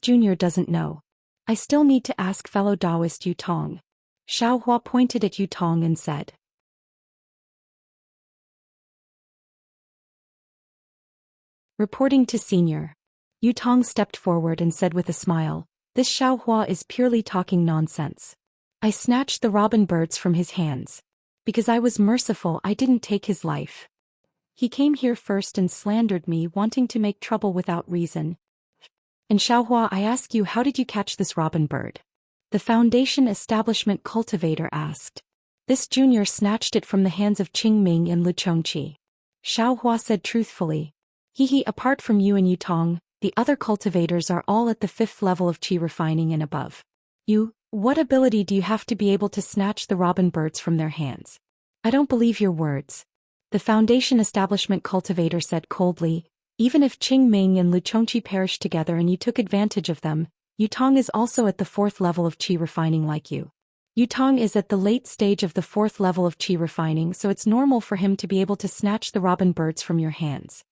junior doesn't know. I still need to ask fellow Taoist Yu Tong." Xiaohua pointed at Yu Tong and said. Reporting to senior. Yu Tong stepped forward and said with a smile, "This Xiaohua is purely talking nonsense. I snatched the robin birds from his hands. Because I was merciful, I didn't take his life. He came here first and slandered me, wanting to make trouble without reason. And Xiaohua, I ask you, how did you catch this robin bird?" The foundation establishment cultivator asked. "This junior snatched it from the hands of Qing Ming and Lu Chongqi." Xiaohua said truthfully. Apart from you and Yu Tong, the other cultivators are all at the 5th level of qi refining and above. What ability do you have to be able to snatch the robin birds from their hands?" "I don't believe your words." The foundation establishment cultivator said coldly. "Even if Qing Ming and Lu Chongqi perished together and you took advantage of them, Yu Tong is also at the 4th level of qi refining like you. Yu Tong is at the late stage of the 4th level of qi refining, so it's normal for him to be able to snatch the robin birds from your hands.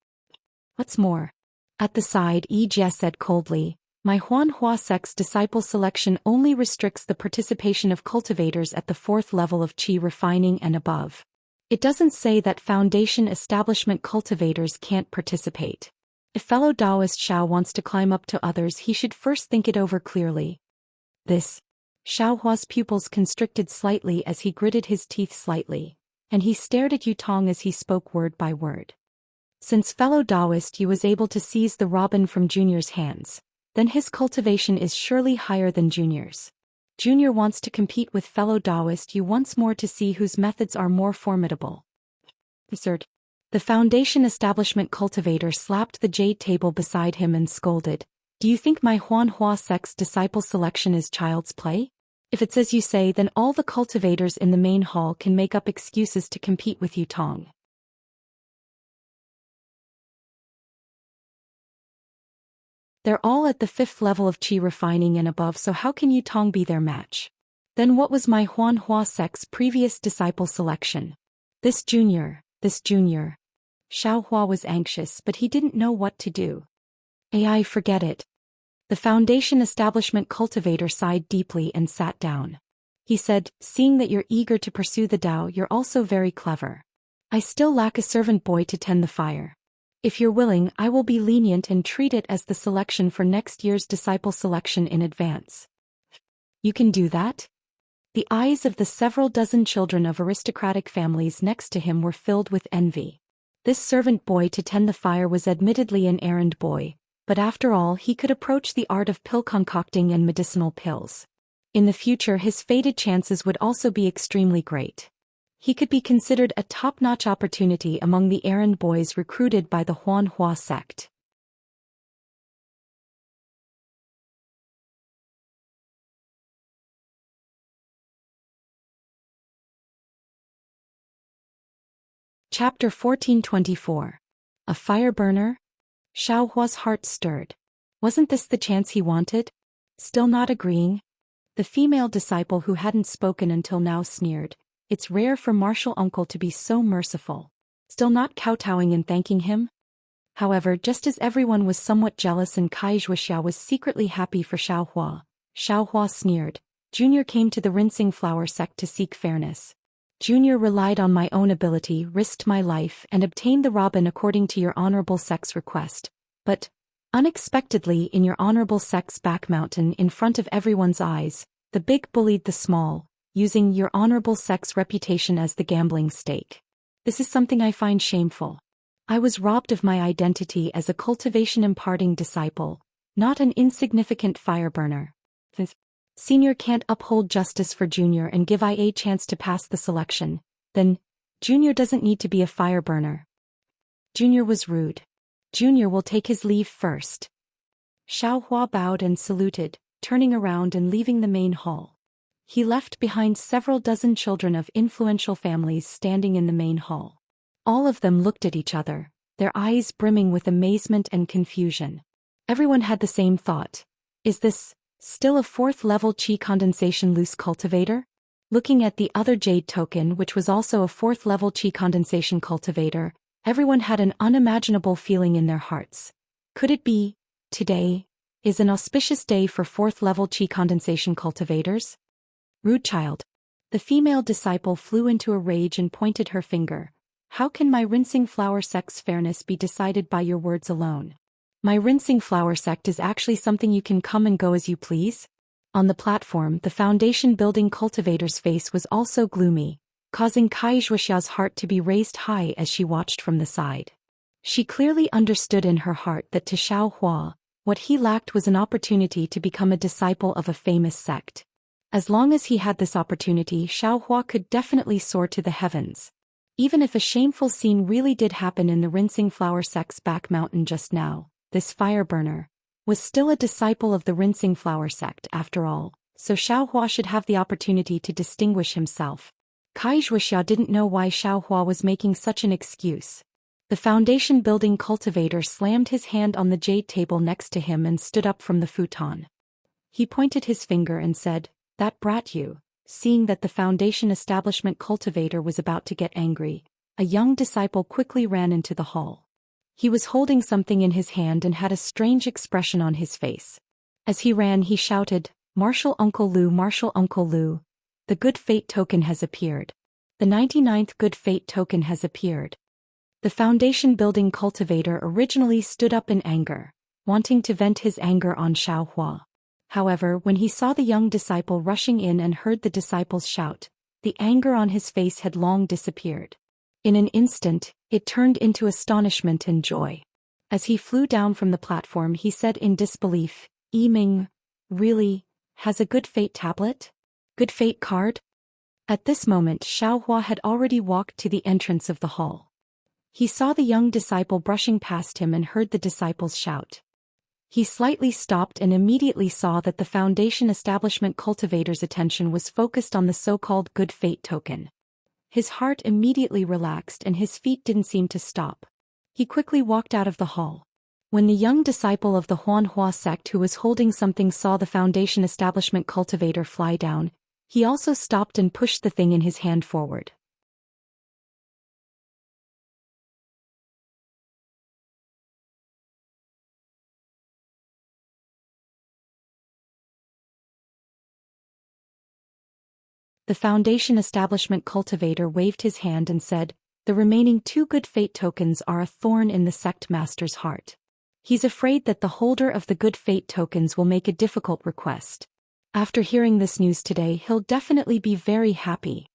What's more?" At the side, Yijia said coldly, My Huanhua sect's disciple selection only restricts the participation of cultivators at the 4th level of Qi refining and above. It doesn't say that Foundation establishment cultivators can't participate. If fellow Taoist Xiao wants to climb up to others, he should first think it over clearly. Xiaohua's pupils constricted slightly as he gritted his teeth slightly, and he stared at Yutong as he spoke word by word. Since fellow Taoist Yu was able to seize the robin from Junior's hands, then his cultivation is surely higher than Junior's. Junior wants to compete with fellow Taoist Yu once more to see whose methods are more formidable. The Foundation establishment cultivator slapped the jade table beside him and scolded, "Do you think my Huanhua sect's disciple selection is child's play? If it's as you say, then all the cultivators in the main hall can make up excuses to compete with Yutong. They're all at the 5th level of Qi refining and above, so how can Yutong be their match? Then what was my Huanhua sect's previous disciple selection? This junior. Xiaohua was anxious, but he didn't know what to do. AI, forget it. The Foundation establishment cultivator sighed deeply and sat down. He said, "Seeing that you're eager to pursue the Tao, you're also very clever. I still lack a servant boy to tend the fire. If you're willing, I will be lenient and treat it as the selection for next year's disciple selection in advance." "You can do that?" The eyes of the several dozen children of aristocratic families next to him were filled with envy. This servant boy to tend the fire was admittedly an errand boy, but after all he could approach the art of pill concocting and medicinal pills. In the future his fated chances would also be extremely great. He could be considered a top-notch opportunity among the errand boys recruited by the Huanhua sect. Chapter 1424. A fire burner? Xiaohua's heart stirred. Wasn't this the chance he wanted? Still not agreeing? The female disciple who hadn't spoken until now sneered. It's rare for martial uncle to be so merciful. Still not kowtowing and thanking him? However, just as everyone was somewhat jealous and Kai Zhuoxia was secretly happy for Xiaohua, Xiaohua sneered. Junior came to the rinsing flower sect to seek fairness. Junior relied on my own ability, risked my life, and obtained the robin according to your honorable sect's request. But, unexpectedly in your honorable sect's back mountain in front of everyone's eyes, the big bullied the small, using your honorable sect's reputation as the gambling stake. This is something I find shameful. I was robbed of my identity as a cultivation imparting disciple, not an insignificant fire burner. Senior can't uphold justice for Junior and give IA a chance to pass the selection, then Junior doesn't need to be a fire burner. Junior was rude. Junior will take his leave first. Xiaohua bowed and saluted, turning around and leaving the main hall. He left behind several dozen children of influential families standing in the main hall. All of them looked at each other, their eyes brimming with amazement and confusion. Everyone had the same thought. Is this still a 4th level Qi condensation loose cultivator? Looking at the other jade token, which was also a 4th level Qi condensation cultivator, everyone had an unimaginable feeling in their hearts. Could it be, today is an auspicious day for 4th level Qi condensation cultivators? Rude child. The female disciple flew into a rage and pointed her finger. How can my rinsing flower sect's fairness be decided by your words alone? My rinsing flower sect is actually something you can come and go as you please? On the platform, the Foundation building cultivator's face was also gloomy, causing Kai Zhuoxia's heart to be raised high as she watched from the side. She clearly understood in her heart that to Xiaohua, what he lacked was an opportunity to become a disciple of a famous sect. As long as he had this opportunity, Xiaohua could definitely soar to the heavens. Even if a shameful scene really did happen in the rinsing flower sect's back mountain just now, this fire burner was still a disciple of the rinsing flower sect after all, so Xiaohua should have the opportunity to distinguish himself. Kai Zhuoxia didn't know why Xiaohua was making such an excuse. The Foundation building cultivator slammed his hand on the jade table next to him and stood up from the futon. He pointed his finger and said, "That brat you." Seeing that the Foundation establishment cultivator was about to get angry, a young disciple quickly ran into the hall. He was holding something in his hand and had a strange expression on his face. As he ran he shouted, "Martial Uncle Lu, Martial Uncle Lu! The good fate token has appeared. The 99th good fate token has appeared." The foundation building cultivator originally stood up in anger, wanting to vent his anger on Xiaohua. However, when he saw the young disciple rushing in and heard the disciple's shout, the anger on his face had long disappeared. In an instant, it turned into astonishment and joy. As he flew down from the platform he said in disbelief, "Yiming, really, has a good fate tablet? Good fate card?" At this moment Xiaohua had already walked to the entrance of the hall. He saw the young disciple brushing past him and heard the disciple's shout. He slightly stopped and immediately saw that the foundation establishment cultivator's attention was focused on the so-called good fate token. His heart immediately relaxed and his feet didn't seem to stop. He quickly walked out of the hall. When the young disciple of the Huanhua sect who was holding something saw the foundation establishment cultivator fly down, he also stopped and pushed the thing in his hand forward. The foundation establishment cultivator waved his hand and said, "The remaining 2 good fate tokens are a thorn in the sect master's heart. He's afraid that the holder of the good fate tokens will make a difficult request. After hearing this news today he'll definitely be very happy."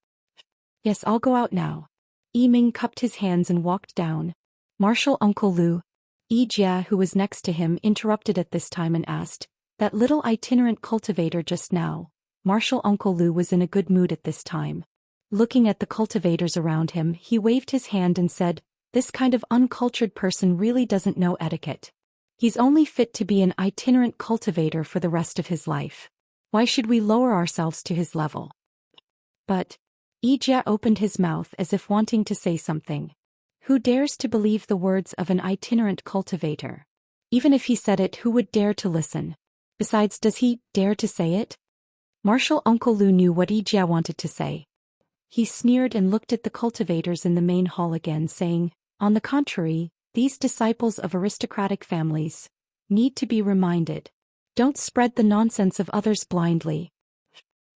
"Yes, I'll go out now." Yiming cupped his hands and walked down. "Martial Uncle Lu." Jia, who was next to him, interrupted at this time and asked, "That little itinerant cultivator just now?" Martial Uncle Lu was in a good mood at this time. Looking at the cultivators around him, he waved his hand and said, "This kind of uncultured person really doesn't know etiquette. He's only fit to be an itinerant cultivator for the rest of his life. Why should we lower ourselves to his level?" But Jia opened his mouth as if wanting to say something. Who dares to believe the words of an itinerant cultivator? Even if he said it, who would dare to listen? Besides, does he dare to say it? Martial Uncle Lu knew what Jia wanted to say. He sneered and looked at the cultivators in the main hall again, saying, "On the contrary, these disciples of aristocratic families need to be reminded. Don't spread the nonsense of others blindly."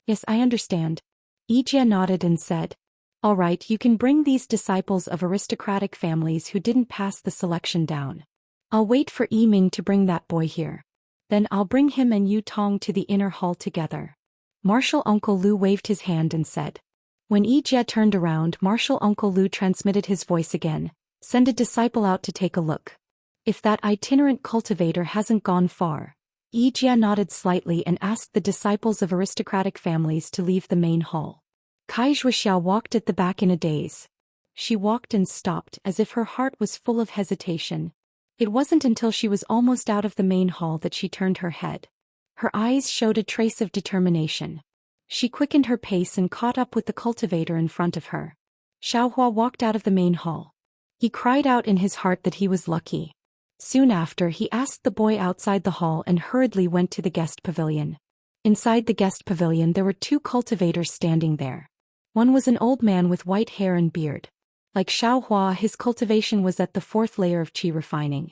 "Yes, I understand." Jia nodded and said, "All right, you can bring these disciples of aristocratic families who didn't pass the selection down. I'll wait for Yiming to bring that boy here. Then I'll bring him and Yu Tong to the inner hall together." Martial Uncle Lu waved his hand and said. When Jia turned around, Martial Uncle Lu transmitted his voice again, "Send a disciple out to take a look. If that itinerant cultivator hasn't gone far." Jia nodded slightly and asked the disciples of aristocratic families to leave the main hall. Kai Zhuxiao walked at the back in a daze. She walked and stopped as if her heart was full of hesitation. It wasn't until she was almost out of the main hall that she turned her head. Her eyes showed a trace of determination. She quickened her pace and caught up with the cultivator in front of her. Xiaohua walked out of the main hall. He cried out in his heart that he was lucky. Soon after, he asked the boy outside the hall and hurriedly went to the guest pavilion. Inside the guest pavilion there were 2 cultivators standing there. One was an old man with white hair and beard. Like Xiaohua, his cultivation was at the 4th layer of qi refining.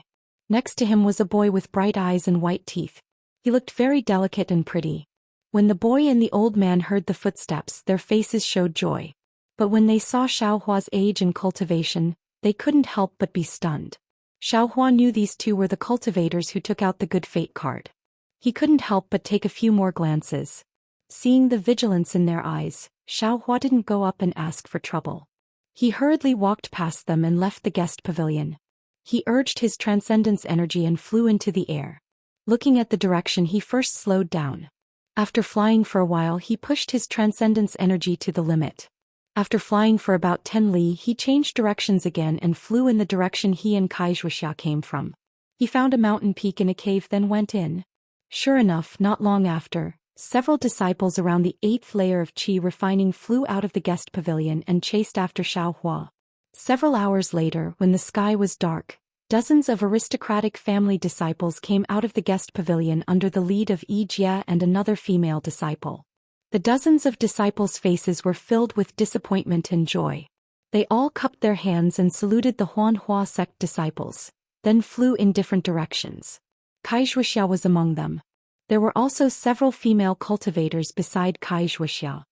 Next to him was a boy with bright eyes and white teeth. He looked very delicate and pretty. When the boy and the old man heard the footsteps, their faces showed joy. But when they saw Xiaohua's age and cultivation, they couldn't help but be stunned. Xiaohua knew these 2 were the cultivators who took out the good fate card. He couldn't help but take a few more glances. Seeing the vigilance in their eyes, Xiaohua didn't go up and ask for trouble. He hurriedly walked past them and left the guest pavilion. He urged his transcendence energy and flew into the air. Looking at the direction, he first slowed down. After flying for a while, he pushed his transcendence energy to the limit. After flying for about 10 li, he changed directions again and flew in the direction he and Kai Zhuxia came from. He found a mountain peak in a cave, then went in. Sure enough, not long after, several disciples around the 8th layer of qi refining flew out of the guest pavilion and chased after Xiaohua. Several hours later, when the sky was dark, dozens of aristocratic family disciples came out of the guest pavilion under the lead of Jia and another female disciple. The dozens of disciples' faces were filled with disappointment and joy. They all cupped their hands and saluted the Huanhua sect disciples, then flew in different directions. Kai Zhuxia was among them. There were also several female cultivators beside Kai Zhuixia.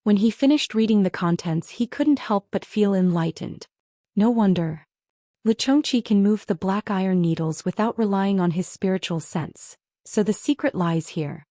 When he finished reading the contents, he couldn't help but feel enlightened. No wonder. Lichongqi can move the black iron needles without relying on his spiritual sense, so the secret lies here.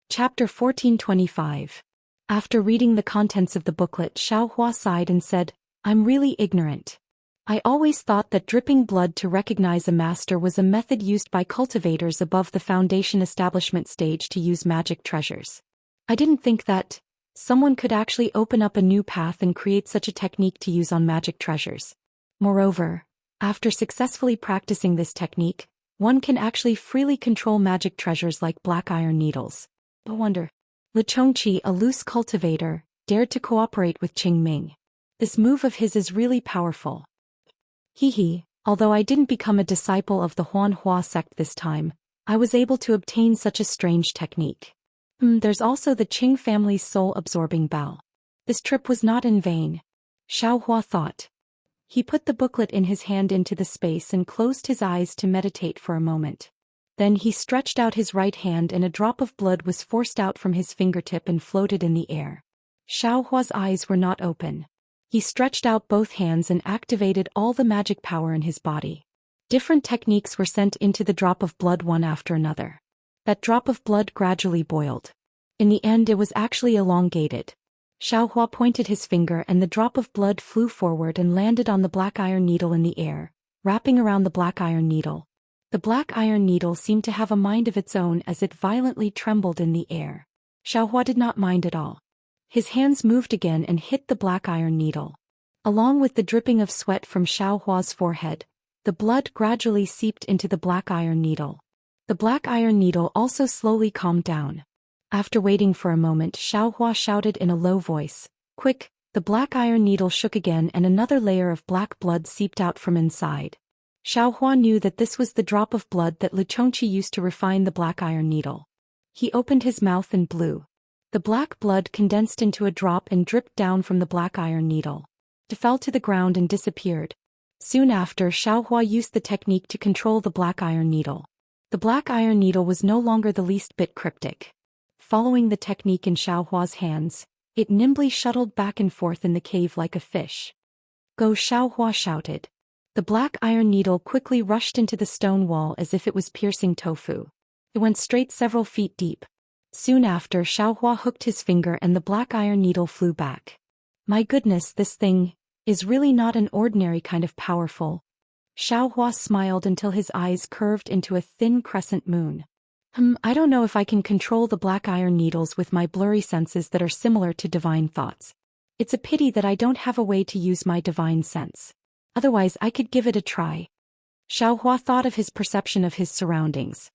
Chapter 1425. After reading the contents of the booklet, Xiaohua sighed and said, "I'm really ignorant. I always thought that dripping blood to recognize a master was a method used by cultivators above the foundation establishment stage to use magic treasures. I didn't think that someone could actually open up a new path and create such a technique to use on magic treasures. Moreover, after successfully practicing this technique, one can actually freely control magic treasures like black iron needles. No wonder Lichongqi, a loose cultivator, dared to cooperate with Qingming. This move of his is really powerful. Although I didn't become a disciple of the Huanhua sect this time, I was able to obtain such a strange technique. There's also the Qing family's soul-absorbing bow. This trip was not in vain. Xiaohua thought. He put the booklet in his hand into the space and closed his eyes to meditate for a moment. Then he stretched out his right hand and a drop of blood was forced out from his fingertip and floated in the air. Xiaohua's eyes were not open. He stretched out both hands and activated all the magic power in his body. Different techniques were sent into the drop of blood one after another. That drop of blood gradually boiled. In the end, it was actually elongated. Xiaohua pointed his finger and the drop of blood flew forward and landed on the black iron needle in the air, wrapping around the black iron needle. The black iron needle seemed to have a mind of its own as it violently trembled in the air. Xiaohua did not mind at all. His hands moved again and hit the black iron needle. Along with the dripping of sweat from Xiaohua's forehead, the blood gradually seeped into the black iron needle. The black iron needle also slowly calmed down. After waiting for a moment, Xiaohua shouted in a low voice, "Quick!" The black iron needle shook again and another layer of black blood seeped out from inside. Xiaohua knew that this was the drop of blood that Lichongqi used to refine the black iron needle. He opened his mouth and blew. The black blood condensed into a drop and dripped down from the black iron needle. It fell to the ground and disappeared. Soon after, Xiaohua used the technique to control the black iron needle. The black iron needle was no longer the least bit cryptic. Following the technique in Xiaohua's hands, it nimbly shuttled back and forth in the cave like a fish. "Go!" Xiaohua shouted. The black iron needle quickly rushed into the stone wall as if it was piercing tofu. It went straight several feet deep. Soon after, Xiaohua hooked his finger and the black iron needle flew back. "My goodness, this thing is really not an ordinary kind of powerful." Xiaohua smiled until his eyes curved into a thin crescent moon. I don't know if I can control the black iron needles with my blurry senses that are similar to divine thoughts. It's a pity that I don't have a way to use my divine sense. Otherwise I could give it a try." Xiaohua thought of his perception of his surroundings.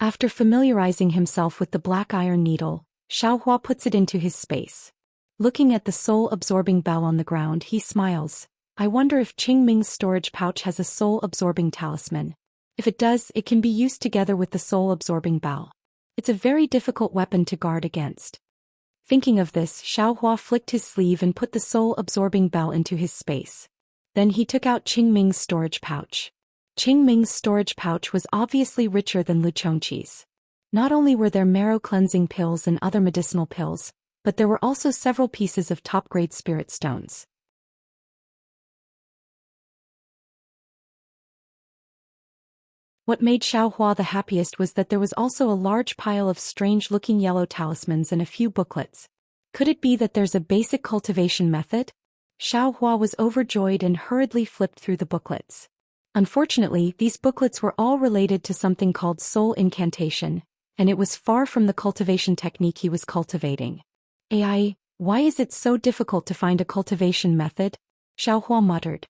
After familiarizing himself with the black iron needle, Xiaohua puts it into his space. Looking at the soul-absorbing bell on the ground, he smiles. "I wonder if Qingming's storage pouch has a soul-absorbing talisman. If it does, it can be used together with the soul-absorbing bell. It's a very difficult weapon to guard against." Thinking of this, Xiaohua flicked his sleeve and put the soul-absorbing bell into his space. Then he took out Qingming's storage pouch. Qingming's storage pouch was obviously richer than Lichongqi's. Not only were there marrow-cleansing pills and other medicinal pills, but there were also several pieces of top-grade spirit stones. What made Xiaohua the happiest was that there was also a large pile of strange-looking yellow talismans and a few booklets. Could it be that there's a basic cultivation method? Xiaohua was overjoyed and hurriedly flipped through the booklets. Unfortunately, these booklets were all related to something called soul incantation, and it was far from the cultivation technique he was cultivating. Why is it so difficult to find a cultivation method? Xiaohua muttered.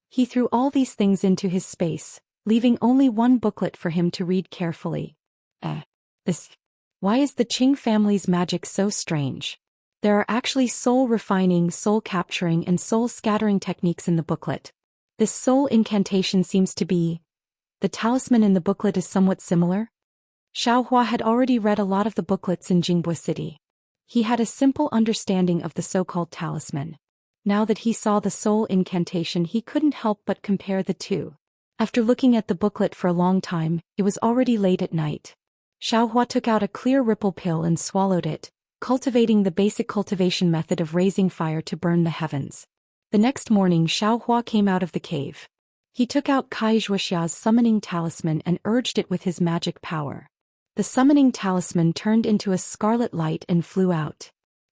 He threw all these things into his space, leaving only one booklet for him to read carefully. Why is the Qing family's magic so strange? There are actually soul-refining, soul-capturing and soul-scattering techniques in the booklet. This soul incantation seems to be... The talisman in the booklet is somewhat similar? Xiaohua had already read a lot of the booklets in Jingbo City. He had a simple understanding of the so-called talisman. Now that he saw the soul incantation, he couldn't help but compare the two. After looking at the booklet for a long time, it was already late at night. Xiaohua took out a clear ripple pill and swallowed it, cultivating the basic cultivation method of raising fire to burn the heavens. The next morning Xiaohua came out of the cave. He took out Kai Zhuoxia's summoning talisman and urged it with his magic power. The summoning talisman turned into a scarlet light and flew out.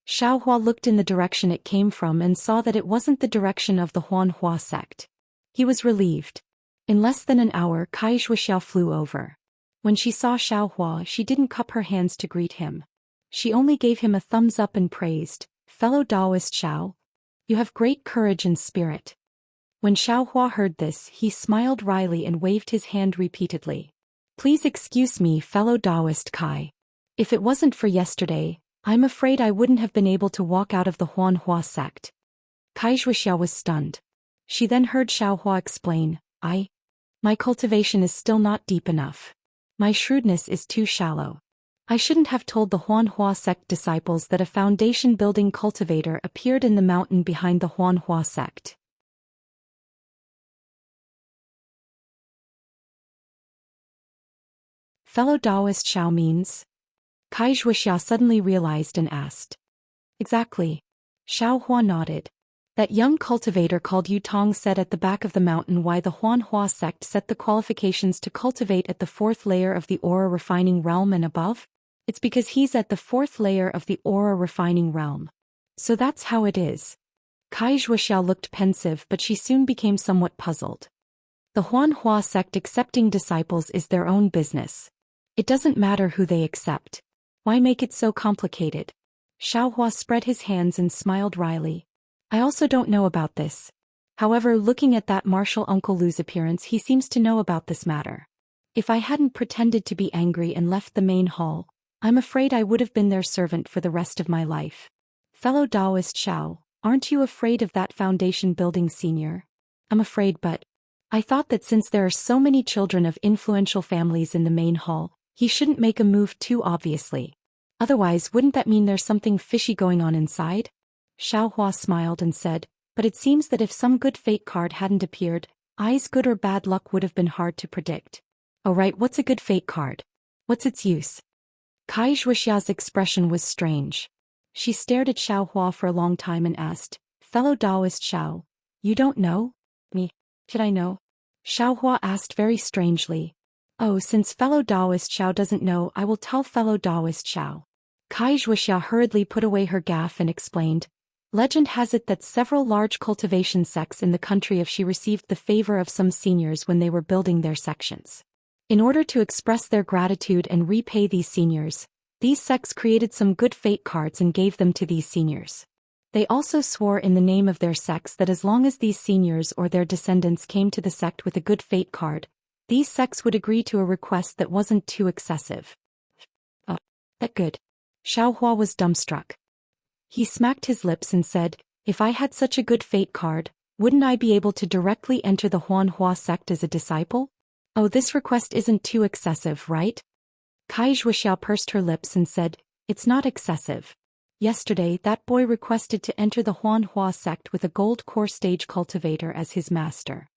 Xiaohua looked in the direction it came from and saw that it wasn't the direction of the Huanhua sect. He was relieved. In less than an hour Kai Zhuoxia flew over. When she saw Xiaohua, she didn't cup her hands to greet him. She only gave him a thumbs up and praised, "Fellow Taoist Xiao, you have great courage and spirit." When Xiaohua heard this, he smiled wryly and waved his hand repeatedly. "Please excuse me, fellow Taoist Kai. If it wasn't for yesterday, I'm afraid I wouldn't have been able to walk out of the Huanhua sect." Kai Zhuoxia was stunned. She then heard Xiaohua explain, My cultivation is still not deep enough. My shrewdness is too shallow. I shouldn't have told the Huanhua sect disciples that a foundation-building cultivator appeared in the mountain behind the Huanhua sect." Fellow Taoist Xiao means? Kai Zhuoxia suddenly realized and asked. "Exactly." Xiaohua nodded. "That young cultivator called Yutong said at the back of the mountain why the Huanhua sect set the qualifications to cultivate at the 4th layer of the aura refining realm and above? It's because he's at the 4th layer of the aura refining realm. So that's how it is." Kai Zhuoxia looked pensive, but she soon became somewhat puzzled. The Huanhua sect accepting disciples is their own business. It doesn't matter who they accept. Why make it so complicated? Xiaohua spread his hands and smiled wryly. "I also don't know about this. However, looking at that martial Uncle Lu's appearance, he seems to know about this matter. If I hadn't pretended to be angry and left the main hall, I'm afraid I would have been their servant for the rest of my life. Fellow Taoist Xiao, aren't you afraid of that foundation building senior?" "I'm afraid, but I thought that since there are so many children of influential families in the main hall, he shouldn't make a move too obviously. Otherwise, wouldn't that mean there's something fishy going on inside?" Xiaohua smiled and said, "But it seems that if some good fate card hadn't appeared, I's good or bad luck would have been hard to predict." "Oh right, what's a good fate card? What's its use?" Kai Zhuoxia's expression was strange. She stared at Xiaohua for a long time and asked, "Fellow Taoist Xiao, you don't know? Me? Should I know?" Xiaohua asked very strangely. "Oh, since fellow Taoist Xiao doesn't know, I will tell fellow Taoist Xiao." Kai Zhuoxia hurriedly put away her gaff and explained, "Legend has it that several large cultivation sects in the country she received the favor of some seniors when they were building their sections. In order to express their gratitude and repay these seniors, these sects created some good fate cards and gave them to these seniors. They also swore in the name of their sects that as long as these seniors or their descendants came to the sect with a good fate card, these sects would agree to a request that wasn't too excessive." "Oh, that good." Xiaohua was dumbstruck. He smacked his lips and said, "If I had such a good fate card, wouldn't I be able to directly enter the Huanhua sect as a disciple? Oh, this request isn't too excessive, right?" Kai Zhuoxia pursed her lips and said, "It's not excessive. Yesterday, that boy requested to enter the Huanhua sect with a gold core stage cultivator as his master."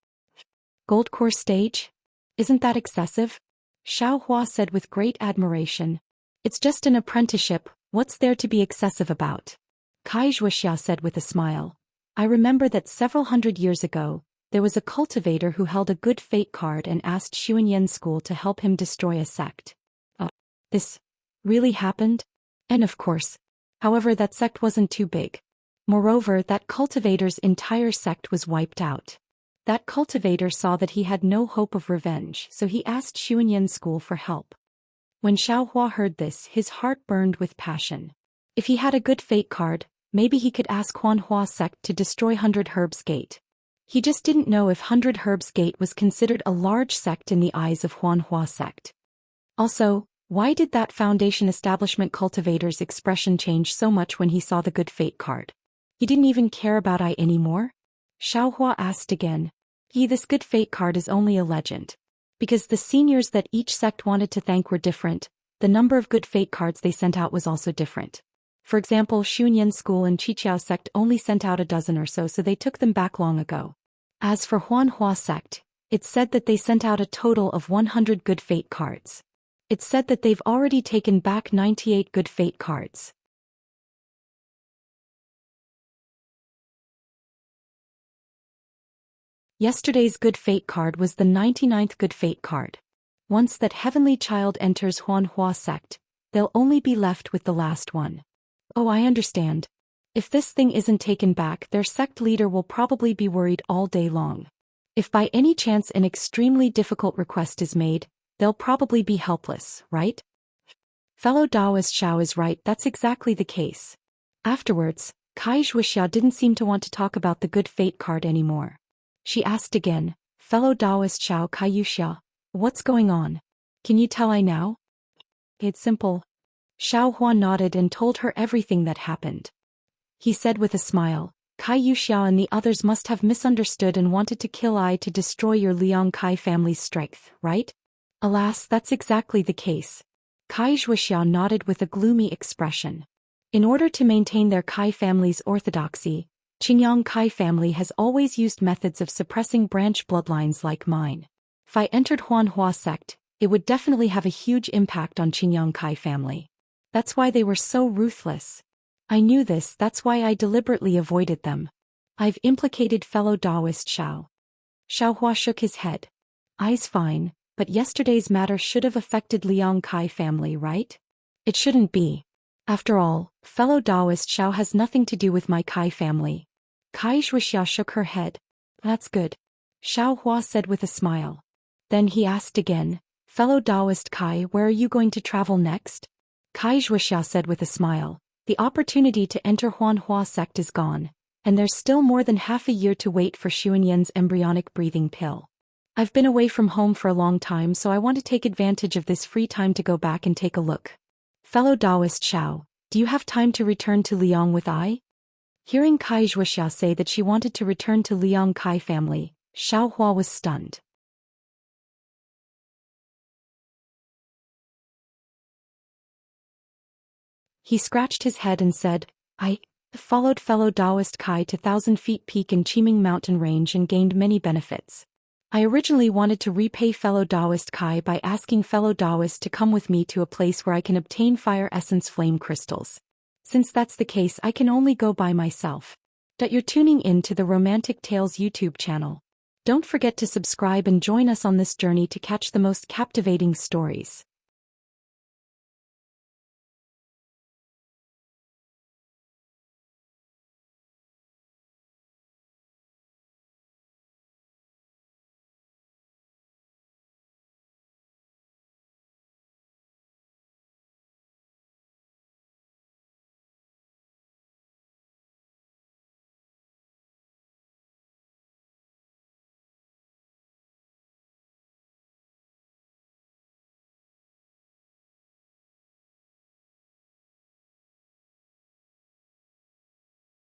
"Gold core stage? Isn't that excessive?" Xiaohua said with great admiration. "It's just an apprenticeship, what's there to be excessive about?" Kai Zhuoxia said with a smile, "I remember that several hundred years ago, there was a cultivator who held a good fate card and asked Xuanyan School to help him destroy a sect." "Oh, this really happened?" "And of course. However, that sect wasn't too big. Moreover, that cultivator's entire sect was wiped out. That cultivator saw that he had no hope of revenge, so he asked Xuanyan School for help." When Xiaohua heard this, his heart burned with passion. If he had a good fate card, maybe he could ask Huanhua sect to destroy 100 Herbs Gate. He just didn't know if 100 Herbs Gate was considered a large sect in the eyes of Huanhua sect. Also, Why did that Foundation Establishment Cultivator's expression change so much when he saw the Good Fate card? He didn't even care about I anymore? Xiaohua asked again. This Good Fate card is only a legend. Because the seniors that each sect wanted to thank were different, the number of Good Fate cards they sent out was also different. For example, Xunyan School and Qiqiao sect only sent out a dozen or so they took them back long ago. As for Huanhua sect, it said that they sent out a total of 100 Good Fate cards. It said that they've already taken back 98 Good Fate cards. Yesterday's Good Fate card was the 99th Good Fate card. Once that Heavenly Child enters Huanhua sect, they'll only be left with the last one. Oh, I understand. If this thing isn't taken back, their sect leader will probably be worried all day long. If by any chance an extremely difficult request is made, they'll probably be helpless, right? Fellow Taoist Xiao is right, that's exactly the case. Afterwards, Kai Zhuixia didn't seem to want to talk about the Good Fate card anymore. She asked again, fellow Taoist Xiao Kai Yuxia, what's going on? Can you tell I now? It's simple. Xiao Hua nodded and told her everything that happened. He said with a smile, Kai Yuxia and the others must have misunderstood and wanted to kill I to destroy your Liang Kai family's strength, right? Alas, that's exactly the case. Kai Zhuixia nodded with a gloomy expression. In order to maintain their Kai family's orthodoxy, Qingyang Kai family has always used methods of suppressing branch bloodlines like mine. If I entered Huanhua sect, it would definitely have a huge impact on Qingyang Kai family. That's why they were so ruthless. I knew this, that's why I deliberately avoided them. I've implicated fellow Taoist Xiao. Xiaohua shook his head. I's fine, but yesterday's matter should have affected Liang Kai family, right? It shouldn't be. After all, fellow Taoist Xiao has nothing to do with my Kai family. Kai Zhuixia shook her head. That's good. Xiaohua said with a smile. Then he asked again, fellow Taoist Kai, where are you going to travel next? Kai Zhuixia said with a smile, the opportunity to enter Huanhua sect is gone, and there's still more than half a year to wait for Xuanyan's embryonic breathing pill. I've been away from home for a long time, so I want to take advantage of this free time to go back and take a look. Fellow Taoist Xiao, do you have time to return to Liang with I? Hearing Kai Zhuixia say that she wanted to return to Liang Kai family, Xiaohua was stunned. He scratched his head and said, I followed fellow Taoist Kai to 1,000 Feet Peak in Qiming mountain range and gained many benefits. I originally wanted to repay fellow Taoist Kai by asking fellow Taoists to come with me to a place where I can obtain fire essence flame crystals. Since that's the case, I can only go by myself. You're tuning in to the Romantic Tales YouTube channel. Don't forget to subscribe and join us on this journey to catch the most captivating stories.